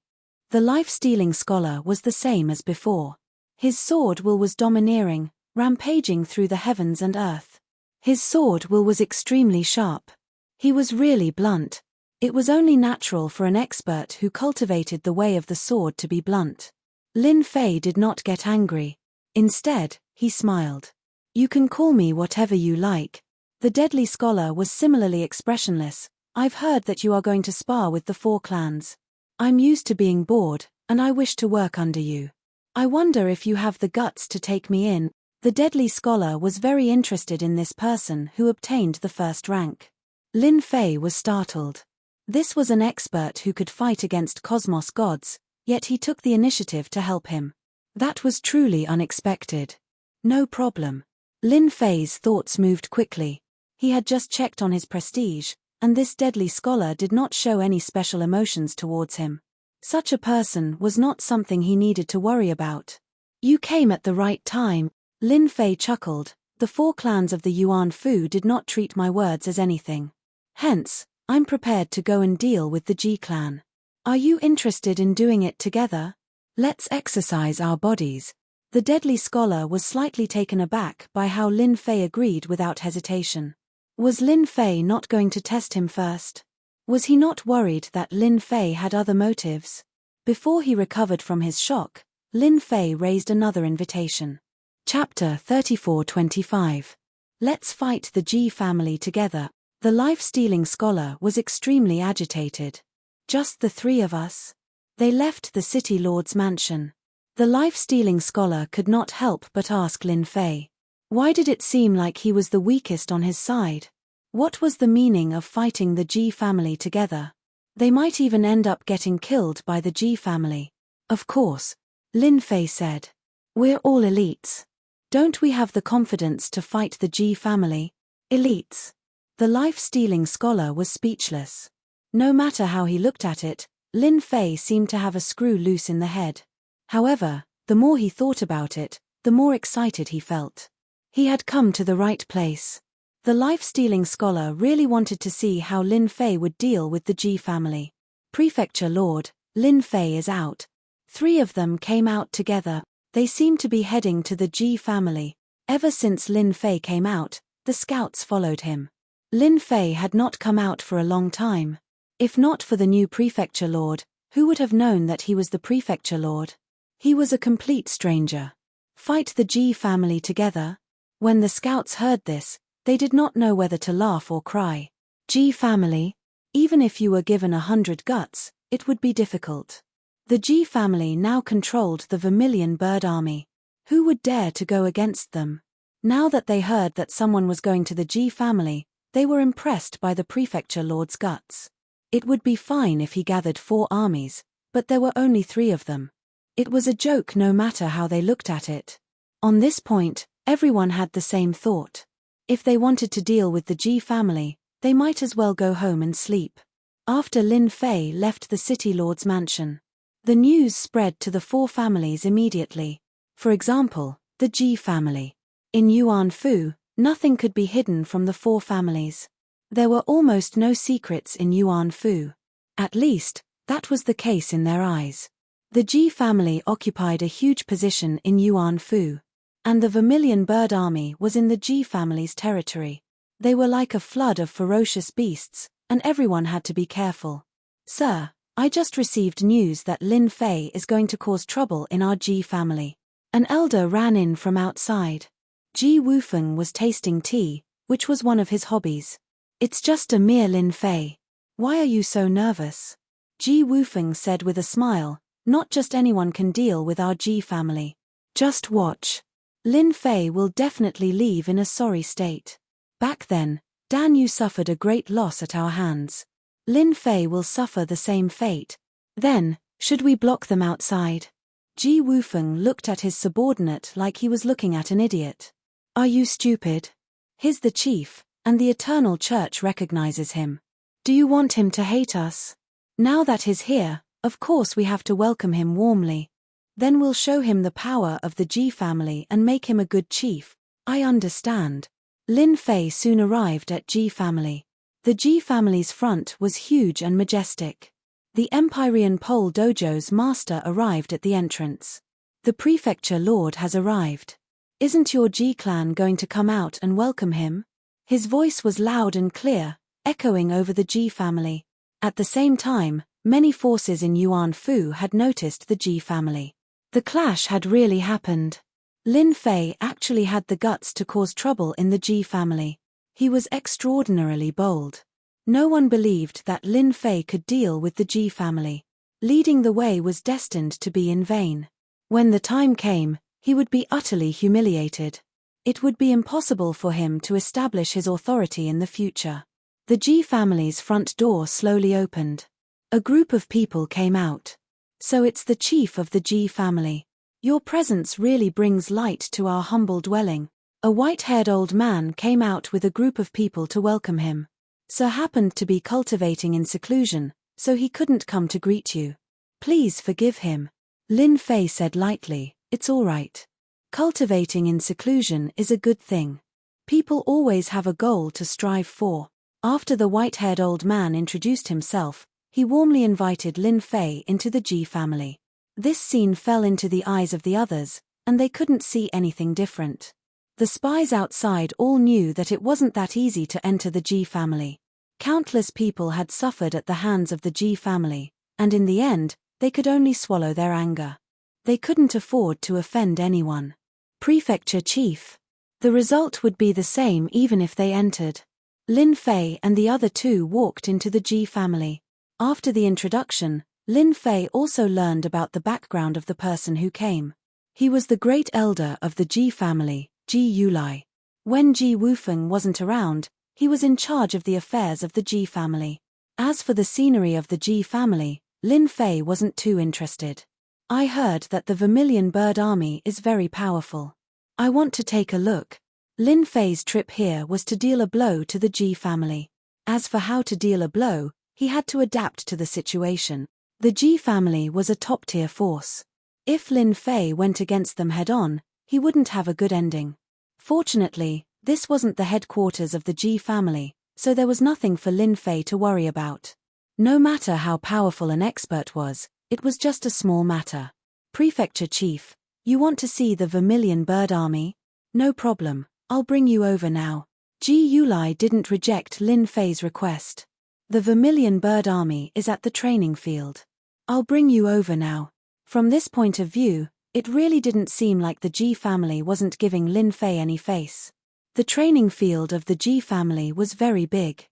The life-stealing scholar was the same as before. His sword will was domineering, rampaging through the heavens and earth. His sword will was extremely sharp. He was really blunt. It was only natural for an expert who cultivated the way of the sword to be blunt. Lin Fei did not get angry. Instead, he smiled. You can call me whatever you like. The deadly scholar was similarly expressionless. I've heard that you are going to spar with the 4 clans. I'm used to being bored, and I wish to work under you. I wonder if you have the guts to take me in. The deadly scholar was very interested in this person who obtained the first rank. Lin Fei was startled. This was an expert who could fight against cosmos gods, yet he took the initiative to help him. That was truly unexpected. No problem. Lin Fei's thoughts moved quickly. He had just checked on his prestige, and this deadly scholar did not show any special emotions towards him. Such a person was not something he needed to worry about. You came at the right time, Lin Fei chuckled. The 4 clans of the Yuan Fu did not treat my words as anything. Hence, I'm prepared to go and deal with the Ji clan. Are you interested in doing it together? Let's exercise our bodies. The deadly scholar was slightly taken aback by how Lin Fei agreed without hesitation. Was Lin Fei not going to test him first? Was he not worried that Lin Fei had other motives? Before he recovered from his shock, Lin Fei raised another invitation. Chapter 34-25. Let's fight the Ji family together. The life-stealing scholar was extremely agitated. Just the 3 of us? They left the City Lord's mansion. The life-stealing scholar could not help but ask Lin Fei. Why did it seem like he was the weakest on his side? What was the meaning of fighting the Ji family together? They might even end up getting killed by the Ji family. Of course, Lin Fei said. We're all elites. Don't we have the confidence to fight the Ji family? Elites. The life-stealing scholar was speechless. No matter how he looked at it, Lin Fei seemed to have a screw loose in the head. However, the more he thought about it, the more excited he felt. He had come to the right place. The life-stealing scholar really wanted to see how Lin Fei would deal with the Ji family. Prefecture Lord, Lin Fei is out. 3 of them came out together. They seemed to be heading to the Ji family. Ever since Lin Fei came out, the scouts followed him. Lin Fei had not come out for a long time. If not for the new prefecture lord, who would have known that he was the prefecture lord? He was a complete stranger. Fight the Ji family together? When the scouts heard this, they did not know whether to laugh or cry. Ji family? Even if you were given 100 guts, it would be difficult. The Ji family now controlled the Vermilion Bird Army. Who would dare to go against them? Now that they heard that someone was going to the Ji family, they were impressed by the prefecture lord's guts. It would be fine if he gathered 4 armies, but there were only 3 of them. It was a joke no matter how they looked at it. On this point, everyone had the same thought. If they wanted to deal with the G family, they might as well go home and sleep. After Lin Fei left the city lord's mansion, the news spread to the 4 families immediately. For example, the G family. In Yuan Fu, nothing could be hidden from the 4 families. There were almost no secrets in Yuan Fu. At least, that was the case in their eyes. The Ji family occupied a huge position in Yuan Fu, and the Vermilion Bird Army was in the Ji family's territory. They were like a flood of ferocious beasts, and everyone had to be careful. "Sir, I just received news that Lin Fei is going to cause trouble in our Ji family." An elder ran in from outside. Ji Wufeng was tasting tea, which was one of his hobbies. "It's just a mere Lin Fei. Why are you so nervous?" Ji Wufeng said with a smile, "Not just anyone can deal with our Ji family. Just watch. Lin Fei will definitely leave in a sorry state. Back then, Dan Yu suffered a great loss at our hands. Lin Fei will suffer the same fate. Then, should we block them outside?" Ji Wufeng looked at his subordinate like he was looking at an idiot. "Are you stupid? He's the chief, and the Eternal Church recognizes him. Do you want him to hate us? Now that he's here, of course we have to welcome him warmly. Then we'll show him the power of the Ji family and make him a good chief." "I understand." Lin Fei soon arrived at Ji family. The Ji family's front was huge and majestic. The Empyrean Pole Dojo's master arrived at the entrance. "The prefecture lord has arrived. Isn't your Ji clan going to come out and welcome him?" His voice was loud and clear, echoing over the Ji family. At the same time, many forces in Yuan Fu had noticed the Ji family. The clash had really happened. Lin Fei actually had the guts to cause trouble in the Ji family. He was extraordinarily bold. No one believed that Lin Fei could deal with the Ji family. Leading the way was destined to be in vain. When the time came, he would be utterly humiliated. It would be impossible for him to establish his authority in the future. The Ji family's front door slowly opened. A group of people came out. "So it's the chief of the Ji family. Your presence really brings light to our humble dwelling." A white-haired old man came out with a group of people to welcome him. "Sir happened to be cultivating in seclusion, so he couldn't come to greet you. Please forgive him." Lin Fei said lightly, "It's all right. Cultivating in seclusion is a good thing. People always have a goal to strive for." After the white-haired old man introduced himself, he warmly invited Lin Fei into the Ji family. This scene fell into the eyes of the others, and they couldn't see anything different. The spies outside all knew that it wasn't that easy to enter the Ji family. Countless people had suffered at the hands of the Ji family, and in the end, they could only swallow their anger. They couldn't afford to offend anyone. Prefecture chief. The result would be the same even if they entered. Lin Fei and the other 2 walked into the Ji family. After the introduction, Lin Fei also learned about the background of the person who came. He was the great elder of the Ji family, Ji Yulai. When Ji Wufeng wasn't around, he was in charge of the affairs of the Ji family. As for the scenery of the Ji family, Lin Fei wasn't too interested. "I heard that the Vermilion Bird Army is very powerful. I want to take a look." Lin Fei's trip here was to deal a blow to the Ji family. As for how to deal a blow, he had to adapt to the situation. The Ji family was a top-tier force. If Lin Fei went against them head-on, he wouldn't have a good ending. Fortunately, this wasn't the headquarters of the Ji family, so there was nothing for Lin Fei to worry about. No matter how powerful an expert was, it was just a small matter. "Prefecture chief, you want to see the Vermilion Bird Army? No problem, I'll bring you over now." Ji Yulai didn't reject Lin Fei's request. "The Vermilion Bird Army is at the training field. I'll bring you over now." From this point of view, it really didn't seem like the Ji family wasn't giving Lin Fei any face. The training field of the Ji family was very big.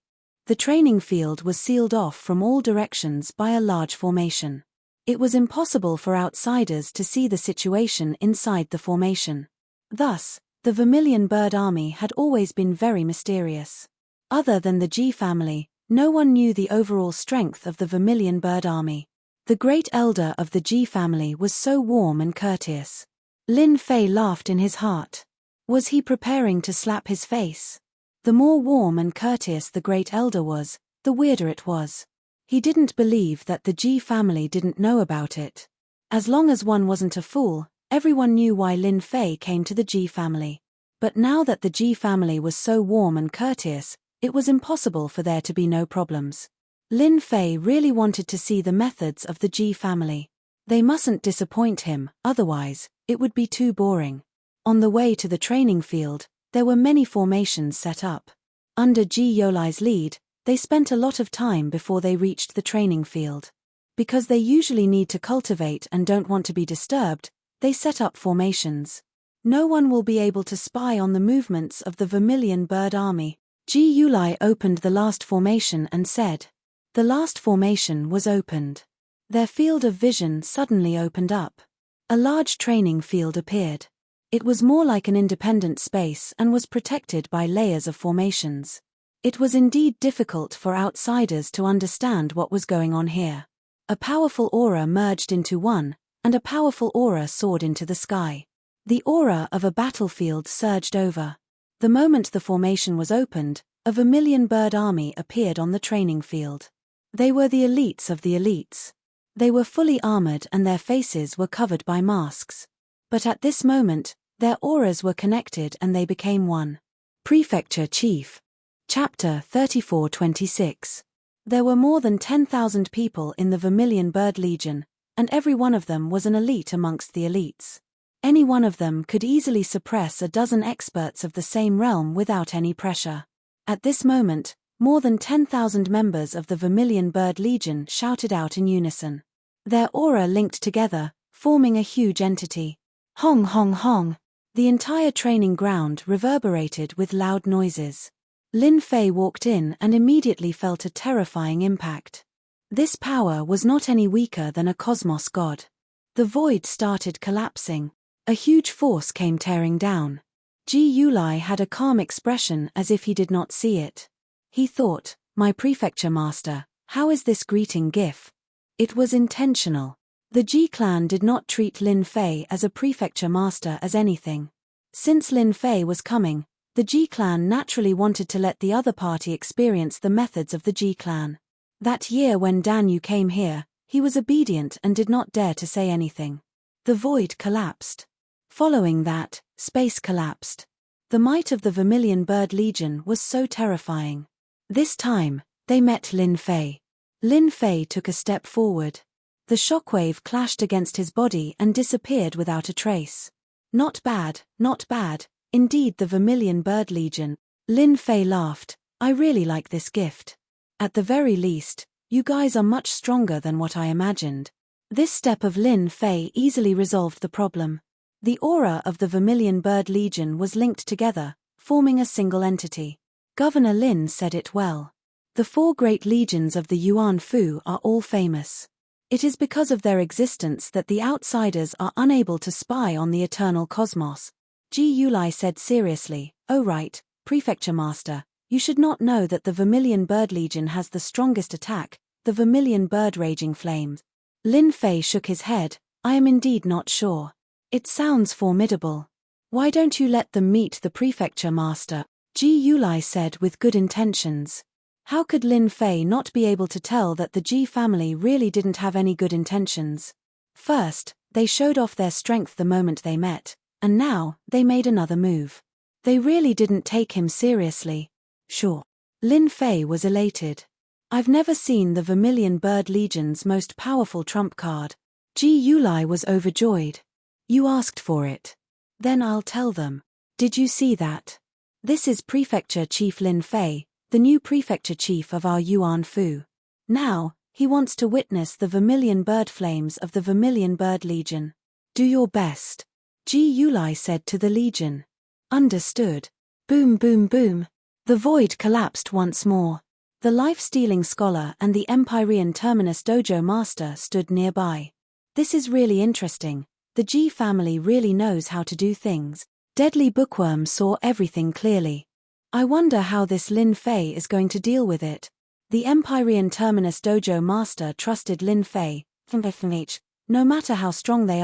The training field was sealed off from all directions by a large formation. It was impossible for outsiders to see the situation inside the formation. Thus, the Vermilion Bird Army had always been very mysterious. Other than the Ji family, no one knew the overall strength of the Vermilion Bird Army. The great elder of the Ji family was so warm and courteous. Lin Fei laughed in his heart. Was he preparing to slap his face? The more warm and courteous the great elder was, the weirder it was. He didn't believe that the Ji family didn't know about it. As long as one wasn't a fool, everyone knew why Lin Fei came to the Ji family. But now that the Ji family was so warm and courteous, it was impossible for there to be no problems. Lin Fei really wanted to see the methods of the Ji family. They mustn't disappoint him, otherwise, it would be too boring. On the way to the training field, there were many formations set up. Under Ji Yolai's lead, they spent a lot of time before they reached the training field. Because they usually need to cultivate and don't want to be disturbed, they set up formations. No one will be able to spy on the movements of the Vermilion Bird Army. Ji Yulai opened the last formation and said. The last formation was opened. Their field of vision suddenly opened up. A large training field appeared. It was more like an independent space and was protected by layers of formations. It was indeed difficult for outsiders to understand what was going on here. A powerful aura merged into one, and a powerful aura soared into the sky. The aura of a battlefield surged over. The moment the formation was opened, a Vermilion Bird Army appeared on the training field. They were the elites of the elites. They were fully armored and their faces were covered by masks. But at this moment, their auras were connected and they became one. Prefecture Chief. Chapter 34-26. There were more than 10,000 people in the Vermilion Bird Legion, and every one of them was an elite amongst the elites. Any one of them could easily suppress a dozen experts of the same realm without any pressure. At this moment, more than 10,000 members of the Vermilion Bird Legion shouted out in unison. Their aura linked together, forming a huge entity. Hong hong hong! The entire training ground reverberated with loud noises. Lin Fei walked in and immediately felt a terrifying impact. This power was not any weaker than a cosmos god. The void started collapsing. A huge force came tearing down. Ji Yulai had a calm expression as if he did not see it. He thought, my prefecture master, how is this greeting gif? It was intentional. The Ji clan did not treat Lin Fei as a prefecture master as anything. Since Lin Fei was coming, the Ji clan naturally wanted to let the other party experience the methods of the Ji clan. That year when Dan Yu came here, he was obedient and did not dare to say anything. The void collapsed. Following that, space collapsed. The might of the Vermilion Bird Legion was so terrifying. This time, they met Lin Fei. Lin Fei took a step forward. The shockwave clashed against his body and disappeared without a trace. Not bad, not bad. Indeed, the Vermilion Bird Legion. Lin Fei laughed. I really like this gift. At the very least, you guys are much stronger than what I imagined. This step of Lin Fei easily resolved the problem. The aura of the Vermilion Bird Legion was linked together, forming a single entity. Governor Lin said it well. The 4 great legions of the Yuan Fu are all famous. It is because of their existence that the outsiders are unable to spy on the eternal cosmos. Ji Yulai said seriously, oh right, Prefecture Master, you should not know that the Vermilion Bird Legion has the strongest attack, the Vermilion Bird Raging Flames. Lin Fei shook his head, I am indeed not sure. It sounds formidable. Why don't you let them meet the Prefecture Master? Ji Yulai said with good intentions. How could Lin Fei not be able to tell that the Ji family really didn't have any good intentions? First, they showed off their strength the moment they met, and now, they made another move. They really didn't take him seriously. Sure. Lin Fei was elated. I've never seen the Vermilion Bird Legion's most powerful trump card. Ji Yulai was overjoyed. You asked for it. Then I'll tell them. Did you see that? This is Prefecture Chief Lin Fei, the new Prefecture Chief of our Yuan Fu. Now, he wants to witness the Vermilion Bird Flames of the Vermilion Bird Legion. Do your best. Ji Yulai said to the Legion. Understood. Boom boom boom. The void collapsed once more. The life-stealing scholar and the Empyrean Terminus Dojo Master stood nearby. This is really interesting. The Ji family really knows how to do things. Deadly Bookworm saw everything clearly. I wonder how this Lin Fei is going to deal with it. The Empyrean Terminus Dojo Master trusted Lin Fei. No matter how strong they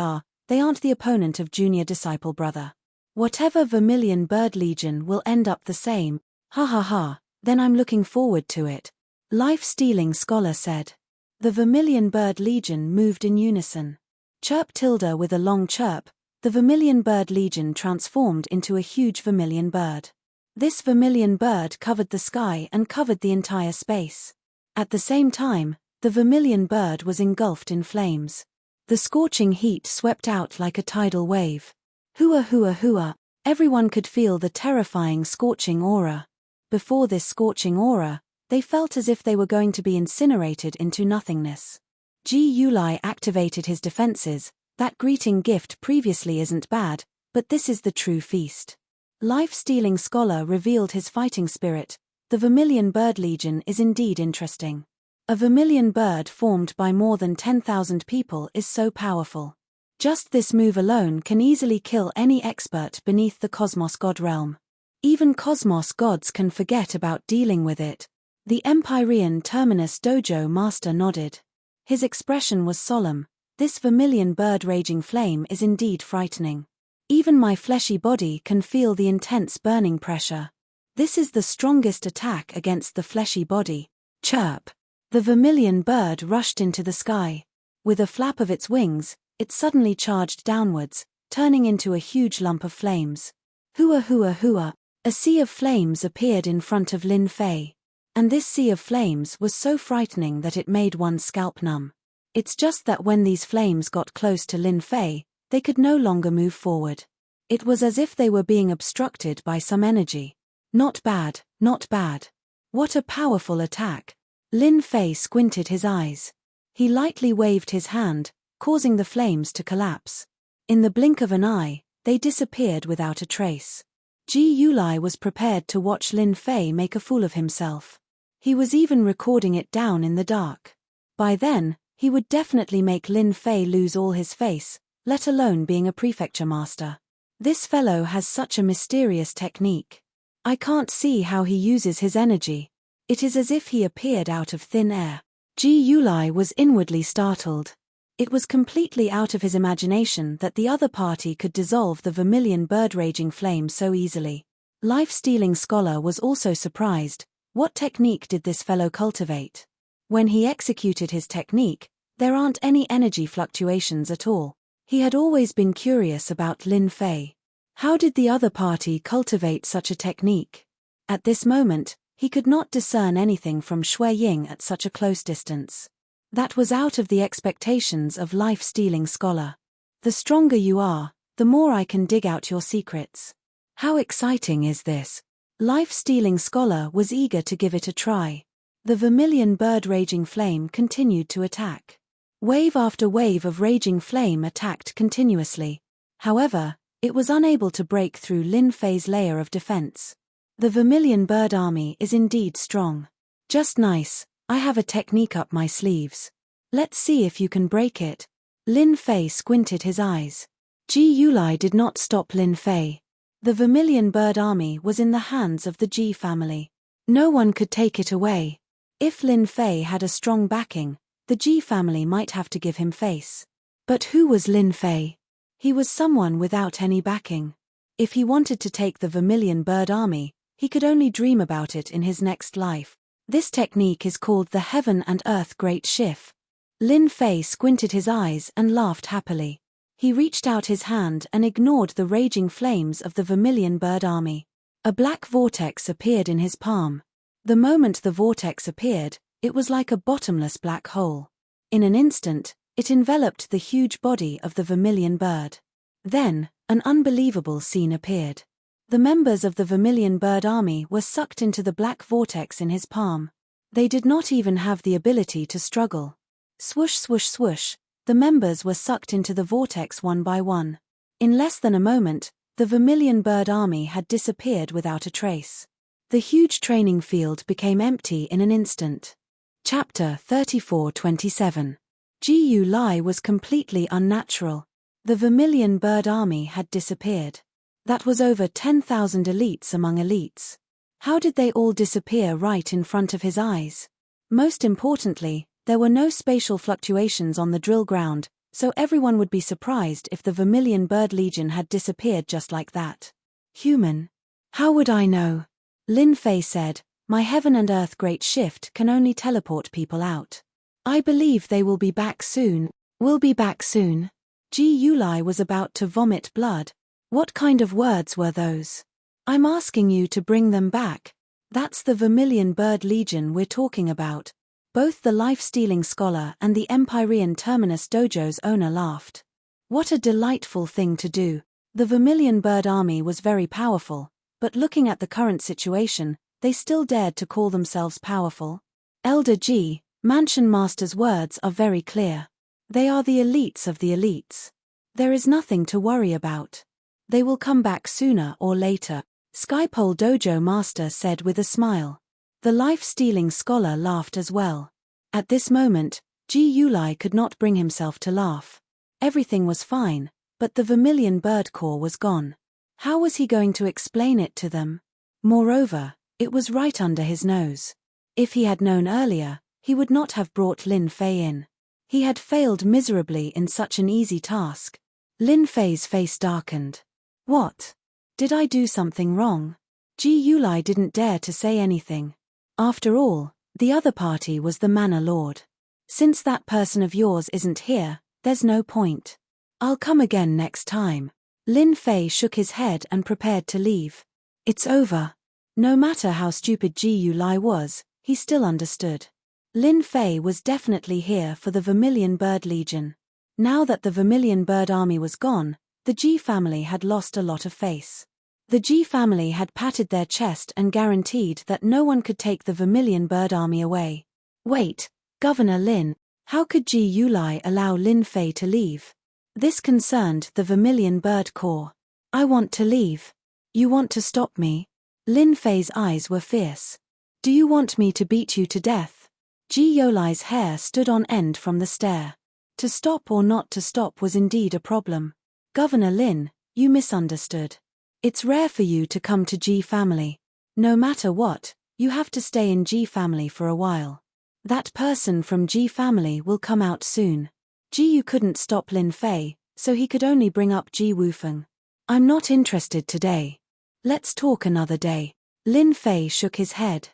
they aren't the opponent of junior disciple brother. Whatever Vermilion Bird Legion will end up the same, ha ha ha, then I'm looking forward to it, Life-Stealing Scholar said. The Vermilion Bird Legion moved in unison. Chirp tilde with a long chirp, the Vermilion Bird Legion transformed into a huge vermilion bird. This vermilion bird covered the sky and covered the entire space. At the same time, the vermilion bird was engulfed in flames. The scorching heat swept out like a tidal wave. Hua hua hua, everyone could feel the terrifying scorching aura. Before this scorching aura, they felt as if they were going to be incinerated into nothingness. Ji Yulai activated his defenses. That greeting gift previously isn't bad, but this is the true feast. Life-Stealing Scholar revealed his fighting spirit. The Vermilion Bird Legion is indeed interesting. A vermilion bird formed by more than 10,000 people is so powerful. Just this move alone can easily kill any expert beneath the Cosmos God realm. Even Cosmos gods can forget about dealing with it. The Empyrean Terminus Dojo master nodded. His expression was solemn. This vermilion bird raging flame is indeed frightening. Even my fleshy body can feel the intense burning pressure. This is the strongest attack against the fleshy body. Chirp. The vermilion bird rushed into the sky. With a flap of its wings, it suddenly charged downwards, turning into a huge lump of flames. Hua hua hua, a sea of flames appeared in front of Lin Fei. And this sea of flames was so frightening that it made one's scalp numb. It's just that when these flames got close to Lin Fei, they could no longer move forward. It was as if they were being obstructed by some energy. Not bad, not bad. What a powerful attack. Lin Fei squinted his eyes. He lightly waved his hand, causing the flames to collapse. In the blink of an eye, they disappeared without a trace. Ji Yulai was prepared to watch Lin Fei make a fool of himself. He was even recording it down in the dark. By then, he would definitely make Lin Fei lose all his face, let alone being a prefecture master. This fellow has such a mysterious technique. I can't see how he uses his energy. It is as if he appeared out of thin air. Ji Yulai was inwardly startled. It was completely out of his imagination that the other party could dissolve the vermilion bird-raging flame so easily. Life-Stealing Scholar was also surprised. What technique did this fellow cultivate? When he executed his technique, there aren't any energy fluctuations at all. He had always been curious about Lin Fei. How did the other party cultivate such a technique? At this moment, he could not discern anything from Shui Ying at such a close distance. That was out of the expectations of Life-Stealing Scholar. The stronger you are, the more I can dig out your secrets. How exciting is this? Life-Stealing Scholar was eager to give it a try. The vermilion bird raging flame continued to attack. Wave after wave of raging flame attacked continuously. However, it was unable to break through Lin Fei's layer of defense. The vermilion bird army is indeed strong. Just nice, I have a technique up my sleeves. Let's see if you can break it. Lin Fei squinted his eyes. Ji Yulai did not stop Lin Fei. The vermilion bird army was in the hands of the Ji family. No one could take it away. If Lin Fei had a strong backing, the Ji family might have to give him face. But who was Lin Fei? He was someone without any backing. If he wanted to take the vermilion bird army, he could only dream about it in his next life. This technique is called the Heaven and Earth Great Shift. Lin Fei squinted his eyes and laughed happily. He reached out his hand and ignored the raging flames of the vermilion bird army. A black vortex appeared in his palm. The moment the vortex appeared, it was like a bottomless black hole. In an instant, it enveloped the huge body of the vermilion bird. Then, an unbelievable scene appeared. The members of the vermilion bird army were sucked into the black vortex in his palm. They did not even have the ability to struggle. Swoosh swoosh swoosh, the members were sucked into the vortex one by one. In less than a moment, the vermilion bird army had disappeared without a trace. The huge training field became empty in an instant. Chapter 34-27. Ji Yulai was completely unnatural. The vermilion bird army had disappeared. That was over 10,000 elites among elites. How did they all disappear right in front of his eyes? Most importantly, there were no spatial fluctuations on the drill ground. So everyone would be surprised if the Vermilion Bird Legion had disappeared just like that. Human. How would I know? Lin Fei said, my heaven and earth great shift can only teleport people out. I believe they will be back soon. We'll be back soon. Ji Yulai was about to vomit blood. What kind of words were those? I'm asking you to bring them back. That's the Vermilion Bird Legion we're talking about. Both the life-stealing scholar and the Empyrean Terminus Dojo's owner laughed. What a delightful thing to do. The Vermilion Bird Army was very powerful, but looking at the current situation, they still dared to call themselves powerful. Elder Ji, Mansion Master's words are very clear. They are the elites of the elites. There is nothing to worry about. They will come back sooner or later, Skypole Dojo Master said with a smile. The life-stealing scholar laughed as well. At this moment, Ji Yulai could not bring himself to laugh. Everything was fine, but the Vermilion Bird Corps was gone. How was he going to explain it to them? Moreover, it was right under his nose. If he had known earlier, he would not have brought Lin Fei in. He had failed miserably in such an easy task. Lin Fei's face darkened. What? Did I do something wrong? Ji Yulai didn't dare to say anything. After all, the other party was the Manor Lord. Since that person of yours isn't here, there's no point. I'll come again next time. Lin Fei shook his head and prepared to leave. It's over. No matter how stupid Ji Yulai was, he still understood. Lin Fei was definitely here for the Vermilion Bird Legion. Now that the Vermilion Bird Army was gone, the Ji family had lost a lot of face. The Ji family had patted their chest and guaranteed that no one could take the Vermilion Bird Army away. Wait, Governor Lin, how could Ji Yulai allow Lin Fei to leave? This concerned the Vermilion Bird Corps. I want to leave. You want to stop me? Lin Fei's eyes were fierce. Do you want me to beat you to death? Ji Yulai's hair stood on end from the stare. To stop or not to stop was indeed a problem. Governor Lin, you misunderstood. It's rare for you to come to Ji family. No matter what, you have to stay in Ji family for a while. That person from Ji family will come out soon. Ji Yu couldn't stop Lin Fei, so he could only bring up Ji Wufeng. I'm not interested today. Let's talk another day. Lin Fei shook his head.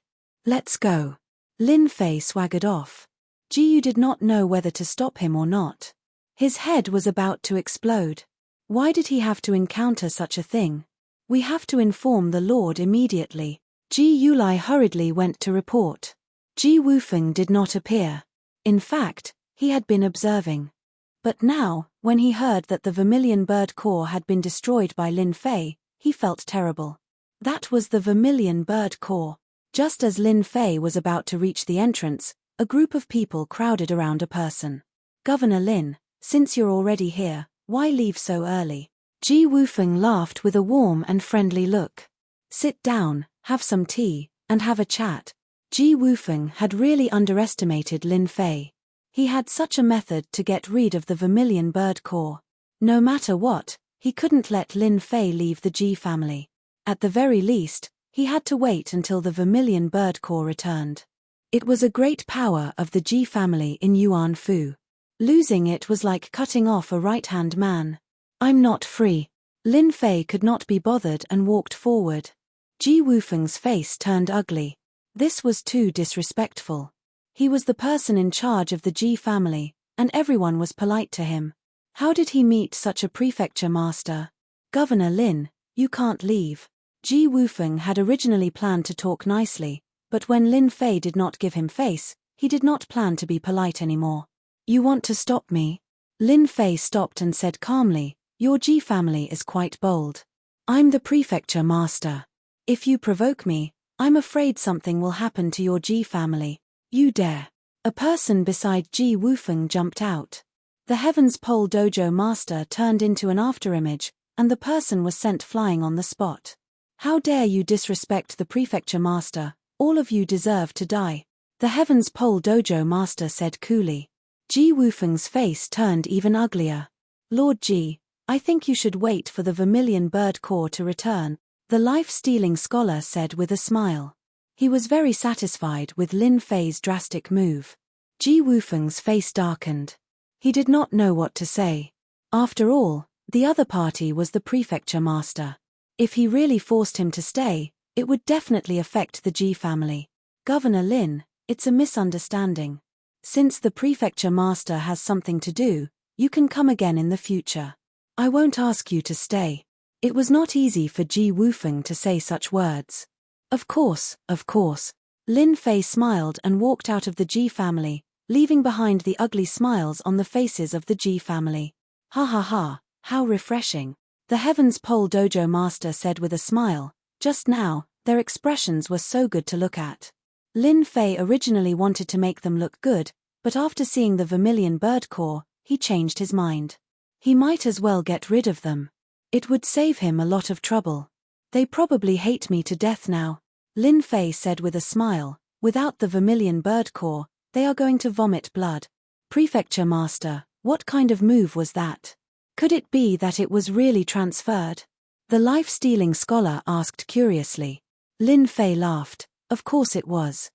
Let's go. Lin Fei swaggered off. Ji Yu did not know whether to stop him or not. His head was about to explode. Why did he have to encounter such a thing? We have to inform the Lord immediately. Ji Yulai hurriedly went to report. Ji Wufeng did not appear. In fact, he had been observing. But now, when he heard that the Vermilion Bird Corps had been destroyed by Lin Fei, he felt terrible. That was the Vermilion Bird Corps. Just as Lin Fei was about to reach the entrance, a group of people crowded around a person. Governor Lin, since you're already here, why leave so early? Ji Wufeng laughed with a warm and friendly look. Sit down, have some tea, and have a chat. Ji Wufeng had really underestimated Lin Fei. He had such a method to get rid of the Vermilion Bird Corps. No matter what, he couldn't let Lin Fei leave the Ji family. At the very least, he had to wait until the Vermilion Bird Corps returned. It was a great power of the Ji family in Yuan Fu. Losing it was like cutting off a right-hand man. I'm not free. Lin Fei could not be bothered and walked forward. Ji Wufeng's face turned ugly. This was too disrespectful. He was the person in charge of the Ji family, and everyone was polite to him. How did he meet such a prefecture master? Governor Lin, you can't leave. Ji Wufeng had originally planned to talk nicely, but when Lin Fei did not give him face, he did not plan to be polite anymore. You want to stop me? Lin Fei stopped and said calmly, your Ji family is quite bold. I'm the prefecture master. If you provoke me, I'm afraid something will happen to your Ji family. You dare. A person beside Ji Wufeng jumped out. The Heaven's Pole Dojo master turned into an afterimage, and the person was sent flying on the spot. How dare you disrespect the prefecture master, all of you deserve to die. The Heaven's Pole Dojo master said coolly. Ji Wufeng's face turned even uglier. Lord Ji, I think you should wait for the Vermilion Bird Corps to return, the life-stealing scholar said with a smile. He was very satisfied with Lin Fei's drastic move. Ji Wufeng's face darkened. He did not know what to say. After all, the other party was the prefecture master. If he really forced him to stay, it would definitely affect the Ji family. Governor Lin, it's a misunderstanding. Since the prefecture master has something to do, you can come again in the future. I won't ask you to stay. It was not easy for Ji Wufeng to say such words. Of course. Lin Fei smiled and walked out of the Ji family, leaving behind the ugly smiles on the faces of the Ji family. Ha ha ha, how refreshing. The Heavens Pole Dojo master said with a smile. Just now, their expressions were so good to look at. Lin Fei originally wanted to make them look good, but after seeing the vermilion bird core, he changed his mind. He might as well get rid of them. It would save him a lot of trouble. They probably hate me to death now, Lin Fei said with a smile. Without the vermilion bird core, they are going to vomit blood. Prefecture master, what kind of move was that? Could it be that it was really transferred? The life-stealing scholar asked curiously. Lin Fei laughed. Of course it was.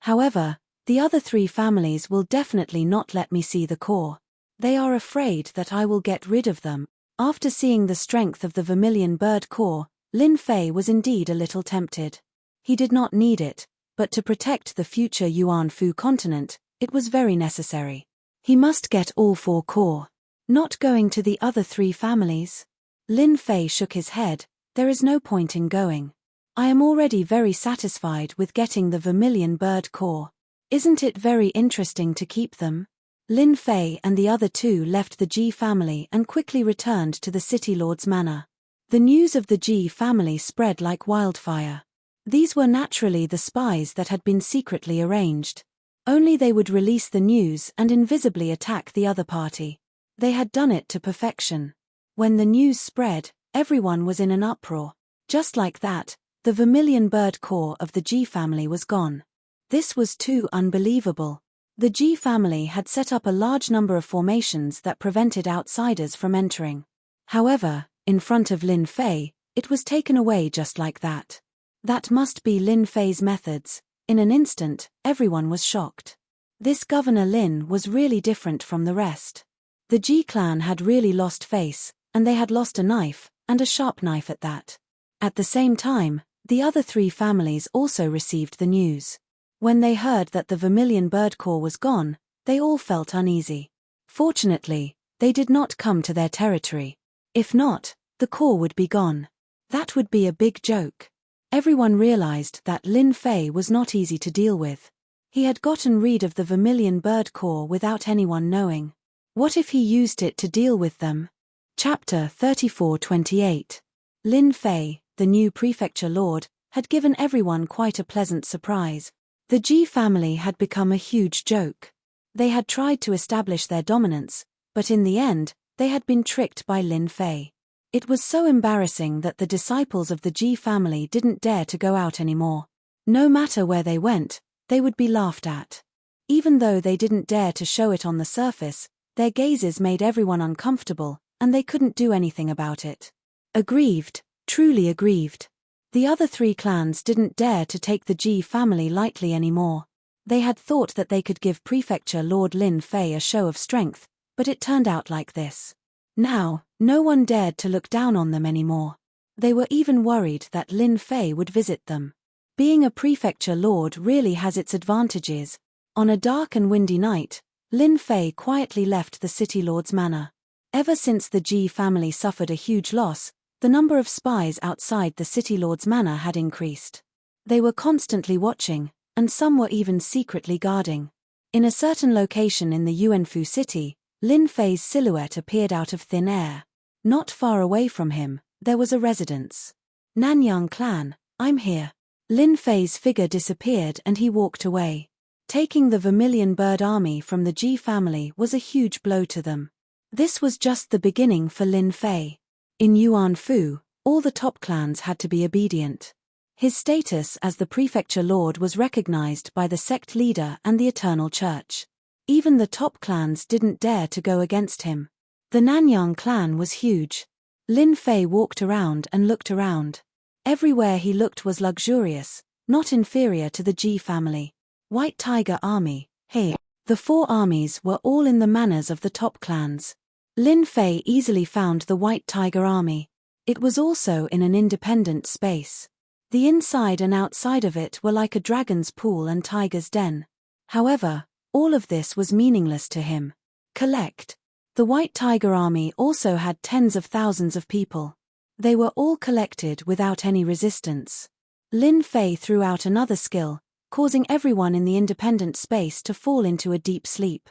However, the other three families will definitely not let me see the core. They are afraid that I will get rid of them. After seeing the strength of the vermilion bird core, Lin Fei was indeed a little tempted. He did not need it, but to protect the future Yuan-Fu continent, it was very necessary. He must get all four core. Not going to the other three families? Lin Fei shook his head. There is no point in going. I am already very satisfied with getting the vermilion bird core. Isn't it very interesting to keep them? Lin Fei and the other two left the Ji family and quickly returned to the city lord's manor. The news of the Ji family spread like wildfire. These were naturally the spies that had been secretly arranged. Only they would release the news and invisibly attack the other party. They had done it to perfection. When the news spread, everyone was in an uproar. Just like that, the vermilion bird core of the Ji family was gone. This was too unbelievable. The Ji family had set up a large number of formations that prevented outsiders from entering. However, in front of Lin Fei, it was taken away just like that. That must be Lin Fei's methods. In an instant, everyone was shocked. This Governor Lin was really different from the rest. The Ji clan had really lost face, and they had lost a knife, and a sharp knife at that. At the same time, the other three families also received the news. When they heard that the vermilion bird core was gone, they all felt uneasy. Fortunately, they did not come to their territory. If not, the core would be gone. That would be a big joke. Everyone realized that Lin Fei was not easy to deal with. He had gotten rid of the vermilion bird core without anyone knowing. What if he used it to deal with them? Chapter 34-28. Lin Fei, the new prefecture lord, had given everyone quite a pleasant surprise. The Ji family had become a huge joke. They had tried to establish their dominance, but in the end, they had been tricked by Lin Fei. It was so embarrassing that the disciples of the Ji family didn't dare to go out anymore. No matter where they went, they would be laughed at. Even though they didn't dare to show it on the surface, their gazes made everyone uncomfortable, and they couldn't do anything about it. Aggrieved, truly aggrieved. The other three clans didn't dare to take the Ji family lightly anymore. They had thought that they could give Prefecture Lord Lin Fei a show of strength, but it turned out like this. Now, no one dared to look down on them anymore. They were even worried that Lin Fei would visit them. Being a prefecture lord really has its advantages. On a dark and windy night, Lin Fei quietly left the city lord's manor. Ever since the Ji family suffered a huge loss, the number of spies outside the city lord's manor had increased. They were constantly watching, and some were even secretly guarding. In a certain location in the Yuanfu city, Lin Fei's silhouette appeared out of thin air. Not far away from him, there was a residence. Nanyang clan, I'm here. Lin Fei's figure disappeared and he walked away. Taking the vermilion bird army from the Ji family was a huge blow to them. This was just the beginning for Lin Fei. In Yuanfu, all the top clans had to be obedient. His status as the prefecture lord was recognized by the sect leader and the Eternal Church. Even the top clans didn't dare to go against him. The Nanyang clan was huge. Lin Fei walked around and looked around. Everywhere he looked was luxurious, not inferior to the Ji family. White Tiger Army, hey. The 4 armies were all in the manners of the top clans. Lin Fei easily found the White Tiger army. It was also in an independent space. The inside and outside of it were like a dragon's pool and tiger's den. However, all of this was meaningless to him. Collect. The White Tiger army also had tens of thousands of people. They were all collected without any resistance. Lin Fei threw out another skill, causing everyone in the independent space to fall into a deep sleep.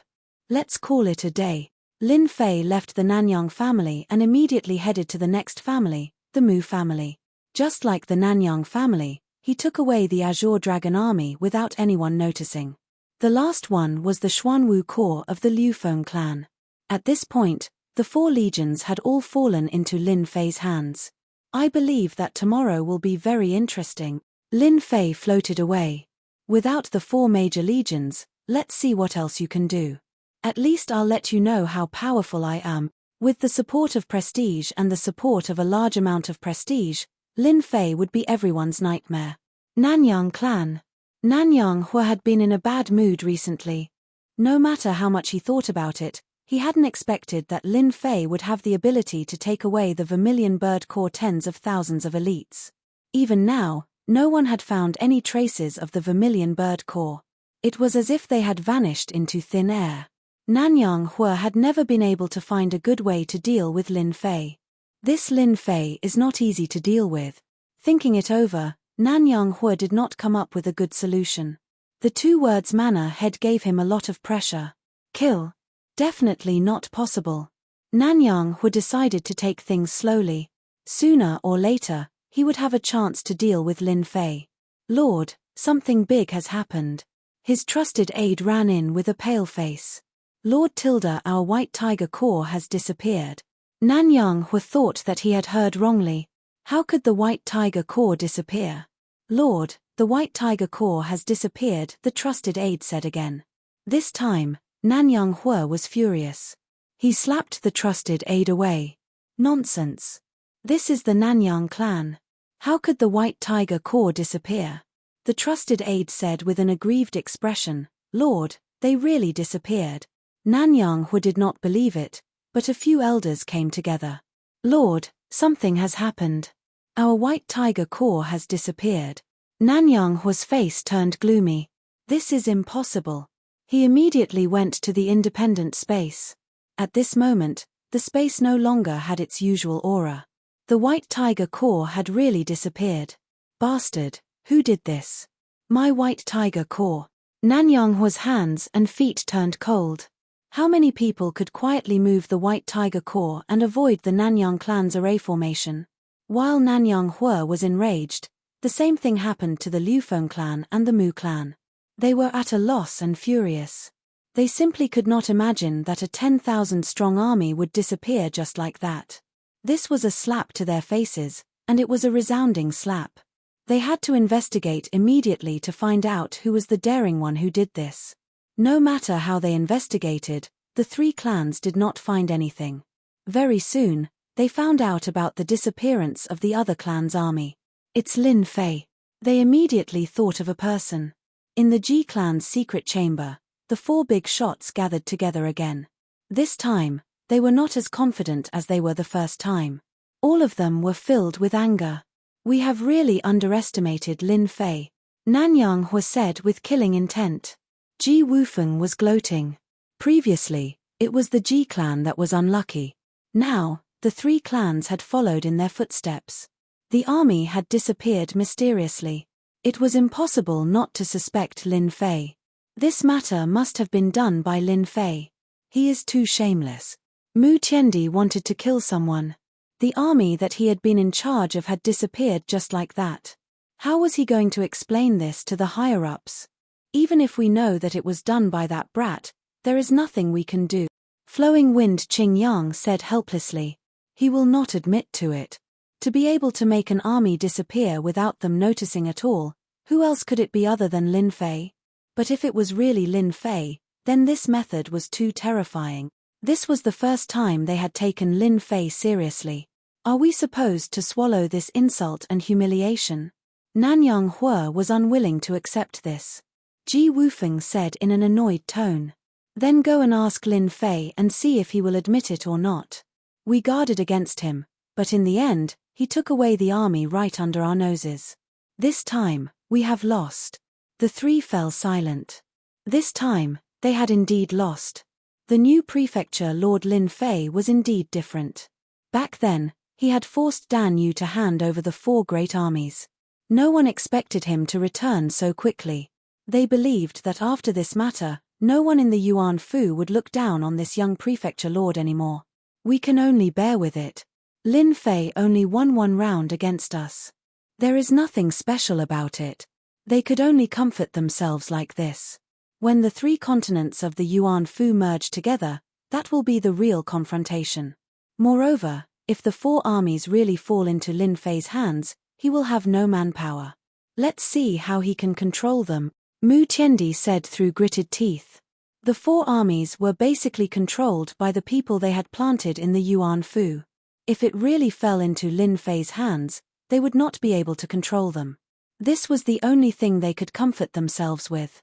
Let's call it a day. Lin Fei left the Nanyang family and immediately headed to the next family, the Mu family. Just like the Nanyang family, he took away the Azure Dragon army without anyone noticing. The last one was the Xuanwu Corps of the Liufeng clan. At this point, the 4 legions had all fallen into Lin Fei's hands. I believe that tomorrow will be very interesting. Lin Fei floated away. Without the 4 major legions, let's see what else you can do. At least I'll let you know how powerful I am. With the support of prestige and the support of a large amount of prestige, Lin Fei would be everyone's nightmare. Nanyang clan. Nanyang Hua had been in a bad mood recently. No matter how much he thought about it, he hadn't expected that Lin Fei would have the ability to take away the Vermilion Bird Corps tens of thousands of elites. Even now, no one had found any traces of the Vermilion Bird Corps. It was as if they had vanished into thin air. Nanyang Hua had never been able to find a good way to deal with Lin Fei. This Lin Fei is not easy to deal with. Thinking it over, Nanyang Hua did not come up with a good solution. The 2 words manner head gave him a lot of pressure. Kill. Definitely not possible. Nanyang Hua decided to take things slowly. Sooner or later, he would have a chance to deal with Lin Fei. Lord, something big has happened. His trusted aide ran in with a pale face. Lord Tilda, our White Tiger Corps has disappeared. Nanyang Hua thought that he had heard wrongly. How could the White Tiger Corps disappear? Lord, the White Tiger Corps has disappeared, the trusted aide said again. This time, Nanyang Hua was furious. He slapped the trusted aide away. Nonsense. This is the Nanyang clan. How could the White Tiger Corps disappear? The trusted aide said with an aggrieved expression, Lord, they really disappeared. Nanyang Hua did not believe it, but a few elders came together. Lord, something has happened. Our White Tiger Corps has disappeared. Nanyang Hua's face turned gloomy. This is impossible. He immediately went to the independent space. At this moment, the space no longer had its usual aura. The White Tiger Corps had really disappeared. Bastard, who did this? My White Tiger Corps. Nanyang Hua's hands and feet turned cold. How many people could quietly move the White Tiger Corps and avoid the Nanyang clan's array formation? While Nanyang Hua was enraged, the same thing happened to the Liufeng clan and the Mu clan. They were at a loss and furious. They simply could not imagine that a 10,000-strong army would disappear just like that. This was a slap to their faces, and it was a resounding slap. They had to investigate immediately to find out who was the daring one who did this. No matter how they investigated, the 3 clans did not find anything. Very soon, they found out about the disappearance of the other clan's army. It's Lin Fei. They immediately thought of a person. In the Ji clan's secret chamber, the 4 big shots gathered together again. This time, they were not as confident as they were the first time. All of them were filled with anger. We have really underestimated Lin Fei, Nanyang Hua said with killing intent. Ji Wufeng was gloating. Previously, it was the Ji clan that was unlucky. Now, the 3 clans had followed in their footsteps. The army had disappeared mysteriously. It was impossible not to suspect Lin Fei. This matter must have been done by Lin Fei. He is too shameless. Mu Tiendi wanted to kill someone. The army that he had been in charge of had disappeared just like that. How was he going to explain this to the higher-ups? Even if we know that it was done by that brat, there is nothing we can do. Flowing Wind Qing Yang said helplessly. He will not admit to it. To be able to make an army disappear without them noticing at all, who else could it be other than Lin Fei? But if it was really Lin Fei, then this method was too terrifying. This was the first time they had taken Lin Fei seriously. Are we supposed to swallow this insult and humiliation? Nanyang Hua was unwilling to accept this. Ji Wufeng said in an annoyed tone. Then go and ask Lin Fei and see if he will admit it or not. We guarded against him, but in the end, he took away the army right under our noses. This time, we have lost. The three fell silent. This time, they had indeed lost. The new prefecture Lord Lin Fei was indeed different. Back then, he had forced Dan Yu to hand over the 4 great armies. No one expected him to return so quickly. They believed that after this matter, no one in the Yuan Fu would look down on this young prefecture lord anymore. We can only bear with it. Lin Fei only won 1 round against us. There is nothing special about it. They could only comfort themselves like this. When the 3 continents of the Yuan Fu merge together, that will be the real confrontation. Moreover, if the 4 armies really fall into Lin Fei's hands, he will have no manpower. Let's see how he can control them, Mu Tiandi said through gritted teeth. The 4 armies were basically controlled by the people they had planted in the Yuan Fu. If it really fell into Lin Fei's hands, they would not be able to control them. This was the only thing they could comfort themselves with.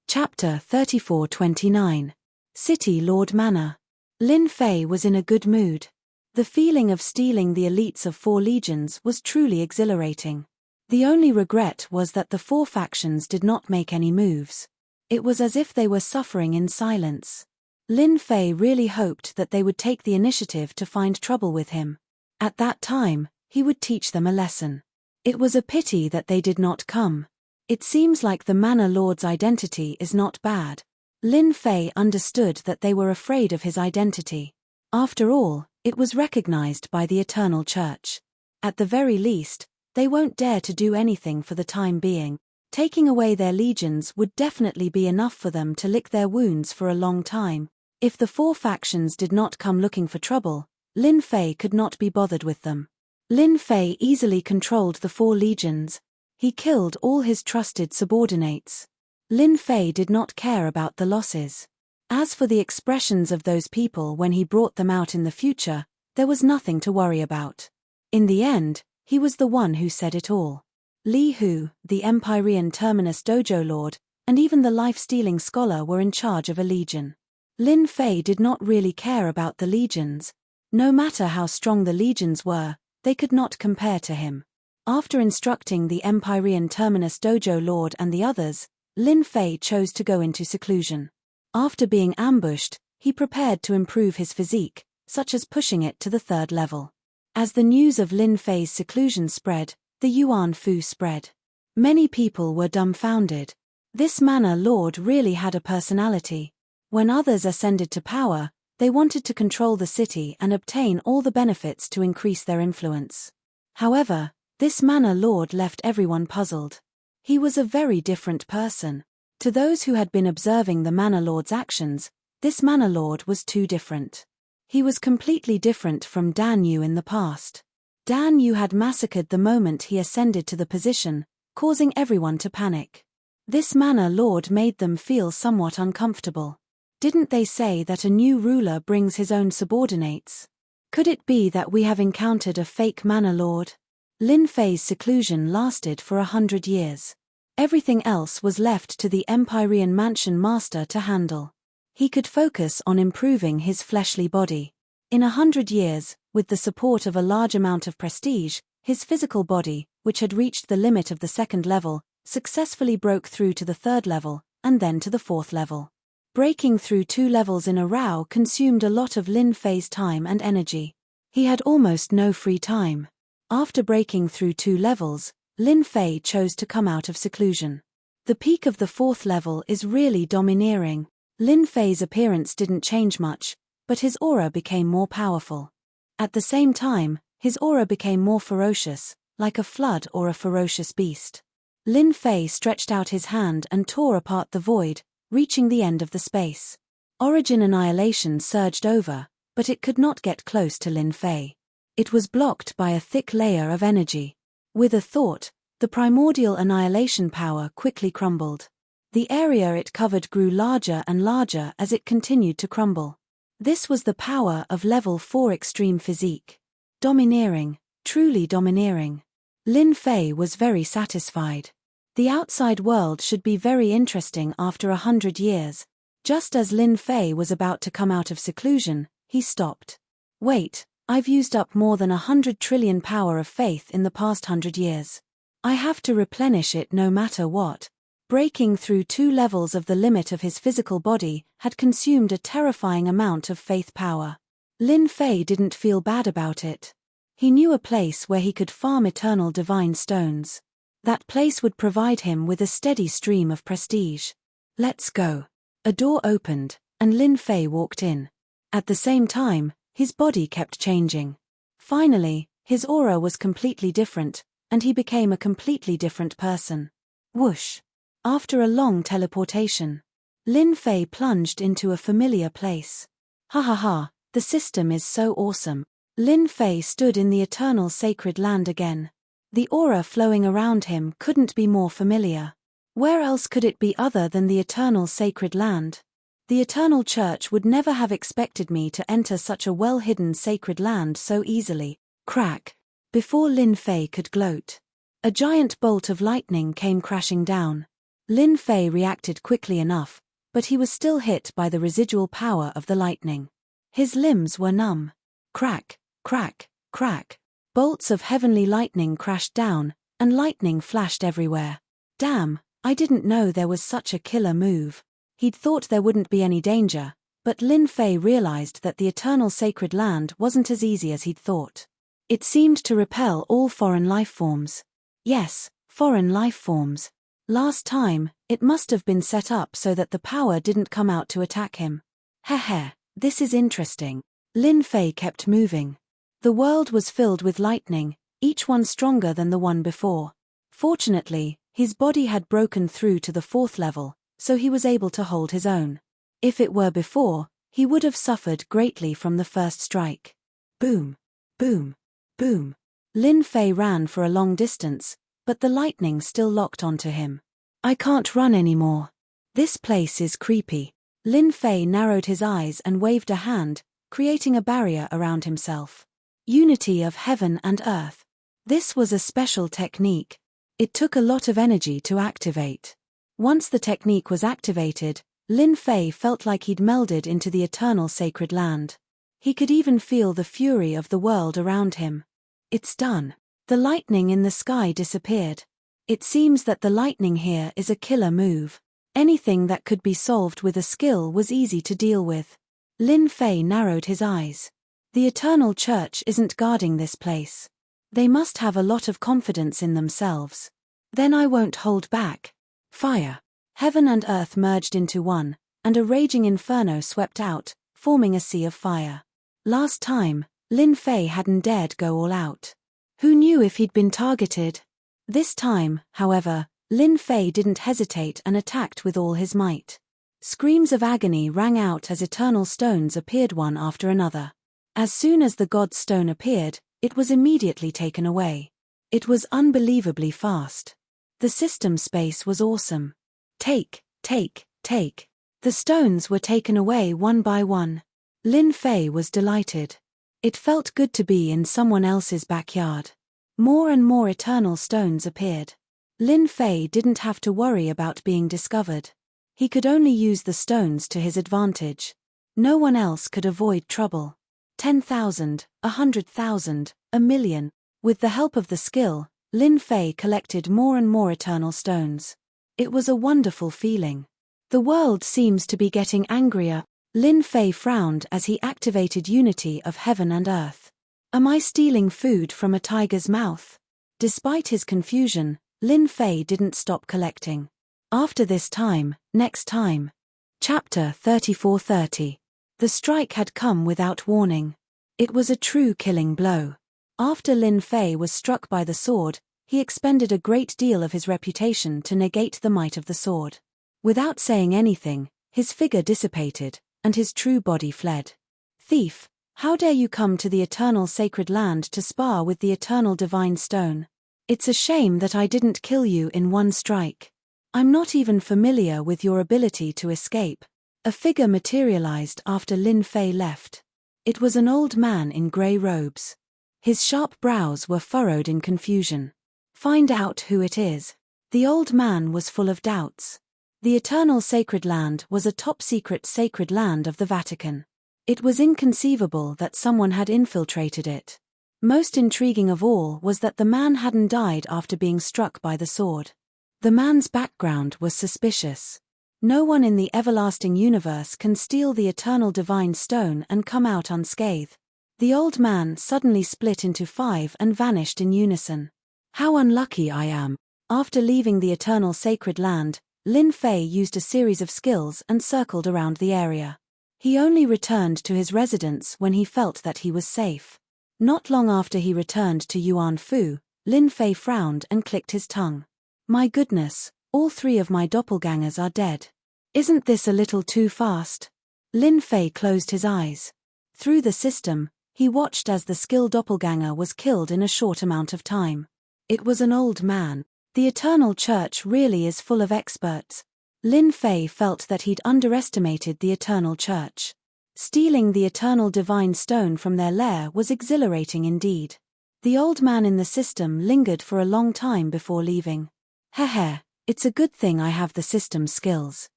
Chapter 34-29. City Lord Manor. Lin Fei was in a good mood. The feeling of stealing the elites of 4 legions was truly exhilarating. The only regret was that the 4 factions did not make any moves. It was as if they were suffering in silence. Lin Fei really hoped that they would take the initiative to find trouble with him. At that time, he would teach them a lesson. It was a pity that they did not come. It seems like the Manor Lord's identity is not bad. Lin Fei understood that they were afraid of his identity. After all, it was recognized by the Eternal Church. At the very least, they won't dare to do anything for the time being. Taking away their legions would definitely be enough for them to lick their wounds for a long time. If the 4 factions did not come looking for trouble, Lin Fei could not be bothered with them. Lin Fei easily controlled the 4 legions. He killed all his trusted subordinates. Lin Fei did not care about the losses. As for the expressions of those people when he brought them out in the future, there was nothing to worry about. In the end, he was the one who said it all. Li Hu, the Empyrean Terminus Dojo Lord, and even the life-stealing scholar were in charge of a legion. Lin Fei did not really care about the legions. No matter how strong the legions were, they could not compare to him. After instructing the Empyrean Terminus Dojo Lord and the others, Lin Fei chose to go into seclusion. After being ambushed, he prepared to improve his physique, such as pushing it to the 3rd level. As the news of Lin Fei's seclusion spread, the Yuan Fu spread. Many people were dumbfounded. This Manor Lord really had a personality. When others ascended to power, they wanted to control the city and obtain all the benefits to increase their influence. However, this Manor Lord left everyone puzzled. He was a very different person. To those who had been observing the Manor Lord's actions, this Manor Lord was too different. He was completely different from Dan Yu in the past. Dan Yu had massacred the moment he ascended to the position, causing everyone to panic. This Manor Lord made them feel somewhat uncomfortable. Didn't they say that a new ruler brings his own subordinates? Could it be that we have encountered a fake Manor Lord? Lin Fei's seclusion lasted for 100 years. Everything else was left to the Empyrean Mansion Master to handle. He could focus on improving his fleshly body. In 100 years, with the support of a large amount of prestige, his physical body, which had reached the limit of the 2nd level, successfully broke through to the 3rd level, and then to the 4th level. Breaking through 2 levels in a row consumed a lot of Lin Fei's time and energy. He had almost no free time. After breaking through 2 levels, Lin Fei chose to come out of seclusion. The peak of the 4th level is really domineering. Lin Fei's appearance didn't change much, but his aura became more powerful. At the same time, his aura became more ferocious, like a flood or a ferocious beast. Lin Fei stretched out his hand and tore apart the void, reaching the end of the space. Origin annihilation surged over, but it could not get close to Lin Fei. It was blocked by a thick layer of energy. With a thought, the primordial annihilation power quickly crumbled. The area it covered grew larger and larger as it continued to crumble. This was the power of level 4 extreme physique. Domineering, truly domineering. Lin Fei was very satisfied. The outside world should be very interesting after 100 years. Just as Lin Fei was about to come out of seclusion, he stopped. Wait, I've used up more than 100 trillion power of faith in the past 100 years. I have to replenish it no matter what. Breaking through 2 levels of the limit of his physical body had consumed a terrifying amount of faith power. Lin Fei didn't feel bad about it. He knew a place where he could farm eternal divine stones. That place would provide him with a steady stream of prestige. Let's go. A door opened, and Lin Fei walked in. At the same time, his body kept changing. Finally, his aura was completely different, and he became a completely different person. Whoosh! After a long teleportation, Lin Fei plunged into a familiar place. Ha ha ha, the system is so awesome. Lin Fei stood in the eternal sacred land again. The aura flowing around him couldn't be more familiar. Where else could it be other than the eternal sacred land? The Eternal Church would never have expected me to enter such a well-hidden sacred land so easily. Crack! Before Lin Fei could gloat, a giant bolt of lightning came crashing down. Lin Fei reacted quickly enough, but he was still hit by the residual power of the lightning. His limbs were numb. Crack, crack, crack. Bolts of heavenly lightning crashed down, and lightning flashed everywhere. Damn, I didn't know there was such a killer move. He'd thought there wouldn't be any danger, but Lin Fei realized that the eternal sacred land wasn't as easy as he'd thought. It seemed to repel all foreign life forms. Yes, foreign life forms. Last time, it must have been set up so that the power didn't come out to attack him. Heh, this is interesting. Lin Fei kept moving. The world was filled with lightning, each one stronger than the one before. Fortunately, his body had broken through to the 4th level, so he was able to hold his own. If it were before, he would have suffered greatly from the first strike. Boom, boom, boom. Lin Fei ran for a long distance, but the lightning still locked onto him. I can't run anymore. This place is creepy. Lin Fei narrowed his eyes and waved a hand, creating a barrier around himself. Unity of heaven and earth. This was a special technique. It took a lot of energy to activate. Once the technique was activated, Lin Fei felt like he'd melded into the eternal sacred land. He could even feel the fury of the world around him. It's done. The lightning in the sky disappeared. It seems that the lightning here is a killer move. Anything that could be solved with a skill was easy to deal with. Lin Fei narrowed his eyes. The Eternal Church isn't guarding this place. They must have a lot of confidence in themselves. Then I won't hold back. Fire. Heaven and earth merged into one, and a raging inferno swept out, forming a sea of fire. Last time, Lin Fei hadn't dared go all out. Who knew if he'd been targeted? This time, however, Lin Fei didn't hesitate and attacked with all his might. Screams of agony rang out as eternal stones appeared one after another. As soon as the God's Stone appeared, it was immediately taken away. It was unbelievably fast. The system space was awesome. Take. The stones were taken away one by one. Lin Fei was delighted. It felt good to be in someone else's backyard. More and more eternal stones appeared. Lin Fei didn't have to worry about being discovered. He could only use the stones to his advantage. No one else could avoid trouble. 10,000, 100,000, a million. With the help of the skill, Lin Fei collected more and more eternal stones. It was a wonderful feeling. The world seems to be getting angrier. Lin Fei frowned as he activated unity of heaven and earth. Am I stealing food from a tiger's mouth? Despite his confusion, Lin Fei didn't stop collecting. After this time, next time. Chapter 34:30. The strike had come without warning. It was a true killing blow. After Lin Fei was struck by the sword, he expended a great deal of his reputation to negate the might of the sword. Without saying anything, his figure dissipated, and his true body fled. Thief, how dare you come to the eternal sacred land to spar with the eternal divine stone? It's a shame that I didn't kill you in one strike. I'm not even familiar with your ability to escape. A figure materialized after Lin Fei left. It was an old man in grey robes. His sharp brows were furrowed in confusion. Find out who it is. The old man was full of doubts. The Eternal Sacred Land was a top-secret sacred land of the Vatican. It was inconceivable that someone had infiltrated it. Most intriguing of all was that the man hadn't died after being struck by the sword. The man's background was suspicious. No one in the everlasting universe can steal the eternal divine stone and come out unscathed. The old man suddenly split into 5 and vanished in unison. How unlucky I am. After leaving the Eternal Sacred Land, Lin Fei used a series of skills and circled around the area. He only returned to his residence when he felt that he was safe. Not long after he returned to Yuan Fu, Lin Fei frowned and clicked his tongue. My goodness, all 3 of my doppelgangers are dead. Isn't this a little too fast? Lin Fei closed his eyes. Through the system, he watched as the skilled doppelganger was killed in a short amount of time. It was an old man. The Eternal Church really is full of experts. Lin Fei felt that he'd underestimated the Eternal Church. Stealing the eternal divine stone from their lair was exhilarating indeed. The old man in the system lingered for a long time before leaving. Heh, it's a good thing I have the system skills.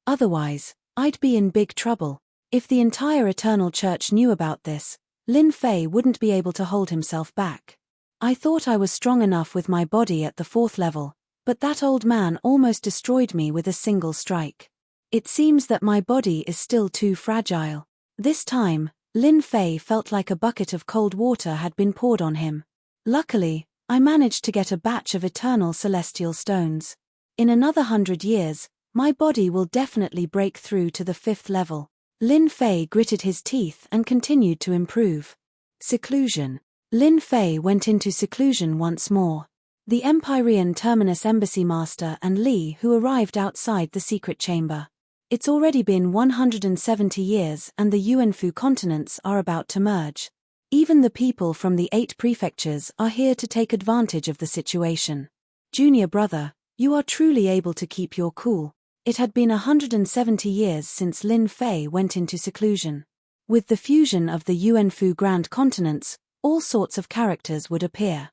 Otherwise, I'd be in big trouble. If the entire Eternal Church knew about this, Lin Fei wouldn't be able to hold himself back. I thought I was strong enough with my body at the 4th level, but that old man almost destroyed me with a single strike. It seems that my body is still too fragile. This time, Lin Fei felt like a bucket of cold water had been poured on him. Luckily, I managed to get a batch of eternal celestial stones. In another 100 years, my body will definitely break through to the 5th level. Lin Fei gritted his teeth and continued to improve. Seclusion. Lin Fei went into seclusion once more. The Empyrean Terminus Embassy Master and Li who arrived outside the secret chamber. It's already been 170 years and the Yuanfu continents are about to merge. Even the people from the 8 prefectures are here to take advantage of the situation. Junior brother, you are truly able to keep your cool. It had been 170 years since Lin Fei went into seclusion. With the fusion of the Yuanfu Grand Continents, all sorts of characters would appear.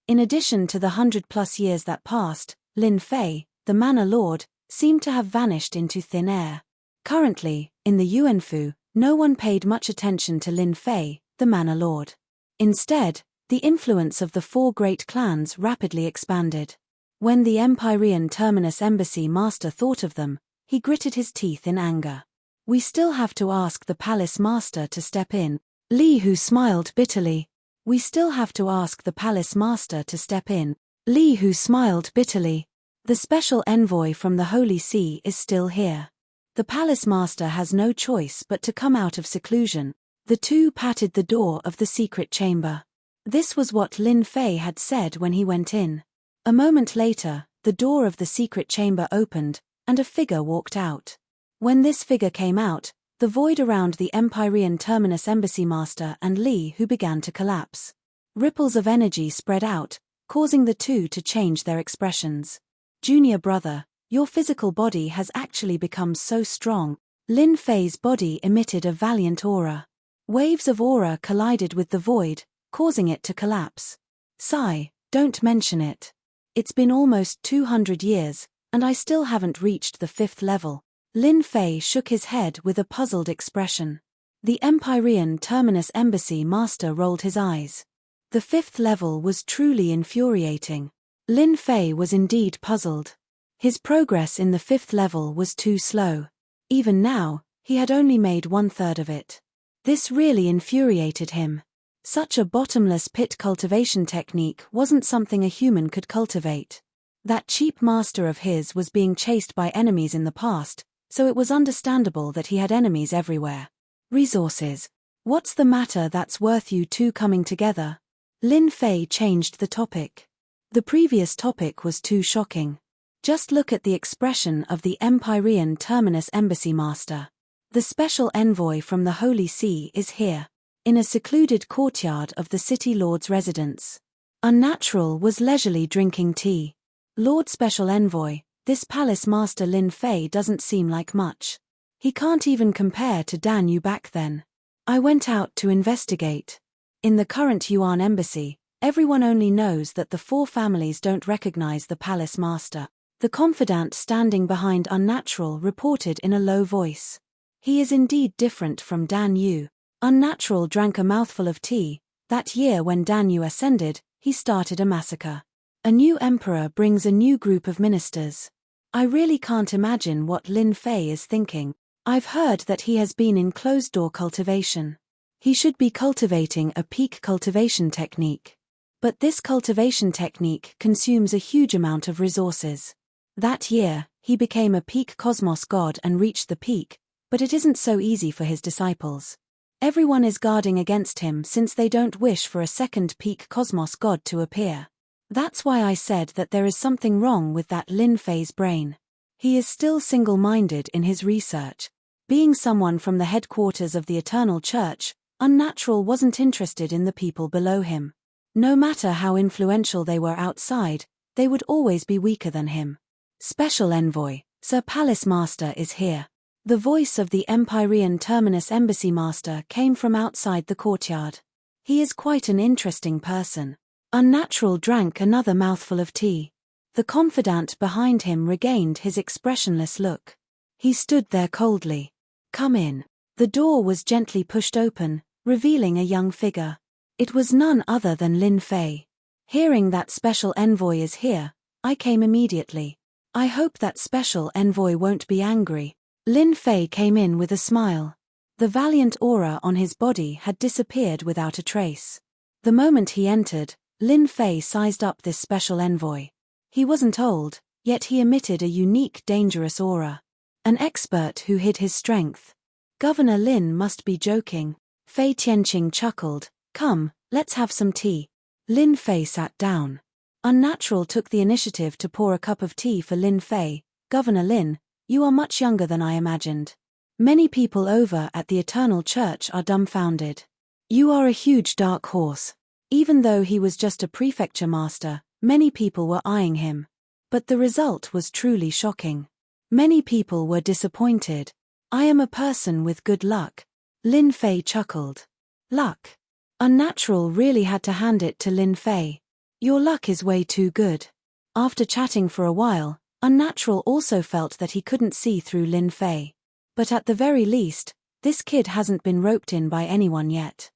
In addition to the 100+ years that passed, Lin Fei, the Manor Lord, seemed to have vanished into thin air. Currently, in the Yuanfu, no one paid much attention to Lin Fei, the Manor Lord. Instead, the influence of the 4 great clans rapidly expanded. When the Empyrean Terminus Embassy Master thought of them, he gritted his teeth in anger. We still have to ask the Palace Master to step in. Li Hu smiled bitterly. We still have to ask the Palace Master to step in. Li Hu smiled bitterly. The special envoy from the Holy See is still here. The Palace Master has no choice but to come out of seclusion. The 2 patted the door of the secret chamber. This was what Lin Fei had said when he went in. A moment later, the door of the secret chamber opened, and a figure walked out. When this figure came out, the void around the Empyrean Terminus Embassy Master and Li Hu began to collapse. Ripples of energy spread out, causing the 2 to change their expressions. Junior brother, your physical body has actually become so strong. Lin Fei's body emitted a valiant aura. Waves of aura collided with the void, causing it to collapse. Sigh, don't mention it. It's been almost 200 years, and I still haven't reached the 5th level. Lin Fei shook his head with a puzzled expression. The Empyrean Terminus Embassy Master rolled his eyes. The 5th level was truly infuriating. Lin Fei was indeed puzzled. His progress in the 5th level was too slow. Even now, he had only made 1/3 of it. This really infuriated him. Such a bottomless pit cultivation technique wasn't something a human could cultivate. That cheap master of his was being chased by enemies in the past, so it was understandable that he had enemies everywhere. Resources. What's the matter that's worth you 2 coming together? Lin Fei changed the topic. The previous topic was too shocking. Just look at the expression of the Empyrean Terminus Embassy Master. The special envoy from the Holy See is here. In a secluded courtyard of the City Lord's residence. Unnatural was leisurely drinking tea. Lord Special Envoy, this Palace Master Lin Fei doesn't seem like much. He can't even compare to Dan Yu back then. I went out to investigate. In the current Yuan Embassy, everyone only knows that the 4 families don't recognize the Palace Master. The confidant standing behind Unnatural reported in a low voice. He is indeed different from Dan Yu. Unnatural drank a mouthful of tea. That year when Dan Yu ascended, he started a massacre. A new emperor brings a new group of ministers. I really can't imagine what Lin Fei is thinking. I've heard that he has been in closed-door cultivation. He should be cultivating a peak cultivation technique. But this cultivation technique consumes a huge amount of resources. That year, he became a peak cosmos god and reached the peak, but it isn't so easy for his disciples. Everyone is guarding against him since they don't wish for a second peak cosmos god to appear. That's why I said that there is something wrong with that Lin Fei's brain. He is still single-minded in his research. Being someone from the headquarters of the Eternal Church, Unnatural wasn't interested in the people below him. No matter how influential they were outside, they would always be weaker than him. Special Envoy, Sir Palace Master is here. The voice of the Empyrean Terminus Embassy Master came from outside the courtyard. He is quite an interesting person. Unnatural drank another mouthful of tea. The confidant behind him regained his expressionless look. He stood there coldly. Come in. The door was gently pushed open, revealing a young figure. It was none other than Lin Fei. Hearing that Special Envoy is here, I came immediately. I hope that Special Envoy won't be angry. Lin Fei came in with a smile. The valiant aura on his body had disappeared without a trace. The moment he entered, Lin Fei sized up this Special Envoy. He wasn't old, yet he emitted a unique dangerous aura. An expert who hid his strength. Governor Lin must be joking. Fei Tianqing chuckled. Come, let's have some tea. Lin Fei sat down. Unnatural took the initiative to pour a cup of tea for Lin Fei. Governor Lin, you are much younger than I imagined. Many people over at the Eternal Church are dumbfounded. You are a huge dark horse. Even though he was just a prefecture master, many people were eyeing him. But the result was truly shocking. Many people were disappointed. I am a person with good luck. Lin Fei chuckled. Luck. Unnatural really had to hand it to Lin Fei. Your luck is way too good. After chatting for a while, Unnatural also felt that he couldn't see through Lin Fei. But at the very least, this kid hasn't been roped in by anyone yet.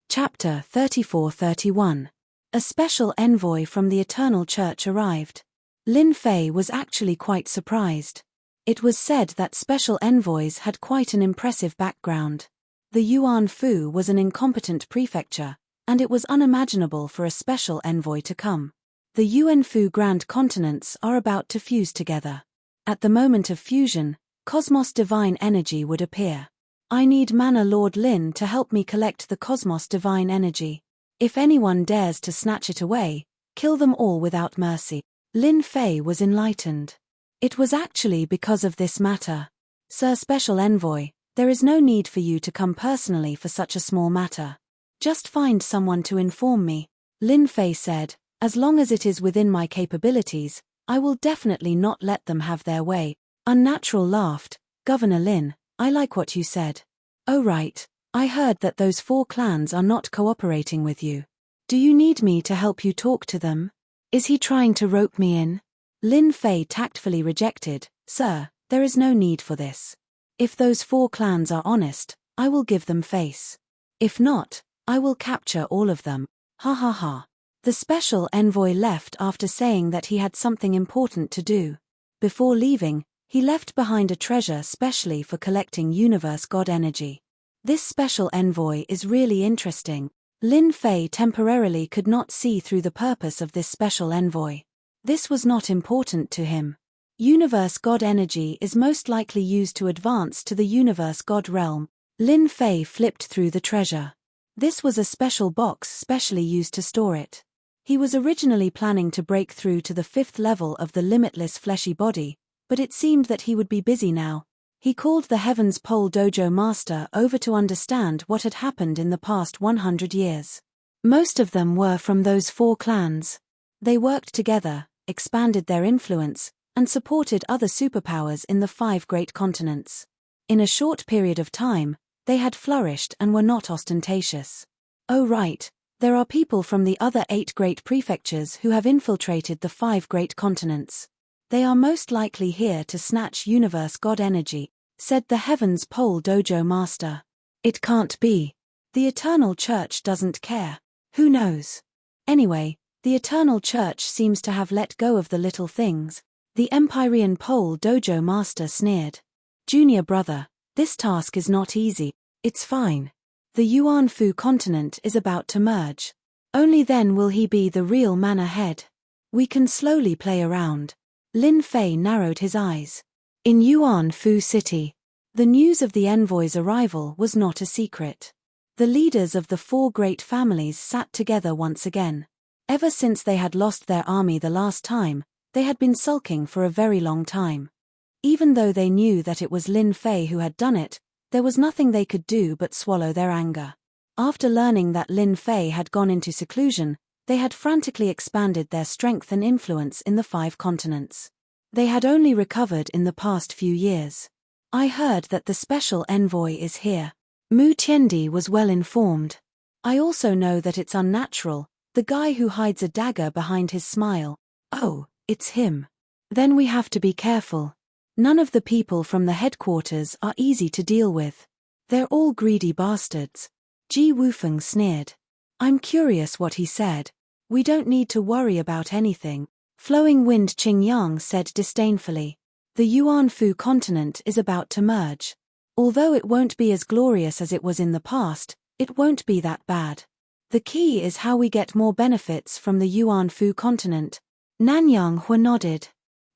Chapter 34-31. A special envoy from the Eternal Church arrived. Lin Fei was actually quite surprised. It was said that special envoys had quite an impressive background. The Yuan Fu was an incompetent prefecture, and it was unimaginable for a special envoy to come. The Yuan Fu Grand Continents are about to fuse together. At the moment of fusion, Cosmos Divine Energy would appear. I need Mana Lord Lin to help me collect the Cosmos Divine Energy. If anyone dares to snatch it away, kill them all without mercy. Lin Fei was enlightened. It was actually because of this matter. Sir Special Envoy, there is no need for you to come personally for such a small matter. Just find someone to inform me. Lin Fei said, as long as it is within my capabilities, I will definitely not let them have their way. Unnatural laughed. Governor Lin, I like what you said. Oh right, I heard that those 4 clans are not cooperating with you. Do you need me to help you talk to them? Is he trying to rope me in? Lin Fei tactfully rejected. Sir, there is no need for this. If those 4 clans are honest, I will give them face. If not, I will capture all of them. Ha ha ha. The special envoy left after saying that he had something important to do. Before leaving, he left behind a treasure specially for collecting universe god energy. This special envoy is really interesting. Lin Fei temporarily could not see through the purpose of this special envoy. This was not important to him. Universe god energy is most likely used to advance to the universe god realm. Lin Fei flipped through the treasure. This was a special box specially used to store it. He was originally planning to break through to the 5th level of the limitless fleshy body, but it seemed that he would be busy now. He called the Heavens Pole Dojo Master over to understand what had happened in the past 100 years. Most of them were from those 4 clans. They worked together, expanded their influence, and supported other superpowers in the 5 great continents. In a short period of time, they had flourished and were not ostentatious. Oh right, there are people from the other 8 great prefectures who have infiltrated the 5 great continents. They are most likely here to snatch universe god energy, said the Heavens Pole Dojo Master. It can't be. The Eternal Church doesn't care. Who knows? Anyway, the Eternal Church seems to have let go of the little things. The Empyrean Pole Dojo Master sneered. Junior brother, this task is not easy. It's fine. The Yuan Fu continent is about to merge. Only then will he be the real man ahead. We can slowly play around. Lin Fei narrowed his eyes. In Yuan Fu City, the news of the envoy's arrival was not a secret. The leaders of the four great families sat together once again. Ever since they had lost their army the last time, they had been sulking for a very long time. Even though they knew that it was Lin Fei who had done it, there was nothing they could do but swallow their anger. After learning that Lin Fei had gone into seclusion, they had frantically expanded their strength and influence in the 5 continents. They had only recovered in the past few years. I heard that the special envoy is here. Mu Tiendi was well informed. I also know that it's unnatural, the guy who hides a dagger behind his smile. Oh, it's him. Then we have to be careful. None of the people from the headquarters are easy to deal with. They're all greedy bastards. Ji Wufeng sneered. I'm curious what he said. We don't need to worry about anything. Flowing Wind Qingyang said disdainfully. The Yuan Fu continent is about to merge. Although it won't be as glorious as it was in the past, it won't be that bad. The key is how we get more benefits from the Yuan Fu continent. Nanyang Hua nodded.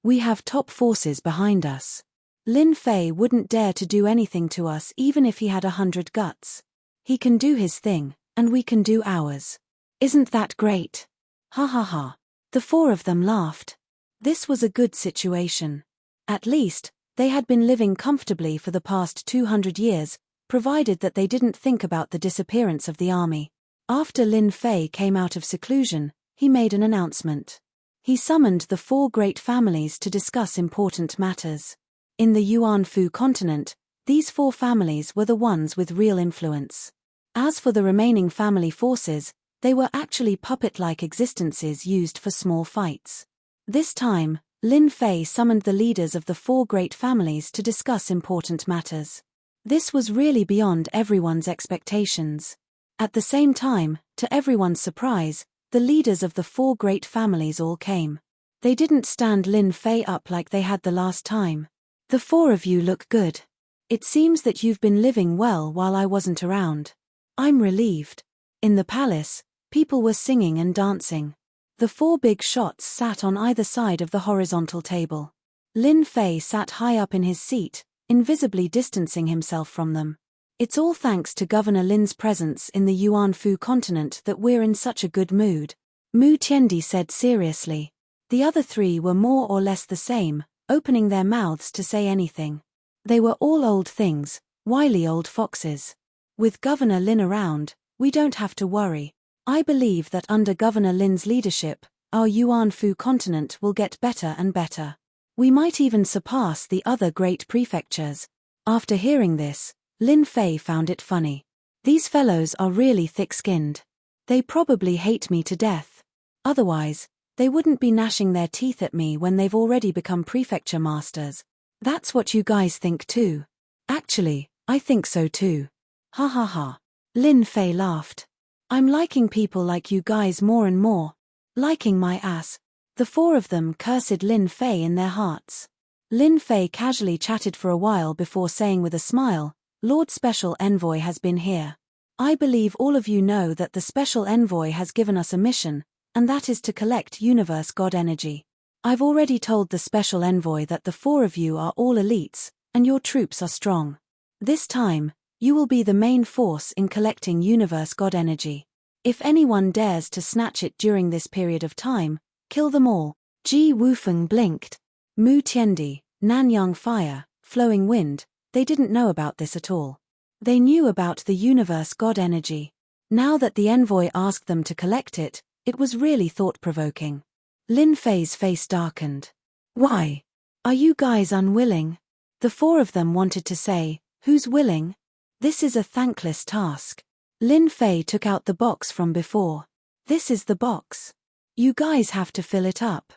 We have top forces behind us. Lin Fei wouldn't dare to do anything to us even if he had 100 guts. He can do his thing, and we can do ours. Isn't that great? Ha ha ha. The 4 of them laughed. This was a good situation. At least, they had been living comfortably for the past 200 years, provided that they didn't think about the disappearance of the army. After Lin Fei came out of seclusion, he made an announcement. He summoned the 4 great families to discuss important matters. In the Yuan Fu continent, these 4 families were the ones with real influence. As for the remaining family forces, they were actually puppet-like existences used for small fights. This time, Lin Fei summoned the leaders of the 4 great families to discuss important matters. This was really beyond everyone's expectations. At the same time, to everyone's surprise, the leaders of the 4 great families all came. They didn't stand Lin Fei up like they had the last time. The 4 of you look good. It seems that you've been living well while I wasn't around. I'm relieved. In the palace, people were singing and dancing. The 4 big shots sat on either side of the horizontal table. Lin Fei sat high up in his seat, invisibly distancing himself from them. It's all thanks to Governor Lin's presence in the Yuan Fu continent that we're in such a good mood. Mu Tiendi said seriously. The other 3 were more or less the same, opening their mouths to say anything. They were all old things, wily old foxes. With Governor Lin around, we don't have to worry. I believe that under Governor Lin's leadership, our Yuan Fu continent will get better and better. We might even surpass the other great prefectures. After hearing this, Lin Fei found it funny. These fellows are really thick-skinned. They probably hate me to death. Otherwise, they wouldn't be gnashing their teeth at me when they've already become prefecture masters. That's what you guys think too. Actually, I think so too. Ha ha ha. Lin Fei laughed. I'm liking people like you guys more and more. Liking my ass. The 4 of them cursed Lin Fei in their hearts. Lin Fei casually chatted for a while before saying with a smile, Lord Special Envoy has been here. I believe all of you know that the Special Envoy has given us a mission, and that is to collect Universe God energy. I've already told the Special Envoy that the 4 of you are all elites, and your troops are strong. This time, you will be the main force in collecting Universe God energy. If anyone dares to snatch it during this period of time, kill them all. Ji Wufeng blinked. Mu Tiendi, Nanyang Fire, Flowing Wind, they didn't know about this at all. They knew about the Universe God energy. Now that the envoy asked them to collect it, it was really thought-provoking. Lin Fei's face darkened. Why? Are you guys unwilling? The 4 of them wanted to say, who's willing? This is a thankless task. Lin Fei took out the box from before. This is the box. You guys have to fill it up.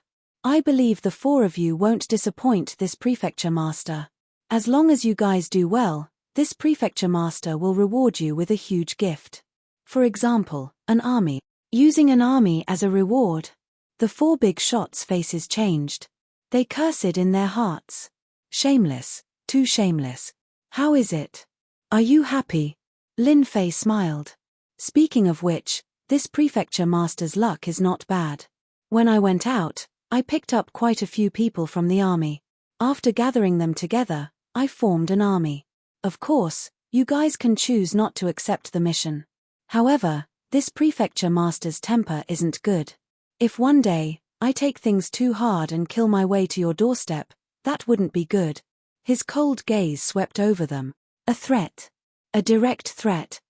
I believe the four of you won't disappoint this prefecture master. As long as you guys do well, this prefecture master will reward you with a huge gift. For example, an army. Using an army as a reward. The four big shots' faces changed. They cursed in their hearts. Shameless, too shameless. How is it? Are you happy? Lin Fei smiled. Speaking of which, this prefecture master's luck is not bad. When I went out, I picked up quite a few people from the army. After gathering them together, I formed an army. Of course, you guys can choose not to accept the mission. However, this prefecture master's temper isn't good. If one day, I take things too hard and kill my way to your doorstep, that wouldn't be good. His cold gaze swept over them. A threat. A direct threat.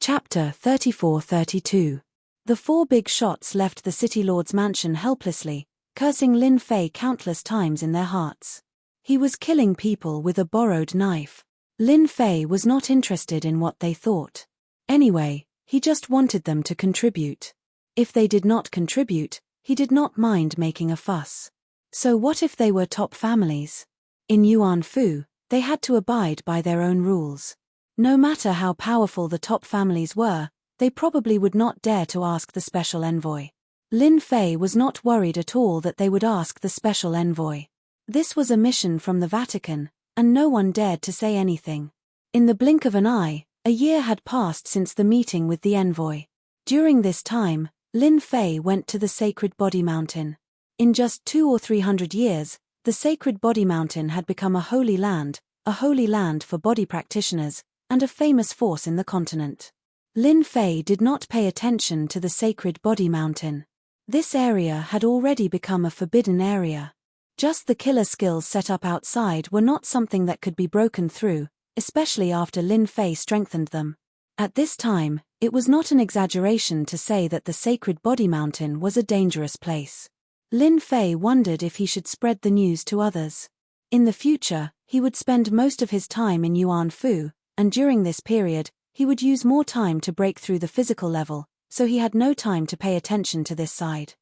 Chapter 34-32. The four big shots left the city lord's mansion helplessly, cursing Lin Fei countless times in their hearts. He was killing people with a borrowed knife. Lin Fei was not interested in what they thought. Anyway, he just wanted them to contribute. If they did not contribute, he did not mind making a fuss. So what if they were top families? In Yuan Fu, they had to abide by their own rules. No matter how powerful the top families were, they probably would not dare to ask the special envoy. Lin Fei was not worried at all that they would ask the special envoy. This was a mission from the Vatican, and no one dared to say anything. In the blink of an eye, a year had passed since the meeting with the envoy. During this time, Lin Fei went to the Sacred Body Mountain. In just 200 or 300 years, the Sacred Body Mountain had become a holy land for body practitioners, and a famous force in the continent. Lin Fei did not pay attention to the Sacred Body Mountain. This area had already become a forbidden area. Just the killer skills set up outside were not something that could be broken through, especially after Lin Fei strengthened them. At this time, it was not an exaggeration to say that the Sacred Body Mountain was a dangerous place. Lin Fei wondered if he should spread the news to others. In the future, he would spend most of his time in Yuan Fu, and during this period, he would use more time to break through the physical level, so he had no time to pay attention to this side.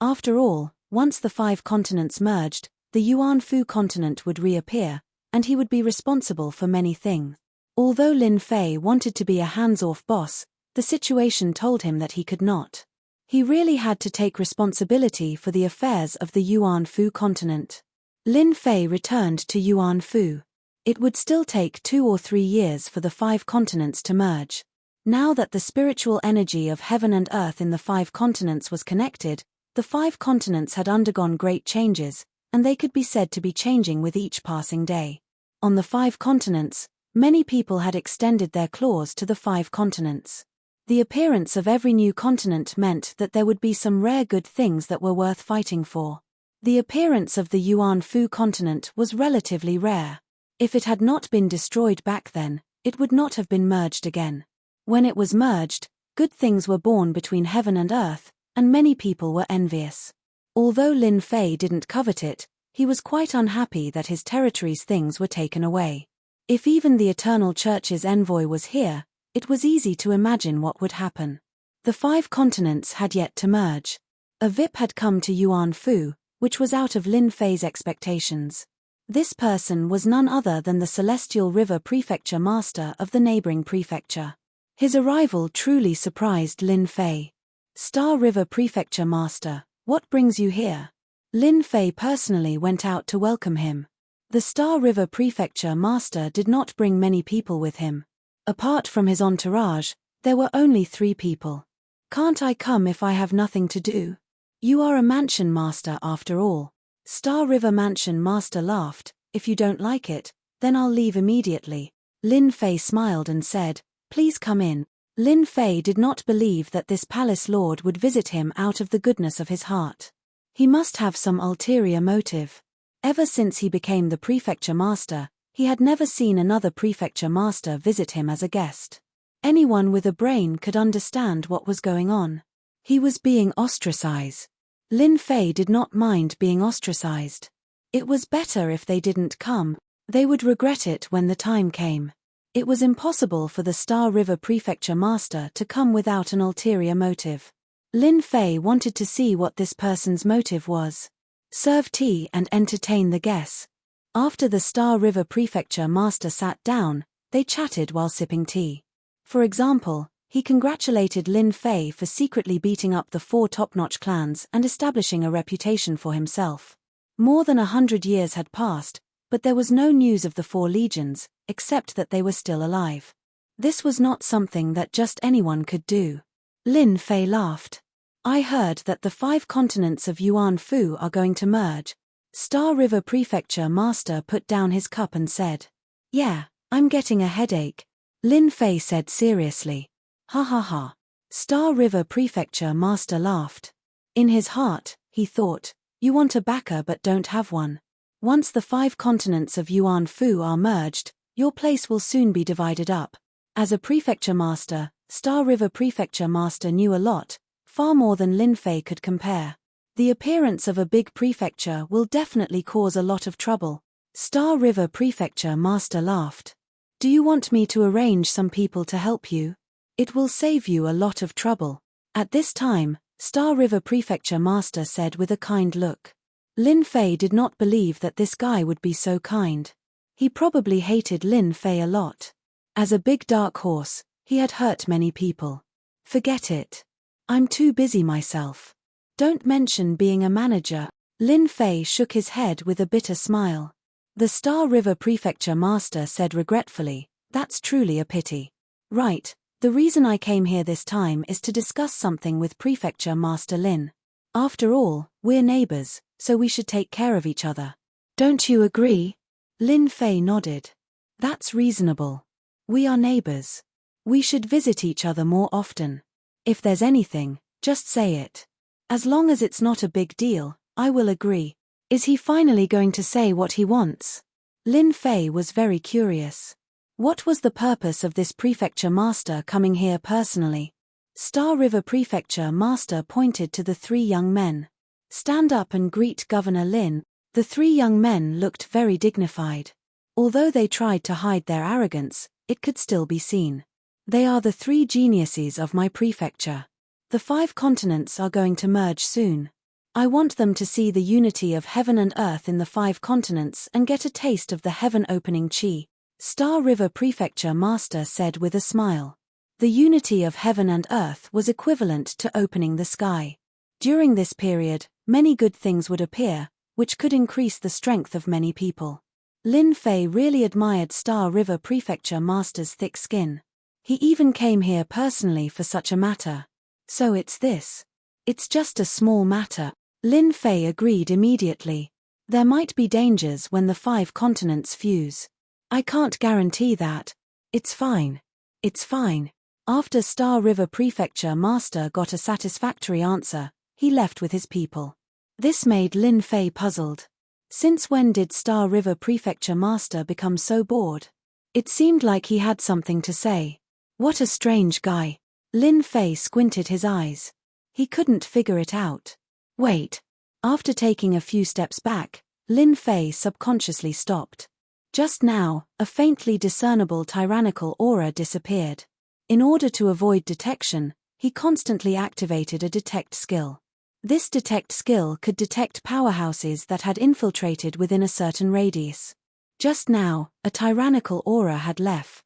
After all, once the 5 continents merged, the Yuan Fu continent would reappear, and he would be responsible for many things. Although Lin Fei wanted to be a hands-off boss, the situation told him that he could not. He really had to take responsibility for the affairs of the Yuan Fu continent. Lin Fei returned to Yuan Fu. It would still take 2 or 3 years for the 5 continents to merge. Now that the spiritual energy of heaven and earth in the 5 continents was connected, the 5 continents had undergone great changes, and they could be said to be changing with each passing day. On the 5 continents, many people had extended their claws to the 5 continents. The appearance of every new continent meant that there would be some rare good things that were worth fighting for. The appearance of the Yuan Fu continent was relatively rare. If it had not been destroyed back then, it would not have been merged again. When it was merged, good things were born between heaven and earth, and many people were envious. Although Lin Fei didn't covet it, he was quite unhappy that his territory's things were taken away. If even the Eternal Church's envoy was here, it was easy to imagine what would happen. The 5 continents had yet to merge. A VIP had come to Yuan Fu, which was out of Lin Fei's expectations. This person was none other than the Celestial River Prefecture Master of the neighboring prefecture. His arrival truly surprised Lin Fei. Star River Prefecture Master, what brings you here? Lin Fei personally went out to welcome him. The Star River Prefecture Master did not bring many people with him. Apart from his entourage, there were only 3 people. Can't I come if I have nothing to do? You are a mansion master after all. Star River Mansion Master laughed. If you don't like it, then I'll leave immediately. Lin Fei smiled and said, please come in. Lin Fei did not believe that this palace lord would visit him out of the goodness of his heart. He must have some ulterior motive. Ever since he became the prefecture master, he had never seen another prefecture master visit him as a guest. Anyone with a brain could understand what was going on. He was being ostracized. Lin Fei did not mind being ostracized. It was better if they didn't come. They would regret it when the time came. It was impossible for the Star River Prefecture Master to come without an ulterior motive. Lin Fei wanted to see what this person's motive was. serve tea and entertain the guests. After the Star River Prefecture master sat down, they chatted while sipping tea. For example, he congratulated Lin Fei for secretly beating up the 4 top-notch clans and establishing a reputation for himself. More than 100 years had passed, but there was no news of the 4 legions, except that they were still alive. This was not something that just anyone could do. Lin Fei laughed. I heard that the 5 continents of Yuan Fu are going to merge. Star River Prefecture master put down his cup and said. Yeah, I'm getting a headache. Lin Fei said seriously. Ha ha ha. Star River Prefecture master laughed. In his heart, he thought, you want a backer but don't have one. Once the 5 continents of Yuan Fu are merged, your place will soon be divided up. As a prefecture master, Star River Prefecture master knew a lot, far more than Lin Fei could compare. The appearance of a big prefecture will definitely cause a lot of trouble. Star River Prefecture master laughed. Do you want me to arrange some people to help you? It will save you a lot of trouble. At this time, Star River Prefecture master said with a kind look. Lin Fei did not believe that this guy would be so kind. He probably hated Lin Fei a lot. As a big dark horse, he had hurt many people. Forget it. I'm too busy myself. Don't mention being a manager. Lin Fei shook his head with a bitter smile. The Star River Prefecture master said regretfully, that's truly a pity. Right, the reason I came here this time is to discuss something with Prefecture Master Lin. After all, we're neighbors, so we should take care of each other. Don't you agree? Lin Fei nodded. That's reasonable. We are neighbors. We should visit each other more often. If there's anything, just say it. As long as it's not a big deal, I will agree. Is he finally going to say what he wants? Lin Fei was very curious. What was the purpose of this prefecture master coming here personally? Star River Prefecture master pointed to the 3 young men. Stand up and greet Governor Lin. The 3 young men looked very dignified. Although they tried to hide their arrogance, it could still be seen. They are the 3 geniuses of my prefecture. The 5 continents are going to merge soon. I want them to see the unity of heaven and earth in the 5 continents and get a taste of the heaven-opening chi. Star River Prefecture master said with a smile. The unity of heaven and earth was equivalent to opening the sky. During this period, many good things would appear, which could increase the strength of many people. Lin Fei really admired Star River Prefecture master's thick skin. He even came here personally for such a matter. So it's this. It's just a small matter. Lin Fei agreed immediately. There might be dangers when the 5 continents fuse. I can't guarantee that. It's fine. It's fine. After Star River Prefecture master got a satisfactory answer, he left with his people. This made Lin Fei puzzled. Since when did Star River Prefecture master become so bored? It seemed like he had something to say. What a strange guy. Lin Fei squinted his eyes. He couldn't figure it out. Wait. After taking a few steps back, Lin Fei subconsciously stopped. Just now, a faintly discernible tyrannical aura disappeared. In order to avoid detection, he constantly activated a detect skill. This detect skill could detect powerhouses that had infiltrated within a certain radius. Just now, a tyrannical aura had left.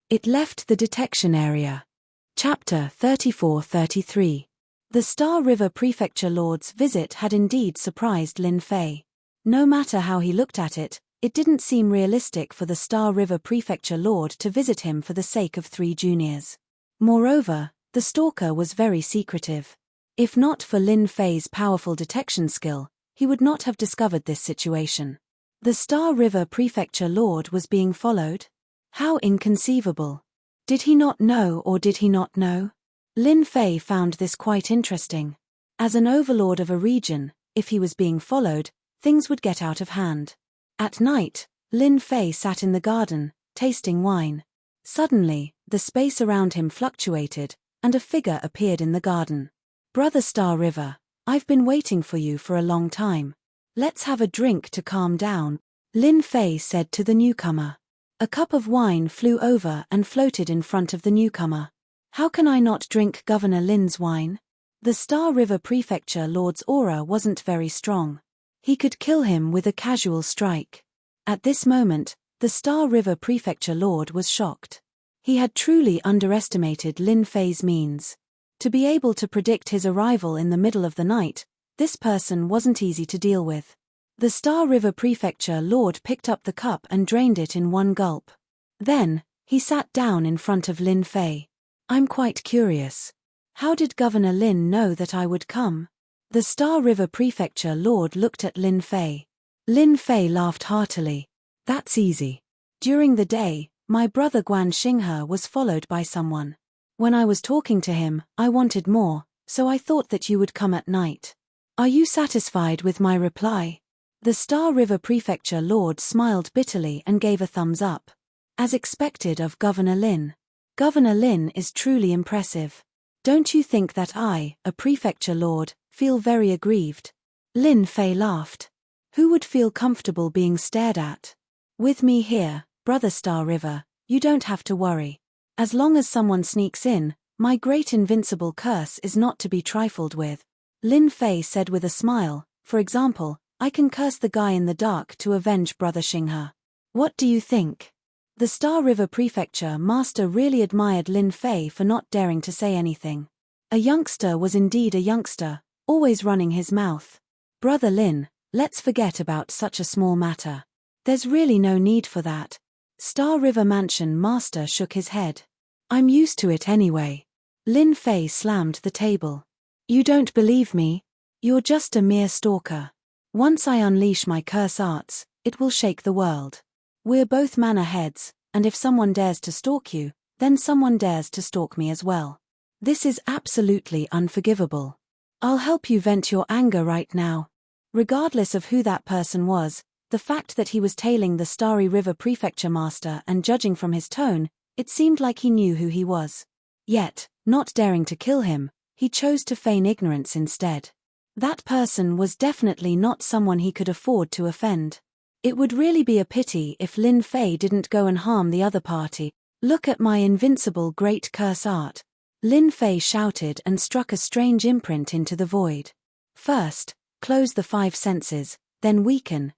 It left the detection area. Chapter 34-33. The Star River Prefecture Lord's visit had indeed surprised Lin Fei. No matter how he looked at it, it didn't seem realistic for the Star River Prefecture Lord to visit him for the sake of 3 juniors. Moreover, the stalker was very secretive. If not for Lin Fei's powerful detection skill, he would not have discovered this situation. The Star River Prefecture Lord was being followed? How inconceivable. Did he not know or did he not know? Lin Fei found this quite interesting. As an overlord of a region, if he was being followed, things would get out of hand. At night, Lin Fei sat in the garden, tasting wine. Suddenly, the space around him fluctuated, and a figure appeared in the garden. Brother Star River, I've been waiting for you for a long time. Let's have a drink to calm down, Lin Fei said to the newcomer. A cup of wine flew over and floated in front of the newcomer. How can I not drink Governor Lin's wine? The Star River Prefecture Lord's aura wasn't very strong. He could kill him with a casual strike. At this moment, the Star River Prefecture Lord was shocked. He had truly underestimated Lin Fei's means. To be able to predict his arrival in the middle of the night, this person wasn't easy to deal with. The Star River Prefecture Lord picked up the cup and drained it in one gulp. Then, he sat down in front of Lin Fei. I'm quite curious. How did Governor Lin know that I would come? The Star River Prefecture Lord looked at Lin Fei. Lin Fei laughed heartily. That's easy. During the day, my brother Guan Xinghe was followed by someone. When I was talking to him, I wanted more, so I thought that you would come at night. Are you satisfied with my reply? The Star River Prefecture Lord smiled bitterly and gave a thumbs up. As expected of Governor Lin. Governor Lin is truly impressive. Don't you think that I, a Prefecture Lord, feel very aggrieved? Lin Fei laughed. Who would feel comfortable being stared at? With me here, Brother Star River, you don't have to worry. As long as someone sneaks in, my great invincible curse is not to be trifled with. Lin Fei said with a smile, for example, I can curse the guy in the dark to avenge Brother Xinghe. What do you think? The Star River Prefecture Master really admired Lin Fei for not daring to say anything. A youngster was indeed a youngster, always running his mouth. Brother Lin, let's forget about such a small matter. There's really no need for that. Star River Mansion Master shook his head. I'm used to it anyway. Lin Fei slammed the table. You don't believe me? You're just a mere stalker. Once I unleash my curse arts, it will shake the world. We're both manor heads, and if someone dares to stalk you, then someone dares to stalk me as well. This is absolutely unforgivable. I'll help you vent your anger right now. Regardless of who that person was, the fact that he was tailing the Starry River Prefecture Master and judging from his tone, it seemed like he knew who he was. Yet, not daring to kill him, he chose to feign ignorance instead. That person was definitely not someone he could afford to offend. It would really be a pity if Lin Fei didn't go and harm the other party. Look at my invincible great curse art. Lin Fei shouted and struck a strange imprint into the void. First, close the 5 senses, then weaken,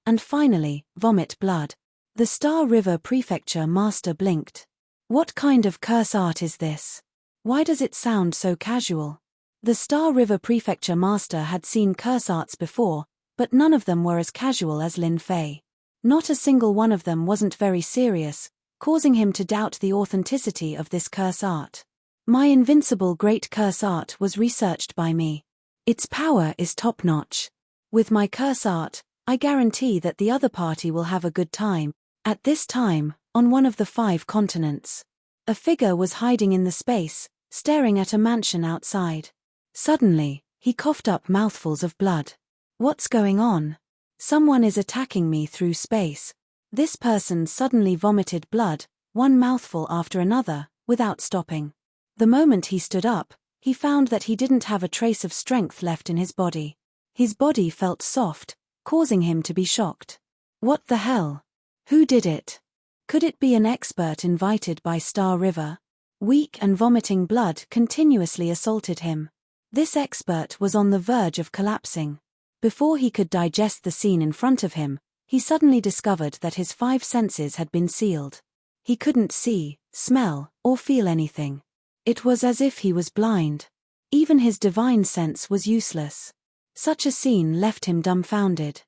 and finally, vomit blood. The Star River Prefecture Master blinked. What kind of curse art is this? Why does it sound so casual? The Star River Prefecture Master had seen curse arts before, but none of them were as casual as Lin Fei. Not a single one of them wasn't very serious, causing him to doubt the authenticity of this curse art. My invincible great curse art was researched by me. Its power is top-notch. With my curse art, I guarantee that the other party will have a good time. At this time, on one of the 5 continents, a figure was hiding in the space, staring at a mansion outside. Suddenly, he coughed up mouthfuls of blood. What's going on? Someone is attacking me through space. This person suddenly vomited blood, one mouthful after another, without stopping. The moment he stood up, he found that he didn't have a trace of strength left in his body. His body felt soft, causing him to be shocked. What the hell? Who did it? Could it be an expert invited by Star River? Weak and vomiting blood continuously assaulted him. This expert was on the verge of collapsing. Before he could digest the scene in front of him, he suddenly discovered that his 5 senses had been sealed. He couldn't see, smell, or feel anything. It was as if he was blind. Even his divine sense was useless. Such a scene left him dumbfounded.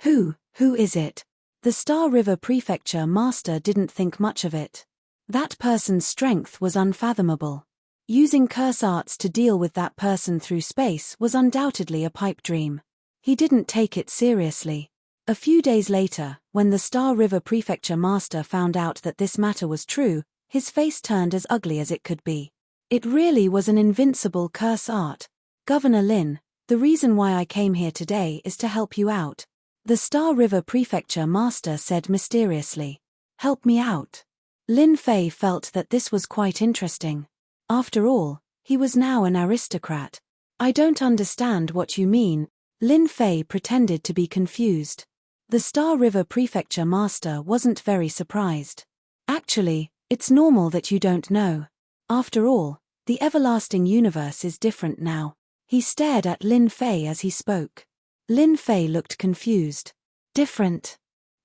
Who is it? The Star River Prefecture Master didn't think much of it. That person's strength was unfathomable. Using curse arts to deal with that person through space was undoubtedly a pipe dream. He didn't take it seriously. A few days later, when the Star River Prefecture Master found out that this matter was true, his face turned as ugly as it could be. It really was an invincible curse art. Governor Lin, the reason why I came here today is to help you out. The Star River Prefecture Master said mysteriously. Help me out. Lin Fei felt that this was quite interesting. After all, he was now an aristocrat. I don't understand what you mean. Lin Fei pretended to be confused. The Star River Prefecture Master wasn't very surprised. Actually, it's normal that you don't know. After all, the everlasting universe is different now. He stared at Lin Fei as he spoke. Lin Fei looked confused. Different.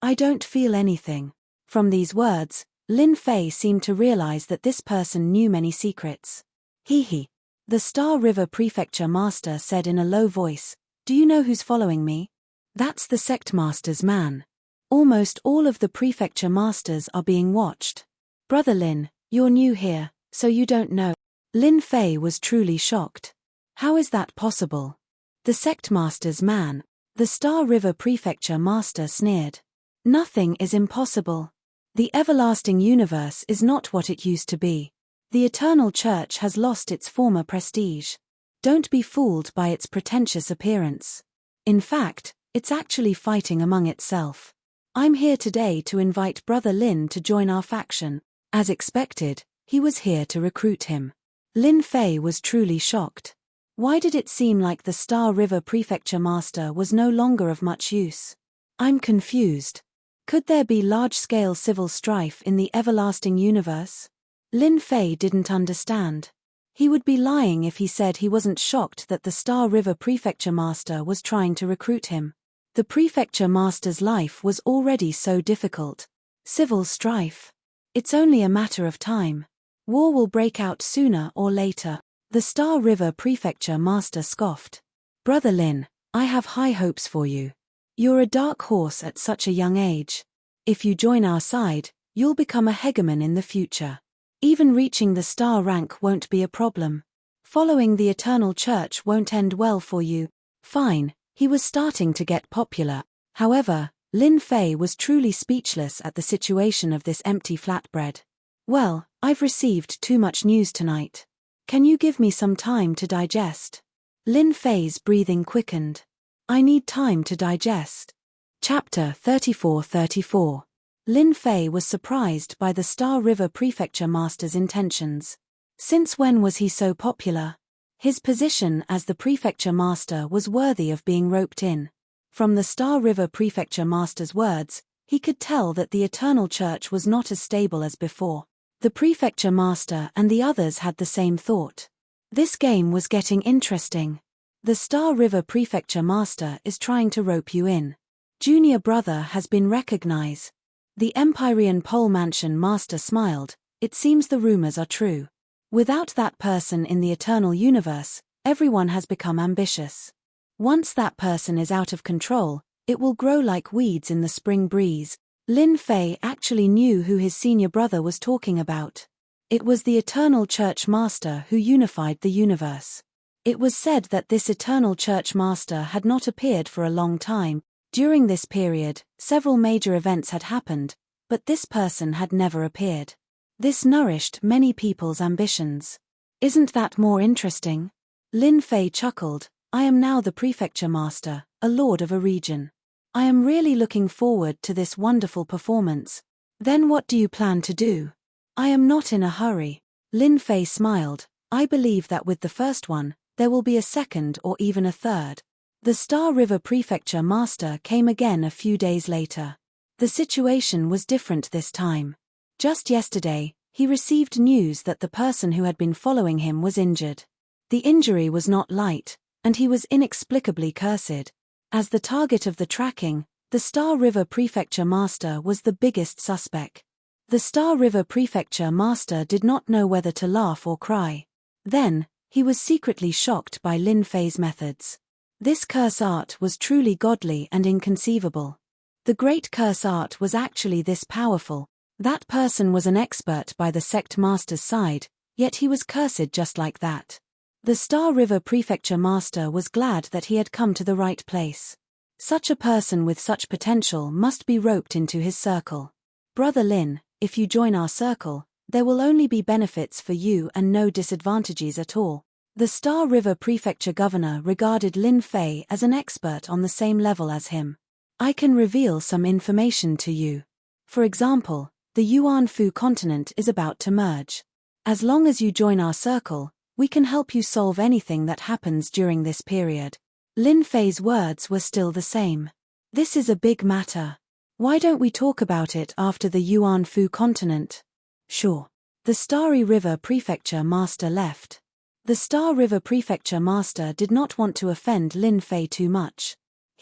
I don't feel anything. From these words, Lin Fei seemed to realize that this person knew many secrets. He. The Star River Prefecture Master said in a low voice, "Do you know who's following me?" "That's the Sect Master's man. Almost all of the Prefecture Masters are being watched." "Brother Lin, you're new here, so you don't know." Lin Fei was truly shocked. How is that possible? The Sect Master's man. The Star River Prefecture Master sneered. Nothing is impossible. The everlasting universe is not what it used to be. The Eternal Church has lost its former prestige. Don't be fooled by its pretentious appearance. In fact, it's actually fighting among itself. I'm here today to invite Brother Lin to join our faction. As expected, he was here to recruit him. Lin Fei was truly shocked. Why did it seem like the Star River Prefecture Master was no longer of much use? I'm confused. Could there be large-scale civil strife in the everlasting universe? Lin Fei didn't understand. He would be lying if he said he wasn't shocked that the Star River Prefecture Master was trying to recruit him. The Prefecture Master's life was already so difficult. Civil strife. It's only a matter of time. War will break out sooner or later. The Star River Prefecture Master scoffed. Brother Lin, I have high hopes for you. You're a dark horse at such a young age. If you join our side, you'll become a hegemon in the future. Even reaching the star rank won't be a problem. Following the Eternal Church won't end well for you. Fine, he was starting to get popular. However, Lin Fei was truly speechless at the situation of this empty flatbread. Well, I've received too much news tonight. Can you give me some time to digest? Lin Fei's breathing quickened. I need time to digest. Chapter 34-34. Lin Fei was surprised by the Star River Prefecture Master's intentions. Since when was he so popular? His position as the Prefecture Master was worthy of being roped in. From the Star River Prefecture Master's words, he could tell that the Eternal Church was not as stable as before. The Prefecture Master and the others had the same thought. This game was getting interesting. The Star River Prefecture Master is trying to rope you in. Junior brother has been recognized. The Empyrean Pole Mansion Master smiled. It seems the rumors are true. Without that person in the Eternal Universe, everyone has become ambitious. Once that person is out of control, it will grow like weeds in the spring breeze. Lin Fei actually knew who his senior brother was talking about. It was the Eternal Church Master who unified the universe. It was said that this Eternal Church Master had not appeared for a long time. During this period, several major events had happened, but this person had never appeared. This nourished many people's ambitions. Isn't that more interesting? Lin Fei chuckled. I am now the Prefecture Master, a lord of a region. I am really looking forward to this wonderful performance. Then what do you plan to do? I am not in a hurry. Lin Fei smiled. I believe that with the first one, there will be a second or even a third. The Star River Prefecture Master came again a few days later. The situation was different this time. Just yesterday, he received news that the person who had been following him was injured. The injury was not light, and he was inexplicably cursed. As the target of the tracking, the Star River Prefecture Master was the biggest suspect. The Star River Prefecture Master did not know whether to laugh or cry. Then, he was secretly shocked by Lin Fei's methods. This curse art was truly godly and inconceivable. The great curse art was actually this powerful. That person was an expert by the Sect Master's side, yet he was cursed just like that. The Star River Prefecture Master was glad that he had come to the right place. Such a person with such potential must be roped into his circle. Brother Lin, if you join our circle, there will only be benefits for you and no disadvantages at all. The Star River Prefecture Governor regarded Lin Fei as an expert on the same level as him. I can reveal some information to you. For example, the Yuan Fu continent is about to merge. As long as you join our circle, we can help you solve anything that happens during this period. Lin Fei's words were still the same. This is a big matter. Why don't we talk about it after the Yuan Fu continent? Sure. The Starry River Prefecture Master left. The Star River Prefecture Master did not want to offend Lin Fei too much.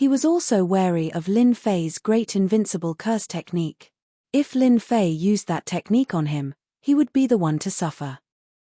He was also wary of Lin Fei's great invincible curse technique. If Lin Fei used that technique on him, he would be the one to suffer.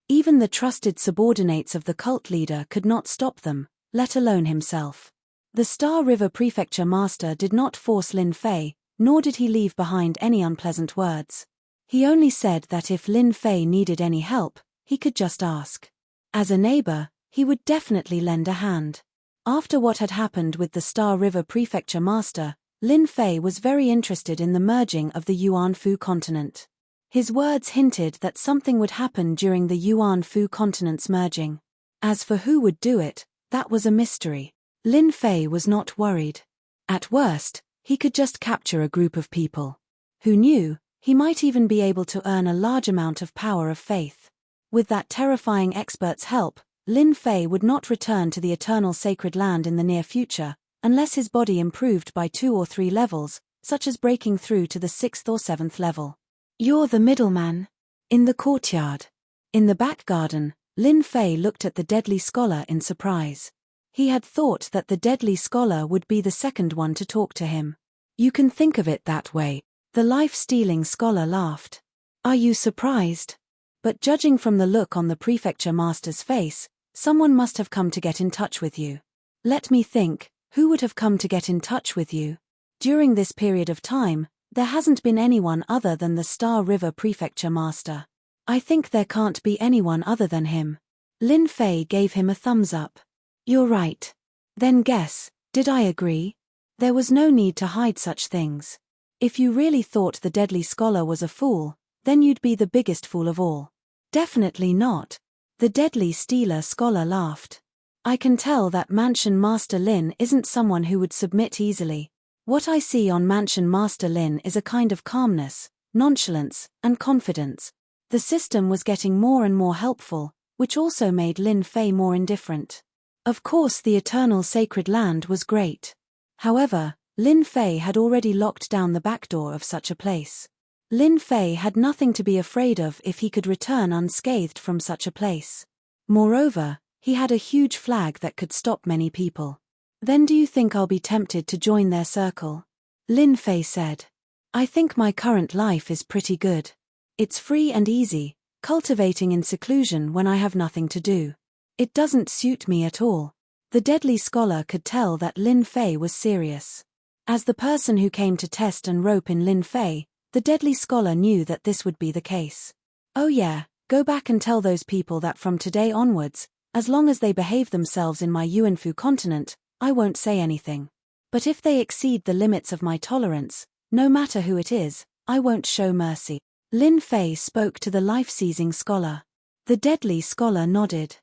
Even the trusted subordinates of the cult leader could not stop them, let alone himself. The Star River Prefecture Master did not force Lin Fei, nor did he leave behind any unpleasant words. He only said that if Lin Fei needed any help, he could just ask. As a neighbor, he would definitely lend a hand. After what had happened with the Star River Prefecture Master, Lin Fei was very interested in the merging of the Yuan-Fu continent. His words hinted that something would happen during the Yuan-Fu continent's merging. As for who would do it, that was a mystery. Lin Fei was not worried. At worst, he could just capture a group of people. Who knew, he might even be able to earn a large amount of power of faith. With that terrifying expert's help, Lin Fei would not return to the Eternal Sacred Land in the near future, unless his body improved by 2 or 3 levels, such as breaking through to the 6th or 7th level. "You're the middleman." In the courtyard. In the back garden, Lin Fei looked at the deadly scholar in surprise. He had thought that the deadly scholar would be the second one to talk to him. "You can think of it that way," the life-stealing scholar laughed. "Are you surprised?" But judging from the look on the prefecture master's face, someone must have come to get in touch with you. Let me think, who would have come to get in touch with you? During this period of time, there hasn't been anyone other than the Star River Prefecture Master. I think there can't be anyone other than him. Lin Fei gave him a thumbs up. "You're right. Then guess, did I agree?" There was no need to hide such things. If you really thought the deadly scholar was a fool, then you'd be the biggest fool of all. Definitely not. The deadly stealer scholar laughed. "I can tell that Mansion Master Lin isn't someone who would submit easily. What I see on Mansion Master Lin is a kind of calmness, nonchalance, and confidence." The system was getting more and more helpful, which also made Lin Fei more indifferent. Of course, the Eternal Sacred Land was great. However, Lin Fei had already locked down the back door of such a place. Lin Fei had nothing to be afraid of if he could return unscathed from such a place. Moreover, he had a huge flag that could stop many people. "Then do you think I'll be tempted to join their circle?" Lin Fei said. "I think my current life is pretty good. It's free and easy, cultivating in seclusion when I have nothing to do. It doesn't suit me at all." The deadly scholar could tell that Lin Fei was serious. As the person who came to test and rope in Lin Fei, the deadly scholar knew that this would be the case. "Oh yeah, go back and tell those people that from today onwards, as long as they behave themselves in my Yuanfu continent, I won't say anything. But if they exceed the limits of my tolerance, no matter who it is, I won't show mercy." Lin Fei spoke to the life-seizing scholar. The deadly scholar nodded.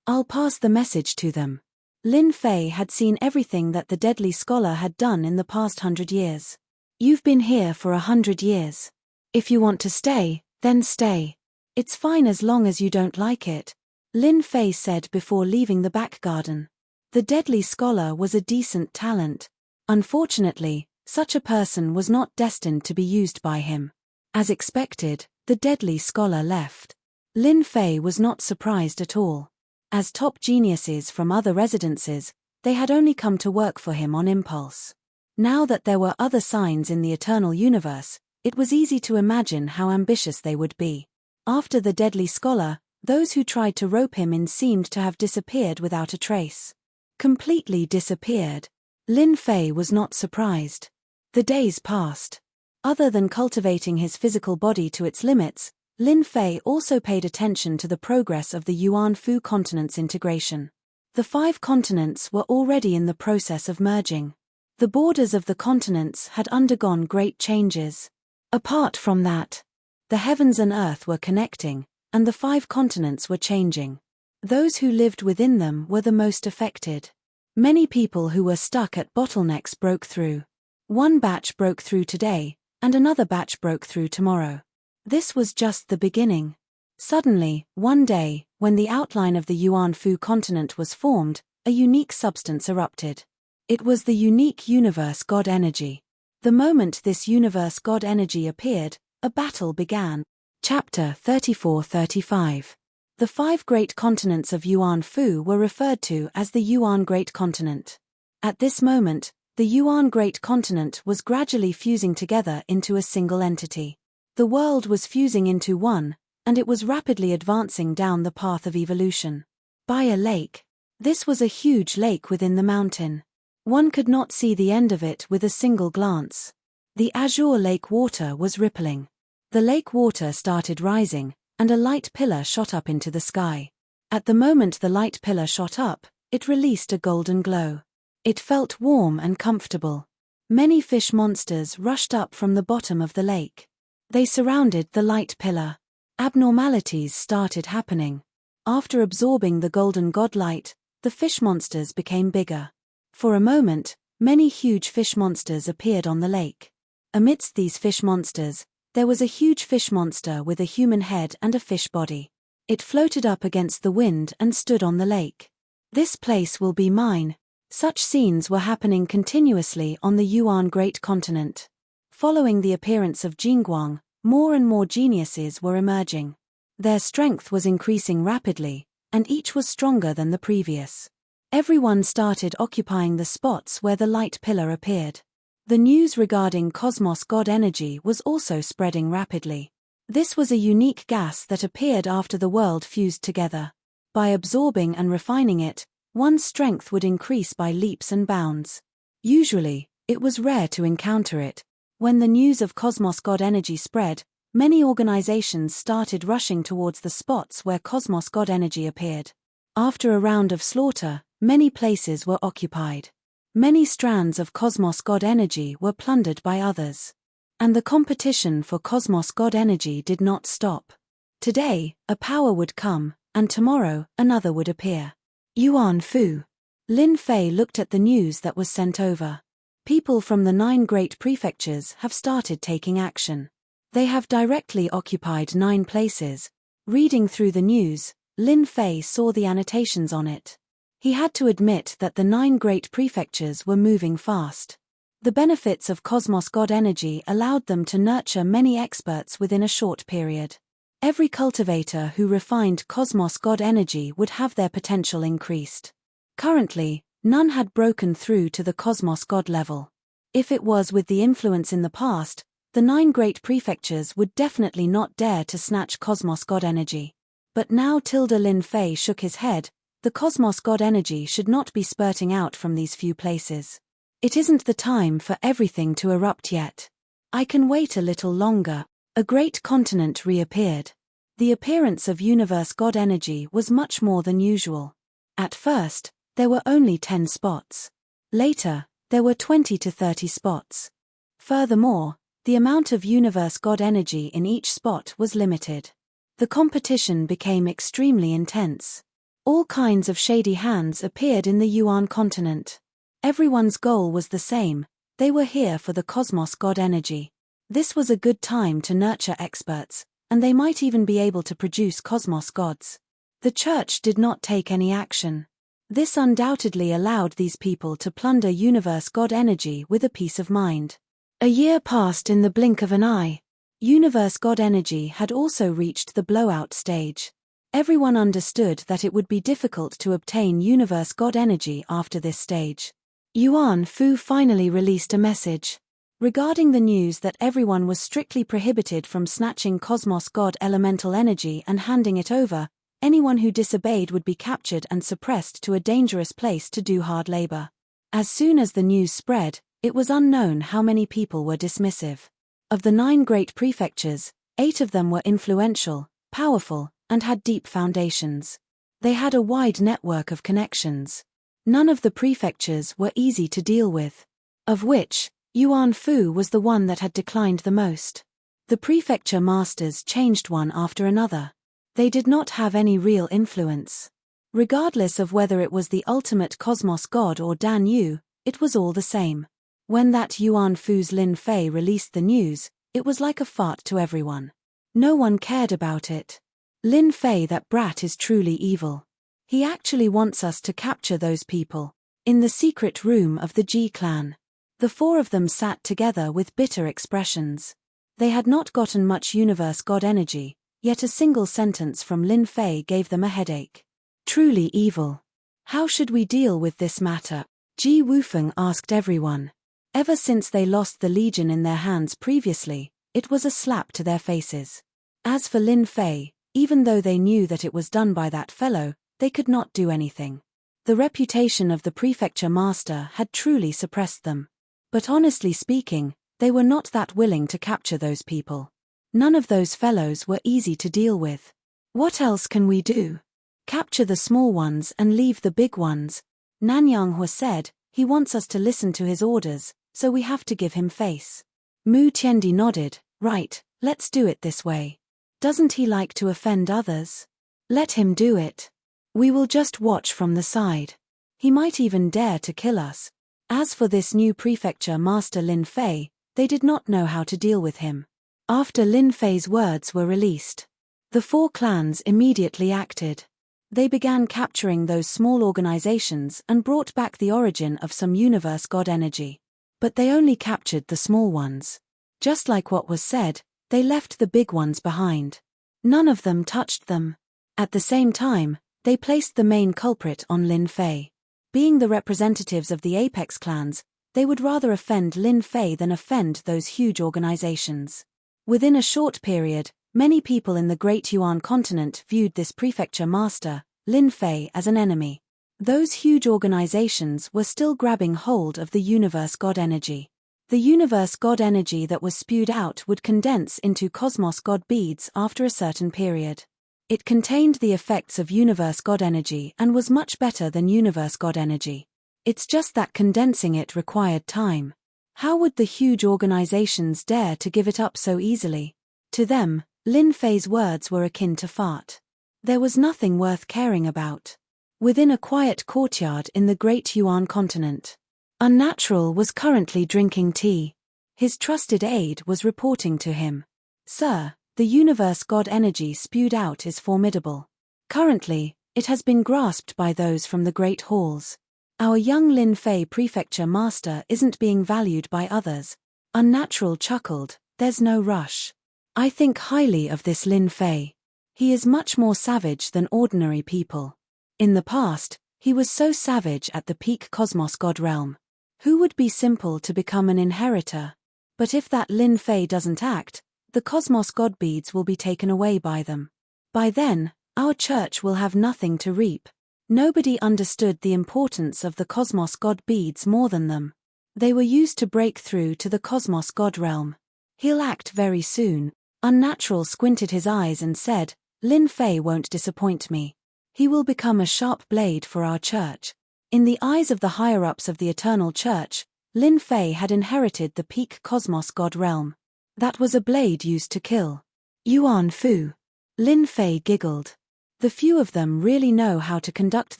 "I'll pass the message to them." Lin Fei had seen everything that the deadly scholar had done in the past 100 years. "You've been here for 100 years. If you want to stay, then stay. It's fine as long as you don't like it," Lin Fei said before leaving the back garden. The deadly scholar was a decent talent. Unfortunately, such a person was not destined to be used by him. As expected, the deadly scholar left. Lin Fei was not surprised at all. As top geniuses from other residences, they had only come to work for him on impulse. Now that there were other signs in the eternal universe, it was easy to imagine how ambitious they would be. After the deadly scholar, those who tried to rope him in seemed to have disappeared without a trace. Completely disappeared. Lin Fei was not surprised. The days passed. Other than cultivating his physical body to its limits, Lin Fei also paid attention to the progress of the Yuan-Fu continent's integration. The 5 continents were already in the process of merging. The borders of the continents had undergone great changes. Apart from that, the heavens and earth were connecting, and the 5 continents were changing. Those who lived within them were the most affected. Many people who were stuck at bottlenecks broke through. One batch broke through today, and another batch broke through tomorrow. This was just the beginning. Suddenly, one day, when the outline of the Yuan-Fu continent was formed, a unique substance erupted. It was the unique universe god energy. The moment this universe god energy appeared, a battle began. Chapter 34-35. The 5 great continents of Yuan-Fu were referred to as the Yuan Great Continent. At this moment, The Yuan Great Continent was gradually fusing together into a single entity. The world was fusing into one, and it was rapidly advancing down the path of evolution. By a lake. This was a huge lake within the mountain. One could not see the end of it with a single glance. The azure lake water was rippling. The lake water started rising, and a light pillar shot up into the sky. At the moment the light pillar shot up, it released a golden glow. It felt warm and comfortable. Many fish monsters rushed up from the bottom of the lake. They surrounded the light pillar. Abnormalities started happening. After absorbing the golden godlight, the fish monsters became bigger. For a moment, many huge fish monsters appeared on the lake. Amidst these fish monsters, there was a huge fish monster with a human head and a fish body. It floated up against the wind and stood on the lake. This place will be mine. Such scenes were happening continuously on the Yuan Great Continent. Following the appearance of Jingguang, more and more geniuses were emerging. Their strength was increasing rapidly, and each was stronger than the previous. Everyone started occupying the spots where the light pillar appeared. The news regarding Cosmos God energy was also spreading rapidly. This was a unique gas that appeared after the world fused together. By absorbing and refining it, one's strength would increase by leaps and bounds. Usually, it was rare to encounter it. When the news of Cosmos God energy spread, many organizations started rushing towards the spots where Cosmos God energy appeared. After a round of slaughter, many places were occupied. Many strands of Cosmos God energy were plundered by others. And the competition for Cosmos God energy did not stop. Today, a power would come, and tomorrow, another would appear. Yuan Fu. Lin Fei looked at the news that was sent over. People from the 9 great prefectures have started taking action. They have directly occupied 9 places. Reading through the news, Lin Fei saw the annotations on it. He had to admit that the 9 great prefectures were moving fast. The benefits of Cosmos God energy allowed them to nurture many experts within a short period. Every cultivator who refined Cosmos God energy would have their potential increased. Currently, none had broken through to the Cosmos God level. If it was with the influence in the past, the 9 great prefectures would definitely not dare to snatch Cosmos God energy. But now Lin Fei shook his head. The Cosmos God energy should not be spurting out from these few places. It isn't the time for everything to erupt yet. I can wait a little longer. A great continent reappeared. The appearance of Universe God energy was much more than usual. At first, there were only 10 spots. Later, there were 20 to 30 spots. Furthermore, the amount of Universe God energy in each spot was limited. The competition became extremely intense. All kinds of shady hands appeared in the Yuan continent. Everyone's goal was the same. They were here for the Cosmos God energy. This was a good time to nurture experts, and they might even be able to produce Cosmos gods. The church did not take any action. This undoubtedly allowed these people to plunder Universe God energy with a peace of mind. A year passed in the blink of an eye. Universe God energy had also reached the blowout stage. Everyone understood that it would be difficult to obtain Universe God energy after this stage. Yuan Fu finally released a message. Regarding the news that everyone was strictly prohibited from snatching Cosmos God elemental energy and handing it over, anyone who disobeyed would be captured and suppressed to a dangerous place to do hard labor. As soon as the news spread, it was unknown how many people were dismissive. Of the 9 great prefectures, 8 of them were influential, powerful, and had deep foundations. They had a wide network of connections. None of the prefectures were easy to deal with. Of which, Yuan Fu was the one that had declined the most. The prefecture masters changed one after another. They did not have any real influence. Regardless of whether it was the ultimate Cosmos God or Dan Yu, it was all the same. When that Yuan Fu's Lin Fei released the news, it was like a fart to everyone. No one cared about it. Lin Fei, that brat, is truly evil. He actually wants us to capture those people. In the secret room of the Ji clan, the 4 of them sat together with bitter expressions. They had not gotten much Universe God energy, yet a single sentence from Lin Fei gave them a headache. Truly evil. How should we deal with this matter? Ji Wufeng asked everyone. Ever since they lost the legion in their hands previously, it was a slap to their faces. As for Lin Fei, even though they knew that it was done by that fellow, they could not do anything. The reputation of the prefecture master had truly suppressed them. But honestly speaking, they were not that willing to capture those people. None of those fellows were easy to deal with. What else can we do? Capture the small ones and leave the big ones. Nanyang Hua said, he wants us to listen to his orders, so we have to give him face. Mu Tiandi nodded, right, let's do it this way. Doesn't he like to offend others? Let him do it. We will just watch from the side. He might even dare to kill us. As for this new prefecture master Lin Fei, they did not know how to deal with him. After Lin Fei's words were released, the 4 clans immediately acted. They began capturing those small organizations and brought back the origin of some universe god energy. But they only captured the small ones. Just like what was said, they left the big ones behind. None of them touched them. At the same time, they placed the main culprit on Lin Fei. Being the representatives of the apex clans, they would rather offend Lin Fei than offend those huge organizations. Within a short period, many people in the Great Yuan continent viewed this prefecture master, Lin Fei, as an enemy. Those huge organizations were still grabbing hold of the universe god energy. The universe god energy that was spewed out would condense into cosmos god beads after a certain period. It contained the effects of universe god energy and was much better than universe god energy. It's just that condensing it required time. How would the huge organizations dare to give it up so easily? To them, Lin Fei's words were akin to fart. There was nothing worth caring about. Within a quiet courtyard in the Great Yuan continent, Unnatural was currently drinking tea. His trusted aide was reporting to him. Sir, the universe god energy spewed out is formidable. Currently, it has been grasped by those from the great halls. Our young Lin Fei prefecture master isn't being valued by others. Unnatural chuckled, there's no rush. I think highly of this Lin Fei. He is much more savage than ordinary people. In the past, he was so savage at the peak cosmos god realm. Who would be simple to become an inheritor? But if that Lin Fei doesn't act, the cosmos god beads will be taken away by them. By then, our church will have nothing to reap. Nobody understood the importance of the cosmos god beads more than them. They were used to break through to the cosmos god realm. He'll act very soon. Unnatural squinted his eyes and said, Lin Fei won't disappoint me. He will become a sharp blade for our church. In the eyes of the higher-ups of the Eternal Church, Lin Fei had inherited the peak cosmos god realm. That was a blade used to kill. Yuan Fu. Lin Fei giggled. The few of them really know how to conduct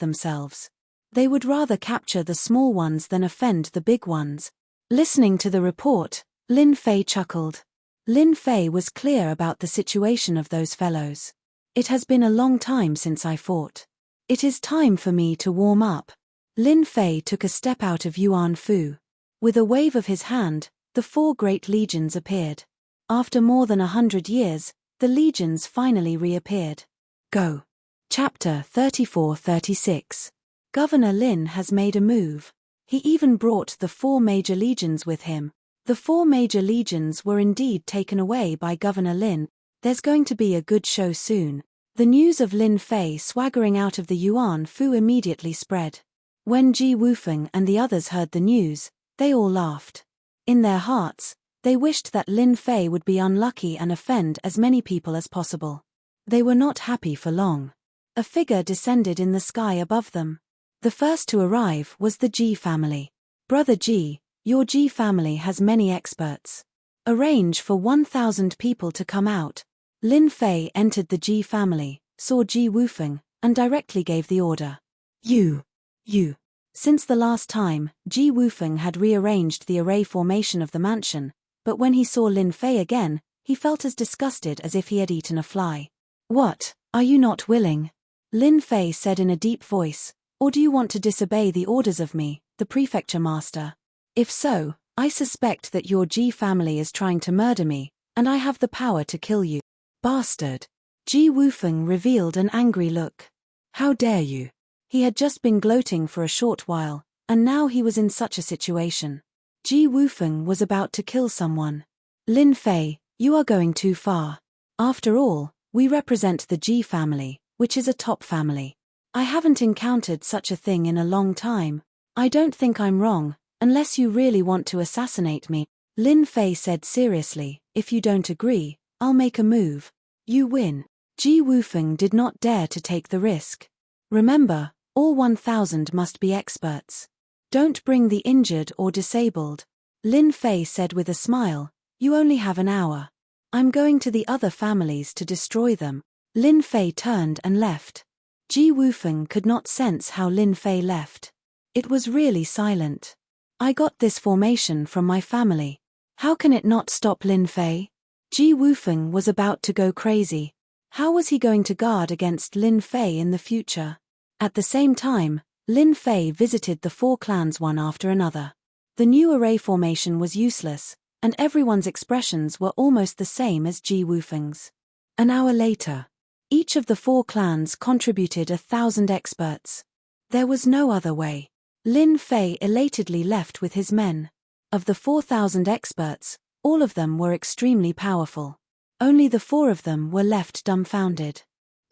themselves. They would rather capture the small ones than offend the big ones. Listening to the report, Lin Fei chuckled. Lin Fei was clear about the situation of those fellows. It has been a long time since I fought. It is time for me to warm up. Lin Fei took a step out of Yuan Fu. With a wave of his hand, the 4 great legions appeared. After more than 100 years, the legions finally reappeared. Go. Chapter 34-36. Governor Lin has made a move. He even brought the 4 major legions with him. The 4 major legions were indeed taken away by Governor Lin. There's going to be a good show soon. The news of Lin Fei swaggering out of the Yuan Fu immediately spread. When Ji Wufeng and the others heard the news, they all laughed. In their hearts, they wished that Lin Fei would be unlucky and offend as many people as possible. They were not happy for long. A figure descended in the sky above them. The first to arrive was the Ji family. Brother Ji, your Ji family has many experts. Arrange for 1,000 people to come out. Lin Fei entered the Ji family, saw Ji Wufeng, and directly gave the order. You. Since the last time, Ji Wufeng had rearranged the array formation of the mansion, but when he saw Lin Fei again, he felt as disgusted as if he had eaten a fly. What, are you not willing? Lin Fei said in a deep voice, or do you want to disobey the orders of me, the prefecture master? If so, I suspect that your Ji family is trying to murder me, and I have the power to kill you. Bastard. Ji Wufeng revealed an angry look. How dare you? He had just been gloating for a short while, and now he was in such a situation. Ji Wufeng was about to kill someone. Lin Fei, you are going too far. After all, we represent the Ji family, which is a top family. I haven't encountered such a thing in a long time. I don't think I'm wrong, unless you really want to assassinate me. Lin Fei said seriously, if you don't agree, I'll make a move. You win. Ji Wufeng did not dare to take the risk. Remember, all 1,000 must be experts. Don't bring the injured or disabled. Lin Fei said with a smile, you only have an hour. I'm going to the other families to destroy them. Lin Fei turned and left. Ji Wufeng could not sense how Lin Fei left. It was really silent. I got this formation from my family. How can it not stop Lin Fei? Ji Wufeng was about to go crazy. How was he going to guard against Lin Fei in the future? At the same time, Lin Fei visited the 4 clans one after another. The new array formation was useless, and everyone's expressions were almost the same as Ji Wufeng's. An hour later, each of the 4 clans contributed 1,000 experts. There was no other way. Lin Fei elatedly left with his men. Of the 4,000 experts, all of them were extremely powerful. Only the 4 of them were left dumbfounded.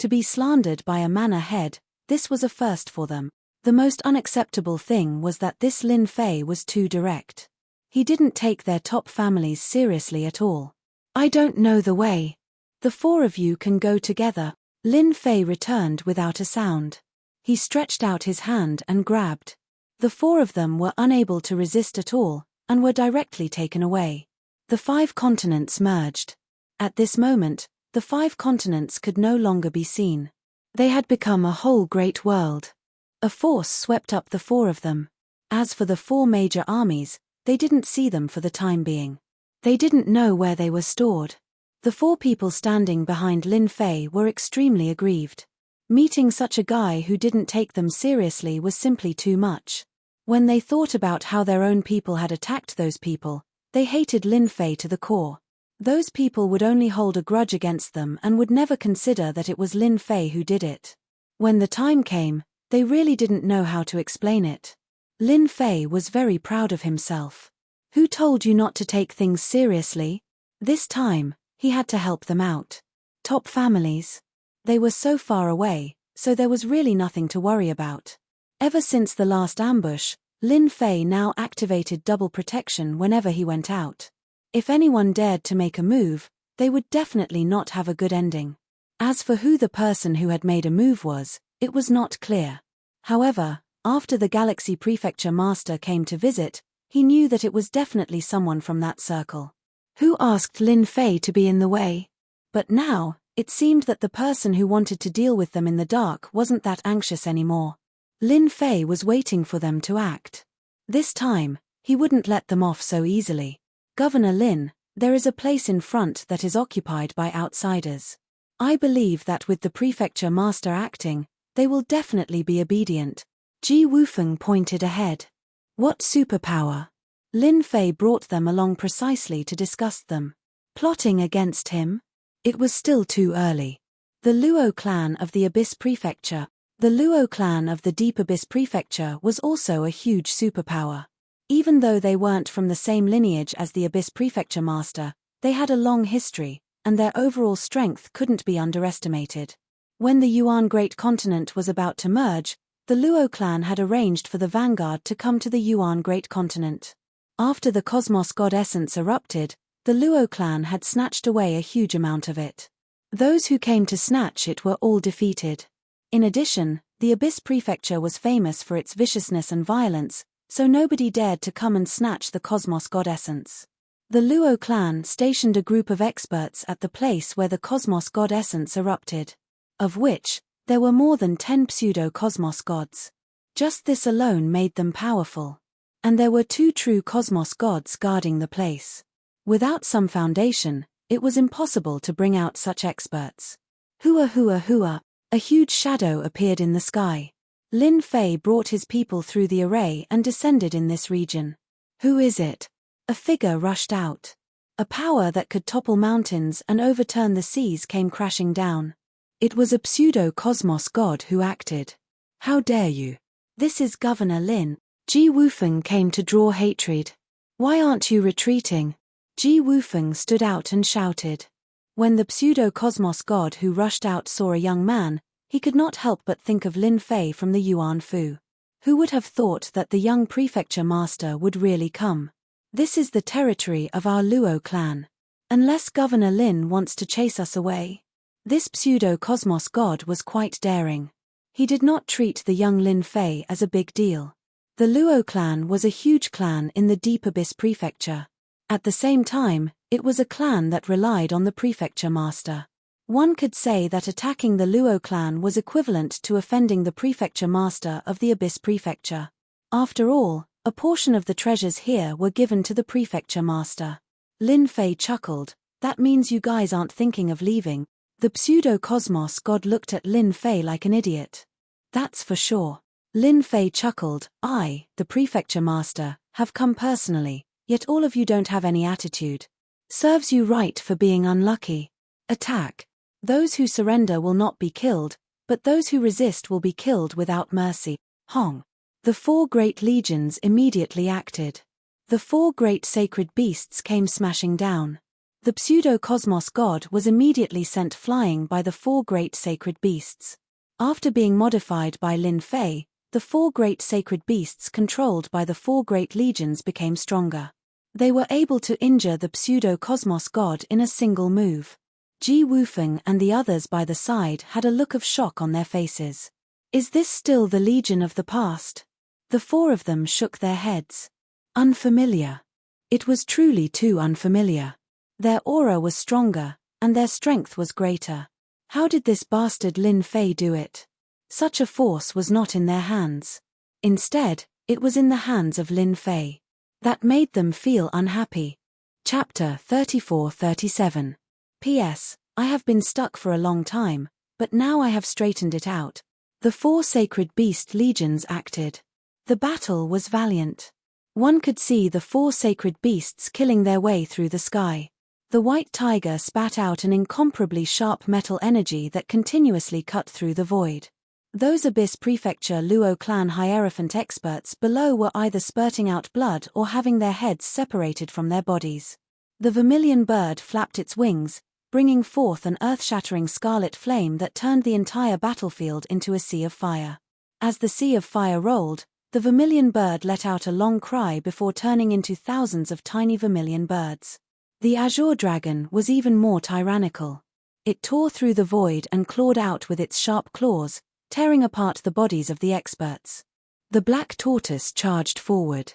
To be slandered by a manor head, this was a first for them. The most unacceptable thing was that this Lin Fei was too direct. He didn't take their top families seriously at all. I don't know the way. The 4 of you can go together. Lin Fei returned without a sound. He stretched out his hand and grabbed. The 4 of them were unable to resist at all, and were directly taken away. The 5 continents merged. At this moment, the 5 continents could no longer be seen. They had become a whole great world. A force swept up the 4 of them. As for the 4 major armies, they didn't see them for the time being. They didn't know where they were stored. The 4 people standing behind Lin Fei were extremely aggrieved. Meeting such a guy who didn't take them seriously was simply too much. When they thought about how their own people had attacked those people, they hated Lin Fei to the core. Those people would only hold a grudge against them and would never consider that it was Lin Fei who did it. When the time came, they really didn't know how to explain it. Lin Fei was very proud of himself. Who told you not to take things seriously? This time, he had to help them out. Top families. They were so far away, so there was really nothing to worry about. Ever since the last ambush, Lin Fei now activated double protection whenever he went out. If anyone dared to make a move, they would definitely not have a good ending. As for who the person who had made a move was, it was not clear. However, after the Galaxy Prefecture Master came to visit, he knew that it was definitely someone from that circle. Who asked Lin Fei to be in the way? But now, it seemed that the person who wanted to deal with them in the dark wasn't that anxious anymore. Lin Fei was waiting for them to act. This time, he wouldn't let them off so easily. Governor Lin, there is a place in front that is occupied by outsiders. I believe that with the Prefecture Master acting, they will definitely be obedient. Ji Wufeng pointed ahead. What superpower? Lin Fei brought them along precisely to discuss them. Plotting against him? It was still too early. The Luo clan of the Abyss Prefecture, the Luo clan of the Deep Abyss Prefecture was also a huge superpower. Even though they weren't from the same lineage as the Abyss Prefecture Master, they had a long history, and their overall strength couldn't be underestimated. When the Yuan Great Continent was about to merge, the Luo clan had arranged for the vanguard to come to the Yuan Great Continent. After the Cosmos God Essence erupted, the Luo clan had snatched away a huge amount of it. Those who came to snatch it were all defeated. In addition, the Abyss Prefecture was famous for its viciousness and violence, so nobody dared to come and snatch the Cosmos God Essence. The Luo clan stationed a group of experts at the place where the Cosmos God Essence erupted. Of which, there were more than 10 pseudo-Cosmos gods. Just this alone made them powerful. And there were 2 true Cosmos gods guarding the place. Without some foundation, it was impossible to bring out such experts. Hua hua hua, a huge shadow appeared in the sky. Lin Fei brought his people through the array and descended in this region. Who is it? A figure rushed out. A power that could topple mountains and overturn the seas came crashing down. It was a pseudo-cosmos god who acted. How dare you? This is Governor Lin. Ji Wufeng came to draw hatred. Why aren't you retreating? Ji Wufeng stood out and shouted. When the pseudo-cosmos god who rushed out saw a young man, he could not help but think of Lin Fei from the Yuan Fu. Who would have thought that the young prefecture master would really come? This is the territory of our Luo clan. Unless Governor Lin wants to chase us away. This pseudo-cosmos god was quite daring. He did not treat the young Lin Fei as a big deal. The Luo clan was a huge clan in the Deep Abyss Prefecture. At the same time, it was a clan that relied on the prefecture master. One could say that attacking the Luo clan was equivalent to offending the prefecture master of the Abyss Prefecture. After all, a portion of the treasures here were given to the prefecture master. Lin Fei chuckled. That means you guys aren't thinking of leaving. The pseudo-cosmos god looked at Lin Fei like an idiot. That's for sure. Lin Fei chuckled. I, the prefecture master, have come personally, yet all of you don't have any attitude. Serves you right for being unlucky. Attack. Those who surrender will not be killed, but those who resist will be killed without mercy. Hong. The 4 great legions immediately acted. The 4 great sacred beasts came smashing down. The pseudo-cosmos god was immediately sent flying by the 4 great sacred beasts. After being modified by Lin Fei, the 4 great sacred beasts controlled by the 4 great legions became stronger. They were able to injure the pseudo-cosmos god in a single move. Ji Wufeng and the others by the side had a look of shock on their faces. Is this still the legion of the past? The 4 of them shook their heads. Unfamiliar. It was truly too unfamiliar. Their aura was stronger, and their strength was greater. How did this bastard Lin Fei do it? Such a force was not in their hands. Instead, it was in the hands of Lin Fei. That made them feel unhappy. Chapter 34-37. P.S. I have been stuck for a long time, but now I have straightened it out. The 4 sacred beast legions acted. The battle was valiant. One could see the 4 sacred beasts killing their way through the sky. The white tiger spat out an incomparably sharp metal energy that continuously cut through the void. Those Abyss Prefecture Luo clan Hierophant experts below were either spurting out blood or having their heads separated from their bodies. The vermilion bird flapped its wings, bringing forth an earth-shattering scarlet flame that turned the entire battlefield into a sea of fire. As the sea of fire rolled, the vermilion bird let out a long cry before turning into thousands of tiny vermilion birds. The azure dragon was even more tyrannical. It tore through the void and clawed out with its sharp claws, tearing apart the bodies of the experts. The black tortoise charged forward.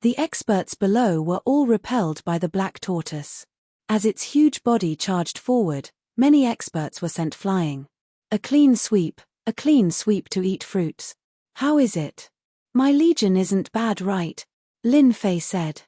The experts below were all repelled by the black tortoise. As its huge body charged forward, many experts were sent flying. A clean sweep to eat fruits. How is it? My legion isn't bad, right? Lin Fei said.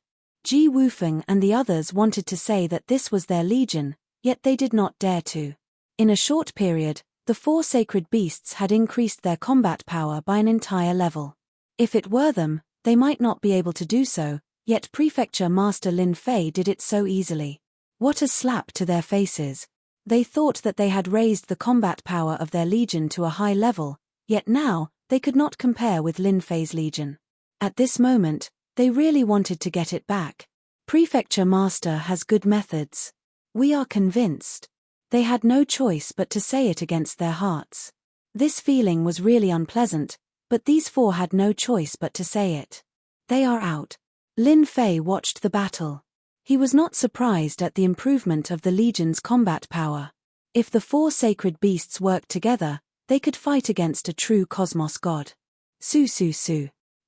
Ji Wufeng and the others wanted to say that this was their legion, yet they did not dare to. In a short period, the 4 sacred beasts had increased their combat power by an entire level. If it were them, they might not be able to do so, yet Prefecture Master Lin Fei did it so easily. What a slap to their faces. They thought that they had raised the combat power of their legion to a high level, yet now, they could not compare with Lin Fei's legion. At this moment, they really wanted to get it back. Prefecture Master has good methods. We are convinced. They had no choice but to say it against their hearts. This feeling was really unpleasant, but these 4 had no choice but to say it. They are out. Lin Fei watched the battle. He was not surprised at the improvement of the legion's combat power. If the 4 sacred beasts worked together, they could fight against a true cosmos god. Su.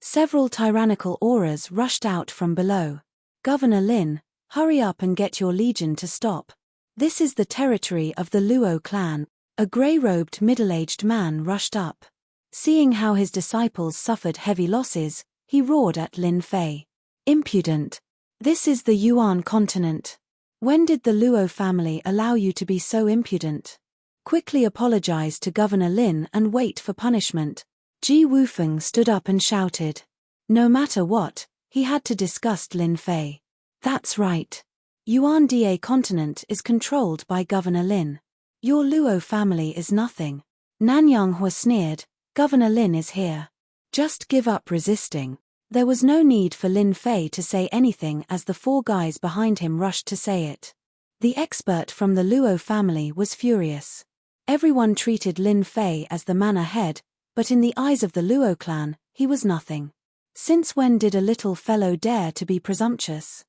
Several tyrannical auras rushed out from below. Governor Lin, hurry up and get your legion to stop. This is the territory of the Luo clan. A grey-robed middle-aged man rushed up. Seeing how his disciples suffered heavy losses, he roared at Lin Fei. Impudent. This is the Yuan continent. When did the Luo family allow you to be so impudent? Quickly apologize to Governor Lin and wait for punishment. Ji Wufeng stood up and shouted. No matter what, he had to disgust Lin Fei. That's right. Yuan Da continent is controlled by Governor Lin. Your Luo family is nothing. Nanyang Hua sneered. Governor Lin is here. Just give up resisting. There was no need for Lin Fei to say anything as the 4 guys behind him rushed to say it. The expert from the Luo family was furious. Everyone treated Lin Fei as the manor head, but in the eyes of the Luo clan, he was nothing. Since when did a little fellow dare to be presumptuous?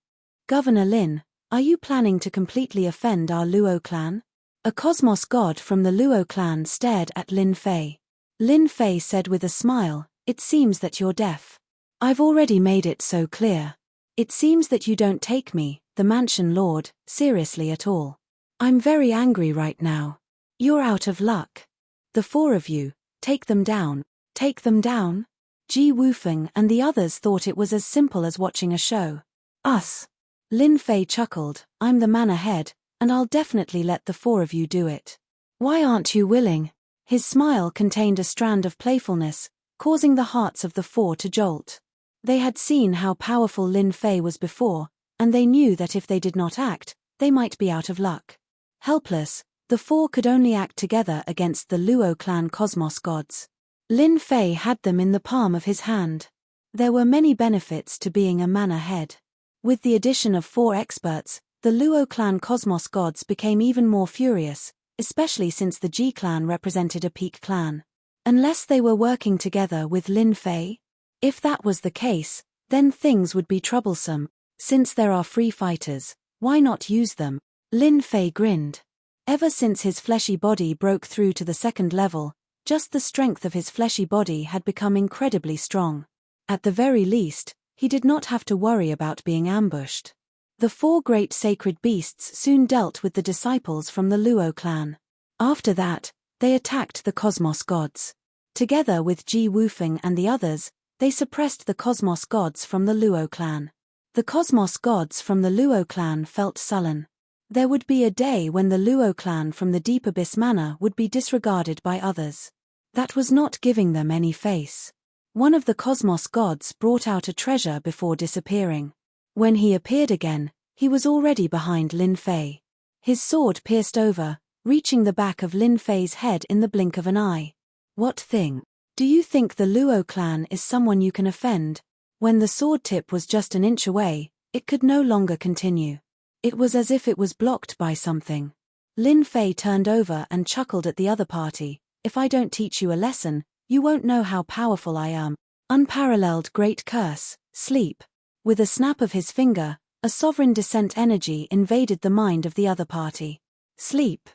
Governor Lin, are you planning to completely offend our Luo clan? A cosmos god from the Luo clan stared at Lin Fei. Lin Fei said with a smile, "It seems that you're deaf. I've already made it so clear. It seems that you don't take me, the mansion lord, seriously at all. I'm very angry right now. You're out of luck. The 4 of you, take them down." Take them down? Ji Wufeng and the others thought it was as simple as watching a show. Us. Lin Fei chuckled, "I'm the manor head, and I'll definitely let the 4 of you do it. Why aren't you willing?" His smile contained a strand of playfulness, causing the hearts of the 4 to jolt. They had seen how powerful Lin Fei was before, and they knew that if they did not act, they might be out of luck. Helpless, the 4 could only act together against the Luo clan cosmos gods. Lin Fei had them in the palm of his hand. There were many benefits to being a manor head. With the addition of 4 experts, the Luo clan cosmos gods became even more furious, especially since the Ji clan represented a peak clan. Unless they were working together with Lin Fei? If that was the case, then things would be troublesome. Since there are free fighters, why not use them? Lin Fei grinned. Ever since his fleshy body broke through to the 2nd level, just the strength of his fleshy body had become incredibly strong. At the very least, he did not have to worry about being ambushed. The 4 great sacred beasts soon dealt with the disciples from the Luo clan. After that, they attacked the cosmos gods. Together with Ji Wufeng and the others, they suppressed the cosmos gods from the Luo clan. The cosmos gods from the Luo clan felt sullen. There would be a day when the Luo clan from the Deep Abyss Manor would be disregarded by others. That was not giving them any face. One of the cosmos gods brought out a treasure before disappearing. When he appeared again, he was already behind Lin Fei. His sword pierced over, reaching the back of Lin Fei's head in the blink of an eye. What thing? Do you think the Luo clan is someone you can offend? When the sword tip was just an inch away, it could no longer continue. It was as if it was blocked by something. Lin Fei turned over and chuckled at the other party. "If I don't teach you a lesson, you won't know how powerful I am. Unparalleled great curse, sleep." With a snap of his finger, a sovereign descent energy invaded the mind of the other party. Sleep.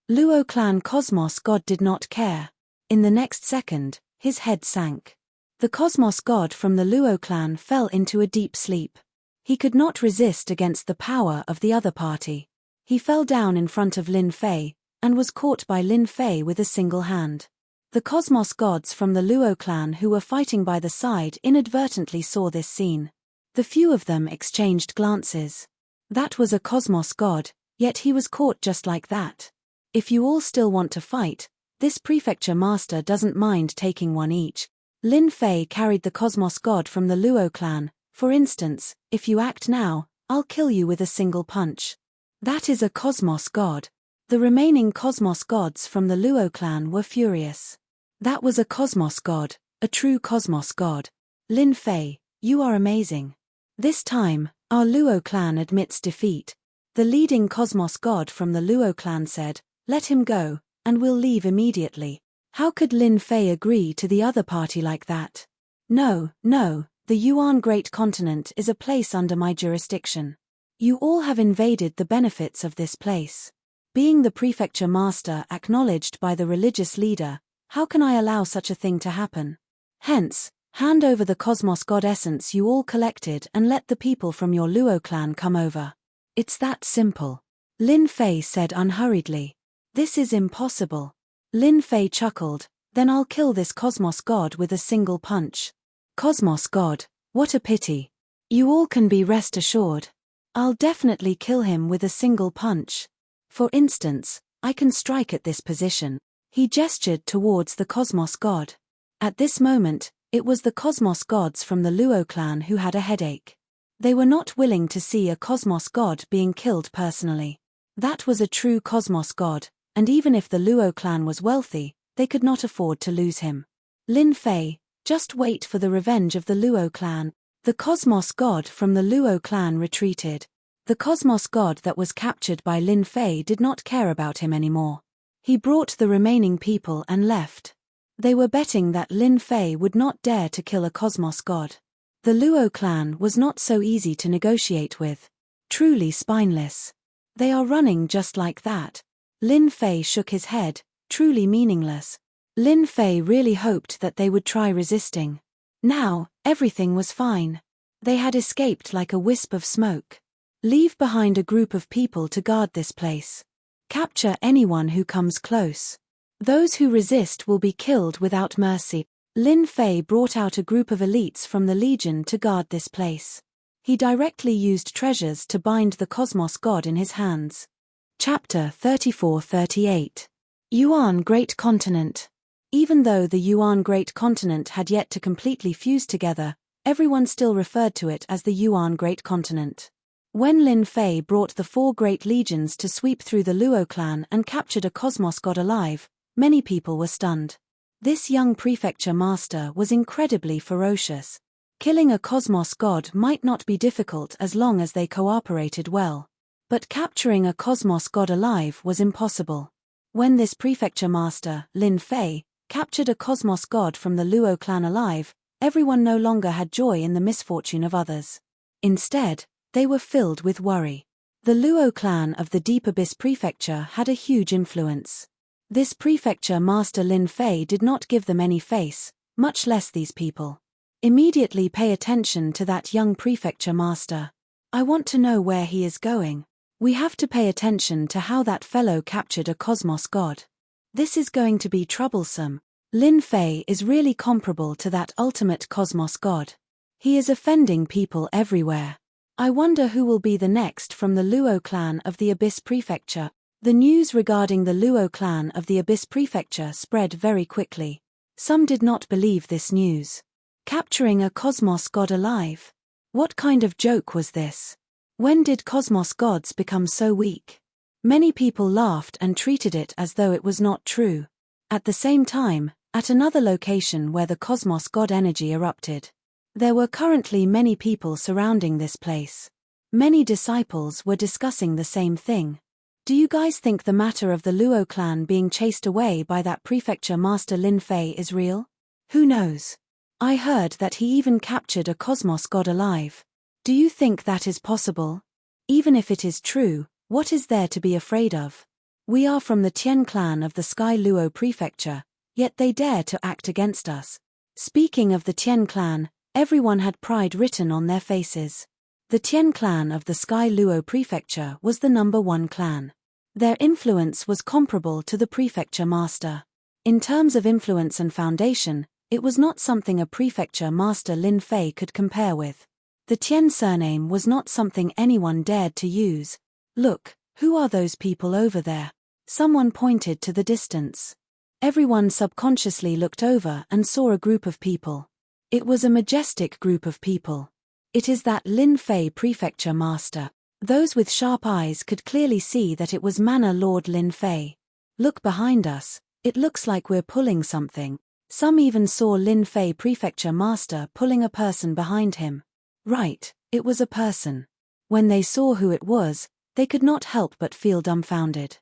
Luo clan cosmos god did not care. In the next second, his head sank. The cosmos god from the Luo clan fell into a deep sleep. He could not resist against the power of the other party. He fell down in front of Lin Fei, and was caught by Lin Fei with a single hand. The cosmos gods from the Luo clan who were fighting by the side inadvertently saw this scene. The few of them exchanged glances. That was a cosmos god, yet he was caught just like that. If you all still want to fight, this prefecture master doesn't mind taking one each. Lin Fei carried the cosmos god from the Luo clan. For instance, if you act now, I'll kill you with a single punch. That is a cosmos god. The remaining cosmos gods from the Luo clan were furious. That was a cosmos god, a true cosmos god. Lin Fei, you are amazing. This time, our Luo clan admits defeat. The leading cosmos god from the Luo clan said, "Let him go, and we'll leave immediately." How could Lin Fei agree to the other party like that? No, the Yuan Great Continent is a place under my jurisdiction. You all have invaded the benefits of this place. Being the prefecture master acknowledged by the religious leader, how can I allow such a thing to happen? Hence, hand over the cosmos god essence you all collected and let the people from your Luo clan come over. It's that simple. Lin Fei said unhurriedly. This is impossible. Lin Fei chuckled, then I'll kill this cosmos god with a single punch. Cosmos god, what a pity. You all can be rest assured. I'll definitely kill him with a single punch. For instance, I can strike at this position. He gestured towards the cosmos god. At this moment, it was the cosmos gods from the Luo clan who had a headache. They were not willing to see a cosmos god being killed personally. That was a true cosmos god, and even if the Luo clan was wealthy, they could not afford to lose him. Lin Fei, just wait for the revenge of the Luo clan. The Cosmos God from the Luo clan retreated. The Cosmos God that was captured by Lin Fei did not care about him anymore. He brought the remaining people and left. They were betting that Lin Fei would not dare to kill a Cosmos God. The Luo clan was not so easy to negotiate with. Truly spineless. They are running just like that. Lin Fei shook his head, truly meaningless. Lin Fei really hoped that they would try resisting. Now, everything was fine. They had escaped like a wisp of smoke. Leave behind a group of people to guard this place. Capture anyone who comes close. Those who resist will be killed without mercy. Lin Fei brought out a group of elites from the Legion to guard this place. He directly used treasures to bind the Cosmos God in his hands. Chapter 34-38. Yuan Great Continent. Even though the Yuan Great Continent had yet to completely fuse together, everyone still referred to it as the Yuan Great Continent. When Lin Fei brought the 4 great legions to sweep through the Luo clan and captured a Cosmos God alive, many people were stunned. This young prefecture master was incredibly ferocious. Killing a Cosmos God might not be difficult as long as they cooperated well. But capturing a Cosmos God alive was impossible. When this prefecture master, Lin Fei, captured a Cosmos God from the Luo clan alive, everyone no longer had joy in the misfortune of others. Instead, they were filled with worry. The Luo clan of the Deep Abyss Prefecture had a huge influence. This prefecture master Lin Fei did not give them any face, much less these people. Immediately pay attention to that young prefecture master. I want to know where he is going. We have to pay attention to how that fellow captured a Cosmos God. This is going to be troublesome. Lin Fei is really comparable to that ultimate Cosmos God. He is offending people everywhere. I wonder who will be the next from the Luo clan of the Abyss Prefecture. The news regarding the Luo clan of the Abyss Prefecture spread very quickly. Some did not believe this news. Capturing a Cosmos God alive? What kind of joke was this? When did Cosmos gods become so weak? Many people laughed and treated it as though it was not true. At the same time, at another location where the Cosmos God energy erupted, there were currently many people surrounding this place. Many disciples were discussing the same thing. Do you guys think the matter of the Luo clan being chased away by that prefecture master Lin Fei is real? Who knows? I heard that he even captured a Cosmos God alive. Do you think that is possible? Even if it is true, what is there to be afraid of? We are from the Tian clan of the Sky Luo Prefecture, yet they dare to act against us. Speaking of the Tian clan, everyone had pride written on their faces. The Tian clan of the Sky Luo Prefecture was the #1 clan. Their influence was comparable to the prefecture master. In terms of influence and foundation, it was not something a prefecture master Lin Fei could compare with. The Tian surname was not something anyone dared to use. Look, who are those people over there? Someone pointed to the distance. Everyone subconsciously looked over and saw a group of people. It was a majestic group of people. It is that Lin Fei prefecture master. Those with sharp eyes could clearly see that it was Manor Lord Lin Fei. Look behind us, it looks like we're pulling something. Some even saw Lin Fei prefecture master pulling a person behind him. Right, it was a person. When they saw who it was, they could not help but feel dumbfounded.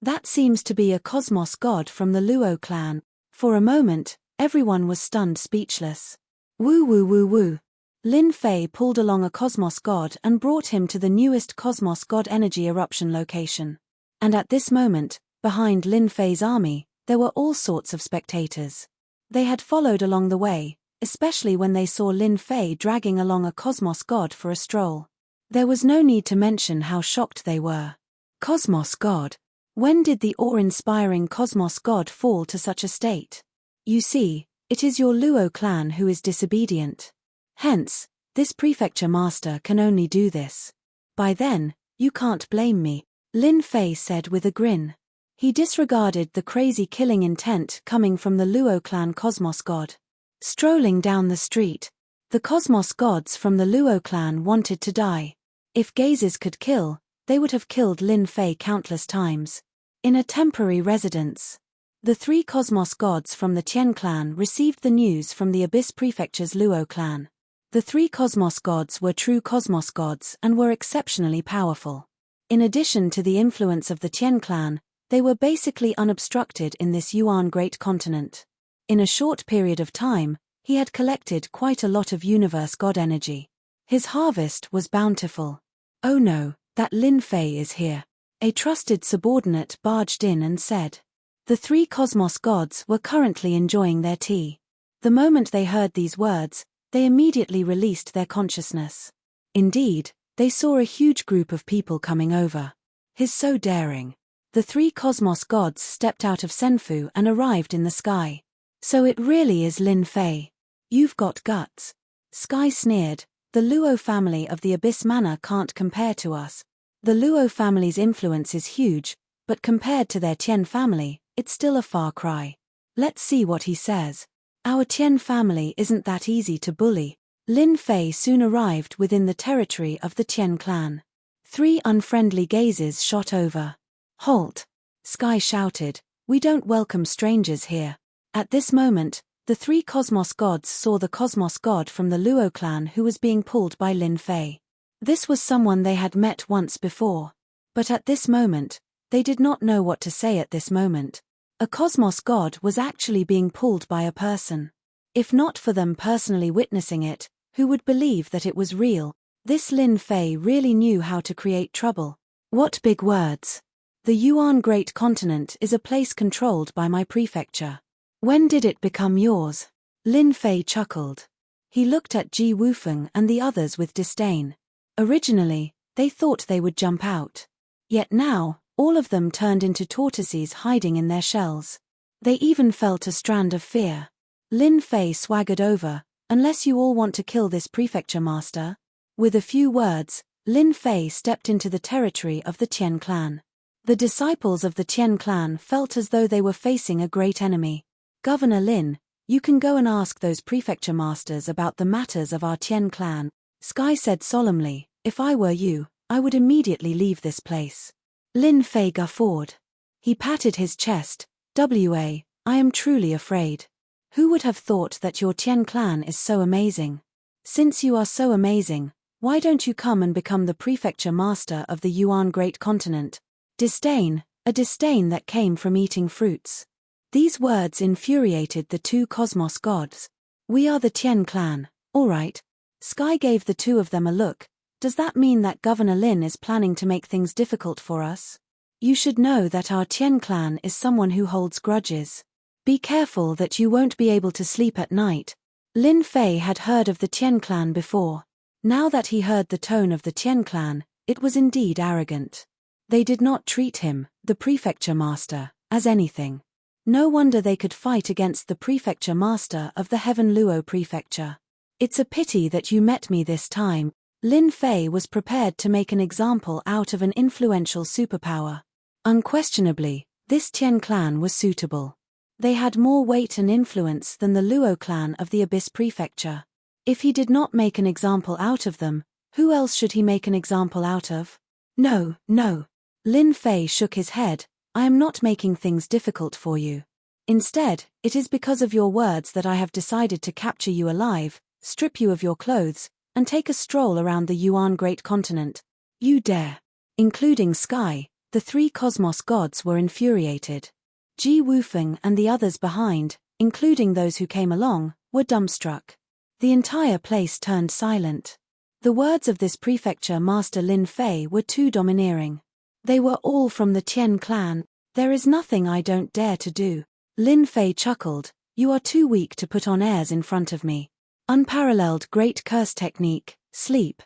That seems to be a Cosmos God from the Luo clan. For a moment, everyone was stunned speechless. Woo woo woo woo. Lin Fei pulled along a Cosmos God and brought him to the newest Cosmos God energy eruption location. And at this moment, behind Lin Fei's army, there were all sorts of spectators. They had followed along the way, especially when they saw Lin Fei dragging along a Cosmos God for a stroll. There was no need to mention how shocked they were. Cosmos God. When did the awe-inspiring Cosmos God fall to such a state? You see, it is your Luo clan who is disobedient. Hence, this prefecture master can only do this. By then, you can't blame me, Lin Fei said with a grin. He disregarded the crazy killing intent coming from the Luo clan Cosmos God. Strolling down the street, the Cosmos gods from the Luo clan wanted to die. If gazes could kill, they would have killed Lin Fei countless times. In a temporary residence, the 3 Cosmos gods from the Tian clan received the news from the Abyss Prefecture's Luo clan. The three cosmos gods were true cosmos gods and were exceptionally powerful. In addition to the influence of the Tian clan, they were basically unobstructed in this Yuan great continent. In a short period of time, he had collected quite a lot of universe god energy. His harvest was bountiful. "Oh no, that Lin Fei is here." A trusted subordinate barged in and said. The three cosmos gods were currently enjoying their tea. The moment they heard these words, they immediately released their consciousness. Indeed, they saw a huge group of people coming over. "He's so daring." The three cosmos gods stepped out of Senfu and arrived in the sky. "So it really is Lin Fei. You've got guts." Sky sneered. "The Luo family of the Abyss Manor can't compare to us. The Luo family's influence is huge, but compared to their Tian family, it's still a far cry. Let's see what he says. Our Tian family isn't that easy to bully." Lin Fei soon arrived within the territory of the Tian clan. 3 unfriendly gazes shot over. "Halt!" Sky shouted. "We don't welcome strangers here." At this moment, the 3 cosmos gods saw the cosmos god from the Luo clan who was being pulled by Lin Fei. This was someone they had met once before. But at this moment, they did not know what to say at this moment. A cosmos god was actually being pulled by a person. If not for them personally witnessing it, who would believe that it was real? This Lin Fei really knew how to create trouble. What big words! The Yuan Great Continent is a place controlled by my prefecture. When did it become yours? Lin Fei chuckled. He looked at Ji Wufeng and the others with disdain. Originally, they thought they would jump out. Yet now, all of them turned into tortoises hiding in their shells. They even felt a strand of fear. Lin Fei swaggered over. "Unless you all want to kill this prefecture master." With a few words, Lin Fei stepped into the territory of the Tian clan. The disciples of the Tian clan felt as though they were facing a great enemy. "Governor Lin, you can go and ask those prefecture masters about the matters of our Tian clan," Sky said solemnly. "If I were you, I would immediately leave this place." Lin Fei guffawed. He patted his chest. "I am truly afraid. Who would have thought that your Tian clan is so amazing? Since you are so amazing, why don't you come and become the prefecture master of the Yuan Great Continent?" Disdain, a disdain that came from eating fruits. These words infuriated the 2 cosmos gods. "We are the Tian clan, all right." Sky gave the 2 of them a look. "Does that mean that Governor Lin is planning to make things difficult for us? You should know that our Tian clan is someone who holds grudges. Be careful that you won't be able to sleep at night." Lin Fei had heard of the Tian clan before. Now that he heard the tone of the Tian clan, it was indeed arrogant. They did not treat him, the prefecture master, as anything. No wonder they could fight against the prefecture master of the Heaven Luo prefecture. "It's a pity that you met me this time." Lin Fei was prepared to make an example out of an influential superpower. Unquestionably, this Tian clan was suitable. They had more weight and influence than the Luo clan of the Abyss prefecture. If he did not make an example out of them, who else should he make an example out of? "No, no." Lin Fei shook his head. "I am not making things difficult for you. Instead, it is because of your words that I have decided to capture you alive, strip you of your clothes, and take a stroll around the Yuan Great Continent. You dare." Including Sky, the 3 cosmos gods were infuriated. Ji Wufeng and the others behind, including those who came along, were dumbstruck. The entire place turned silent. The words of this prefecture master Lin Fei were too domineering. They were all from the Tian clan. "There is nothing I don't dare to do." Lin Fei chuckled. "You are too weak to put on airs in front of me." Unparalleled Great Curse Technique, Sleep.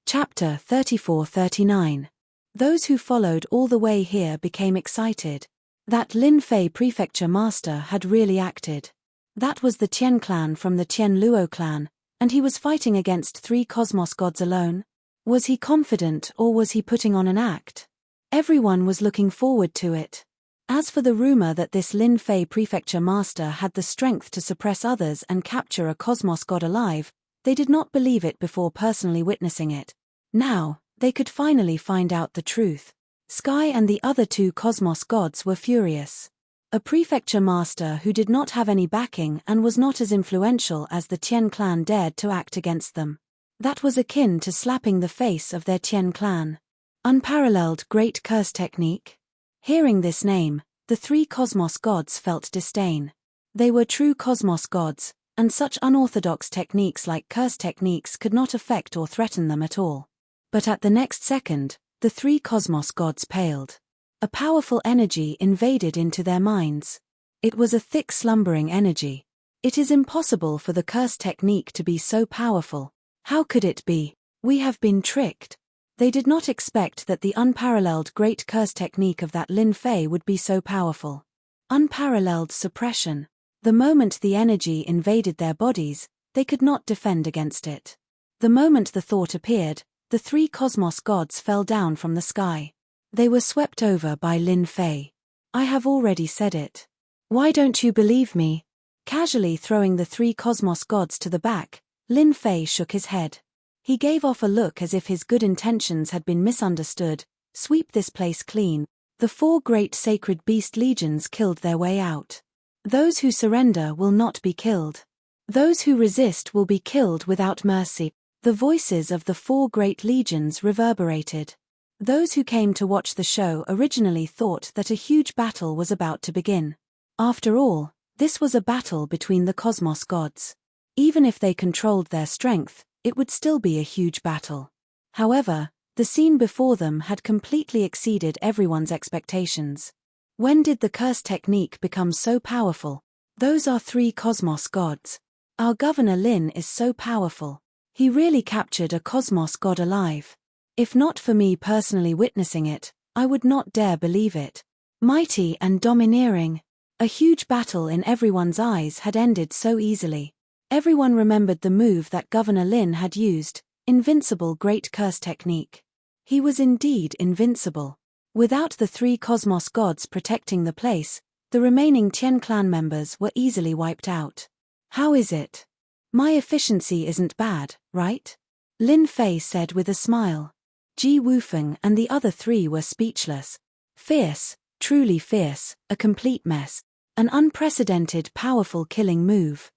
Chapter 34-39. Those who followed all the way here became excited. That Lin Fei prefecture master had really acted. That was the Tian clan from the Tian Luo clan, and he was fighting against 3 cosmos gods alone? Was he confident or was he putting on an act? Everyone was looking forward to it. As for the rumor that this Lin Fei prefecture master had the strength to suppress others and capture a cosmos god alive, they did not believe it before personally witnessing it. Now, they could finally find out the truth. Sky and the other 2 cosmos gods were furious. A prefecture master who did not have any backing and was not as influential as the Tian clan dared to act against them. That was akin to slapping the face of their Tian clan. Unparalleled Great Curse Technique? Hearing this name, the three cosmos gods felt disdain. They were true cosmos gods, and such unorthodox techniques like curse techniques could not affect or threaten them at all. But at the next second, the three cosmos gods paled. A powerful energy invaded into their minds. It was a thick slumbering energy. It is impossible for the curse technique to be so powerful. How could it be? We have been tricked. They did not expect that the unparalleled great curse technique of that Lin Fei would be so powerful. Unparalleled suppression. The moment the energy invaded their bodies, they could not defend against it. The moment the thought appeared, the three cosmos gods fell down from the sky. They were swept over by Lin Fei. I have already said it. Why don't you believe me? Casually throwing the three cosmos gods to the back, Lin Fei shook his head. He gave off a look as if his good intentions had been misunderstood. Sweep this place clean. The four great sacred beast legions killed their way out. Those who surrender will not be killed. Those who resist will be killed without mercy. The voices of the four great legions reverberated. Those who came to watch the show originally thought that a huge battle was about to begin. After all, this was a battle between the cosmos gods. Even if they controlled their strength, it would still be a huge battle. However, the scene before them had completely exceeded everyone's expectations. When did the curse technique become so powerful? Those are three cosmos gods. Our Governor Lin is so powerful. He really captured a cosmos god alive. If not for me personally witnessing it, I would not dare believe it. Mighty and domineering. A huge battle in everyone's eyes had ended so easily. Everyone remembered the move that Governor Lin had used, invincible great curse technique. He was indeed invincible. Without the three cosmos gods protecting the place, the remaining Tian clan members were easily wiped out. How is it? My efficiency isn't bad, right? Lin Fei said with a smile. Ji Wufeng and the other three were speechless. Fierce, truly fierce, a complete mess. An unprecedented powerful killing move.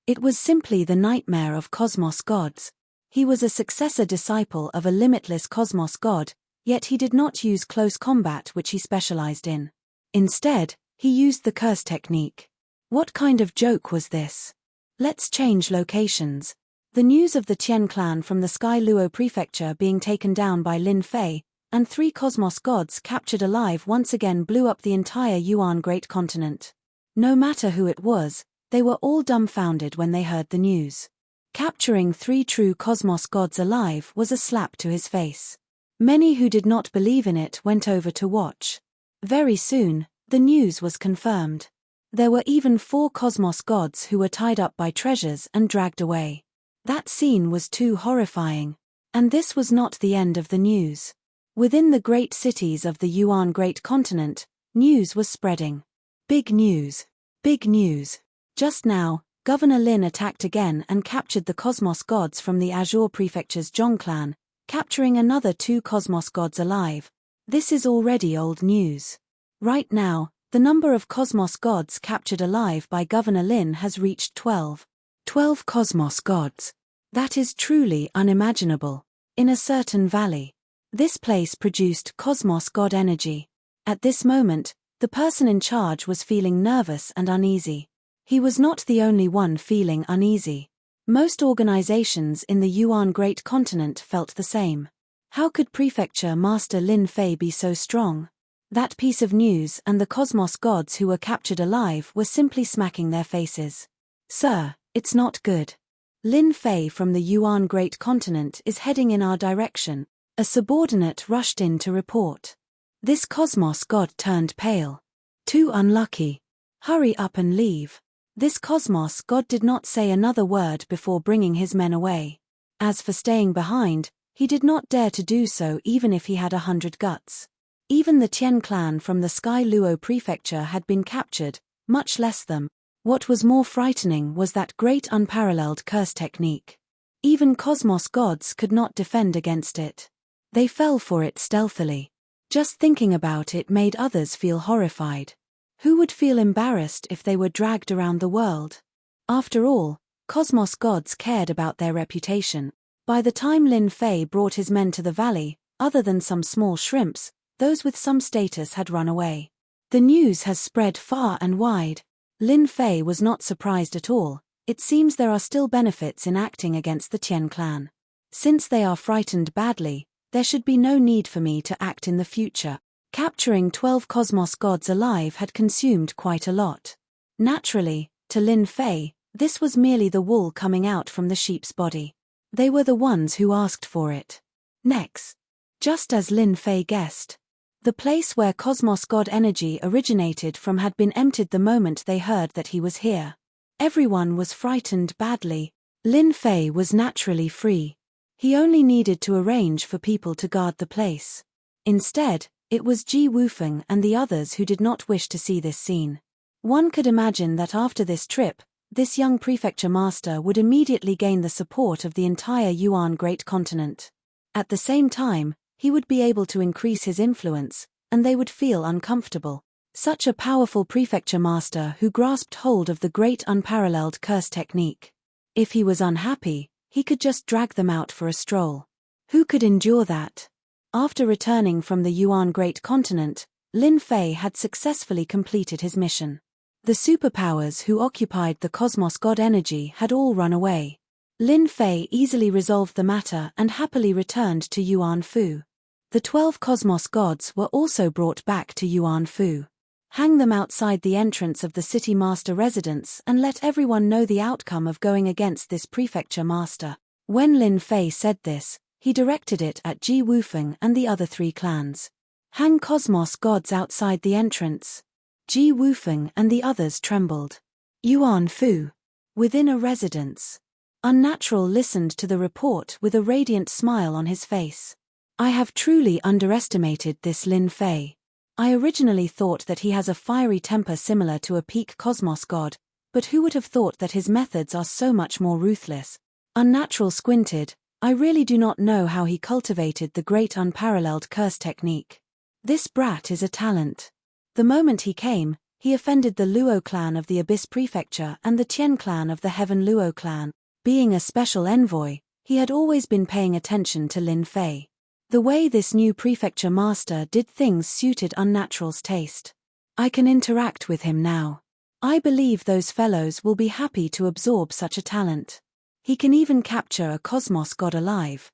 It was simply the nightmare of cosmos gods. He was a successor disciple of a limitless cosmos god, yet he did not use close combat which he specialized in. Instead, he used the curse technique. What kind of joke was this? Let's change locations. The news of the Tian clan from the Sky Luo prefecture being taken down by Lin Fei, and three cosmos gods captured alive once again blew up the entire Yuan Great Continent. No matter who it was, they were all dumbfounded when they heard the news. Capturing three true cosmos gods alive was a slap to his face. Many who did not believe in it went over to watch. Very soon, the news was confirmed. There were even 4 cosmos gods who were tied up by treasures and dragged away. That scene was too horrifying. And this was not the end of the news. Within the great cities of the Yuan Great Continent, news was spreading. Big news. Big news. Just now, Governor Lin attacked again and captured the cosmos gods from the Azure Prefecture's Zhong clan, capturing another 2 cosmos gods alive. This is already old news. Right now, the number of cosmos gods captured alive by Governor Lin has reached 12. 12 cosmos gods. That is truly unimaginable. In a certain valley. This place produced cosmos god energy. At this moment, the person in charge was feeling nervous and uneasy. He was not the only one feeling uneasy. Most organizations in the Yuan Great Continent felt the same. How could Prefecture Master Lin Fei be so strong? That piece of news and the cosmos gods who were captured alive were simply smacking their faces. Sir, it's not good. Lin Fei from the Yuan Great Continent is heading in our direction. A subordinate rushed in to report. This cosmos god turned pale. Too unlucky. Hurry up and leave. This cosmos god did not say another word before bringing his men away. As for staying behind, he did not dare to do so even if he had 100 guts. Even the Tian clan from the Sky Luo prefecture had been captured, much less them. What was more frightening was that great unparalleled curse technique. Even cosmos gods could not defend against it. They fell for it stealthily. Just thinking about it made others feel horrified. Who would feel embarrassed if they were dragged around the world? After all, cosmos gods cared about their reputation. By the time Lin Fei brought his men to the valley, other than some small shrimps, those with some status had run away. The news has spread far and wide. Lin Fei was not surprised at all. It seems there are still benefits in acting against the Tian clan. Since they are frightened badly, there should be no need for me to act in the future. Capturing 12 cosmos gods alive had consumed quite a lot. Naturally, to Lin Fei, this was merely the wool coming out from the sheep's body. They were the ones who asked for it. Next. Just as Lin Fei guessed, the place where cosmos god energy originated from had been emptied the moment they heard that he was here. Everyone was frightened badly. Lin Fei was naturally free. He only needed to arrange for people to guard the place. Instead, it was Ji Wufeng and the others who did not wish to see this scene. One could imagine that after this trip, this young prefecture master would immediately gain the support of the entire Yuan Great Continent. At the same time, he would be able to increase his influence, and they would feel uncomfortable. Such a powerful prefecture master who grasped hold of the great unparalleled curse technique. If he was unhappy, he could just drag them out for a stroll. Who could endure that? After returning from the Yuan Great Continent, Lin Fei had successfully completed his mission. The superpowers who occupied the cosmos god energy had all run away. Lin Fei easily resolved the matter and happily returned to Yuan Fu. The 12 cosmos gods were also brought back to Yuan Fu. Hang them outside the entrance of the city master residence and let everyone know the outcome of going against this prefecture master. When Lin Fei said this, he directed it at Ji Wufeng and the other 3 clans. Hang cosmos gods outside the entrance. Ji Wufeng and the others trembled. Yuan Fu. Within a residence. Unnatural listened to the report with a radiant smile on his face. I have truly underestimated this Lin Fei. I originally thought that he has a fiery temper similar to a peak cosmos god, but who would have thought that his methods are so much more ruthless? Unnatural squinted. I really do not know how he cultivated the great unparalleled curse technique. This brat is a talent. The moment he came, he offended the Luo clan of the Abyss Prefecture and the Tian clan of the Heaven Luo clan. Being a special envoy, he had always been paying attention to Lin Fei. The way this new prefecture master did things suited Unnatural's taste. I can interact with him now. I believe those fellows will be happy to absorb such a talent. He can even capture a cosmos god alive.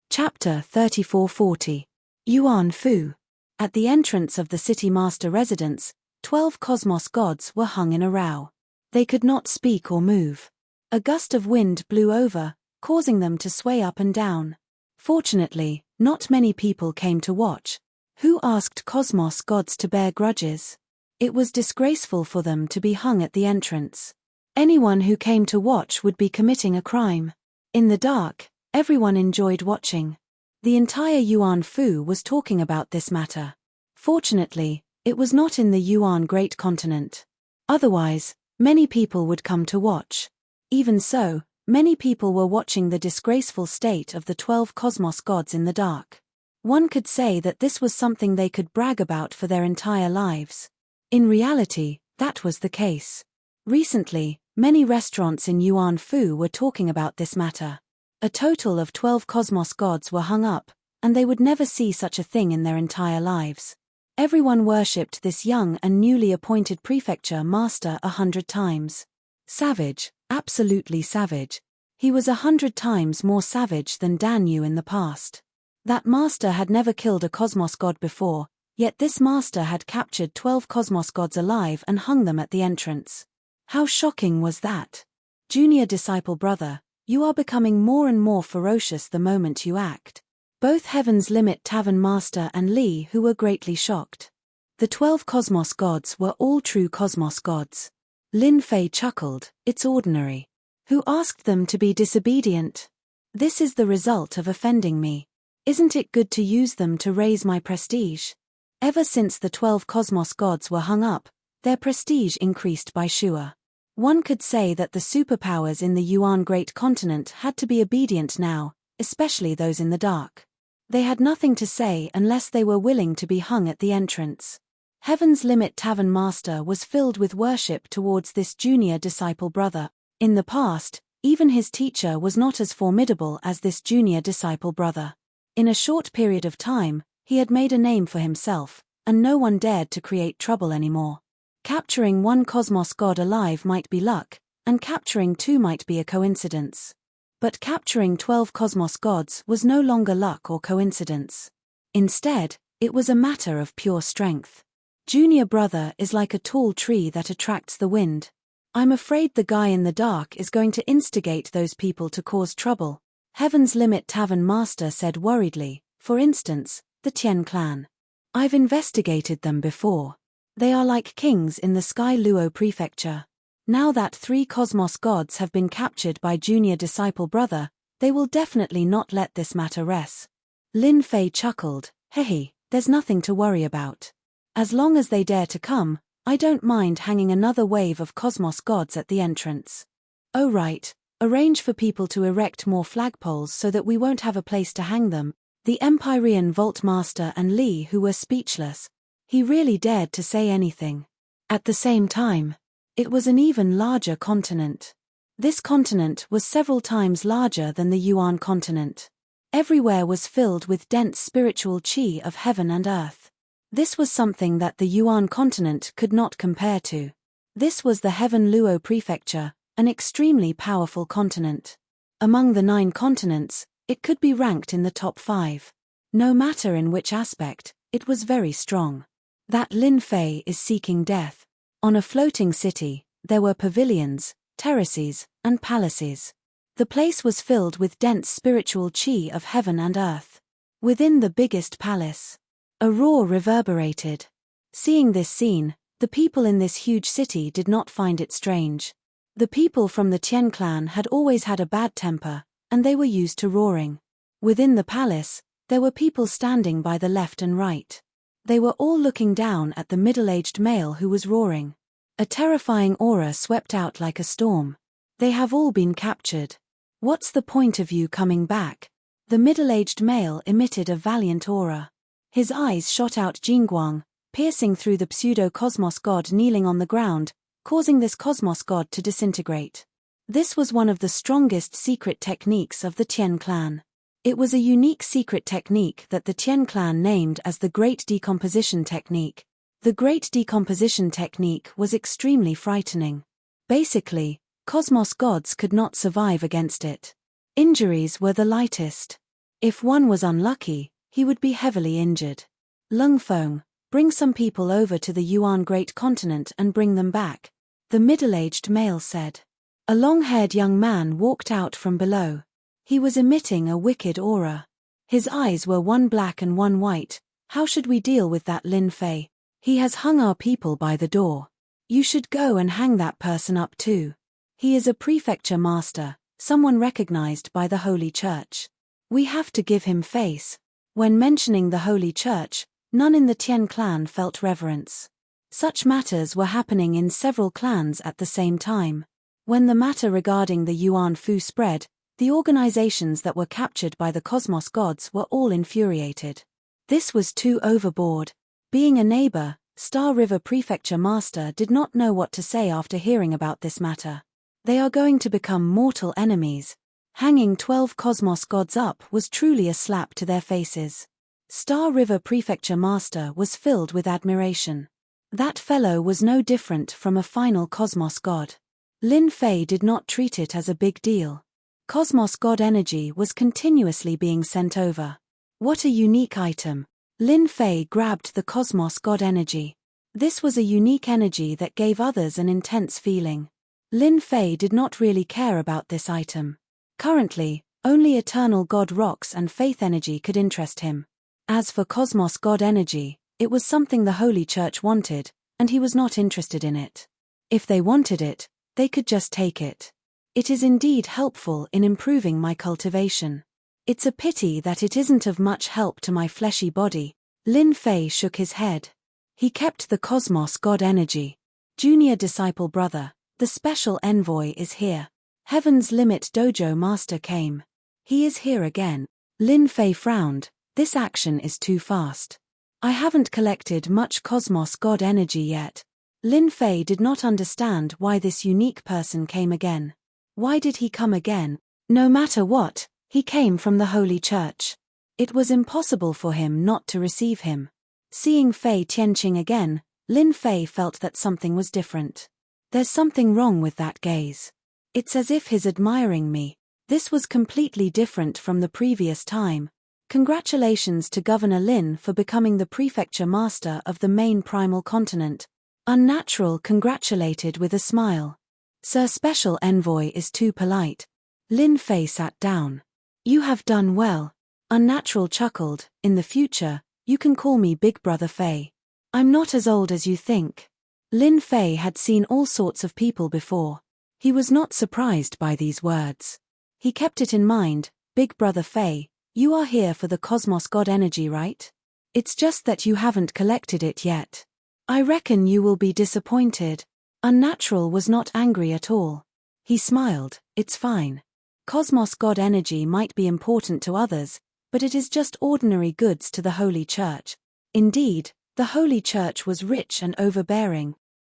Chapter 3440. Yuan Fu. At the entrance of the city master residence, 12 cosmos gods were hung in a row. They could not speak or move. A gust of wind blew over, causing them to sway up and down. Fortunately, not many people came to watch. Who asked cosmos gods to bear grudges? It was disgraceful for them to be hung at the entrance. Anyone who came to watch would be committing a crime. In the dark, everyone enjoyed watching. The entire Yuan Fu was talking about this matter. Fortunately, it was not in the Yuan Great Continent. Otherwise, many people would come to watch. Even so, many people were watching the disgraceful state of the 12 cosmos gods in the dark. One could say that this was something they could brag about for their entire lives. In reality, that was the case. Recently, many restaurants in Yuan Fu were talking about this matter. A total of 12 cosmos gods were hung up, and they would never see such a thing in their entire lives. Everyone worshipped this young and newly appointed prefecture master 100 times. Savage, absolutely savage. He was 100 times more savage than Dan Yu in the past. That master had never killed a cosmos god before, yet this master had captured 12 cosmos gods alive and hung them at the entrance. How shocking was that? Junior disciple brother, you are becoming more and more ferocious the moment you act. Both Heaven's Limit Tavern Master and Li who were greatly shocked. The 12 cosmos gods were all true cosmos gods. Lin Fei chuckled, it's ordinary. Who asked them to be disobedient? This is the result of offending me. Isn't it good to use them to raise my prestige? Ever since the 12 cosmos gods were hung up, their prestige increased by sure. One could say that the superpowers in the Yuan Great Continent had to be obedient now, especially those in the dark. They had nothing to say unless they were willing to be hung at the entrance. Heaven's Limit Tavern Master was filled with worship towards this junior disciple brother. In the past, even his teacher was not as formidable as this junior disciple brother. In a short period of time, he had made a name for himself, and no one dared to create trouble anymore. Capturing one cosmos god alive might be luck, and capturing two might be a coincidence. But capturing 12 cosmos gods was no longer luck or coincidence. Instead, it was a matter of pure strength. Junior brother is like a tall tree that attracts the wind. I'm afraid the guy in the dark is going to instigate those people to cause trouble, Heaven's Limit Tavern Master said worriedly. For instance, the Tien clan. I've investigated them before. They are like kings in the Sky Luo Prefecture. Now that 3 cosmos gods have been captured by junior disciple brother, they will definitely not let this matter rest. Lin Fei chuckled. Hehe, there's nothing to worry about. As long as they dare to come, I don't mind hanging another wave of cosmos gods at the entrance. Oh right, arrange for people to erect more flagpoles so that we won't have a place to hang them. The Empyrean Vault Master and Li who were speechless. He really dared to say anything. At the same time, it was an even larger continent. This continent was several times larger than the Yuan continent. Everywhere was filled with dense spiritual qi of heaven and earth. This was something that the Yuan continent could not compare to. This was the Heaven Luo Prefecture, an extremely powerful continent. Among the 9 continents, it could be ranked in the top 5. No matter in which aspect, it was very strong. That Lin Fei is seeking death. On a floating city, there were pavilions, terraces, and palaces. The place was filled with dense spiritual qi of heaven and earth. Within the biggest palace, a roar reverberated. Seeing this scene, the people in this huge city did not find it strange. The people from the Tien clan had always had a bad temper, and they were used to roaring. Within the palace, there were people standing by the left and right. They were all looking down at the middle-aged male who was roaring. A terrifying aura swept out like a storm. They have all been captured. What's the point of you coming back? The middle-aged male emitted a valiant aura. His eyes shot out Jingguang, piercing through the pseudo-cosmos god kneeling on the ground, causing this cosmos god to disintegrate. This was one of the strongest secret techniques of the Tien clan. It was a unique secret technique that the Tien clan named as the Great Decomposition Technique. The Great Decomposition Technique was extremely frightening. Basically, cosmos gods could not survive against it. Injuries were the lightest. If one was unlucky, he would be heavily injured. Lung Feng, bring some people over to the Yuan Great Continent and bring them back, the middle-aged male said. A long-haired young man walked out from below. He was emitting a wicked aura. His eyes were one black and one white. How should we deal with that Lin Fei? He has hung our people by the door. You should go and hang that person up too. He is a prefecture master, someone recognized by the Holy Church. We have to give him face. When mentioning the Holy Church, none in the Tien clan felt reverence. Such matters were happening in several clans at the same time. When the matter regarding the Yuan Fu spread, the organizations that were captured by the cosmos gods were all infuriated. This was too overboard. Being a neighbor, Star River Prefecture Master did not know what to say after hearing about this matter. They are going to become mortal enemies. Hanging 12 cosmos gods up was truly a slap to their faces. Star River Prefecture Master was filled with admiration. That fellow was no different from a final cosmos god. Lin Fei did not treat it as a big deal. Cosmos god energy was continuously being sent over. What a unique item. Lin Fei grabbed the cosmos god energy. This was a unique energy that gave others an intense feeling. Lin Fei did not really care about this item. Currently, only eternal god rocks and faith energy could interest him. As for cosmos god energy, it was something the Holy Church wanted, and he was not interested in it. If they wanted it, they could just take it. It is indeed helpful in improving my cultivation. It's a pity that it isn't of much help to my fleshy body. Lin Fei shook his head. He kept the cosmos god energy. Junior disciple brother, the special envoy is here. Heaven's Limit Dojo Master came. He is here again. Lin Fei frowned. This action is too fast. I haven't collected much cosmos god energy yet. Lin Fei did not understand why this unique person came again. Why did he come again? No matter what, he came from the Holy Church. It was impossible for him not to receive him. Seeing Fei Tianqing again, Lin Fei felt that something was different. There's something wrong with that gaze. It's as if he's admiring me. This was completely different from the previous time. Congratulations to Governor Lin for becoming the prefecture master of the main primal continent. Unnatural congratulated with a smile. Sir Special Envoy is too polite. Lin Fei sat down. You have done well. Unnatural chuckled. In the future, you can call me Big Brother Fei. I'm not as old as you think. Lin Fei had seen all sorts of people before. He was not surprised by these words. He kept it in mind. Big Brother Fei, you are here for the cosmos god energy, right? It's just that you haven't collected it yet. I reckon you will be disappointed. Unnatural was not angry at all. He smiled. It's fine. Cosmos god energy might be important to others, but it is just ordinary goods to the Holy Church. Indeed, the Holy Church was rich and overbearing.